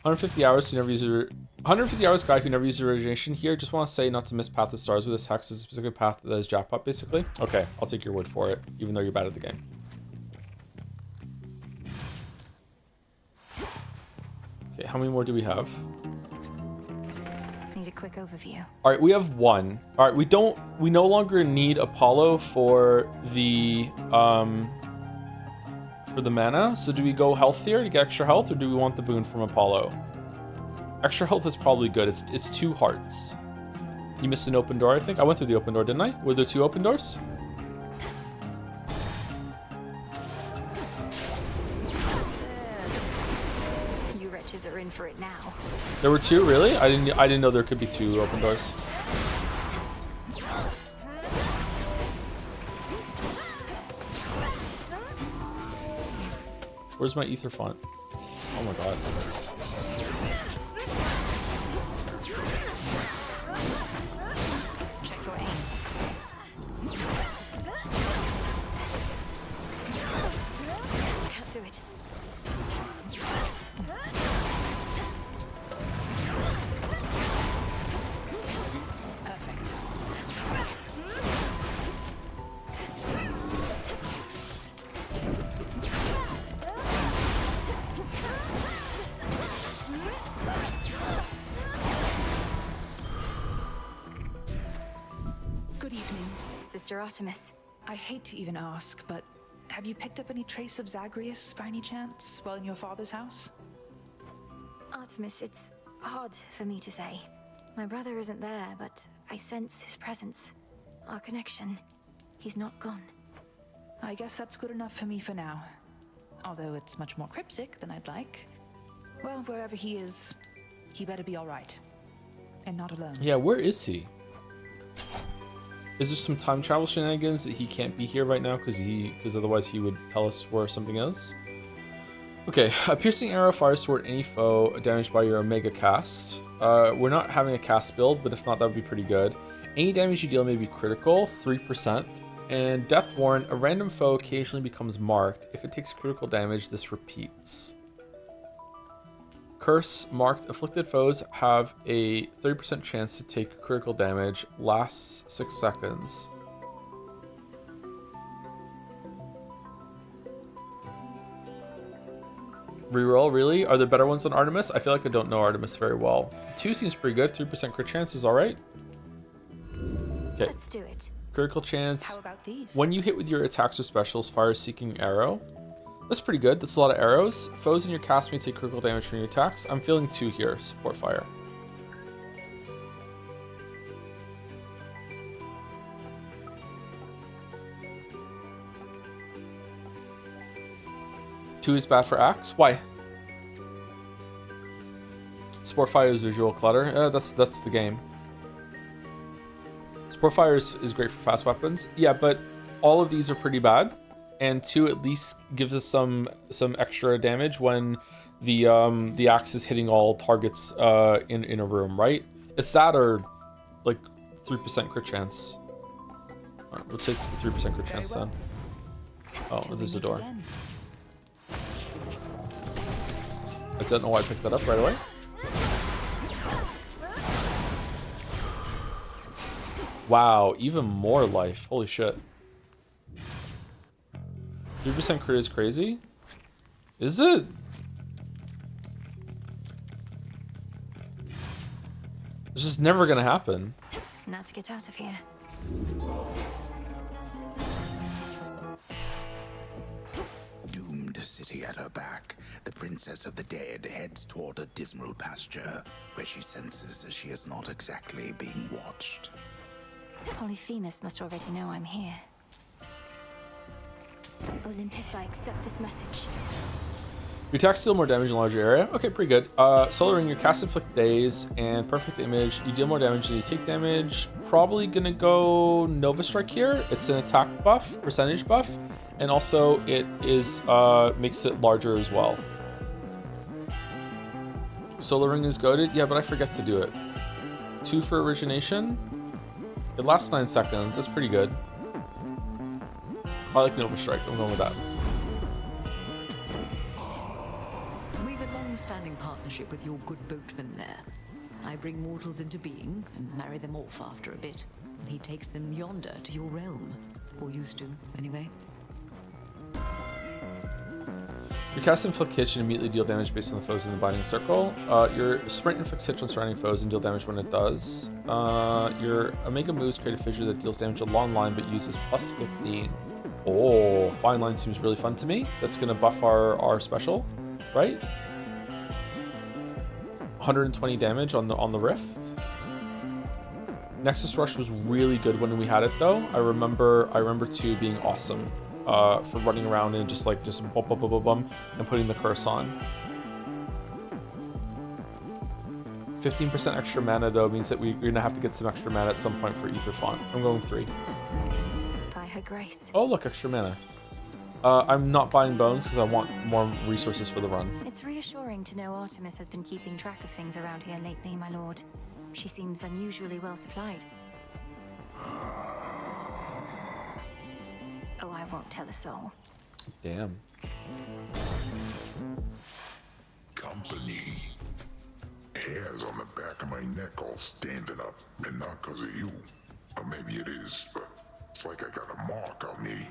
$150 who never use your 150 hours guy who never uses origination here. Just want to say not to miss Path of Stars with this hex. Is a specific path that is jackpot basically. Okay, I'll take your word for it, even though you're bad at the game. Okay, how many more do we have? Need a quick overview. All right, we have 1. All right, we no longer need Apollo for the mana. So do we go healthier to get extra health, or do we want the boon from Apollo? Extra health is probably good. It's 2 hearts. You missed an open door, I think. I went through the open door, didn't I? Were there 2 open doors? You wretches are in for it now. There were 2, really? I didn't know there could be 2 open doors. Where's my ether font? Oh my god. Check your aim. Can't do it. Perfect. Good evening. Sister Artemis. I hate to even ask, but have you picked up any trace of Zagreus by any chance while in your father's house? Artemis, it's hard for me to say. My brother isn't there, but I sense his presence. Our connection. He's not gone. I guess that's good enough for me for now. Although it's much more cryptic than I'd like. Well, wherever he is, he better be alright. And not alone. Yeah, where is he? Is there some time travel shenanigans that he can't be here right now because otherwise he would tell us where something is? Okay, a piercing arrow fires toward any foe damaged by your Omega cast. We're not having a cast build, but if not, that would be pretty good. Any damage you deal may be critical, 3%. And Death Warrant, a random foe occasionally becomes marked. If it takes critical damage, this repeats. Curse marked afflicted foes have a 30% chance to take critical damage. Lasts 6 seconds. Reroll, really? Are there better ones than Artemis? I feel like I don't know Artemis very well. 2 seems pretty good. 3% crit chance is alright. Okay. Let's do it. Critical chance. How about these? When you hit with your attacks or specials, fire a seeking arrow. That's pretty good. That's a lot of arrows. Foes in your cast may take critical damage from your attacks. I'm feeling 2 here. Support fire. Two is bad for axe. Why? Support fire is visual clutter. That's the game. Support fire is great for fast weapons. Yeah, but all of these are pretty bad. And 2 at least gives us some extra damage when the axe is hitting all targets in a room, right? It's that or like 3% crit chance. All right, we'll take the 3% crit chance then. Oh, there's a door. I don't know why I picked that up right away. Wow, even more life. Holy shit. 3% crit is crazy? Is it? It's just never gonna happen. Now to get out of here. Doomed city at her back, the Princess of the Dead heads toward a dismal pasture, where she senses that she is not exactly being watched. Polyphemus must already know I'm here. Olympus, I accept this message. Your attacks deal more damage in a larger area. Okay, pretty good. Solar Ring, your cast inflict daze and perfect image. You deal more damage than you take damage. Probably gonna go Nova Strike here. It's an attack buff, percentage buff, and also it is makes it larger as well. Solar Ring is goaded. Yeah, but I forget to do it. 2 for origination. It lasts 9 seconds. That's pretty good. I like Nova Strike. I'm going with that. We've a long-standing partnership with your good boatman there. I bring mortals into being and marry them off after a bit. He takes them yonder to your realm. Or used to, anyway. Your cast inflict hit and immediately deal damage based on the foes in the binding circle. Your sprint inflicts hits on surrounding foes and deal damage when it does. Your Omega moves create a fissure that deals damage a long line but uses plus 15. Oh, fine line seems really fun to me. That's gonna buff our special, right? 120 damage on the rift. Nexus Rush was really good when we had it though. I remember 2 being awesome for running around and just bum bum bum bum bum and putting the curse on. 15% extra mana though means that we're gonna have to get some extra mana at some point for Ether Font. I'm going 3. By her grace. Oh look, extra mana. I'm not buying bones because I want more resources for the run. It's reassuring to know Artemis has been keeping track of things around here lately, my lord. She seems unusually well supplied. Oh, I won't tell a soul. Damn. Company. Hairs on the back of my neck all standing up, and not because of you. Or maybe it is, but it's like I got a mark on me.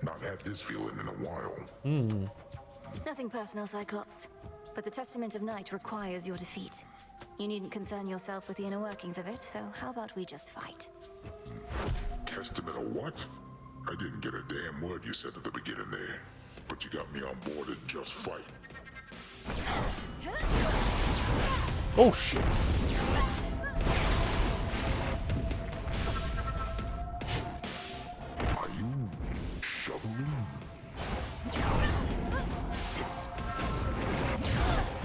Not had this feeling in a while. Nothing personal, Cyclops. But the Testament of Night requires your defeat. You needn't concern yourself with the inner workings of it, so how about we just fight? Testament of what? I didn't get a damn word you said at the beginning there. But you got me on board and just fight. Oh shit. Are you shoveling?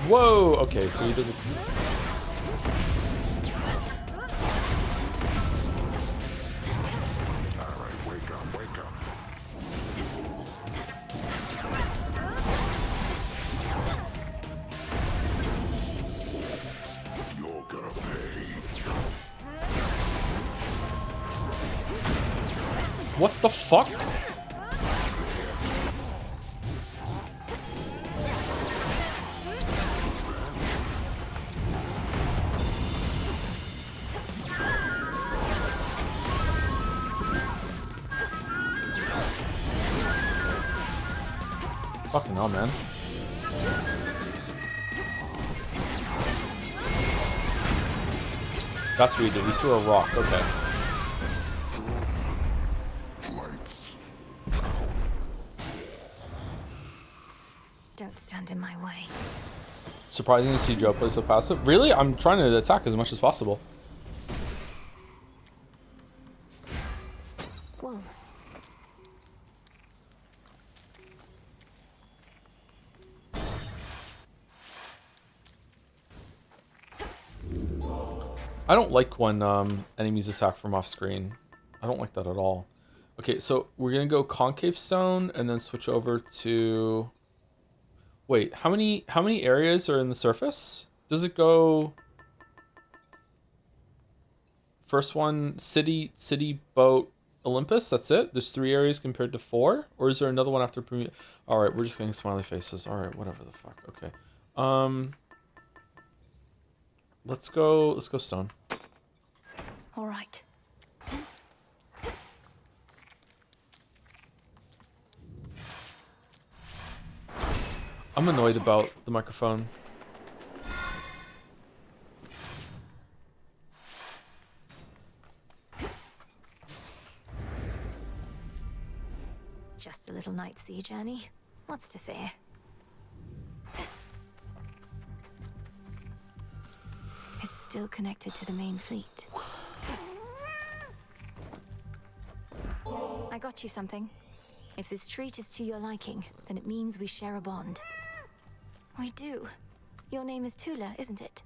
Whoa, okay, so he doesn't. Alright, wake up, wake up. You're gonna pay. What the fuck? Fucking hell, man. That's what he did. He threw a rock. Okay. Don't stand in my way. Surprising to see Joe play so passive. Really? I'm trying to attack as much as possible. Whoa. I don't like when enemies attack from off screen. I don't like that at all. Okay, so we're gonna go concave stone and then switch over to. Wait, how many areas are in the surface? Does it go? First one, city, boat, Olympus. That's it. There's 3 areas compared to 4, or is there another one after? All right, we're just getting smiley faces. All right, whatever the fuck. Okay. Let's go stone. All right. I'm annoyed about the microphone. Just a little night sea journey. What's to fear? It's still connected to the main fleet. I got you something. If this treat is to your liking, then it means we share a bond. We do. Your name is Tula, isn't it?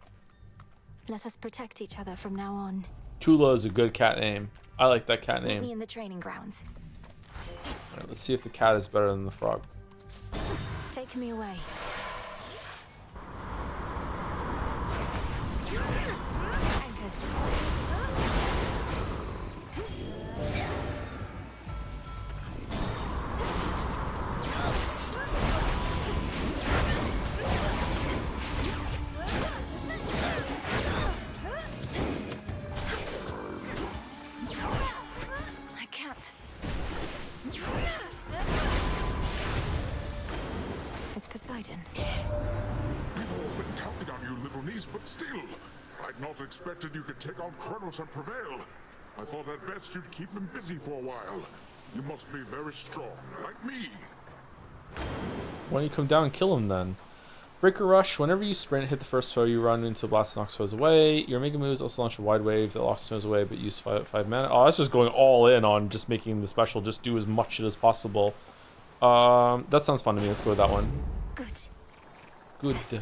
Let us protect each other from now on. Tula is a good cat name. I like that cat Meet name. me in the training grounds. All right, let's see if the cat is better than the frog. Take me away. Anchors. I can't. It's Poseidon. We've all been counting on you, little niece, but still, I'd not expected you could take on Kronos and prevail. I thought at best you'd keep him busy for a while. You must be very strong, like me. Why don't you come down and kill him then? Breaker Rush. Whenever you sprint, hit the first foe you run into, a blast knocks foes away. Your Mega moves also launch a wide wave that locks foes away, but use 5 mana. Oh, that's just going all in on just making the special just do as much shit as possible. That sounds fun to me. Let's go with that one. Good. Good.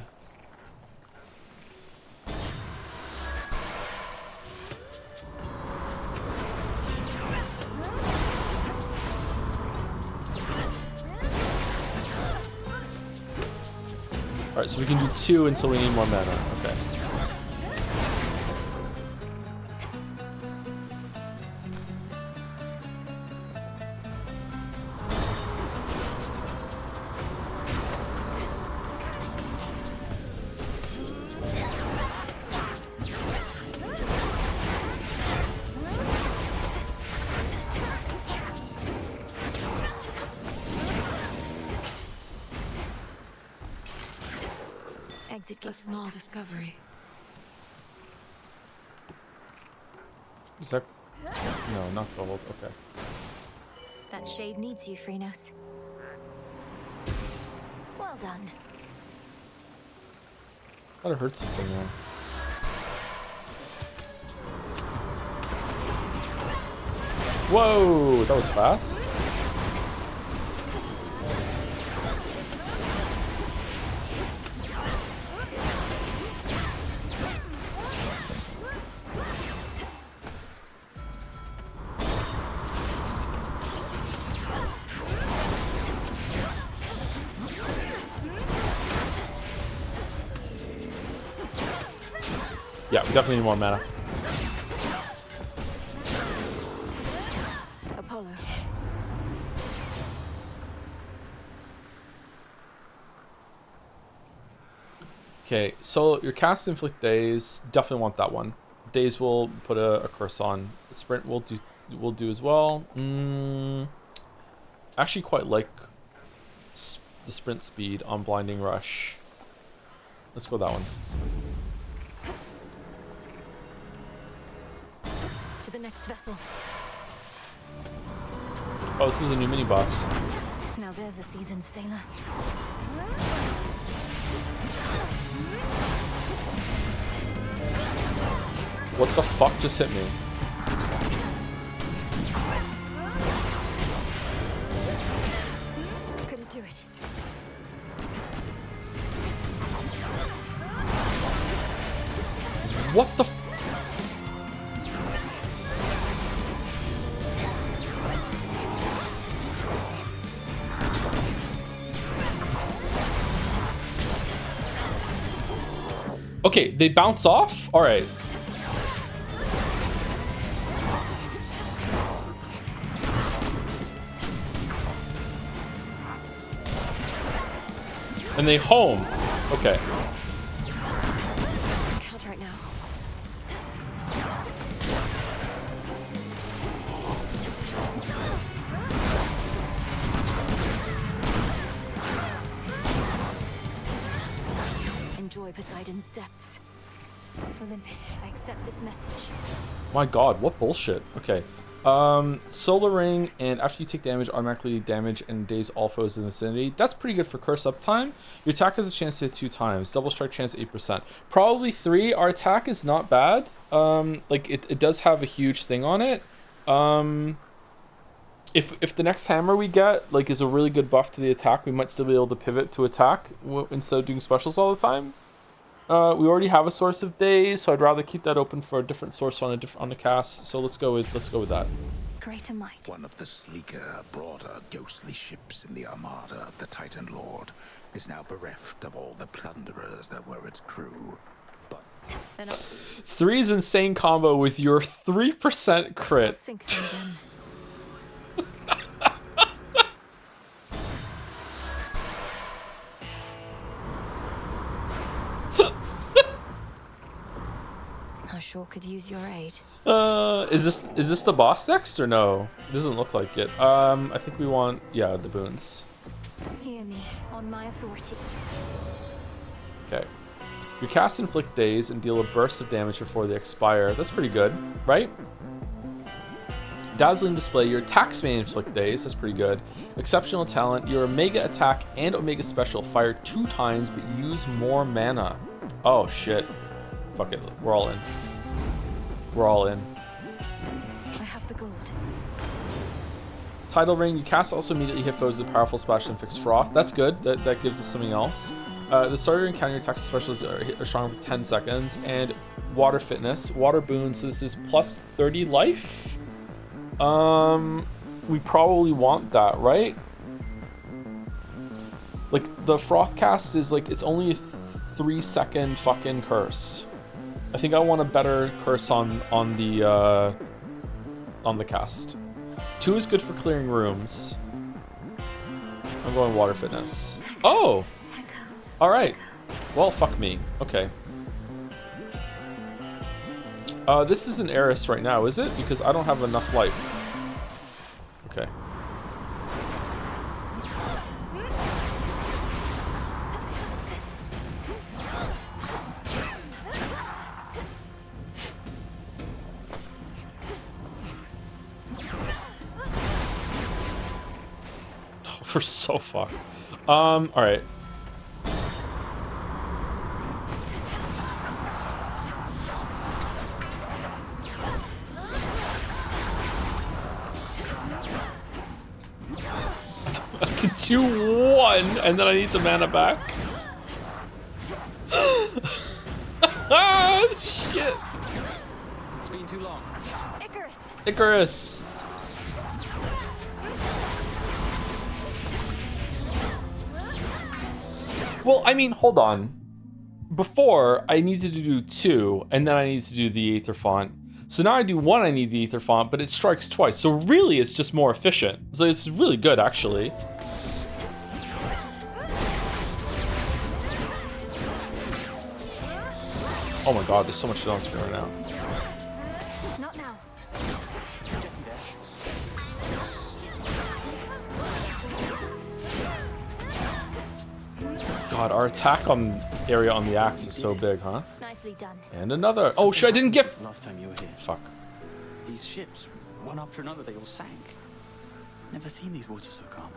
Alright, so we can do 2 until we need more mana. Okay. Exit A small discovery. Is that... No, not gold. Okay. That shade needs you, Phrenos. Well done. Thought I heard something there. Whoa! That was fast. Yeah, we definitely need more mana. Apollo. Okay, so your cast inflict days, definitely want that one. Days will put a curse on. The sprint will do as well. Actually quite like the sprint speed on Blinding Rush. Let's go that one. To the next vessel. Oh, this is a new mini boss. Now there's a seasoned sailor. What the fuck just hit me? Couldn't do it. What the? Okay, they bounce off? All right. And they home. Okay. Count right now. Enjoy Poseidon's depths. Olympus, I accept this message. My god, what bullshit. Okay. Solar Ring, and after you take damage, automatically damage and daze all foes in the vicinity. That's pretty good for curse uptime. Your attack has a chance to hit 2 times. Double strike chance 8%. Probably 3. Our attack is not bad. Like it does have a huge thing on it. If the next hammer we get like is a really good buff to the attack, we might still be able to pivot to attack instead of doing specials all the time. We already have a source of days, so I'd rather keep that open for a different source on the cast. So let's go with that. Greater might. One of the sleeker, broader, ghostly ships in the armada of the Titan Lord is now bereft of all the plunderers that were its crew. But 3 is insane combo with your 3% crit. Sink them again. I sure could use your aid. Is this the boss next or no? It doesn't look like it. I think we want the boons. Hear me on my authority. Okay. Your cast inflict daze and deal a burst of damage before they expire. That's pretty good, right? Dazzling display. Your attacks may inflict daze. That's pretty good. Exceptional talent. Your Omega attack and Omega special fire 2 times, but use more mana. Oh shit. Fuck it. We're all in. We're all in. I have the gold. Tidal Ring. You cast also immediately hit foes with a powerful splash and fix froth. That's good. That gives us something else. The starter and counter attacks and specials are strong for 10 seconds. And water fitness. Water boon. So this is plus 30 life. We probably want that, right? Like the froth cast is like it's only a 3-second fucking curse. I think I want a better curse on the cast. 2 is good for clearing rooms. I'm going water fitness. Oh! Alright. Well, fuck me. Okay. This is an Eris right now, is it? Because I don't have enough life. Okay. We're so fucked. Alright. I can do 1 and then I need the mana back. Ah, shit. It's been too long. Icarus. Well, I mean, hold on. Before, I needed to do 2, and then I needed to do the Aether Font. So now I do 1, I need the Aether Font, but it strikes twice. So really, it's just more efficient. So it's really good, actually. Oh my god, there's so much shit on screen right now. Not now. God, our attack on area on the axe is so big, huh? Nicely done. And another. Oh shit, I didn't get. Last time you were here. Fuck. These ships, one after another, they all sank. Never seen these waters so calm.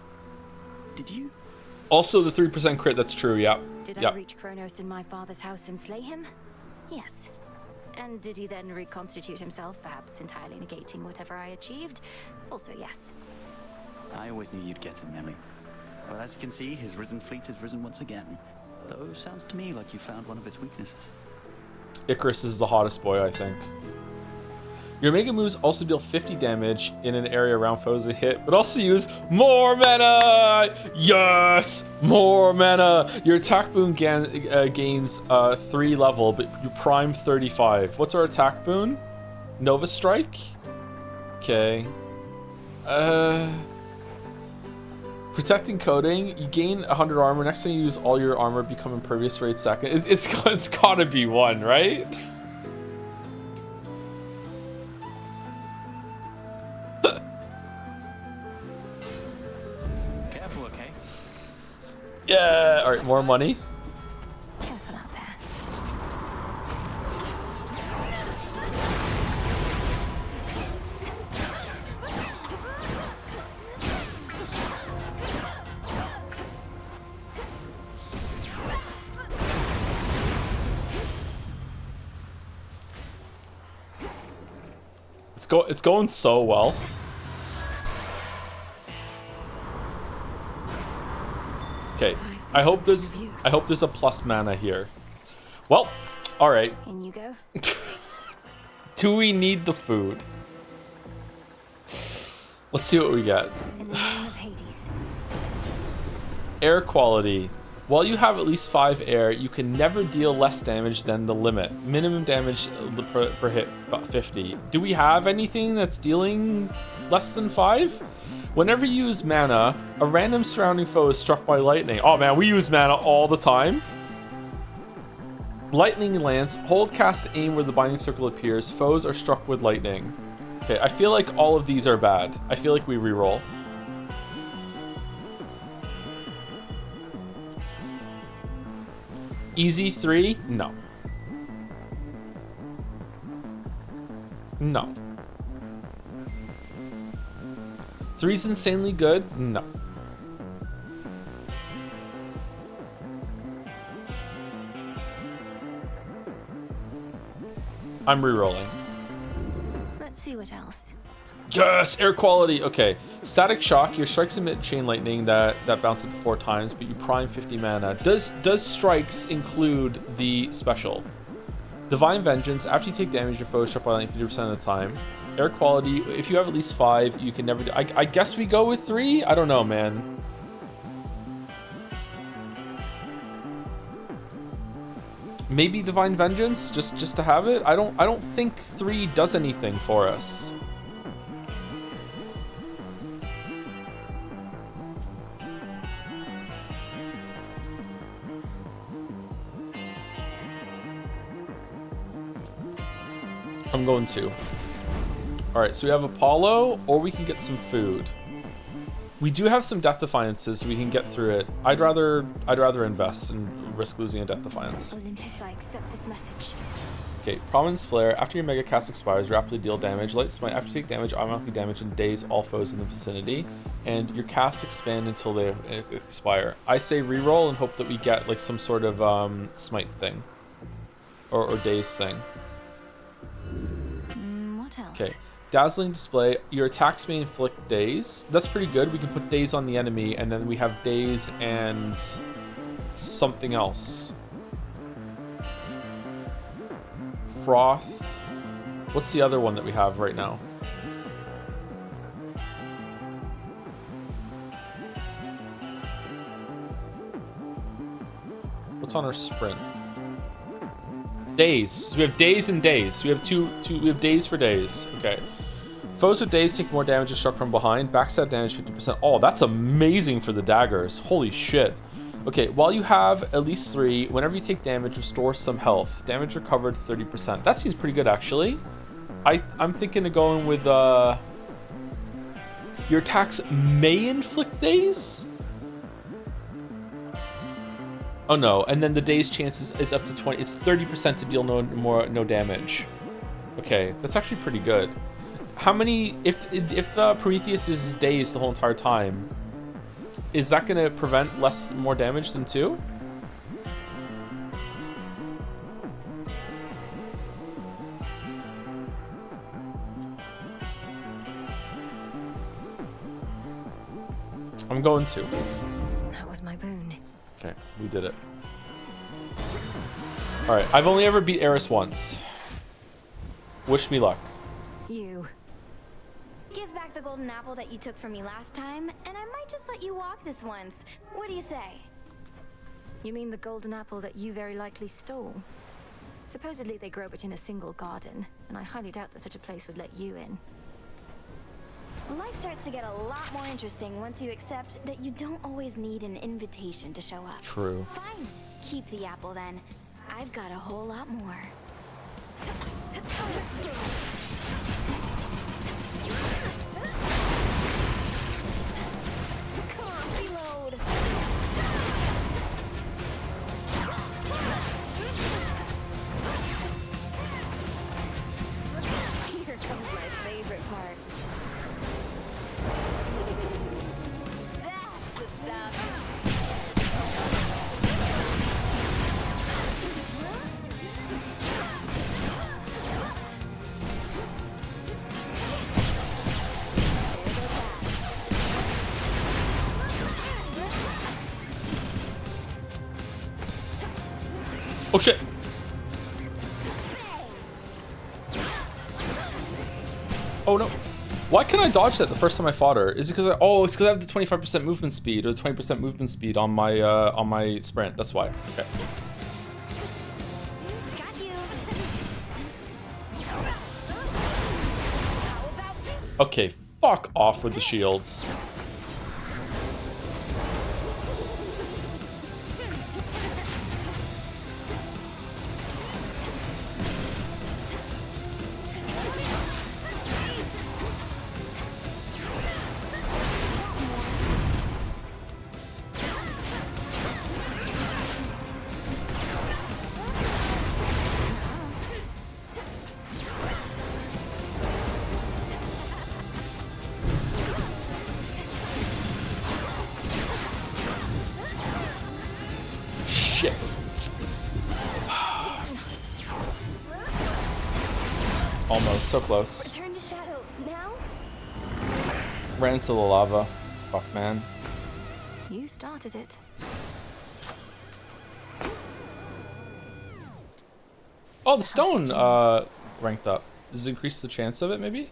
Did you? Also, the 3% crit, that's true, yeah. Did yeah. I reach Kronos in my father's house and slay him? Yes. And did he then reconstitute himself, perhaps entirely negating whatever I achieved? Also, yes. I always knew you'd get him, Ellie. Well, as you can see, his risen fleet has risen once again. Though, sounds to me like you found one of its weaknesses. Icarus is the hottest boy, I think. Your mega moves also deal 50 damage in an area around foes that hit, but also use more mana! Yes! More mana! Your attack boon gains 3 level, but you prime 35. What's our attack boon? Nova Strike? Okay. Protecting coating, you gain 100 armor. Next time you use all your armor, become impervious for 8 seconds. It's gotta be 1, right? Careful, okay? Yeah. All right, more money. Careful out there. It's going so well. Okay, I hope there's a plus mana here. Well, all right. In you go. Do we need the food? Let's see what we get. In the name of Hades. Air quality. While you have at least 5 air, you can never deal less damage than the limit. Minimum damage per hit, about 50. Do we have anything that's dealing less than 5? Whenever you use mana, a random surrounding foe is struck by lightning. Oh man, we use mana all the time. Lightning Lance. Hold cast aim where the binding circle appears. Foes are struck with lightning. Okay, I feel like all of these are bad. I feel like we reroll. Easy 3? No. No. 3's insanely good? No. I'm rerolling. Let's see what else. Yes! Air quality! Okay. Static shock. Your strikes emit chain lightning that bounce at 4 times, but you prime 50 mana. Does strikes include the special? Divine Vengeance. After you take damage, your foe is struck by lightning 50% of the time. Air quality. If you have at least 5, you can never do... I guess we go with 3? I don't know, man. Maybe Divine Vengeance, just to have it. I don't think 3 does anything for us. I'm going 2. All right, so we have Apollo, or we can get some food. We do have some Death Defiances, so we can get through it. I'd rather invest and risk losing a Death Defiance. Olympus, I accept this message. Okay, Prominence Flare. After your Mega Cast expires, rapidly deal damage. Light Smite. After you take damage, automatically damage and daze all foes in the vicinity. And your casts expand until they expire. I say reroll and hope that we get like some sort of Smite thing. Or daze thing. What else? Okay. Dazzling Display. Your attacks may inflict daze. That's pretty good. We can put daze on the enemy, and then we have daze and something else. Froth. What's the other one that we have right now? What's on our sprint? Daze. So we have daze and daze. We have two. We have daze for daze. Okay. Foes with daze take more damage if struck from behind. Backstab damage 50%. Oh, that's amazing for the daggers. Holy shit. Okay, while you have at least 3, whenever you take damage, restore some health. Damage recovered 30%. That seems pretty good, actually. I'm thinking of going with your attacks may inflict daze. Oh no, and then the day's chance is up to 20. It's 30% to deal no damage. Okay, that's actually pretty good. How many, if Prometheus is dazed the whole entire time, is that gonna prevent more damage than 2? I'm going 2. That was my boon. Okay, we did it. Alright, I've only ever beat Eris once. Wish me luck. You. Give back the golden apple that you took from me last time, and I might just let you walk this once. What do you say? You mean the golden apple that you very likely stole? Supposedly they grow it in a single garden, and I highly doubt that such a place would let you in. Life starts to get a lot more interesting once you accept that you don't always need an invitation to show up. True. Fine. Keep the apple then. I've got a whole lot more. Come on, reload. Here comes my favorite part. That's the stuff. Oh shit! Oh no. Why can I dodge that the first time I fought her? Is it because it's because I have the 25% movement speed or the 20% movement speed on my sprint. That's why. Okay. Okay, fuck off with the shields. Almost, so close. Return to shadow now? Ran into the lava. Fuck, man. You started it. Oh, the stone ranked up. Does it increase the chance of it, maybe?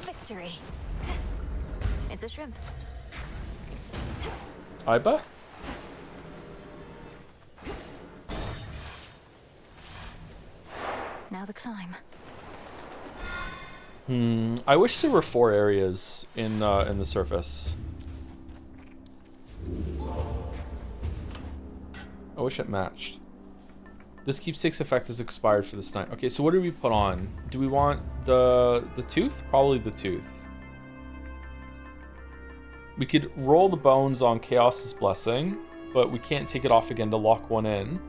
Victory. It's a shrimp. Iba? Now the climb. I wish there were 4 areas in the surface. I wish it matched. This keepsake's effect is expired for this night. Okay, so what do we put on? Do we want the tooth? Probably the tooth. We could roll the bones on Chaos's Blessing, but we can't take it off again to lock one in.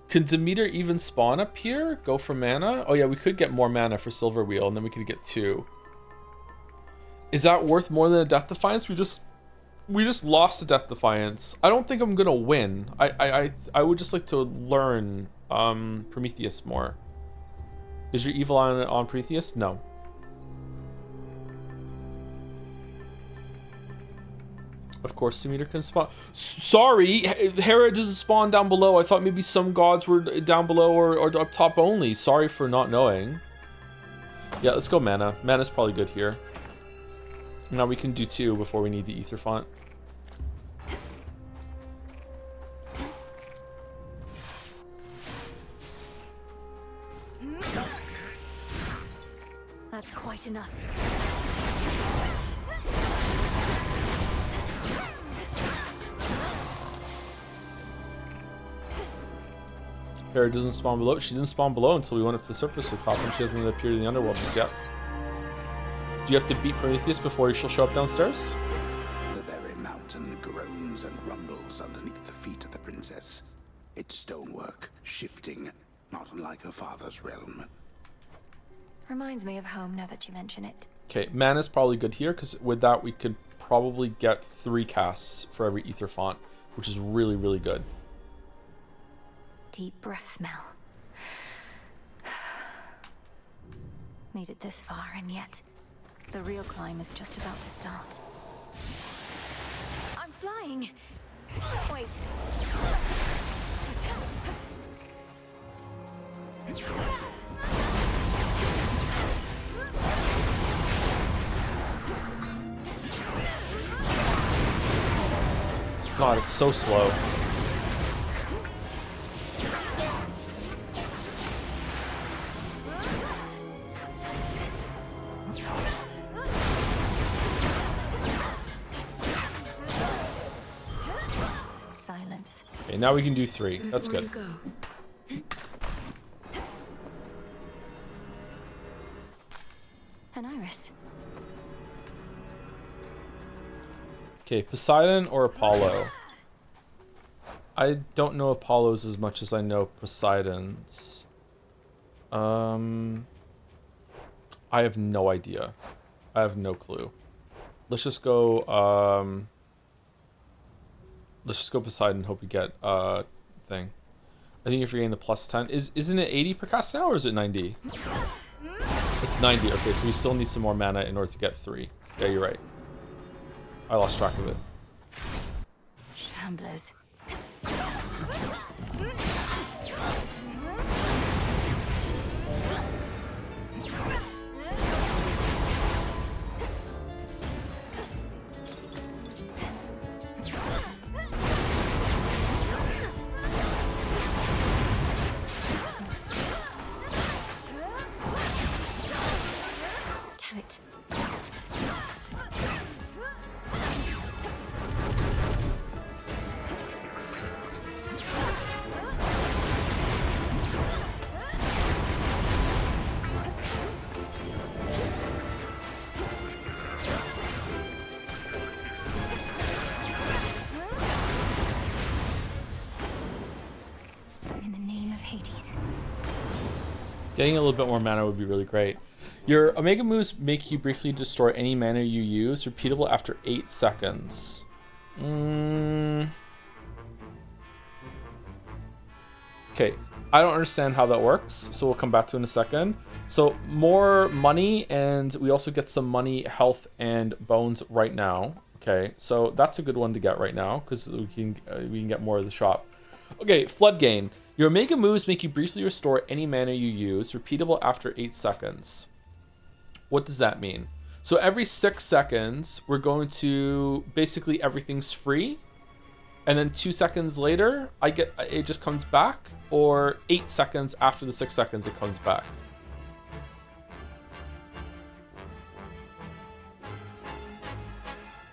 Can Demeter even spawn up here? Go for mana? Oh yeah, we could get more mana for Silver Wheel, and then we could get 2. Is that worth more than a Death Defiance? We just lost a Death Defiance. I don't think I'm gonna win. I would just like to learn Prometheus more. Is your evil on Prometheus? No. Of course, Demeter can spawn. Sorry, Hera doesn't spawn down below. I thought maybe some gods were down below or up top only. Sorry for not knowing. Yeah, let's go mana. Mana's probably good here. Now we can do 2 before we need the Ether Font. That's quite enough. Para doesn't spawn below. She didn't spawn below until we went up to the surface with top, and she hasn't appeared in the underworld just yet. Do you have to beat Prometheus before she'll show up downstairs? The very mountain groans and rumbles underneath the feet of the princess. Its stonework shifting, not unlike her father's realm. Reminds me of home now that you mention it. Okay, mana's probably good here, because with that we could probably get 3 casts for every ether font, which is really, really good. Deep breath, Mel. Made it this far, and yet the real climb is just about to start. I'm flying! Wait. God, it's so slow. Silence. Okay, now we can do 3. That's good. An iris. Okay, Poseidon or Apollo? I don't know Apollo's as much as I know Poseidon's. I have no idea. I have no clue. Let's just go Poseidon, hope we get thing. I think if you're getting the plus 10, isn't it 80 per cast now, or is it 90? It's 90. Okay, so we still need some more mana in order to get 3. Yeah, you're right. I lost track of it. Shamblers. Damn it. In the name of Hades. Getting a little bit more mana would be really great. Your Omega moves make you briefly destroy any mana you use, repeatable after 8 seconds. Okay, I don't understand how that works, so we'll come back to it in a second. So more money, and we also get some money, health, and bones right now. Okay, so that's a good one to get right now, because we can get more of the shop. Okay, Flood Gain. Your Omega moves make you briefly restore any mana you use, repeatable after 8 seconds. What does that mean? So every 6 seconds, we're going to, basically everything's free, and then 2 seconds later, it just comes back, or 8 seconds after the 6 seconds, it comes back.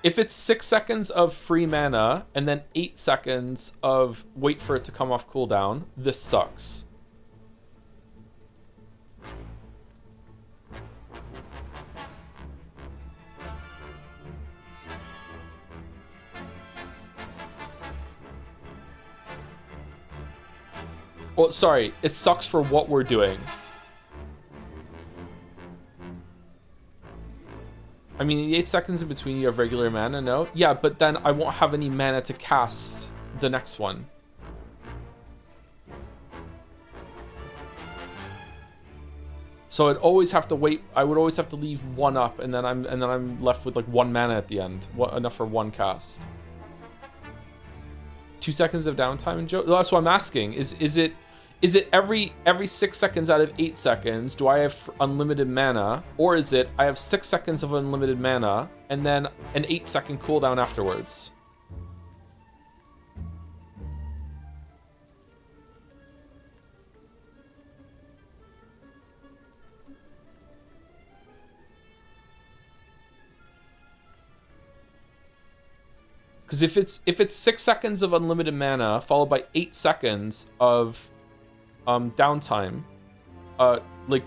If it's 6 seconds of free mana and then 8 seconds of wait for it to come off cooldown, this sucks. Well, sorry, it sucks for what we're doing. I mean, 8 seconds in between you have regular mana, no? Yeah, but then I won't have any mana to cast the next one. So I'd always have to wait. I would always have to leave one up, and then I'm left with like 1 mana at the end, enough for 1 cast. 2 seconds of downtime, and Joe. That's what I'm asking. Is it every 6 seconds out of 8 seconds do I have unlimited mana, or is it I have 6 seconds of unlimited mana and then an 8-second cooldown afterwards? Because if it's 6 seconds of unlimited mana followed by 8 seconds of downtime, like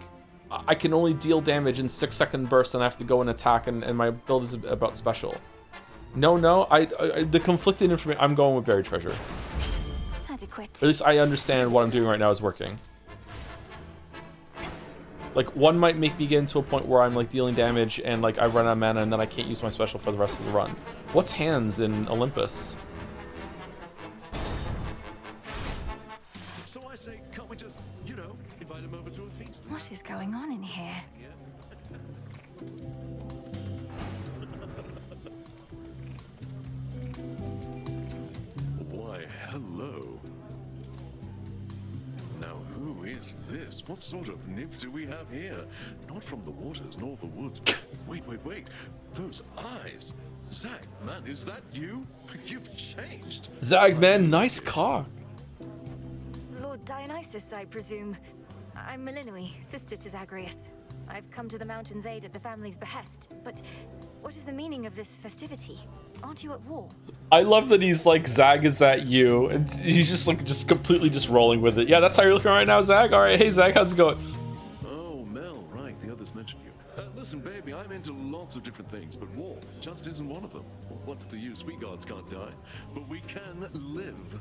I can only deal damage in 6-second bursts, and I have to go and attack, and my build is about special. No, I the conflicting information. I'm going with buried treasure. Adequate. At least I understand what I'm doing right now is working. Like, one might make me get into a point where I'm like dealing damage and like I run out of mana and then I can't use my special for the rest of the run. What's hands in Olympus? So I say, can't we just, you know, invite him over to a feast? What is going on in here? Why, hello. Now, who is this? What sort of nymph do we have here? Not from the waters nor the woods. Wait. Those eyes. Zag, man, is that you? You've changed. Zag, man, nice cock. Lord Dionysus, I presume. I'm Melinoi, sister to Zagreus. I've come to the mountain's aid at the family's behest. But what is the meaning of this festivity? Aren't you at war? I love that he's like, Zag, is that you? And he's just like, just completely just rolling with it. Yeah, that's how you're looking right now, Zag? All right, hey, Zag, how's it going? Oh, Mel, right, the others mentioned you. Listen, baby, I'm into lots of different things, but war just isn't one of them. What's the use? We gods can't die, but we can live.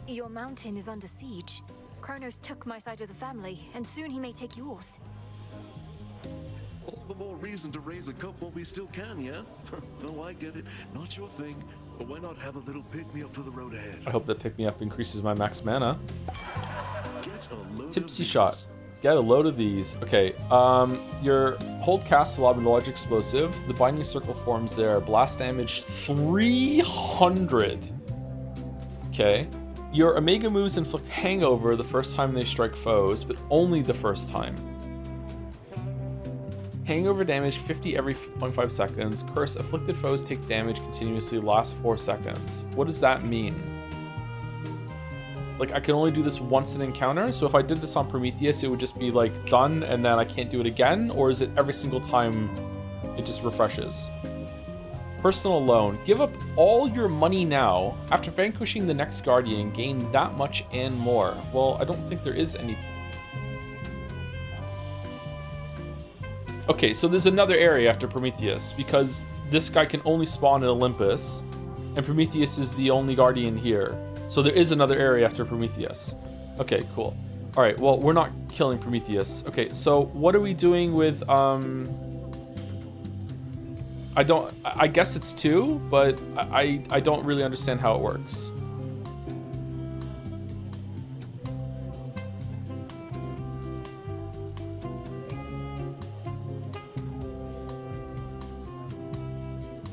Your mountain is under siege. Kronos took my side of the family, and soon he may take yours. All the more reason to raise a cup while we still can, yeah? Though I get it, not your thing, but why not have a little pick-me-up for the road ahead? I hope that pick-me-up increases my max mana. Get a load Tipsy of shot. Get a load of these. Okay, your hold cast lob and large explosive. The binding circle forms there. Blast damage 300. Okay. Your Omega moves inflict hangover the first time they strike foes, but only the first time. Hangover damage 50 every 0.5 seconds. Curse, afflicted foes take damage continuously, lasts 4 seconds. What does that mean? Like, I can only do this once in encounter, so if I did this on Prometheus, it would just be like done and then I can't do it again, or is it every single time it just refreshes? Personal loan. Give up all your money now. After vanquishing the next guardian, gain that much and more. Well, I don't think there is any. Okay, so there's another area after Prometheus, because this guy can only spawn in Olympus, and Prometheus is the only guardian here. So there is another area after Prometheus. Okay, cool. All right, well, we're not killing Prometheus. Okay, so what are we doing with, I guess it's 2, but I don't really understand how it works.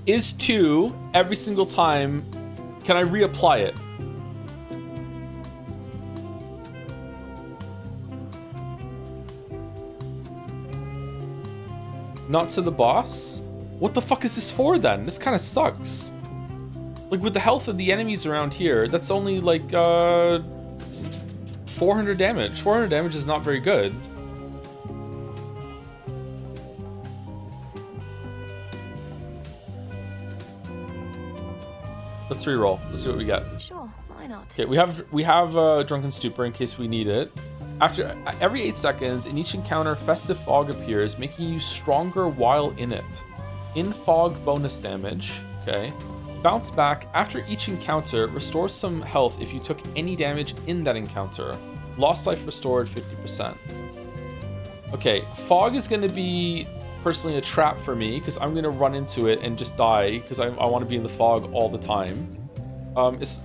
Is 2 every single time, can I reapply it? Not to the boss? What the fuck is this for then? This kind of sucks. Like, with the health of the enemies around here, that's only like 400 damage. 400 damage is not very good. Let's reroll. Let's see what we get. Sure, why not? Okay, we have Drunken Stupor in case we need it. After every 8 seconds, in each encounter, Festive Fog appears, making you stronger while in it. In fog bonus damage, okay. Bounce back after each encounter, restores some health if you took any damage in that encounter. Lost life restored 50%. Okay, fog is going to be personally a trap for me because I'm going to run into it and just die because I want to be in the fog all the time. It's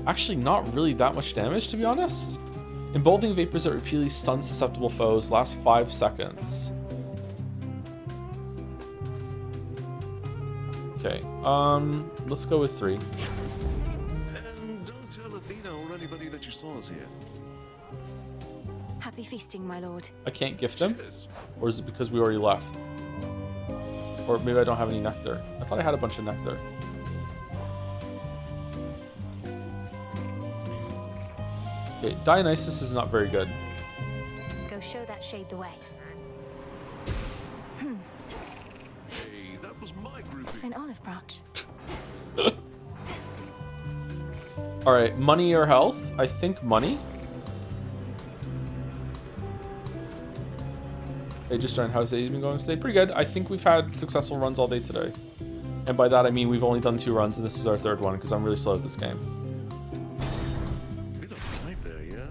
actually not really that much damage, to be honest. Emboldening vapors that repeatedly stun susceptible foes, last 5 seconds. Okay, let's go with 3. And don't tell Athena or anybody that you saw us here. Happy feasting, my lord. I can't gift them? Or is it because we already left? Or maybe I don't have any nectar. I thought I had a bunch of nectar. Okay, Dionysus is not very good. Go show that shade the way. Hey, that was my groupie. An olive branch. Alright, money or health? I think money. Hey, just starting. How's the been going today? Pretty good. I think we've had successful runs all day today. And by that I mean we've only done 2 runs, and this is our 3rd one because I'm really slow at this game. Bit of fight there, yeah?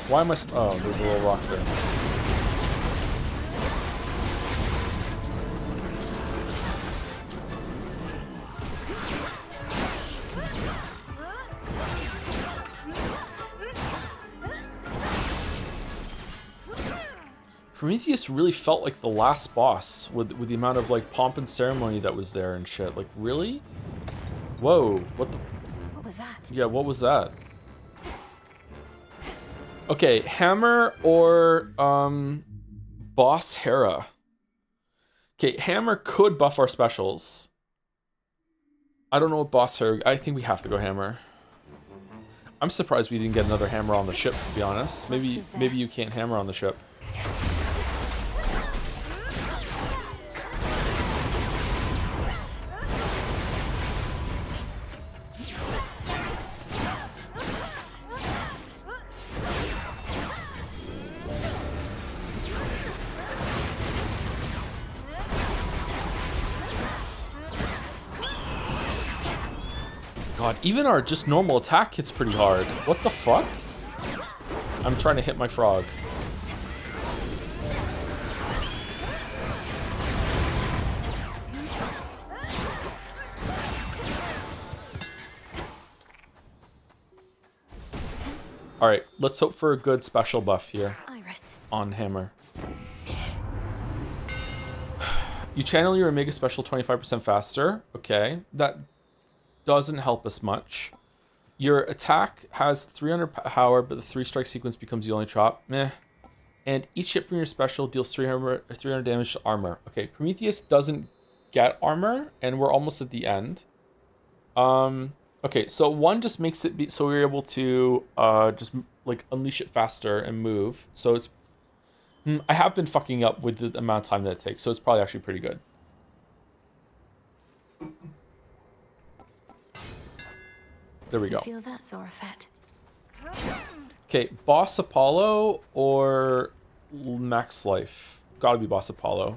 Why am I oh, there's a little rock there. Prometheus really felt like the last boss with the amount of like pomp and ceremony that was there and shit. Like, really? Whoa, what the? What was that? Yeah, what was that? Okay, Hammer or Boss Hera. Okay, Hammer could buff our specials. I don't know what Boss Hera. I think we have to go Hammer. I'm surprised we didn't get another Hammer on the ship, to be honest. Maybe you can't Hammer on the ship. God, even our just normal attack hits pretty hard. What the fuck? I'm trying to hit my frog. Alright, let's hope for a good special buff here on Hammer. You channel your Omega special 25% faster. Okay, that doesn't help us much. Your attack has 300 power, but the 3-strike sequence becomes the only chop. Meh. And each hit from your special deals 300 damage to armor. Okay, Prometheus doesn't get armor, and we're almost at the end. Okay, so 1 just makes it so we're able to just like unleash it faster and move. So it's I have been fucking up with the amount of time that it takes, so it's probably actually pretty good. There we go. Feel that, Zorafet? Okay, Boss Apollo or Max Life? Gotta be Boss Apollo.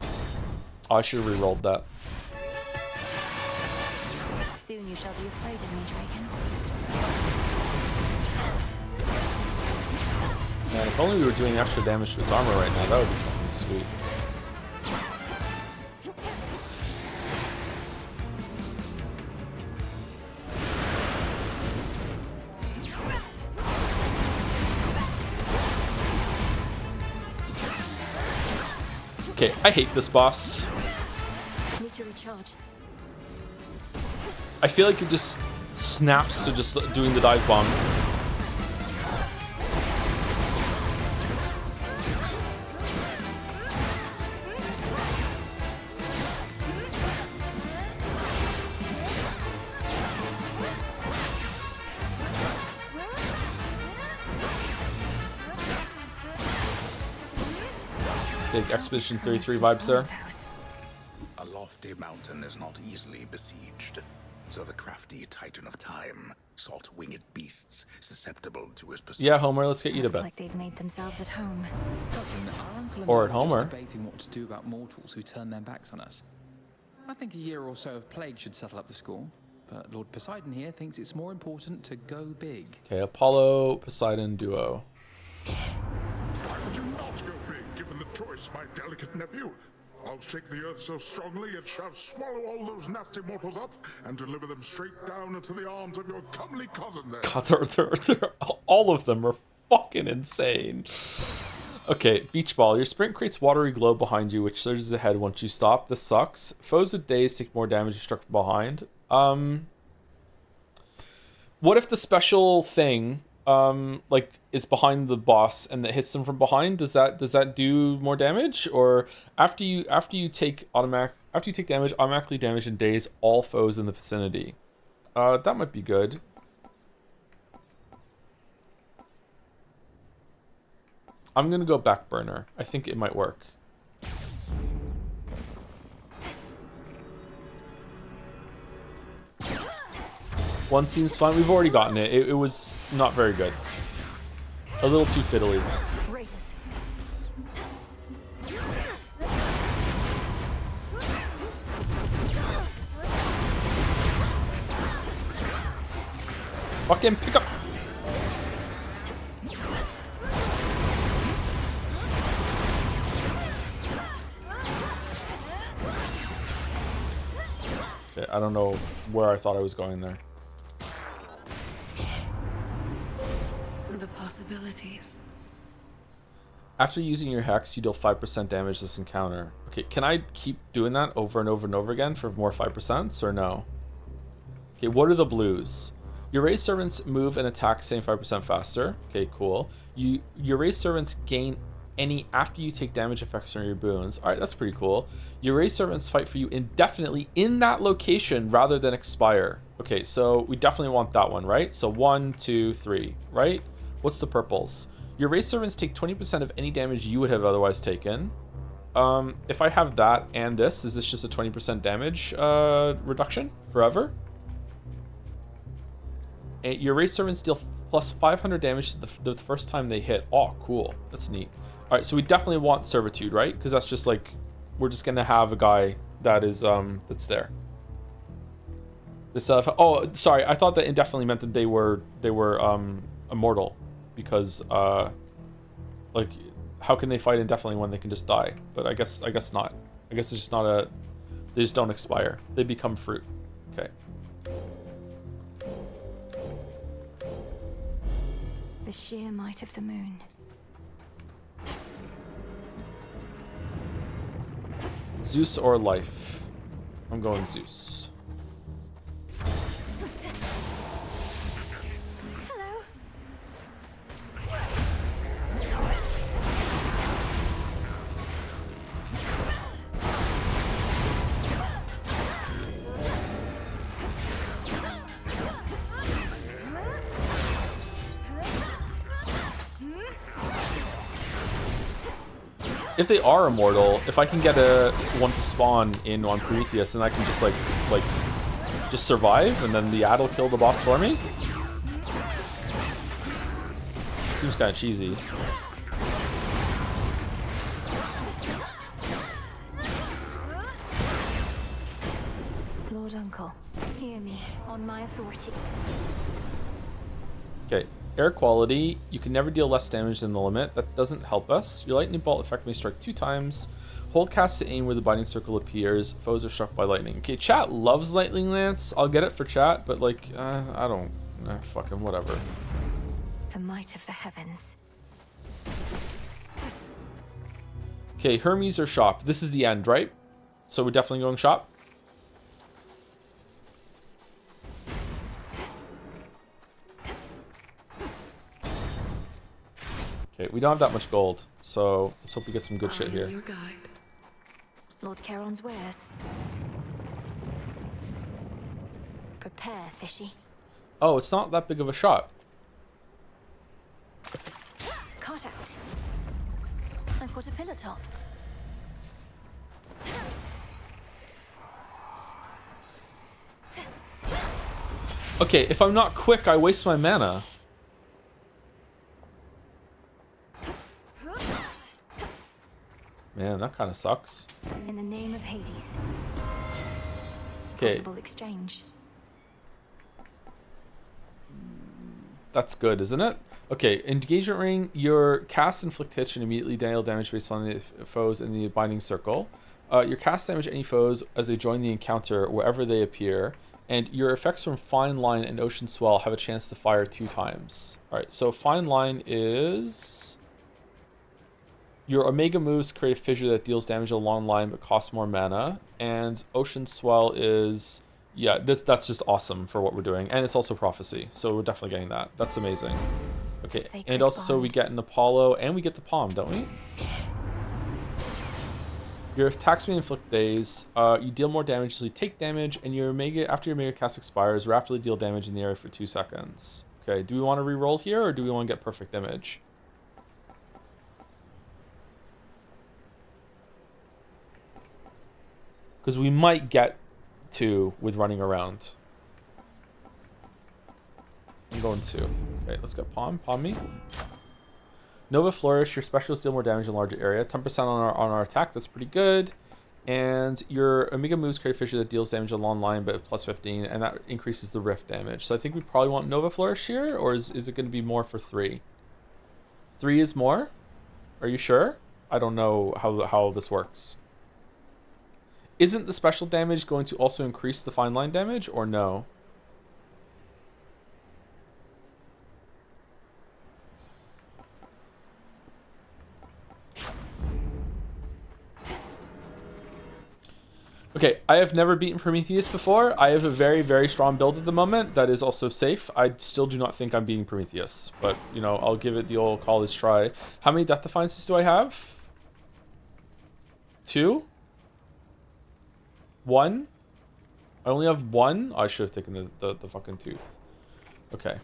Oh, I should have re-rolled that. Soon you shall be afraid of me, Draken. Man, if only we were doing extra damage to his armor right now, that would be fucking sweet. Okay, I hate this boss. Need to recharge. I feel like it just snaps to just doing the dive bomb. Big Expedition 33 vibes there. A lofty mountain is not easily besieged, so the crafty Titan of Time sought winged beasts susceptible to his pursuit. Yeah, Homer, let's get you to Looks bed. like they've made themselves at home. Cousin, our uncle and Or I at were just Homer. debating what to do about mortals who turn their backs on us. I think a year or so of plague should settle up the score, but Lord Poseidon here thinks it's more important to go big. Okay, Apollo Poseidon duo. Why would you not go big, given the choice, my delicate nephew? I'll shake the earth so strongly it shall swallow all those nasty mortals up and deliver them straight down into the arms of your comely cousin there. God, they're all of them are fucking insane. Okay, Beach Ball. Your sprint creates watery glow behind you, which surges ahead once you stop. This sucks. Foes with daze take more damage if struck from behind. What if the special thing, like, is behind the boss and that hits them from behind? Does that do more damage? Or after you take damage, automatically damage and daze all foes in the vicinity? That might be good. I'm gonna go back burner. I think it might work. 1 seems fine. We've already gotten it. It was not very good. A little too fiddly. Raiders. Fucking pick up. Okay, I don't know where I thought I was going there. The possibilities. After using your hex, you deal 5% damage this encounter. Okay, can I keep doing that over and over and over again for more 5% or no? Okay, what are the blues? Your raised servants move and attack 75% faster. Okay, cool. Your raised servants gain any after you take damage effects on your boons. All right, that's pretty cool. Your raised servants fight for you indefinitely in that location rather than expire. Okay, so we definitely want that one, right? So 1, 2, 3, right? What's the purples? Your raised servants take 20% of any damage you would have otherwise taken. If I have that and this, is this just a 20% damage reduction forever? And your raised servants deal plus 500 damage to the first time they hit. Oh, cool. That's neat. All right, so we definitely want servitude, right? Because that's just like, we're just gonna have a guy that is that's there. This oh, sorry, I thought that indefinitely meant that they were immortal, because like, how can they fight indefinitely when they can just die? But I guess not. I guess it's just not a. They just don't expire. They become fruit. Okay. The sheer might of the moon. Zeus or life? I'm going Zeus. Hello. If they are immortal, if I can get one to spawn in on Prometheus, then I can just like just survive, and then the ad will kill the boss for me. Seems kind of cheesy. Lord Uncle, hear me on my authority. Okay, air quality. You can never deal less damage than the limit. That doesn't help us. Your lightning bolt effect may strike 2 times. Hold cast to aim where the binding circle appears. Foes are struck by lightning. Okay, chat loves lightning lance. I'll get it for chat, but like, I don't. Fucking whatever. The might of the heavens. Okay, Hermes or shop. This is the end, right? So we're definitely going shop. Okay, we don't have that much gold, so let's hope we get some good shit here. Your guide. Lord Charon's wares. Prepare, fishy. Oh, it's not that big of a shop. Cart out. I've got a pillar top. Okay, if I'm not quick, I waste my mana. Man, that kind of sucks. In the name of Hades. Okay. Possible exchange. That's good, isn't it? Okay, engagement ring. Your cast inflict hits and immediately deal damage based on the foes in the binding circle. Your cast damage any foes as they join the encounter wherever they appear. And your effects from Fine Line and Ocean Swell have a chance to fire 2 times. Alright, so Fine Line is... Your Omega moves create a fissure that deals damage along line but costs more mana. And Ocean Swell is... Yeah, that's just awesome for what we're doing. And it's also Prophecy, so we're definitely getting that. That's amazing. Okay, Sacred and also we bond. get an Apollo, and we get the Palm, don't we? Your attacks may inflict daze. You deal more damage, so you take damage, and your Omega, after your Omega cast expires, rapidly deal damage in the area for 2 seconds. Okay, do we want to re-roll here, or do we want to get perfect image? Because we might get 2 with running around. I'm going 2. Okay, let's go Palm. Palm me. Nova Flourish. Your specials deal more damage in a larger area. 10% on our attack. That's pretty good. And your Omega moves create a fissure that deals damage a long line, but plus 15, and that increases the rift damage. So I think we probably want Nova Flourish here, or is it going to be more for 3? 3 is more? Are you sure? I don't know how this works. Isn't the special damage going to also increase the fine line damage, or no? Okay, I have never beaten Prometheus before. I have a very, very strong build at the moment that is also safe. I still do not think I'm beating Prometheus, but, you know, I'll give it the old college try. How many Death Defiances do I have? 2? 1? I only have 1? Oh, I should have taken the fucking tooth. Okay.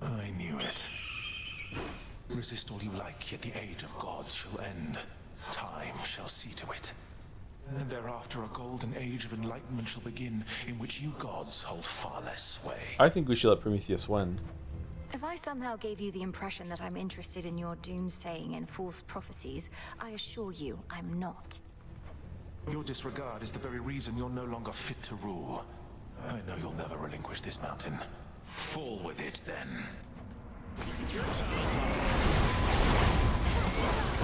I knew it. Resist all you like, yet the age of gods shall end. Time shall see to it. And thereafter a golden age of enlightenment shall begin, in which you gods hold far less sway. I think we should let Prometheus win. If I somehow gave you the impression that I'm interested in your doomsaying and false prophecies, I assure you I'm not. Your disregard is the very reason you're no longer fit to rule. I know you'll never relinquish this mountain. Fall with it, then.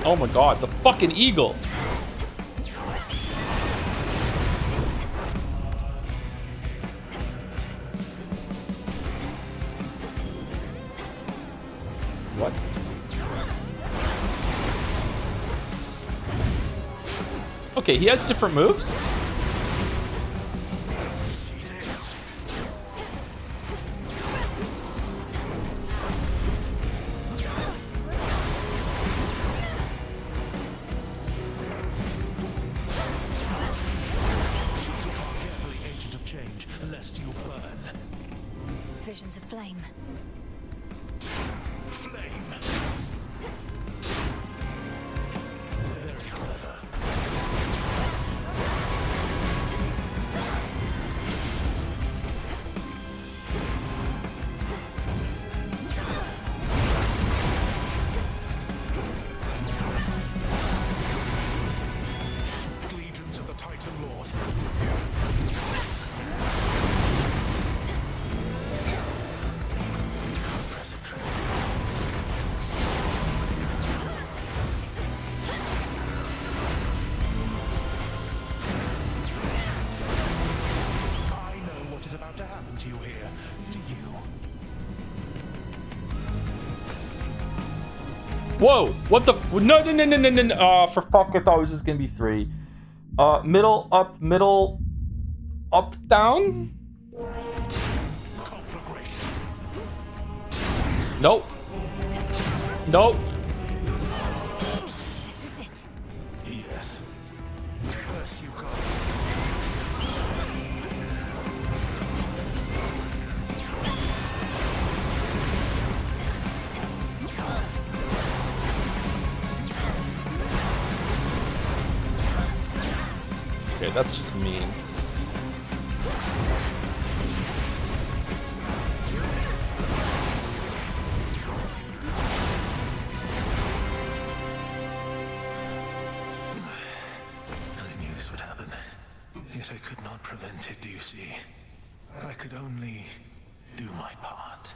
Oh my god, the fucking eagle! What? Okay, he has different moves? Visions of flame. Legions of the Titan Lord. To you here, to you. Whoa! What the? No! Oh, for fuck! I thought it was just gonna be 3. Middle, up, down. Nope. Nope. This is it. Yes. Curse you, gods. Okay, that's just mean. I knew this would happen, yet I could not prevent it, do you see? I could only do my part.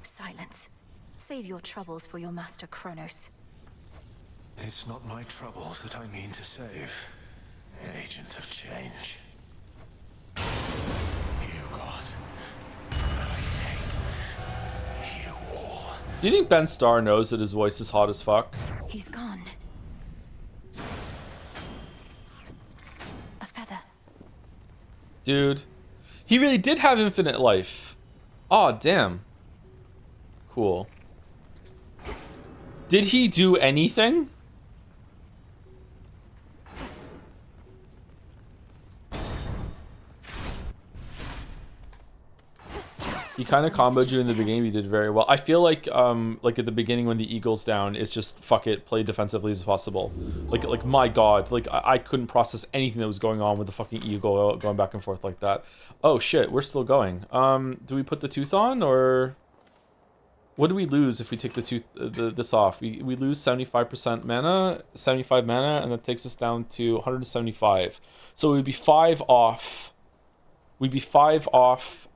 Silence. Save your troubles for your master Kronos. It's not my troubles that I mean to save. Agent of change. You God. I hate you all. Do you think Ben Starr knows that his voice is hot as fuck? He's gone. A feather. Dude. He really did have infinite life. Aw, damn. Cool. Did he do anything? He kind of comboed you in the beginning. He did very well. I feel like at the beginning when the eagle's down, it's just fuck it, play defensively as possible. Like my god, like I couldn't process anything that was going on with the fucking eagle going back and forth like that. Oh shit, we're still going. Do we put the tooth on, or what do we lose if we take the tooth this off? We lose 75% mana, 75 mana, and that takes us down to 175. So we'd be 5 off. We'd be 5 off.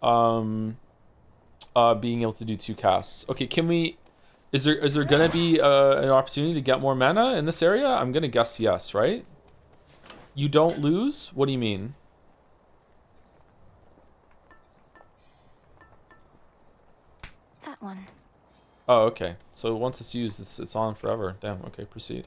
Being able to do 2 casts. Okay, can we? Is there gonna be an opportunity to get more mana in this area? I'm gonna guess yes, right? You don't lose? What do you mean? That one. Oh, okay. So once it's used, it's on forever. Damn. Okay, proceed.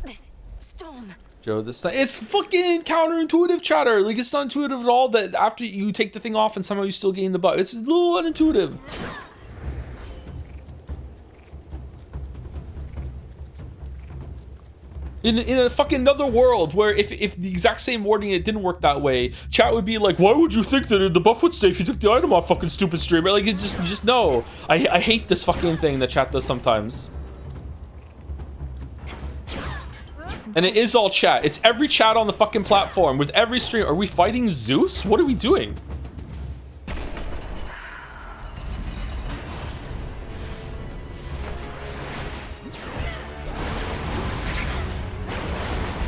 This storm. Joe, it's fucking counterintuitive, chatter. Like, it's not intuitive at all that after you take the thing off and somehow you still gain the buff. It's a little unintuitive. In a fucking another world where if the exact same wording it didn't work that way, chat would be like, why would you think that the buff would stay if you took the item off, fucking stupid streamer? Like, it's just no. I hate this fucking thing that chat does sometimes. And it is all chat. It's every chat on the fucking platform with every stream. Are we fighting Zeus? What are we doing?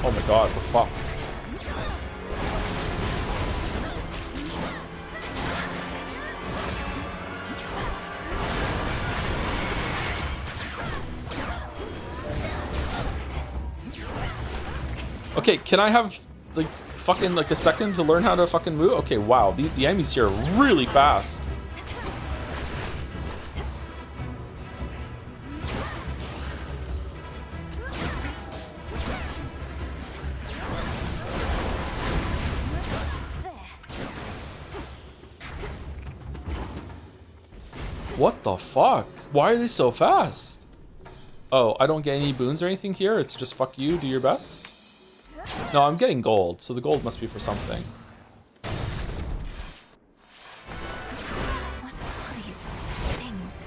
Oh my god, we're fucked. Okay, can I have like fucking like a second to learn how to fucking move? Okay, wow, the enemies here are really fast. What the fuck? Why are they so fast? Oh, I don't get any boons or anything here? It's just fuck you, do your best? No, I'm getting gold, so the gold must be for something. What are these things?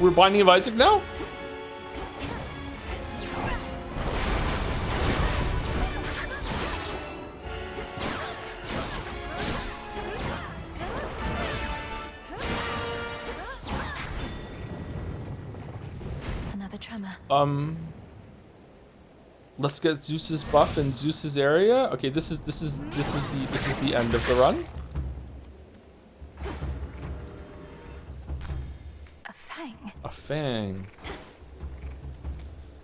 We're Binding of Isaac now? Another tremor. Let's get Zeus's buff in Zeus's area. Okay, this is the end of the run. A fang. A fang.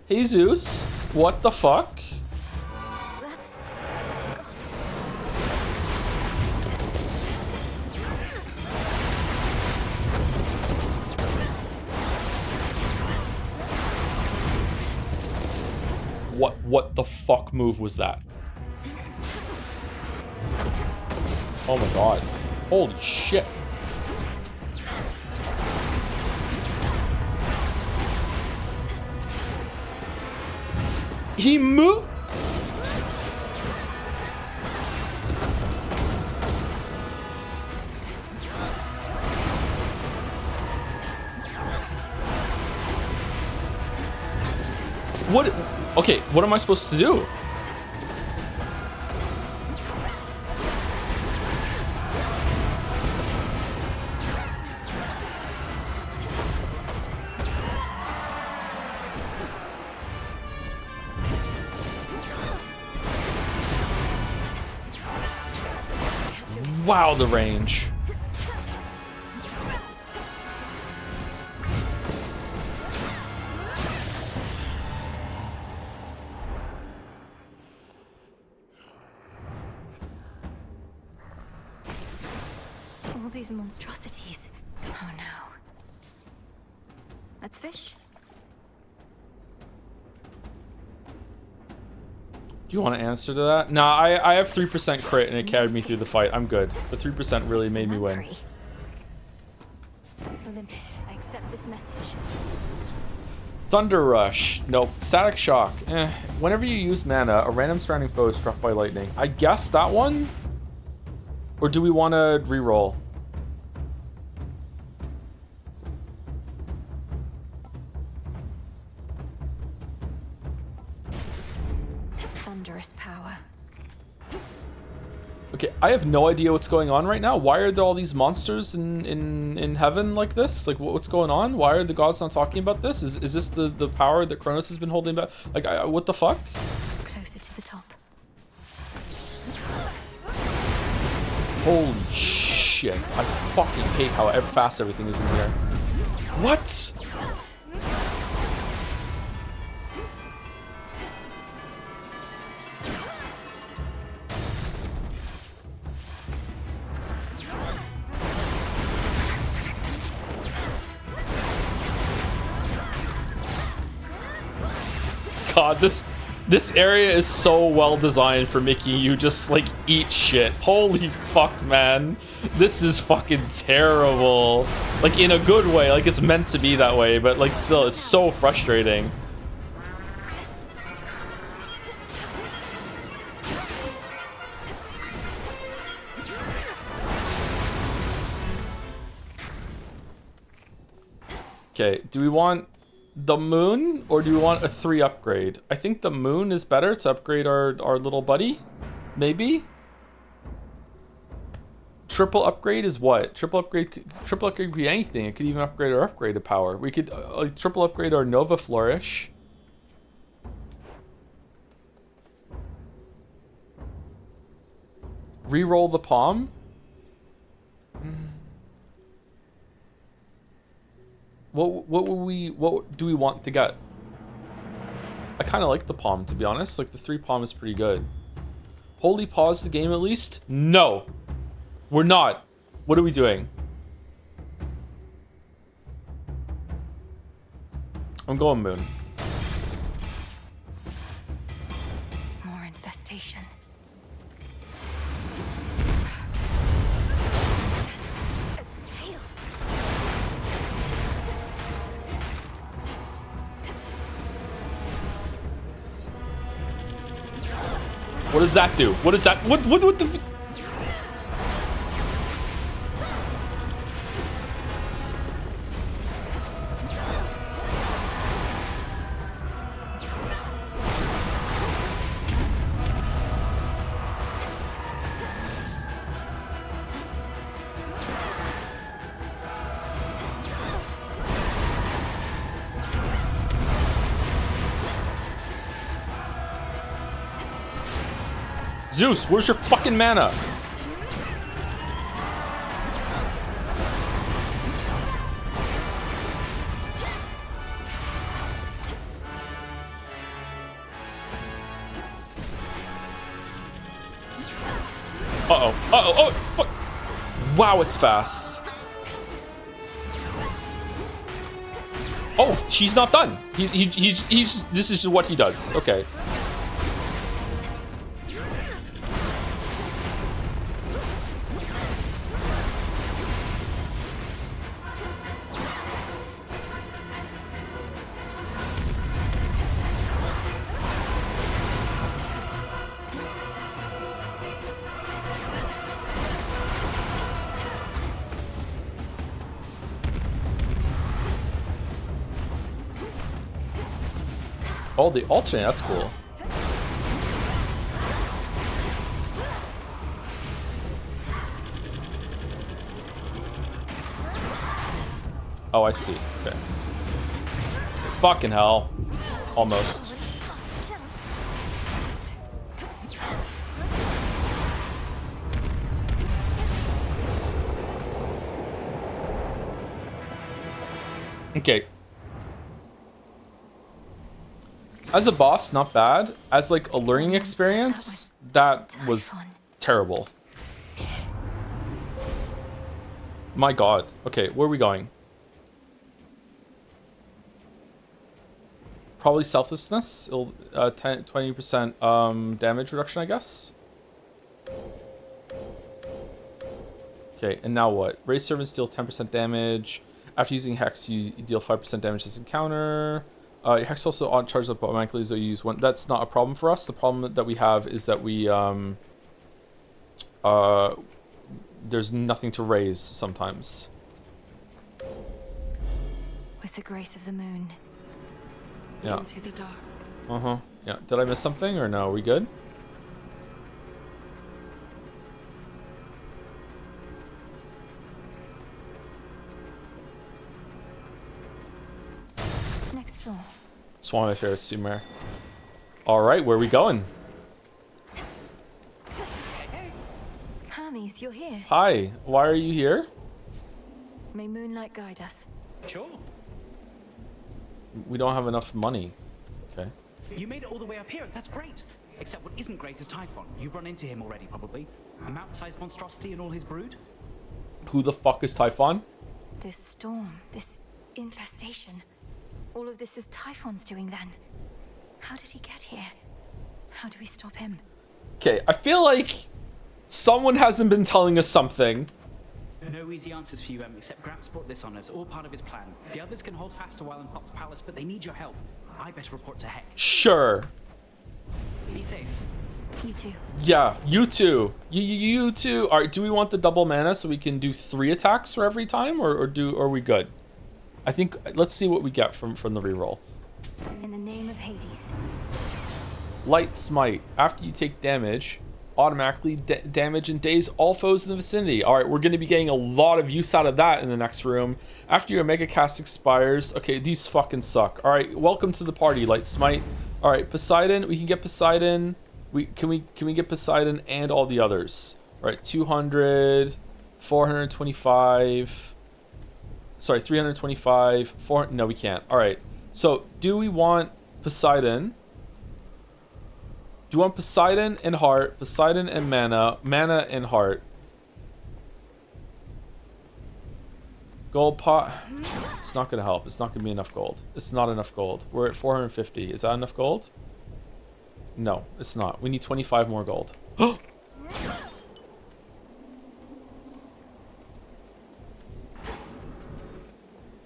Hey Zeus, what the fuck? That's What the fuck move was that? Oh my god. Holy shit. He moved. What? Okay, what am I supposed to do? Wow, the range. all these monstrosities. Oh no. Let's fish. Do you want to answer to that? Nah, I have 3% crit and it carried me through the fight. I'm good. The 3% really made me win. Olympus, I accept this message. Thunder Rush. Nope. Static Shock. Whenever you use mana, a random surrounding foe is struck by lightning. I guess that one? Or do we want to reroll? Thunderous power. Okay, I have no idea what's going on right now. Why are there all these monsters in heaven like this? Like, what's going on? Why are the gods not talking about this? Is this the power that Kronos has been holding back? Like, what the fuck? Closer to the top. Holy shit. I fucking hate how fast everything is in here. What? God, this area is so well designed for making you just like eat shit. Holy fuck, man. This is fucking terrible. Like in a good way, like it's meant to be that way, but like still it's so frustrating. Okay, do we want the moon or do we want a 3 upgrade? I think the moon is better to upgrade our little buddy. Maybe? Triple upgrade is what? Triple upgrade could be anything. It could even upgrade our upgraded power. We could triple upgrade our Nova Flourish. Reroll the palm. What do we want to get? I kind of like the palm, to be honest. Like the 3 palm is pretty good. Holy pause the game at least? No, we're not. What are we doing? I'm going moon. More infestation. That's a tail. What does that do? What is that? What the? Zeus, where's your fucking mana? Oh, fuck. Wow, it's fast. Oh, she's not done. He's this is what he does. Okay. Oh, the alternate, that's cool. Oh, I see. Okay. Fucking hell. Almost. Okay. As a boss, not bad. As like a learning experience, that was terrible. My god. Okay, where are we going? Probably selflessness. It'll 20% damage reduction, I guess. Okay, and now what? Raise servants deal 10% damage. After using Hex, you deal 5% damage to this encounter. Hex also on charge up automatically as you use one. That's not a problem for us. The problem that we have is that we there's nothing to raise sometimes. With the grace of the moon. Yeah. Into the dark. Uh-huh. Yeah. Did I miss something or no? Are we good? Next floor. It's one of my favorite Sumer. Alright, where are we going? Hermes, you're here. Hi, why are you here? May moonlight guide us. Sure. We don't have enough money. Okay. You made it all the way up here. That's great. Except what isn't great is Typhon. You've run into him already, probably. A mountain-sized monstrosity and all his brood. Who the fuck is Typhon? This storm, this infestation. All of this is Typhon's doing then. How did he get here? How do we stop him? Okay, I feel like someone hasn't been telling us something. No easy answers for you, except Gramps brought this on us, all part of his plan. The others can hold fast a while in Pop's palace, but they need your help. I better report to Heck. Sure. Be safe. You too. Yeah, you too. You too. Alright, do we want the double mana so we can do 3 attacks for every time, or are we good? I think let's see what we get from the reroll. In the name of Hades. Light Smite. After you take damage, automatically damage and daze all foes in the vicinity. All right, we're going to be getting a lot of use out of that in the next room. After your mega cast expires, okay, these fucking suck. All right, welcome to the party, Light Smite. All right, Poseidon, we can get Poseidon. Can we get Poseidon and all the others? All right, 200, 425. Sorry, 325. 400. No, we can't. All right. So, do we want Poseidon? Do you want Poseidon and heart, Poseidon and mana, mana and heart? Gold pot. It's not going to help. It's not going to be enough gold. It's not enough gold. We're at 450. Is that enough gold? No, it's not. We need 25 more gold.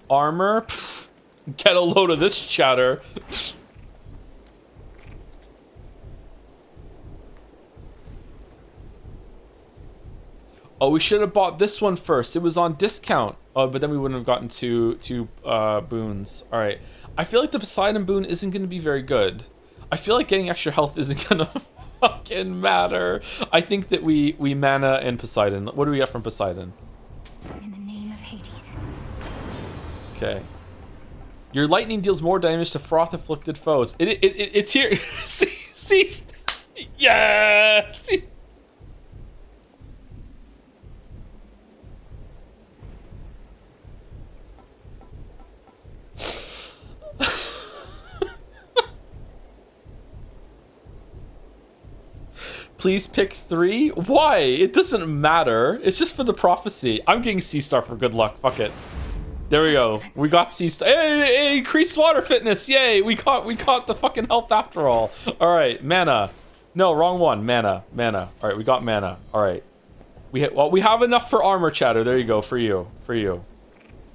Armor? Pfft. Get a load of this chatter. Oh, we should have bought this one first. It was on discount. Oh, but then we wouldn't have gotten two boons. All right. I feel like the Poseidon boon isn't going to be very good. I feel like getting extra health isn't going to fucking matter. I think that we mana and Poseidon. What do we get from Poseidon? In the name of Hades. Okay. Your lightning deals more damage to froth-afflicted foes. It's here. see. Yeah. See. Please pick 3. Why? It doesn't matter. It's just for the prophecy. I'm getting Sea Star for good luck. Fuck it. There we go. We got Sea Star. Hey, increased water fitness. Yay. We caught the fucking health after all. All right. Mana. No, wrong one. Mana. All right. We got mana. All right. We have enough for armor, chatter. There you go. For you.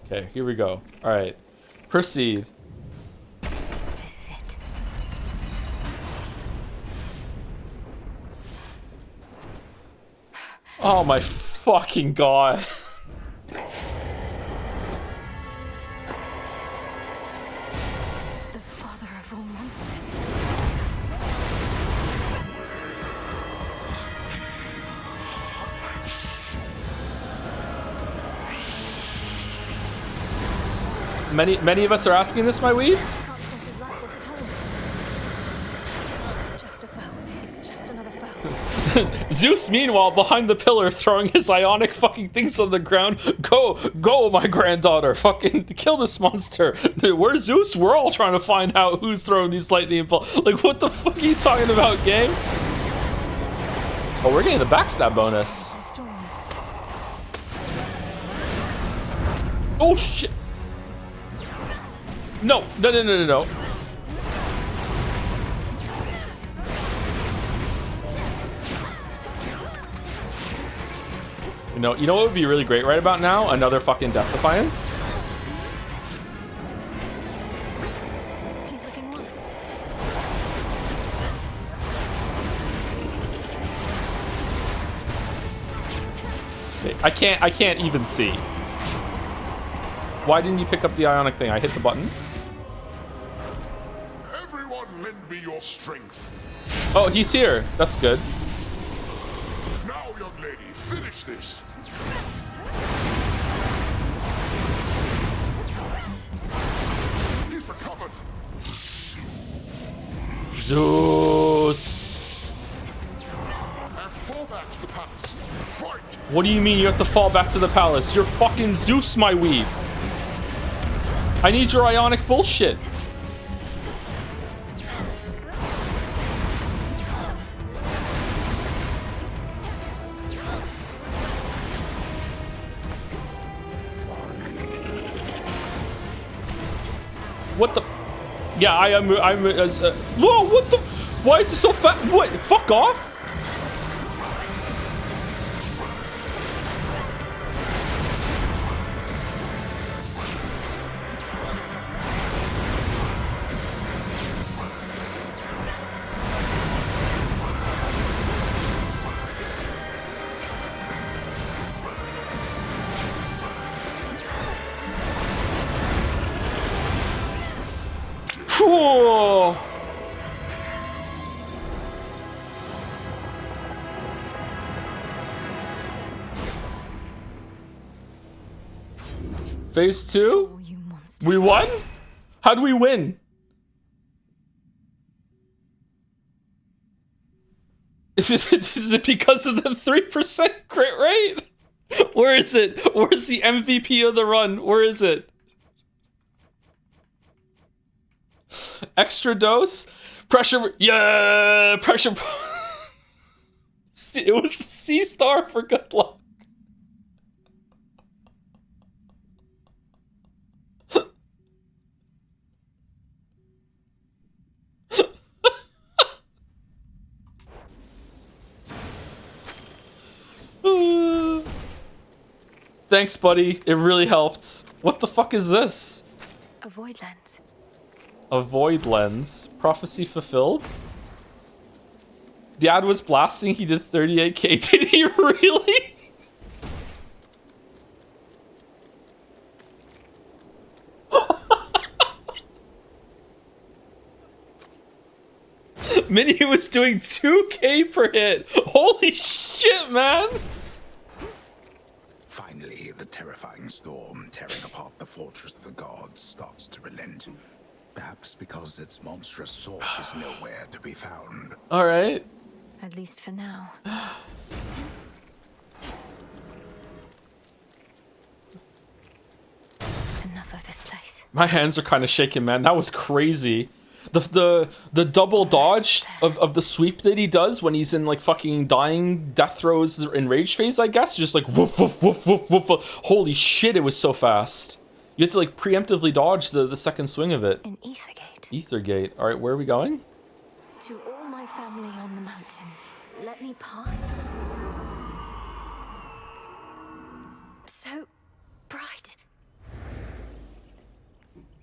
Okay. Here we go. All right. Proceed. This is it. Oh my fucking god. The father of all monsters. Many of us are asking this, my weed. Can't sense his life force at all. Just a foe. It's just another foe. Zeus, meanwhile, behind the pillar, throwing his ionic fucking things on the ground. Go, my granddaughter. Fucking kill this monster. Dude, where's Zeus? We're all trying to find out who's throwing these lightning bolts. Like, what the fuck are you talking about, gang? Oh, we're getting the backstab bonus. Oh, shit. No. You know what would be really great right about now? Another fucking Death Defiance. He's Okay, I can't even see. Why didn't you pick up the ionic thing? I hit the button. Everyone lend me your strength. Oh, he's here. That's good. Now, young lady, finish this. He's recovered. Zeus. And fall back to the palace. Fight. What do you mean you have to fall back to the palace? You're fucking Zeus, my weeb. I need your ionic bullshit. What the? Yeah, I'm whoa, what the? Why is it so fat? What? Fuck off. Cool. Phase 2? We won? How'd we win? Is it because of the 3% crit rate? Where is it? Where's the MVP of the run? Where is it? Extra dose? Pressure. Yeah! Pressure. It was C star for good luck. Thanks, buddy. It really helped. What the fuck is this? A void lens. A void lens. Prophecy fulfilled? The ad was blasting. He did 38k. Did he really? Mini was doing 2k per hit. Holy shit, man. Finally, the terrifying storm tearing apart the fortress of the gods starts to relent. Perhaps because its monstrous source is nowhere to be found. All right. At least for now. Enough of this place. My hands are kind of shaking, man. That was crazy. The double dodge of the sweep that he does when he's in like fucking dying death throes in rage phase, I guess, just like woof woof woof woof woof. Woof. Holy shit, it was so fast. You had to like preemptively dodge the second swing of it. An Ethergate. Ethergate. All right, where are we going? To all my family on the mountain, let me pass. So bright.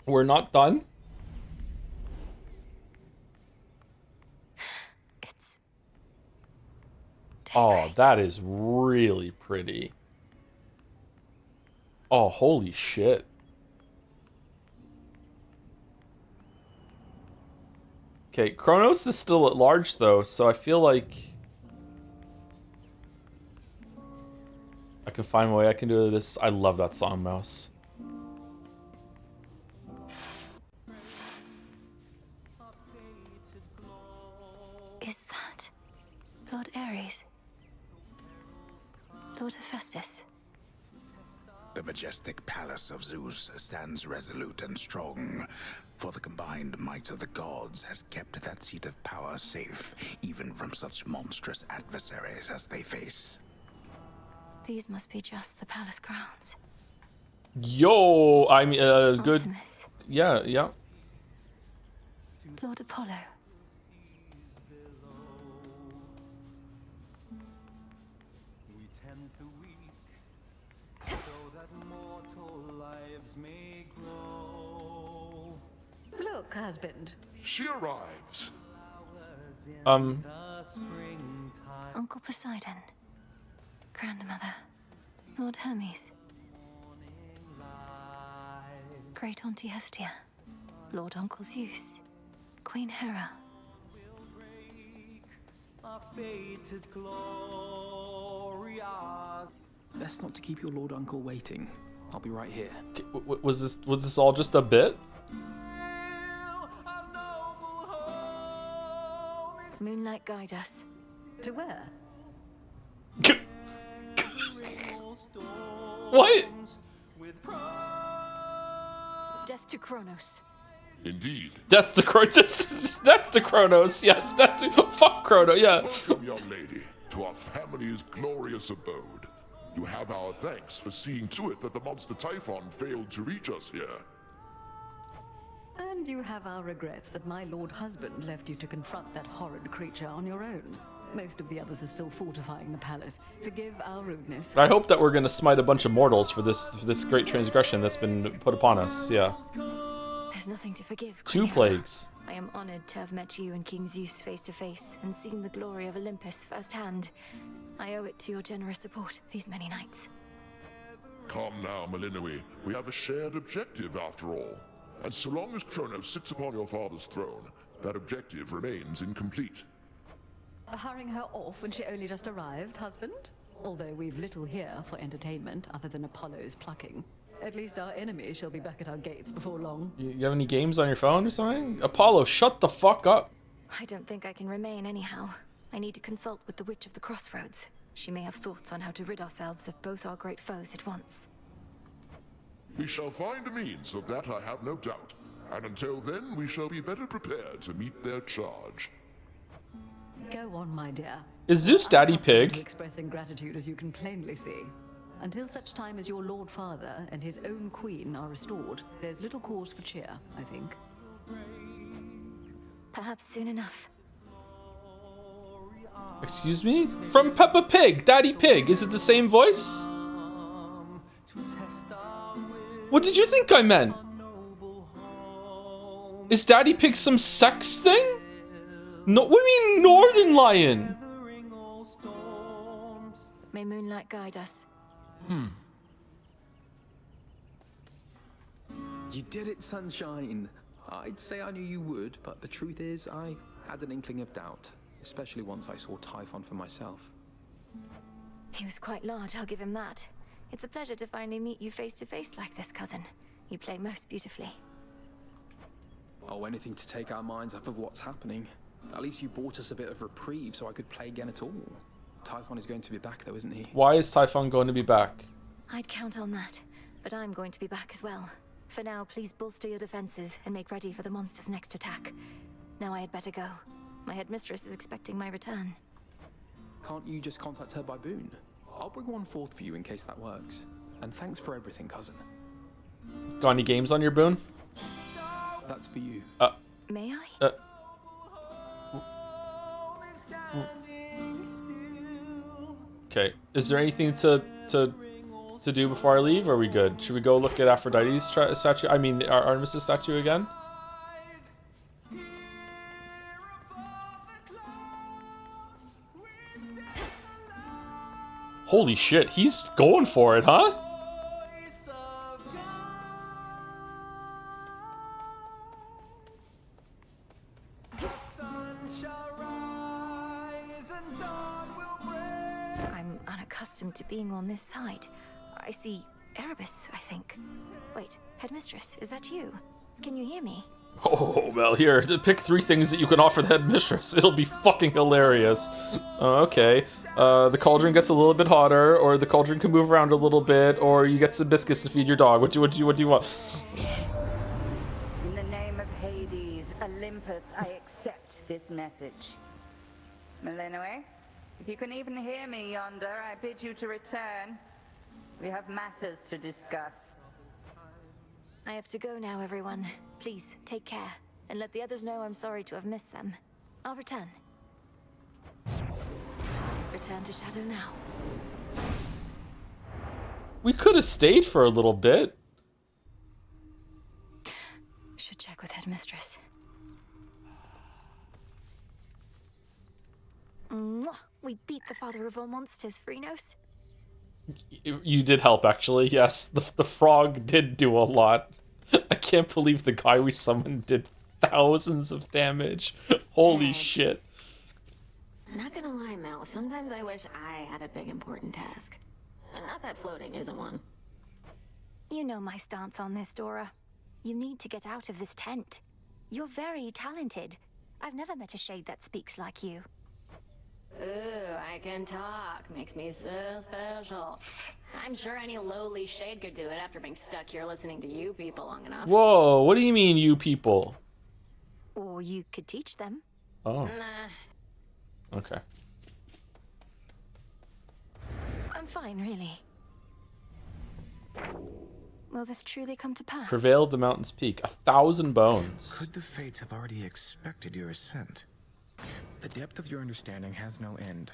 We're not done. Oh, that is really pretty. Oh, holy shit. Okay, Kronos is still at large though, so I feel like I can find my way. I can do this. I love that song, Mouse. Is that Lord Ares? Lord Hephaestus? The majestic palace of Zeus stands resolute and strong, for the combined might of the gods has kept that seat of power safe, even from such monstrous adversaries as they face. These must be just the palace grounds. Yo, I'm good. Artemis. Yeah, yeah. Lord Apollo. Look, husband. She arrives. Uncle Poseidon. Grandmother. Lord Hermes. Great Auntie Hestia. Lord Uncle Zeus. Queen Hera. Best not to keep your Lord Uncle waiting. I'll be right here. Was this all just a bit? Moonlight guide us. To where? What? Death to Kronos. Indeed. Death to Kronos. Death to Kronos. Yes, death to fuck Kronos. Yeah. Welcome, young lady, to our family's glorious abode. You have our thanks for seeing to it that the monster Typhon failed to reach us here. And you have our regrets that my lord husband left you to confront that horrid creature on your own. Most of the others are still fortifying the palace. Forgive our rudeness. I hope that we're gonna smite a bunch of mortals for this great transgression that's been put upon us. Yeah. There's nothing to forgive. Two Queen Hera. plagues. I am honored to have met you and King Zeus face to face and seen the glory of Olympus firsthand. I owe it to your generous support these many nights. Come now, Melinoe. We have a shared objective after all. And so long as Kronos sits upon your father's throne, that objective remains incomplete. Hurrying her off when she only just arrived, husband? Although we've little here for entertainment other than Apollo's plucking. At least our enemy shall be back at our gates before long. You have any games on your phone or something? Apollo, shut the fuck up. I don't think I can remain anyhow. I need to consult with the Witch of the Crossroads. She may have thoughts on how to rid ourselves of both our great foes at once. We shall find a means of that, I have no doubt. And until then, we shall be better prepared to meet their charge. Go on, my dear. Is Zeus Daddy Pig? Expressing gratitude, as you can plainly see. Until such time as your Lord Father and his own queen are restored, there's little cause for cheer, I think. Perhaps soon enough. Excuse me? From Peppa Pig, Daddy Pig. Is it the same voice? What did you think I meant? Is Daddy Pig some sex thing? No, what do you mean Northern Lion? May moonlight guide us. You did it, Sunshine. I'd say I knew you would, but the truth is I had an inkling of doubt, especially once I saw Typhon for myself. He was quite large, I'll give him that. It's a pleasure to finally meet you face to face like this, cousin. You play most beautifully. Oh, anything to take our minds off of what's happening. At least you bought us a bit of reprieve so I could play again at all. Typhon is going to be back though, isn't he? Why is Typhon going to be back? I'd count on that, but I'm going to be back as well. For now, please bolster your defenses and make ready for the monster's next attack. Now I had better go. My headmistress is expecting my return. Can't you just contact her by boon? I'll bring one forth for you in case that works. And thanks for everything, cousin. Got any games on your boon? That's for you. May I? Okay. Is there anything to do before I leave? Or are we good? Should we go look at Aphrodite's statue? I mean, Artemis' statue again? Holy shit, he's going for it, huh? I'm unaccustomed to being on this side. I see Erebus, I think. Wait, headmistress, is that you? Can you hear me? Oh, well, here, pick 3 things that you can offer the headmistress. It'll be fucking hilarious. Okay. The cauldron gets a little bit hotter, or the cauldron can move around a little bit, or you get some biscuits to feed your dog. What do you want? In the name of Hades, Olympus, I accept this message. Melinoe, if you can even hear me yonder, I bid you to return. We have matters to discuss. I have to go now, everyone. Please, take care, and let the others know I'm sorry to have missed them. I'll return. Return to Shadow now. We could have stayed for a little bit. Should check with headmistress. Mwah! We beat the father of all monsters, Phrynos. You did help, actually. Yes, the frog did do a lot. I can't believe the guy we summoned did thousands of damage. Holy shit. Not gonna lie, Mel. Sometimes I wish I had a big important task. Not that floating isn't one. You know my stance on this, Dora. You need to get out of this tent. You're very talented. I've never met a shade that speaks like you. Ooh, I can talk. Makes me so special. I'm sure any lowly shade could do it after being stuck here listening to you people long enough. Whoa, what do you mean, you people? Or you could teach them. Oh. Nah. Okay. I'm fine, really. Will this truly come to pass? Prevailed the mountain's peak. 1,000 bones. Could the fates have already expected your ascent? The depth of your understanding has no end.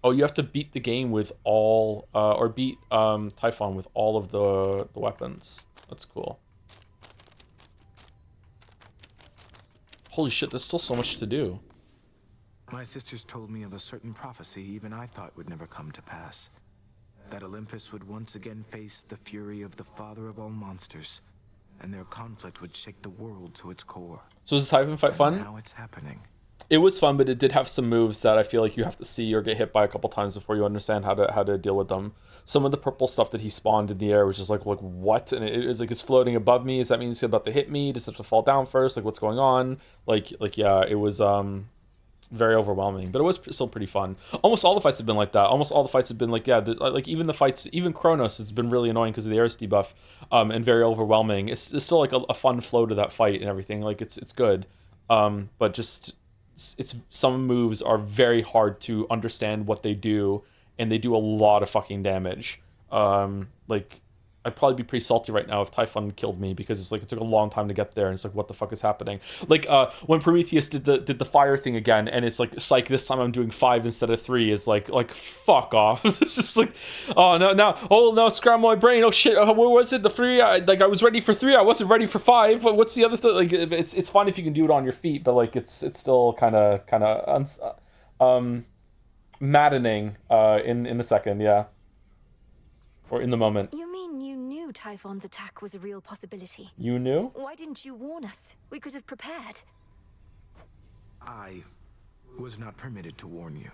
Oh, you have to beat the game with all, or beat Typhon with all of the weapons. That's cool. Holy shit, there's still so much to do. My sisters told me of a certain prophecy even I thought would never come to pass. That Olympus would once again face the fury of the father of all monsters, and their conflict would shake the world to its core. So is the Typhon fight fun? Now it's happening. It was fun, but it did have some moves that I feel like you have to see or get hit by a couple times before you understand how to deal with them. Some of the purple stuff that he spawned in the air was just like what? And it was like it's floating above me. Does that mean it's about to hit me? Does it have to fall down first? Like what's going on? Like yeah, it was very overwhelming, but it was still pretty fun. Almost all the fights have been like that. Almost all the fights have been like, yeah, like even the fights, even Kronos, it's been really annoying because of the Ares debuff, and very overwhelming. It's still like a fun flow to that fight and everything. Like it's good, but just it's some moves are very hard to understand what they do, and they do a lot of fucking damage. Like I'd probably be pretty salty right now if Typhon killed me because it's like it took a long time to get there and it's like what the fuck is happening? Like when Prometheus did the fire thing again and it's like psych, this time I'm doing 5 instead of 3 is like fuck off. It's just like oh no scramble my brain, oh shit, what was it, the 3? I was ready for 3, I wasn't ready for 5. What's the other thing? Like it's fun if you can do it on your feet, but like it's still kind of maddening in a second, yeah, or in the moment. You mean you knew Typhon's attack was a real possibility? You knew? Why didn't you warn us? We could have prepared. I was not permitted to warn you.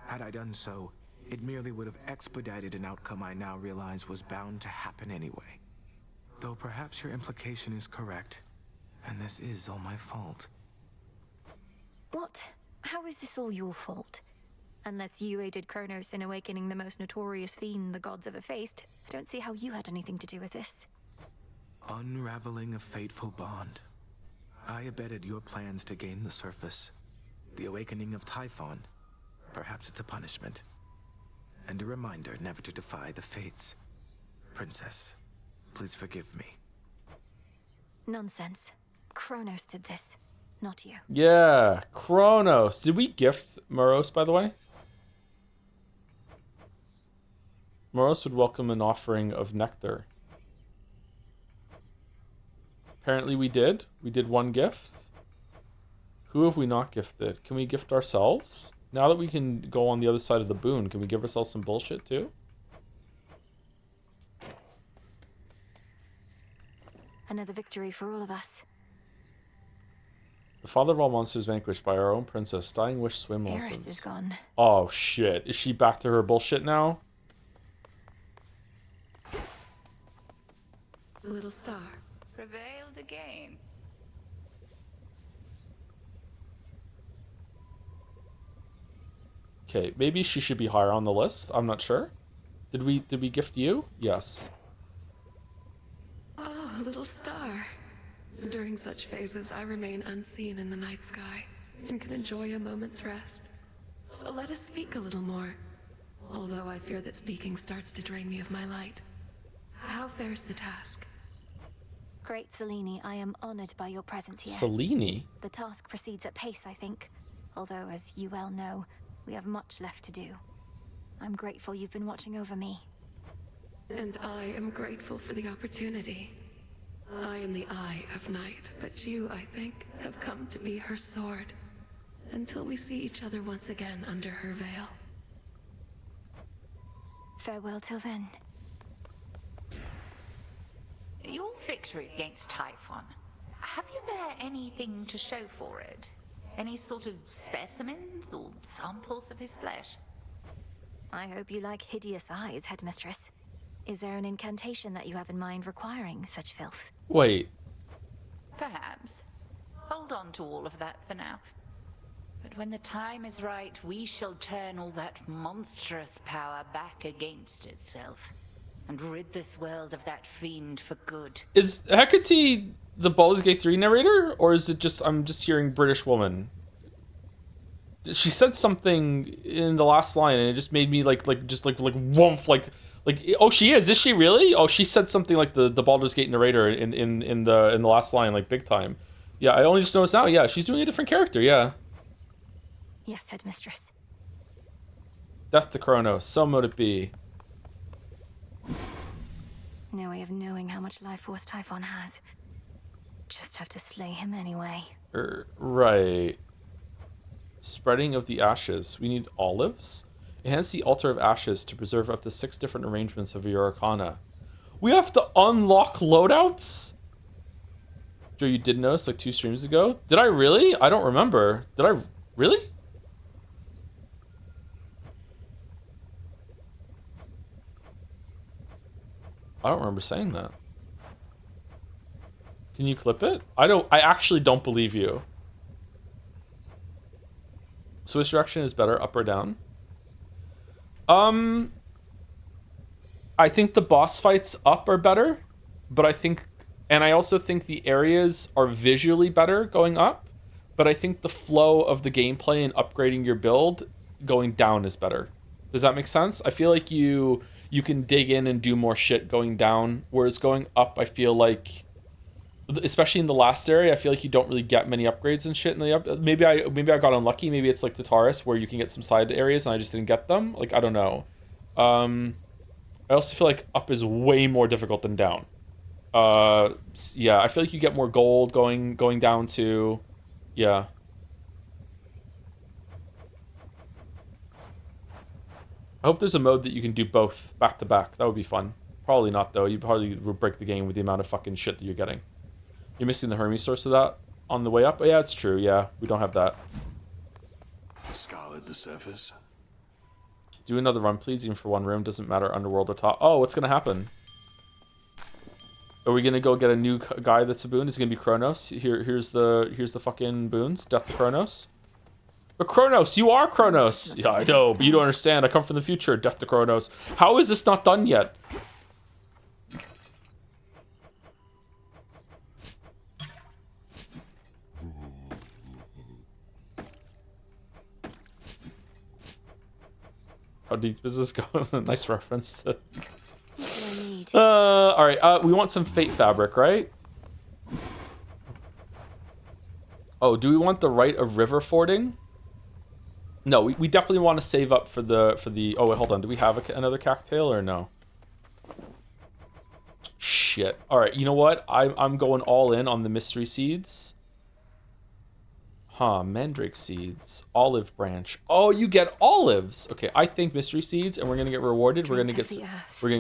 Had I done so, it merely would have expedited an outcome I now realize was bound to happen anyway. Though perhaps your implication is correct, and this is all my fault. What? How is this all your fault? Unless you aided Kronos in awakening the most notorious fiend the gods ever faced, I don't see how you had anything to do with this. Unraveling a fateful bond. I abetted your plans to gain the surface. The awakening of Typhon. Perhaps it's a punishment. And a reminder never to defy the fates. Princess, please forgive me. Nonsense. Kronos did this, not you. Yeah, Kronos. Did we gift Moros, by the way? Moros would welcome an offering of nectar. Apparently we did. We did one gift. Who have we not gifted? Can we gift ourselves? Now that we can go on the other side of the boon, can we give ourselves some bullshit too? Another victory for all of us. The father of all monsters vanquished by our own princess. Dying wish swim Eris lessons. is gone. Oh shit. Is she back to her bullshit now? Little star. Prevailed again. Okay, maybe she should be higher on the list. I'm not sure. Did we gift you? Yes. Oh, little star. During such phases, I remain unseen in the night sky and can enjoy a moment's rest. So let us speak a little more. Although I fear that speaking starts to drain me of my light. How fares the task? Great Selene, I am honored by your presence here. Selene? The task proceeds at pace, I think. Although, as you well know, we have much left to do. I'm grateful you've been watching over me. And I am grateful for the opportunity. I am the Eye of Night, but you, I think, have come to be her sword. until we see each other once again under her veil. Farewell till then. Your victory against Typhon, have you there anything to show for it? Any sort of specimens or samples of his flesh? I hope you like hideous eyes, Headmistress. Is there an incantation that you have in mind requiring such filth? Wait. Perhaps. Hold on to all of that for now. But when the time is right, we shall turn all that monstrous power back against itself and rid this world of that fiend for good. Is Hecate the Baldur's Gate 3 narrator, or is it just I'm just hearing British woman? She said something in the last line, and it just made me like woof, like oh, she is she really? Oh, she said something like the Baldur's Gate narrator in the last line, like big time. Yeah, I only just noticed now. Yeah, she's doing a different character. Yeah. Yes, Headmistress. Death to Kronos. So mote it be. No way of knowing how much life force Typhon has. Just have to slay him anyway. Right. Spreading of the ashes. We need olives. Enhance the altar of ashes to preserve up to 6 different arrangements of your arcana. We have to unlock loadouts? Joe, you did notice like 2 streams ago. Did I really? I don't remember. Did I really? I don't remember saying that. Can you clip it? I actually don't believe you. Switch direction is better, up or down? I think the boss fights up are better, but I also think the areas are visually better going up, but I think the flow of the gameplay and upgrading your build going down is better. Does that make sense? I feel like you can dig in and do more shit going down, whereas going up, I feel like, especially in the last area, I feel like you don't really get many upgrades and shit in the up. Maybe I got unlucky. Maybe it's like Tataris where you can get some side areas and I just didn't get them. Like, I don't know. I also feel like up is way more difficult than down. Yeah, I feel like you get more gold going down to, yeah. I hope there's a mode that you can do both back to back. That would be fun. Probably not though. You probably would break the game with the amount of fucking shit that you're getting. You're missing the Hermes source of that on the way up? Oh, yeah, it's true. Yeah, we don't have that. Scoured the surface. Do another run, please, even for 1 room. Doesn't matter, underworld or top. Oh, what's gonna happen? Are we gonna go get a new guy that's a boon? Is it gonna be Kronos? Here's the fucking boons. Death to Kronos. But Kronos, you are Kronos. Yeah, I know, but you don't understand. I come from the future. Death to Kronos. How is this not done yet? How deep is this going? Nice reference. All right. We want some fate fabric, right? Oh, do we want the right of river fording? No, we definitely want to save up for the. Oh wait, hold on. Do we have another cocktail or no? Shit. All right. You know what? I'm going all in on the mystery seeds. Huh, mandrake seeds, olive branch. Oh, you get olives. Okay, I think mystery seeds, and we're gonna get rewarded. We're gonna get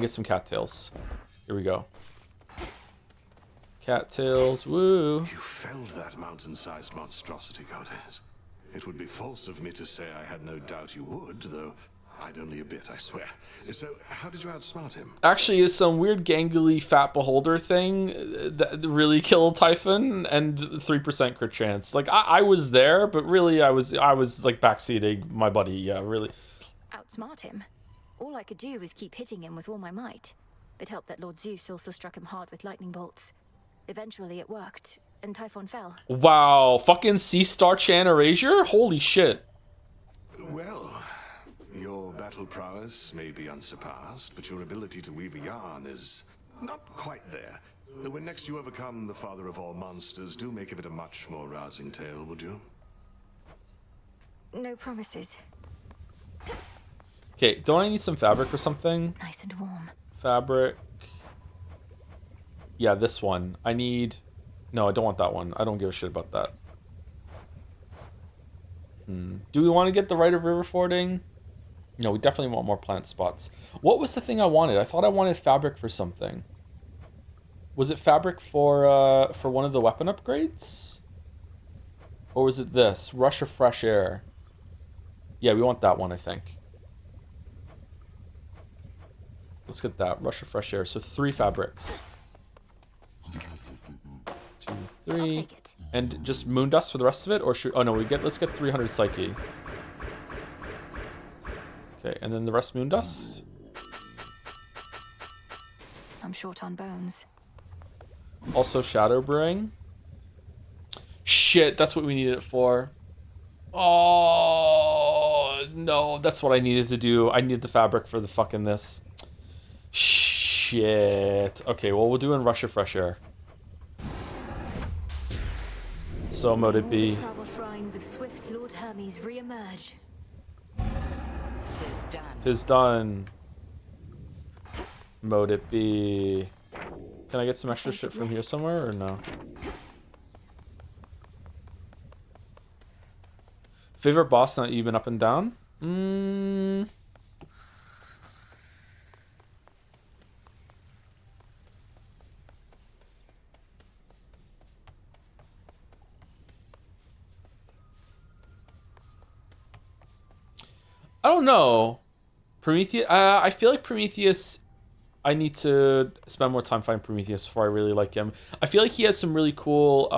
some cattails. Here we go. Cattails, woo. You felled that mountain-sized monstrosity, goddess. It would be false of me to say I had no doubt you would, though I'd only a bit, I swear. So, how did you outsmart him? Actually, is some weird gangly fat beholder thing that really killed Typhon and 3% crit chance. Like I was there, but really I was like backseating my buddy. Yeah, really. Outsmart him? All I could do was keep hitting him with all my might. It helped that Lord Zeus also struck him hard with lightning bolts. Eventually it worked, and Typhon fell. Wow, fucking Sea Star Chan Erasure? Holy shit. Well, your battle prowess may be unsurpassed, but your ability to weave a yarn is not quite there. When next you overcome the father of all monsters, do make of it a much more rousing tale, would you? No promises. Okay, don't I need some fabric or something? Nice and warm. Fabric. Yeah, this one. I need... No, I don't want that one. I don't give a shit about that. Do we want to get the Rite of River Fording? No, we definitely want more plant spots. What was the thing I wanted? I thought I wanted fabric for something. Was it fabric for one of the weapon upgrades? Or was it this? Rush of Fresh Air. Yeah, we want that one, I think. Let's get that. Rush of Fresh Air. So 3 fabrics. 2, 3. And just moon dust for the rest of it? Or should... Oh, no, let's get 300 Psyche. Okay, and then the rest moon dust? I'm short on bones. Also Shadow Brewing. Shit, that's what we needed it for. Oh, no, that's what I needed to do. I need the fabric for the fucking this. Shit. Okay, well, we'll do in Rush of Fresh Air. So mote it be. The travel shrines of Swift Lord Hermes re-emerge. 'Tis done. Mote it be. Can I get some extra shit from here somewhere or no? Favorite boss that you've been up and down? I don't know. Prometheus. I feel like Prometheus. I need to spend more time fighting Prometheus before I really like him. I feel like he has some really cool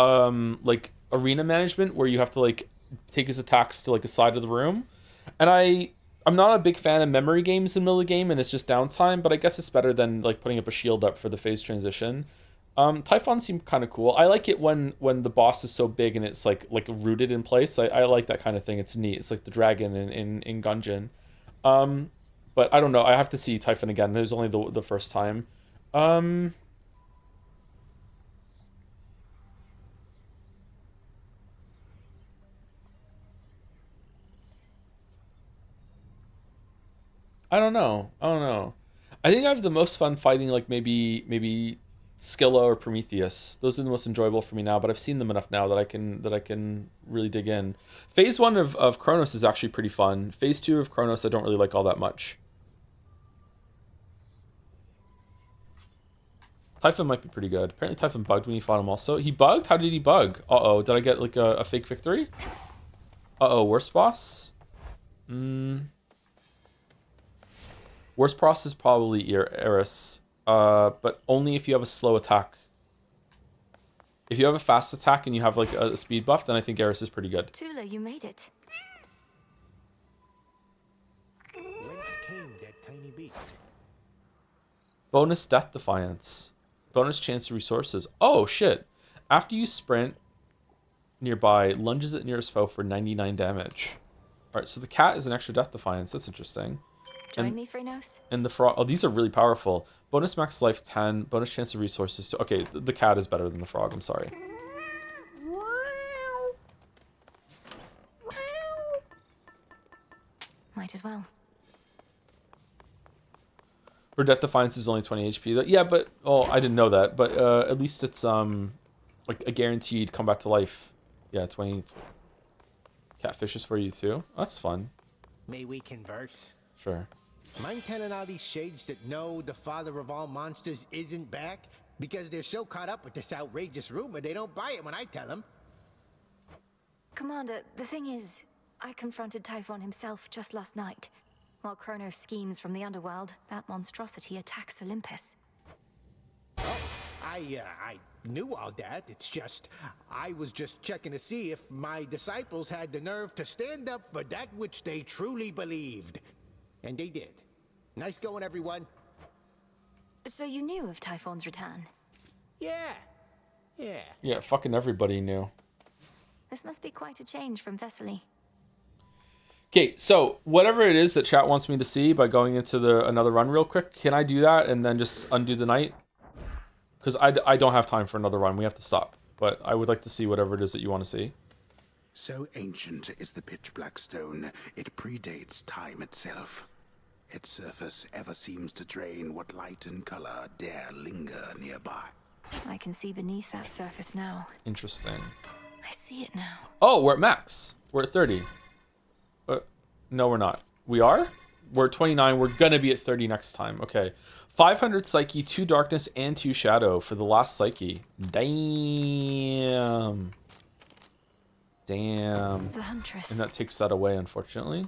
like arena management where you have to like take his attacks to like a side of the room, and I'm not a big fan of memory games in the middle of the game and it's just downtime. But I guess it's better than like putting up a shield up for the phase transition. Typhon seemed kind of cool. I like it when the boss is so big and it's like rooted in place. I like that kind of thing. It's neat. It's like the dragon in Gungeon. But I don't know. I have to see Typhon again. It was only the first time. I don't know. I think I have the most fun fighting like maybe Scylla or Prometheus. Those are the most enjoyable for me now, but I've seen them enough now that I can really dig in. Phase 1 of Chronos is actually pretty fun. Phase 2 of Chronos I don't really like all that much. Typhon might be pretty good. Apparently Typhon bugged when you fought him also. He bugged? How did he bug? Uh-oh, did I get like a fake victory? Uh-oh, worst boss? Worst boss is probably Eris. But only if you have a slow attack. If you have a fast attack and you have like a speed buff, then I think Eris is pretty good. Tula, you made it. Whence came that tiny beast? Bonus Death Defiance. Bonus chance to resources. Oh, shit. After you sprint nearby, lunges at nearest foe for 99 damage. Alright, so the cat is an extra Death Defiance. That's interesting. Join me, Frenos. And the frog. Oh, these are really powerful. Bonus max life 10. Bonus chance of resources. Okay, the cat is better than the frog. I'm sorry. Might as well. Her Death Defiance is only 20 HP. Yeah, but I didn't know that. But at least it's like a guaranteed come back to life. Yeah, 20. Catfish is for you too. That's fun. May we converse? Sure. Mind telling all these shades that no, the father of all monsters isn't back? Because they're so caught up with this outrageous rumor, they don't buy it when I tell them. Commander, the thing is, I confronted Typhon himself just last night. While Kronos schemes from the underworld, that monstrosity attacks Olympus. Oh, I knew all that. It's just, I was just checking to see if my disciples had the nerve to stand up for that which they truly believed. And they did. Nice going, everyone. So you knew of Typhon's return? Yeah. Yeah, fucking everybody knew. This must be quite a change from Thessaly. Okay, so whatever it is that chat wants me to see by going into another run real quick, can I do that and then just undo the night? Because I don't have time for another run. We have to stop. But I would like to see whatever it is that you want to see. So ancient is the pitch black stone, it predates time itself. Its surface ever seems to drain what light and color dare linger nearby. I can see beneath that surface now. Interesting. I see it now. Oh, we're at max. We're at 30. No, we're not. We are? We're at 29. We're gonna be at 30 next time. Okay. 500 Psyche, 2 Darkness, and 2 Shadow for the last Psyche. Damn. Damn. The Huntress. And that takes that away, unfortunately.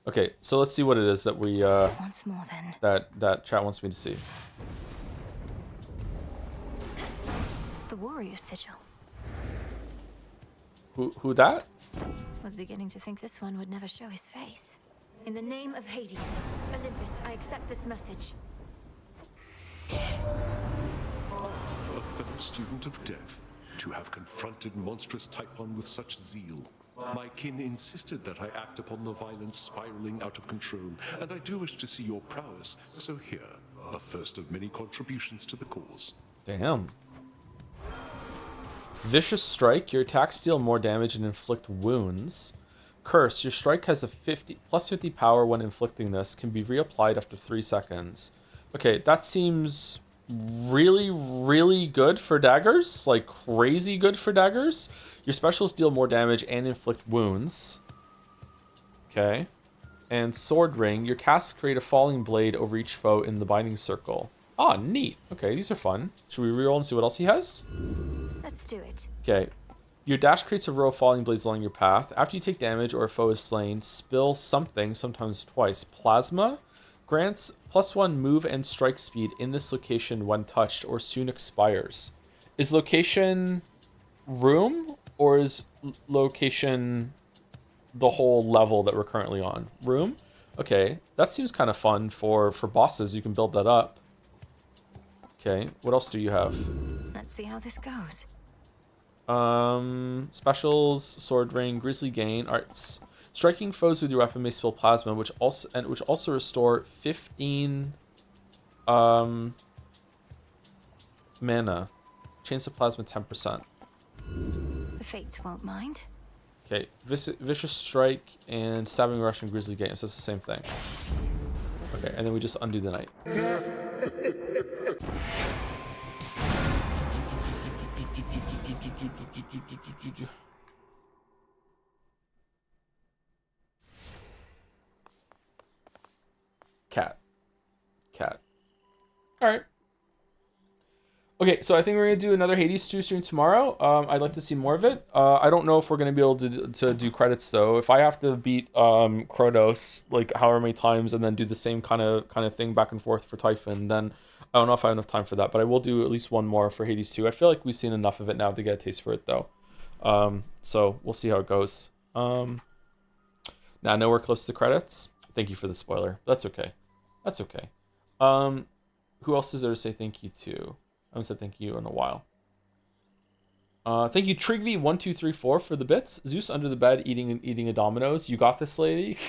Okay, so let's see what it is that we Once more, then. that chat wants me to see. The warrior sigil. Who that? Was beginning to think this one would never show his face. In the name of Hades, Olympus, I accept this message. A fellow student of death, to have confronted monstrous Typhon with such zeal. My kin insisted that I act upon the violence spiraling out of control, and I do wish to see your prowess, so here, a first of many contributions to the cause. Damn. Vicious Strike. Your attacks deal more damage and inflict wounds. Curse. Your strike has a plus 50 power when inflicting this. Can be reapplied after 3 seconds. Okay, that seems really, really good for daggers. Like, crazy good for daggers. Your specials deal more damage and inflict wounds. Okay. And Sword Ring. Your casts create a falling blade over each foe in the binding circle. Ah, neat. Okay, these are fun. Should we reroll and see what else he has? Let's do it. Okay. Your dash creates a row of falling blades along your path. After you take damage or a foe is slain, spill something, sometimes twice. Plasma grants +1 move and strike speed in this location when touched or soon expires. Is location room or is location the whole level that we're currently on? Room? Okay, that seems kind of fun for bosses. You can build that up. Okay, what else do you have? Let's see how this goes. Specials, Sword Ring, Grizzly Gain. Alright, striking foes with your weapon may spill plasma, which also restore 15 mana. Chains of plasma 10%. The Fates won't mind. Okay, Vicious Strike and Stabbing Rush and Grizzly Gain. So it's the same thing. Okay, and then we just undo the night. Cat. All right. Okay, so I think we're gonna do another Hades 2 stream tomorrow. I'd like to see more of it. I don't know if we're gonna be able to do credits though. If I have to beat Kronos like however many times and then do the same kind of thing back and forth for Typhon, then I don't know if I have enough time for that. But I will do at least one more for Hades 2. I feel like we've seen enough of it now to get a taste for it though. So we'll see how it goes. Now nowhere close to credits. Thank you for the spoiler. That's okay. That's okay. Who else is there to say thank you to? I haven't said thank you in a while. Thank you, Trigv1234 for the bits. Zeus under the bed eating a Domino's. You got this, lady.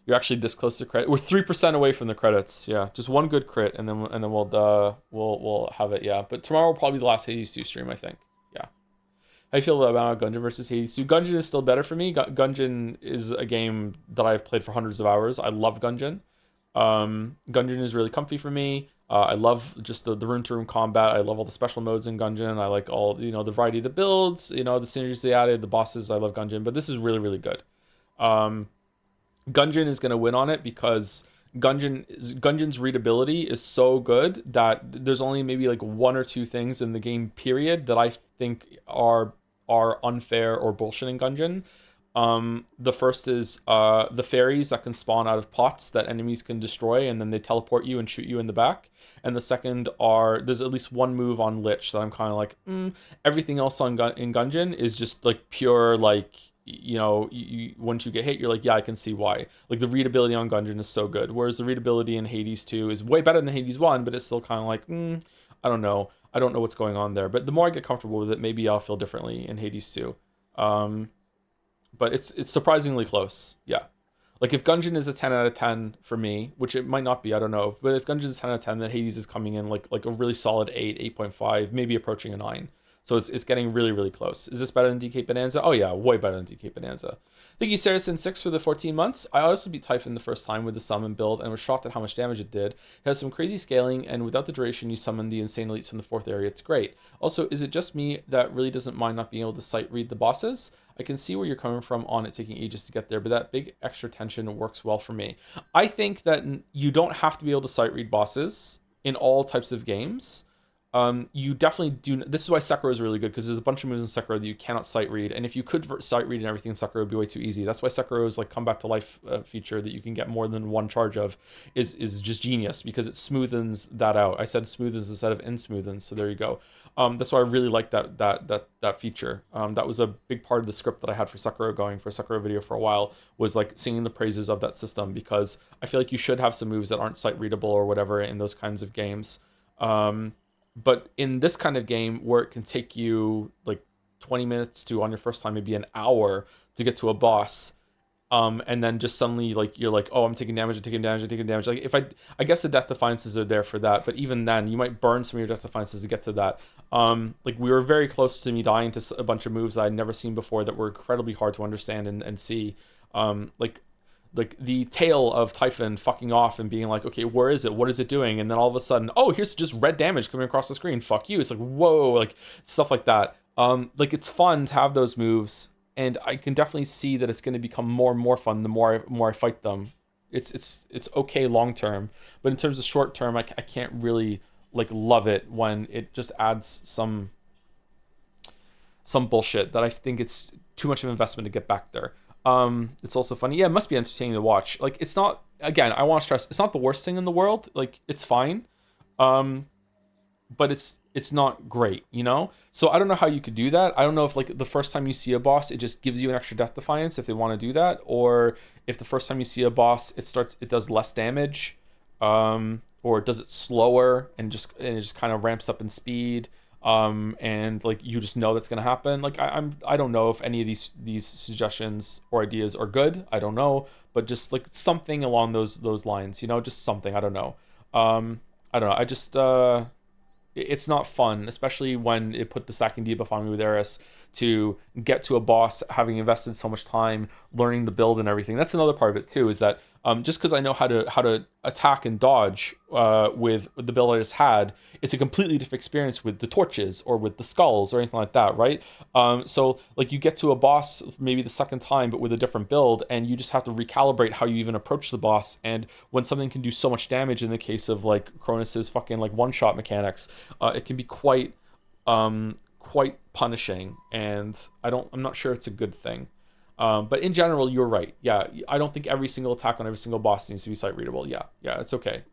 You're actually this close to credit. We're 3% away from the credits. Yeah, just one good crit, and then we'll have it. Yeah, but tomorrow will probably be the last Hades 2 stream, I think. Yeah. How you feel about Gungeon versus Hades 2? Gungeon is still better for me. Gungeon is a game that I've played for hundreds of hours. I love Gungeon. Gungeon is really comfy for me. I love just the room-to-room combat. I love all the special modes in Gungeon. I like all, the variety of the builds, the synergies they added, the bosses. I love Gungeon, but this is really, really good. Gungeon is going to win on it because Gungeon's readability is so good that there's only maybe like 1 or 2 things in the game period that I think are unfair or bullshit in Gungeon. The first is the fairies that can spawn out of pots that enemies can destroy, and then they teleport you and shoot you in the back. And the second there's at least one move on Lich that I'm kind of like, everything else in Gungeon is just like pure, like, once you get hit, you're like, yeah, I can see why. Like, the readability on Gungeon is so good, whereas the readability in Hades 2 is way better than Hades 1, but it's still kind of like, I don't know what's going on there. But the more I get comfortable with it, maybe I'll feel differently in Hades 2. But it's surprisingly close. Yeah. Like, if Gungeon is a 10 out of 10 for me, which it might not be, I don't know. But if Gungeon is 10 out of 10, then Hades is coming in like a really solid 8, 8.5, maybe approaching a 9. So it's getting really, really close. Is this better than DK Bonanza? Oh yeah, way better than DK Bonanza. Thank you, Saracen6, for the 14 months. I also beat Typhon the first time with the summon build and was shocked at how much damage it did. It has some crazy scaling, and without the duration, you summon the insane elites from the 4th area. It's great. Also, is it just me that really doesn't mind not being able to sight read the bosses? I can see where you're coming from on it taking ages to get there, but that big extra tension works well for me. I think that you don't have to be able to sight read bosses in all types of games. You definitely do. This is why Sekiro is really good, because there's a bunch of moves in Sekiro that you cannot sight read, and if you could sight read and everything in Sekiro, it would be way too easy. That's why Sekiro's like come back to life feature that you can get more than one charge of is just genius, because it smoothens that out. I said smoothens instead of insmoothens, so there you go. That's why I really like that feature. That was a big part of the script that I had for Sekiro, going for a Sekiro video for a while, was like singing the praises of that system, because I feel like you should have some moves that aren't sight readable or whatever in those kinds of games. But in this kind of game where it can take you like 20 minutes to, on your first time, maybe an hour to get to a boss, and then just suddenly like you're like, oh, I'm taking damage, I'm taking damage, I'm taking damage. Like if I guess the death defiances are there for that, but even then you might burn some of your death defiances to get to that. Like we were very close to me dying to a bunch of moves I'd never seen before that were incredibly hard to understand and see. Like the tail of Typhon fucking off and being like, okay, where is it? What is it doing? And then all of a sudden, oh, here's just red damage coming across the screen. Fuck you. It's like, whoa, like stuff like that. Like it's fun to have those moves, and I can definitely see that it's going to become more and more fun the more I fight them. It's okay long term, but in terms of short term, I can't really like love it when it just adds some bullshit that I think it's too much of an investment to get back there. It's also funny. Yeah, it must be entertaining to watch. Like, it's not, again, I want to stress, it's not the worst thing in the world. Like, it's fine. But it's not great, you know? So I don't know how you could do that. I don't know if like the first time you see a boss, it just gives you an extra death defiance if they want to do that, or if the first time you see a boss, it does less damage, or does it slower and it just kind of ramps up in speed. And like you just know that's gonna happen. Like I don't know if any of these suggestions or ideas are good. I don't know, but just like something along those lines, you know, just something. I don't know. I don't know. I just it's not fun, especially when it put the stacking debuff on me with Eris to get to a boss, having invested so much time learning the build and everything. That's another part of it too, is that just because I know how to attack and dodge with the build I just had, it's a completely different experience with the torches or with the skulls or anything like that, right? So like you get to a boss maybe the second time but with a different build, and you just have to recalibrate how you even approach the boss. And when something can do so much damage, in the case of like Cronus's fucking like one-shot mechanics, it can be quite punishing, and I'm not sure it's a good thing. But in general, you're right. Yeah, I don't think every single attack on every single boss needs to be sight readable. Yeah, it's okay.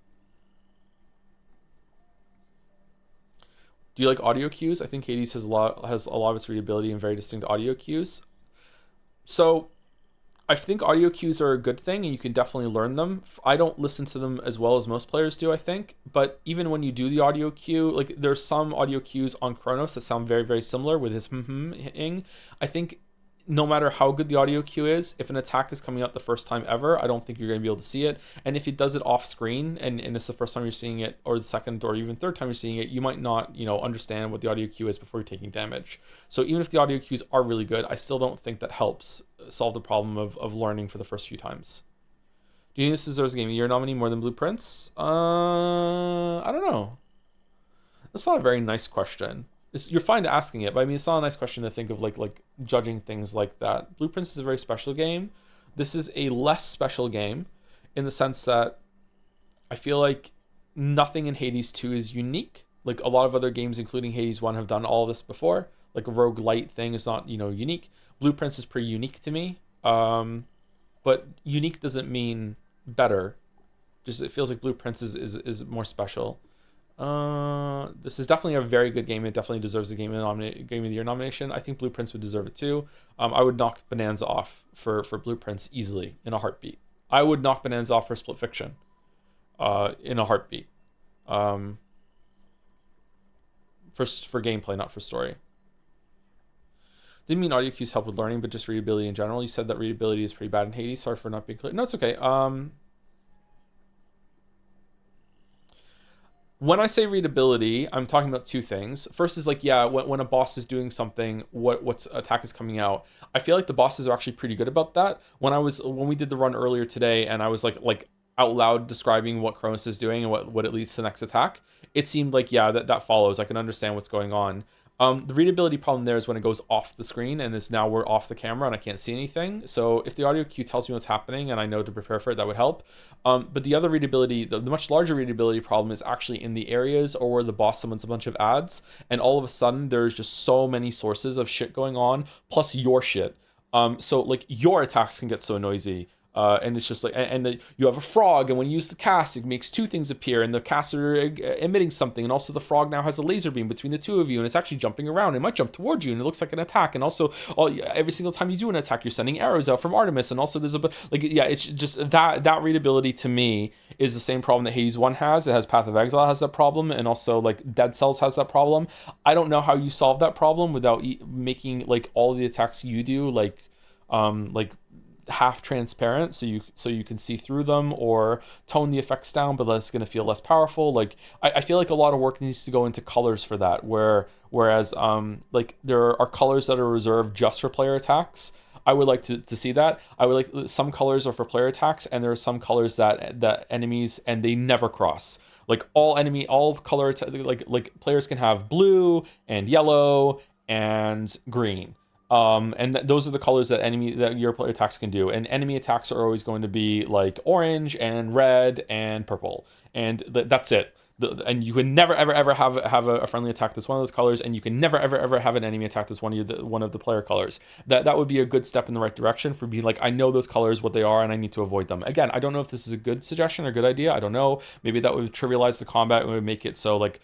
Do you like audio cues? I think Hades has a lot of its readability and very distinct audio cues. So I think audio cues are a good thing, and you can definitely learn them. I don't listen to them as well as most players do, I think. But even when you do the audio cue, like there's some audio cues on Kronos that sound very, very similar with his ing. I think no matter how good the audio cue is, if an attack is coming out the first time ever, I don't think you're going to be able to see it. And if he does it off screen and it's the first time you're seeing it, or the second or even third time you're seeing it, you might not, understand what the audio cue is before you're taking damage. So even if the audio cues are really good, I still don't think that helps solve the problem of learning for the first few times. Do you think this deserves a Game of the Year nominee more than Blueprints? I don't know. That's not a very nice question. You're fine to asking it, but I mean, it's not a nice question to think of like judging things like that. Blueprints is a very special game. This is a less special game in the sense that I feel like nothing in Hades 2 is unique. Like a lot of other games, including Hades 1, have done all this before. Like a roguelite thing is not, unique. Blueprints is pretty unique to me. But unique doesn't mean better. Just it feels like Blueprints is more special. This is definitely a very good game. It definitely deserves a Game of the Year nomination. I think Blueprints would deserve it too. I would knock Bonanza off for Blueprints easily in a heartbeat. I would knock Bonanza off for Split Fiction in a heartbeat. For gameplay, not for story. Didn't mean audio cues help with learning, but just readability in general. You said that readability is pretty bad in Hades. Sorry for not being clear. No, it's okay. when I say readability, I'm talking about two things. First is like, yeah, when a boss is doing something, what's attack is coming out. I feel like the bosses are actually pretty good about that. When we did the run earlier today, and I was like out loud describing what Cronus is doing and what it leads to the next attack, it seemed like, yeah, that follows. I can understand what's going on. The readability problem there is when it goes off the screen and is now we're off the camera and I can't see anything. So if the audio cue tells me what's happening and I know to prepare for it, that would help. But the other readability, the much larger readability problem is actually in the areas or where the boss summons a bunch of ads and all of a sudden there's just so many sources of shit going on, plus your shit. So like your attacks can get so noisy. And it's just like, and you have a frog, and when you use the cast, it makes two things appear, and the casts are emitting something, and also the frog now has a laser beam between the two of you, and it's actually jumping around. It might jump towards you, and it looks like an attack. And also, every single time you do an attack, you're sending arrows out from Artemis, and also there's it's just that readability to me is the same problem that Hades 1 has. It has Path of Exile has that problem, and also like Dead Cells has that problem. I don't know how you solve that problem without making like all the attacks you do like half transparent so you can see through them, or tone the effects down but it's going to feel less powerful. Like I feel like a lot of work needs to go into colors for that, whereas like there are colors that are reserved just for player attacks. I would like to see that. I would like some colors are for player attacks, and there are some colors that enemies, and they never cross. Like all color like players can have blue and yellow and green. Those are the colors that your player attacks can do, and enemy attacks are always going to be like orange and red and purple, and that's it. And you can never ever have a friendly attack that's one of those colors, and you can never ever have an enemy attack that's one of the player colors. That would be a good step in the right direction for being like, I know those colors, what they are, and I need to avoid them. Again, I don't know if this is a good suggestion or good idea. I don't know. Maybe that would trivialize the combat and would make it so like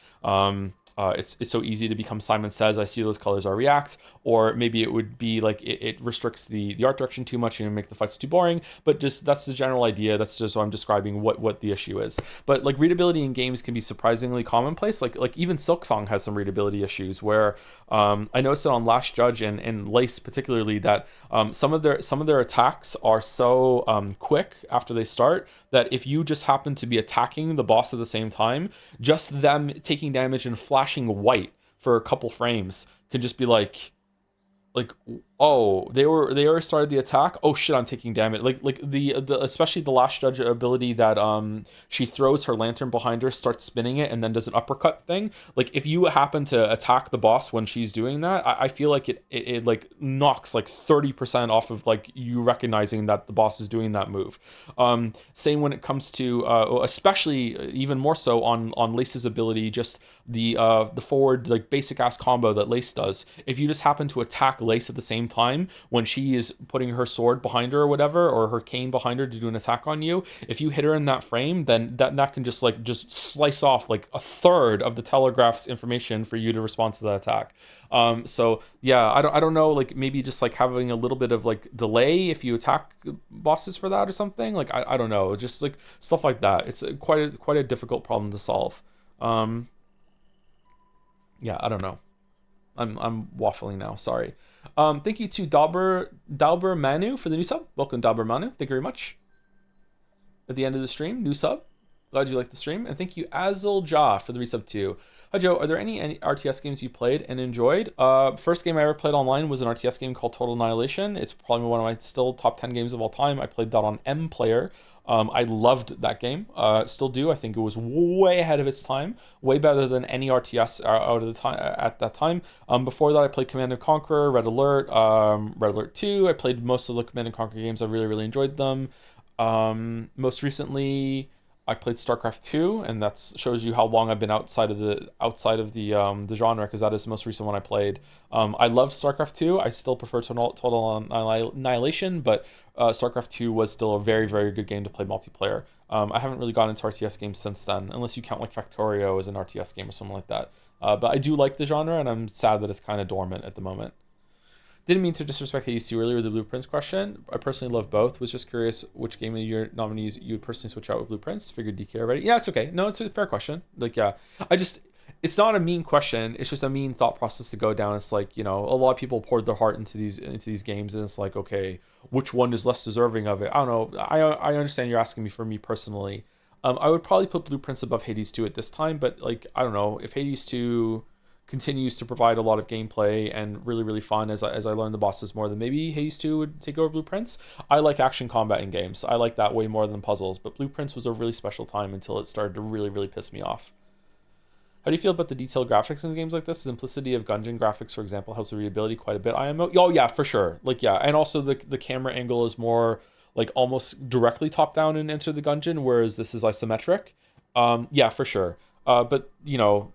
it's so easy to become Simon Says, I see those colors, I react. Or maybe it would be like it restricts the art direction too much and make the fights too boring. But just that's the general idea. That's just what I'm describing what the issue is. But like readability in games can be surprisingly commonplace. Like even Silksong has some readability issues where I noticed it on Last Judge and Lace particularly that some of their attacks are so quick after they start that if you just happen to be attacking the boss at the same time, just them taking damage and flashing white for a couple frames can just be like, oh, they already started the attack. Oh shit, I'm taking damage. Like the especially the Last Judge ability that she throws her lantern behind her, starts spinning it, and then does an uppercut thing. Like if you happen to attack the boss when she's doing that, I feel like it like knocks like 30% off of like you recognizing that the boss is doing that move. Same when it comes to especially even more so on Lace's ability, just the forward like basic ass combo that Lace does. If you just happen to attack Lace at the same time when she is putting her sword behind her or whatever, or her cane behind her to do an attack on you, if you hit her in that frame, then that can just slice off like a third of the telegraph's information for you to respond to that attack. So yeah, I don't know, like maybe just like having a little bit of like delay if you attack bosses for that or something. Like I don't know, just like stuff like that. It's quite a difficult problem to solve. Yeah, I don't know. I'm waffling now. Sorry. Thank you to Dalber Manu for the new sub. Welcome, Dalber Manu. Thank you very much. At the end of the stream, new sub. Glad you liked the stream. And thank you, Azul Ja, for the resub too. Hi, Joe. Are there any RTS games you played and enjoyed? First game I ever played online was an RTS game called Total Annihilation. It's probably one of my still top 10 games of all time. I played that on M Player. I loved that game. Still do. I think it was way ahead of its time. Way better than any RTS out of the time at that time. Before that, I played Command & Conquer, Red Alert, Red Alert 2. I played most of the Command & Conquer games. I really, really enjoyed them. Most recently, I played StarCraft 2, and that shows you how long I've been outside of the genre, because that is the most recent one I played. I love StarCraft 2. I still prefer Total Annihilation, but StarCraft 2 was still a very, very good game to play multiplayer. I haven't really gone into RTS games since then, unless you count like Factorio as an RTS game or something like that. But I do like the genre, and I'm sad that it's kind of dormant at the moment. Didn't mean to disrespect Hades 2 earlier with the Blueprints question. I personally love both. Was just curious which game of your nominees you would personally switch out with Blueprints. Figured DK already. Yeah, it's okay. No, it's a fair question. Like, yeah. It's not a mean question. It's just a mean thought process to go down. It's like, you know, a lot of people poured their heart into these games, and it's like, okay, which one is less deserving of it? I don't know. I understand you're asking me for me personally. I would probably put Blueprints above Hades 2 at this time, but like, I don't know, if Hades 2 continues to provide a lot of gameplay and really, really fun as I learn the bosses more, then maybe Hades 2 would take over Blueprints. I like action combat in games. I like that way more than puzzles, but Blueprints was a really special time until it started to really, really piss me off. How do you feel about the detailed graphics in games like this? The simplicity of Gungeon graphics, for example, helps with readability quite a bit. Oh yeah, for sure. Like, yeah, and also the camera angle is more like almost directly top down in Enter the Gungeon, whereas this is isometric. Yeah, for sure. But you know,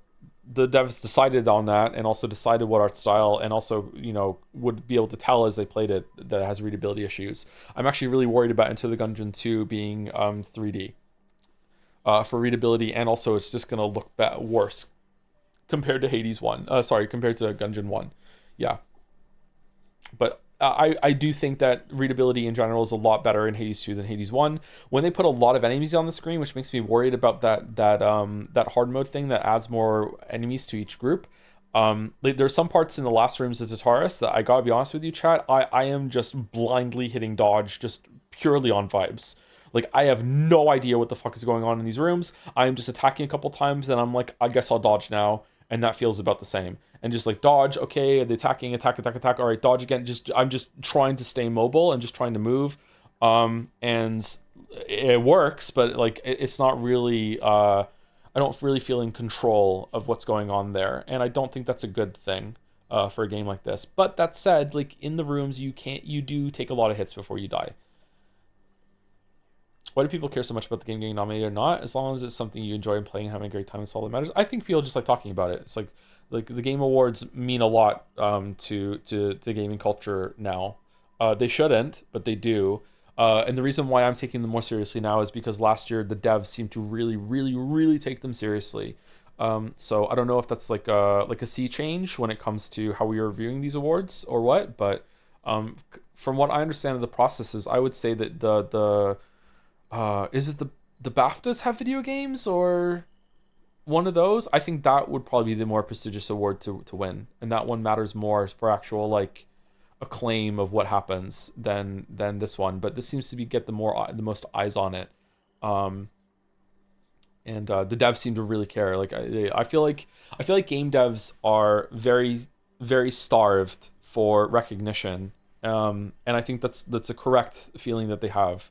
the devs decided on that, and also decided what art style, and also, you know, would be able to tell as they played it that it has readability issues. I'm actually really worried about Enter the Gungeon 2 being 3D. For readability, and also it's just gonna look worse compared to Hades 1. Compared to Gungeon 1. Yeah. But I do think that readability in general is a lot better in Hades 2 than Hades 1. When they put a lot of enemies on the screen, which makes me worried about that hard mode thing that adds more enemies to each group. There's some parts in the last rooms of Tartarus that I gotta be honest with you, chat, I am just blindly hitting dodge just purely on vibes. Like, I have no idea what the fuck is going on in these rooms. I am just attacking a couple times, and I'm like, I guess I'll dodge now. And that feels about the same. And just like, dodge, okay, the attacking, attack. All right, dodge again. I'm just trying to stay mobile and just trying to move. And it works, but like, it's not really, I don't really feel in control of what's going on there. And I don't think that's a good thing for a game like this. But that said, like, in the rooms, you do take a lot of hits before you die. Why do people care so much about the game getting nominated or not? As long as it's something you enjoy playing and having a great time, it's all that matters. I think people just like talking about it. It's like the Game Awards mean a lot to gaming culture now. They shouldn't, but they do. And the reason why I'm taking them more seriously now is because last year the devs seemed to really, really, really take them seriously. So I don't know if that's like a sea change when it comes to how we are reviewing these awards or what, but from what I understand of the processes, I would say that is it the BAFTAs have video games or one of those? I think that would probably be the more prestigious award to win, and that one matters more for actual like acclaim of what happens than this one. But this seems to get the most eyes on it, and the devs seem to really care. Like I feel like game devs are very, very starved for recognition, and I think that's a correct feeling that they have.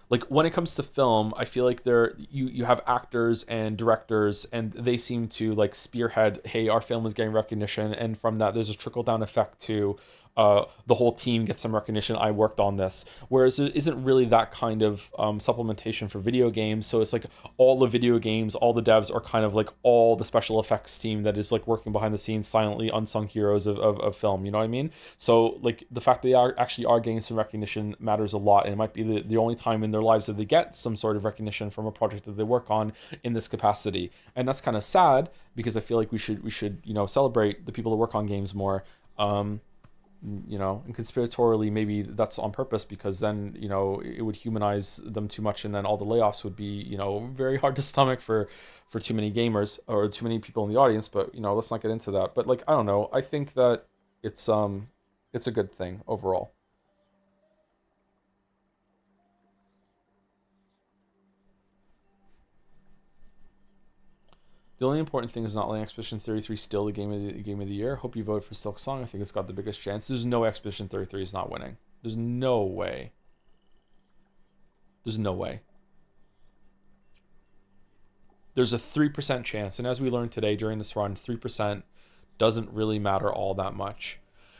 Like when it comes to film, I feel like you have actors and directors, and they seem to like spearhead, hey, our film is getting recognition, and from that there's a trickle down effect to the whole team gets some recognition. I worked on this, whereas it isn't really that kind of supplementation for video games. So it's like all the video games, all the devs are kind of like all the special effects team that is like working behind the scenes, silently unsung heroes of film. You know what I mean? So like the fact that they actually are getting some recognition matters a lot, and it might be the only time in their lives that they get some sort of recognition from a project that they work on in this capacity. And that's kind of sad, because I feel like we should celebrate the people that work on games more. And conspiratorially, maybe that's on purpose, because then, it would humanize them too much, and then all the layoffs would be, very hard to stomach for too many gamers or too many people in the audience. But, let's not get into that. But like, I don't know. I think that it's a good thing overall. The only important thing is not letting Expedition 33 still the game of the year. Hope you voted for Silk Song. I think it's got the biggest chance. There's no Expedition 33 is not winning. There's no way. There's no way. There's a 3% chance, and as we learned today during this run, 3% doesn't really matter all that much.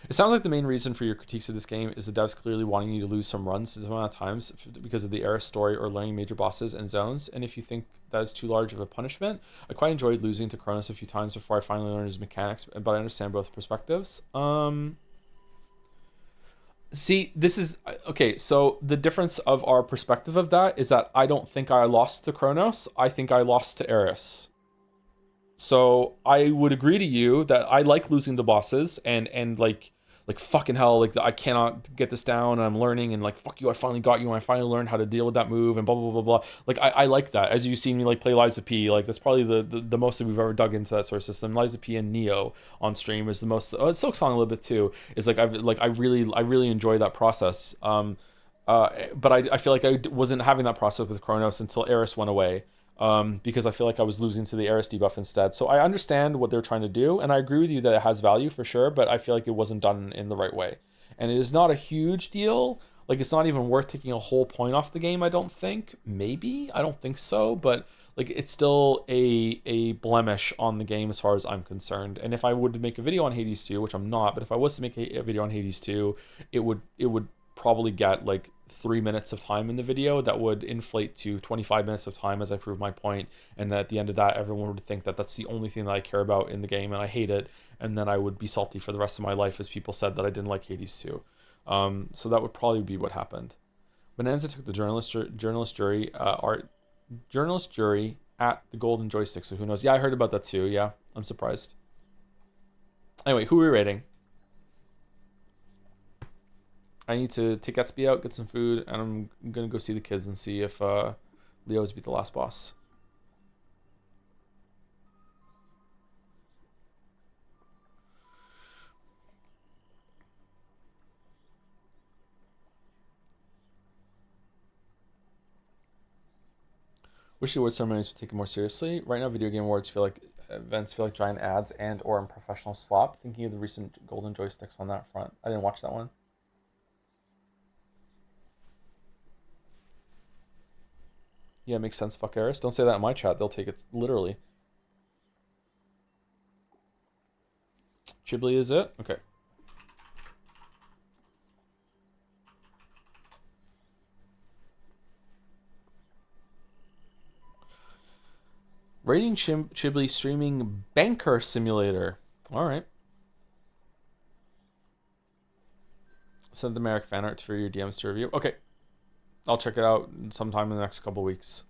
It sounds like the main reason for your critiques of this game is the devs clearly wanting you to lose some runs some amount of times because of the era story or learning major bosses and zones. And if you think that is too large of a punishment, I quite enjoyed losing to Kronos a few times before I finally learned his mechanics, but I understand both perspectives. See, this is okay. So the difference of our perspective of that is that I don't think I lost to Kronos. I think I lost to Eris. So I would agree to you that I like losing the bosses and like fucking hell, like I cannot get this down, and I'm learning, and like fuck you, I finally got you, and I finally learned how to deal with that move, and blah blah blah blah. Like I like that. As you've seen me like play Liza P, like that's probably the most that we've ever dug into that sort of system. Liza P and Neo on stream is the most. Silk Song a little bit too. Is like I really enjoy that process. But I feel like I wasn't having that process with Kronos until Eris went away. Because I feel like I was losing to the Eris debuff instead. So I understand what they're trying to do, and I agree with you that it has value for sure, but I feel like it wasn't done in the right way. And it is not a huge deal. Like, it's not even worth taking a whole point off the game, I don't think. Maybe. I don't think so, but like, it's still a blemish on the game as far as I'm concerned. And if I would make a video on Hades 2, which I'm not, but if I was to make a video on Hades 2, it would probably get like 3 minutes of time in the video that would inflate to 25 minutes of time as I prove my point, and at the end of that everyone would think that that's the only thing that I care about in the game and I hate it, and then I would be salty for the rest of my life as people said that I didn't like Hades 2. So that would probably be what happened. Bonanza took the journalist jury at the Golden Joystick, so who knows. Yeah, I heard about that too. Yeah, I'm surprised. Anyway, who are we rating? I need to take Gatsby out, get some food, and I'm gonna go see the kids and see if Leo's beat the last boss. Wish the award ceremonies would take it more seriously. Right now, video game awards events feel like giant ads and or unprofessional slop. Thinking of the recent Golden Joysticks on that front. I didn't watch that one. Yeah, it makes sense. Fuck Eris. Don't say that in my chat. They'll take it literally. Chibli is it? Okay. Rating Chibli streaming Banker Simulator. All right. Send the Merrick fan art for your DMs to review. Okay. I'll check it out sometime in the next couple weeks.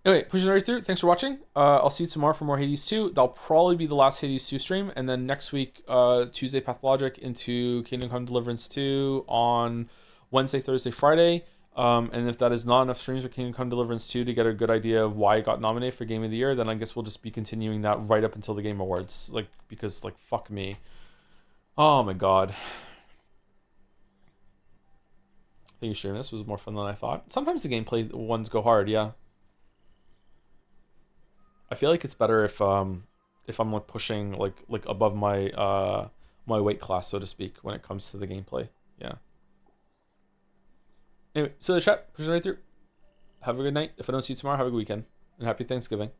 Anyway, pushing right through. Thanks for watching. I'll see you tomorrow for more Hades 2. That'll probably be the last Hades 2 stream. And then next week, Tuesday, Pathologic into Kingdom Come Deliverance 2 on Wednesday, Thursday, Friday. And if that is not enough streams for Kingdom Come Deliverance 2 to get a good idea of why it got nominated for Game of the Year, then I guess we'll just be continuing that right up until the Game Awards. Like, because, like, fuck me. Oh my god. I think streaming this was more fun than I thought. Sometimes the gameplay ones go hard, yeah. I feel like it's better if I'm like pushing like above my my weight class, so to speak, when it comes to the gameplay. Yeah. Anyway, see you chat. Pushing right through. Have a good night. If I don't see you tomorrow, have a good weekend and happy Thanksgiving.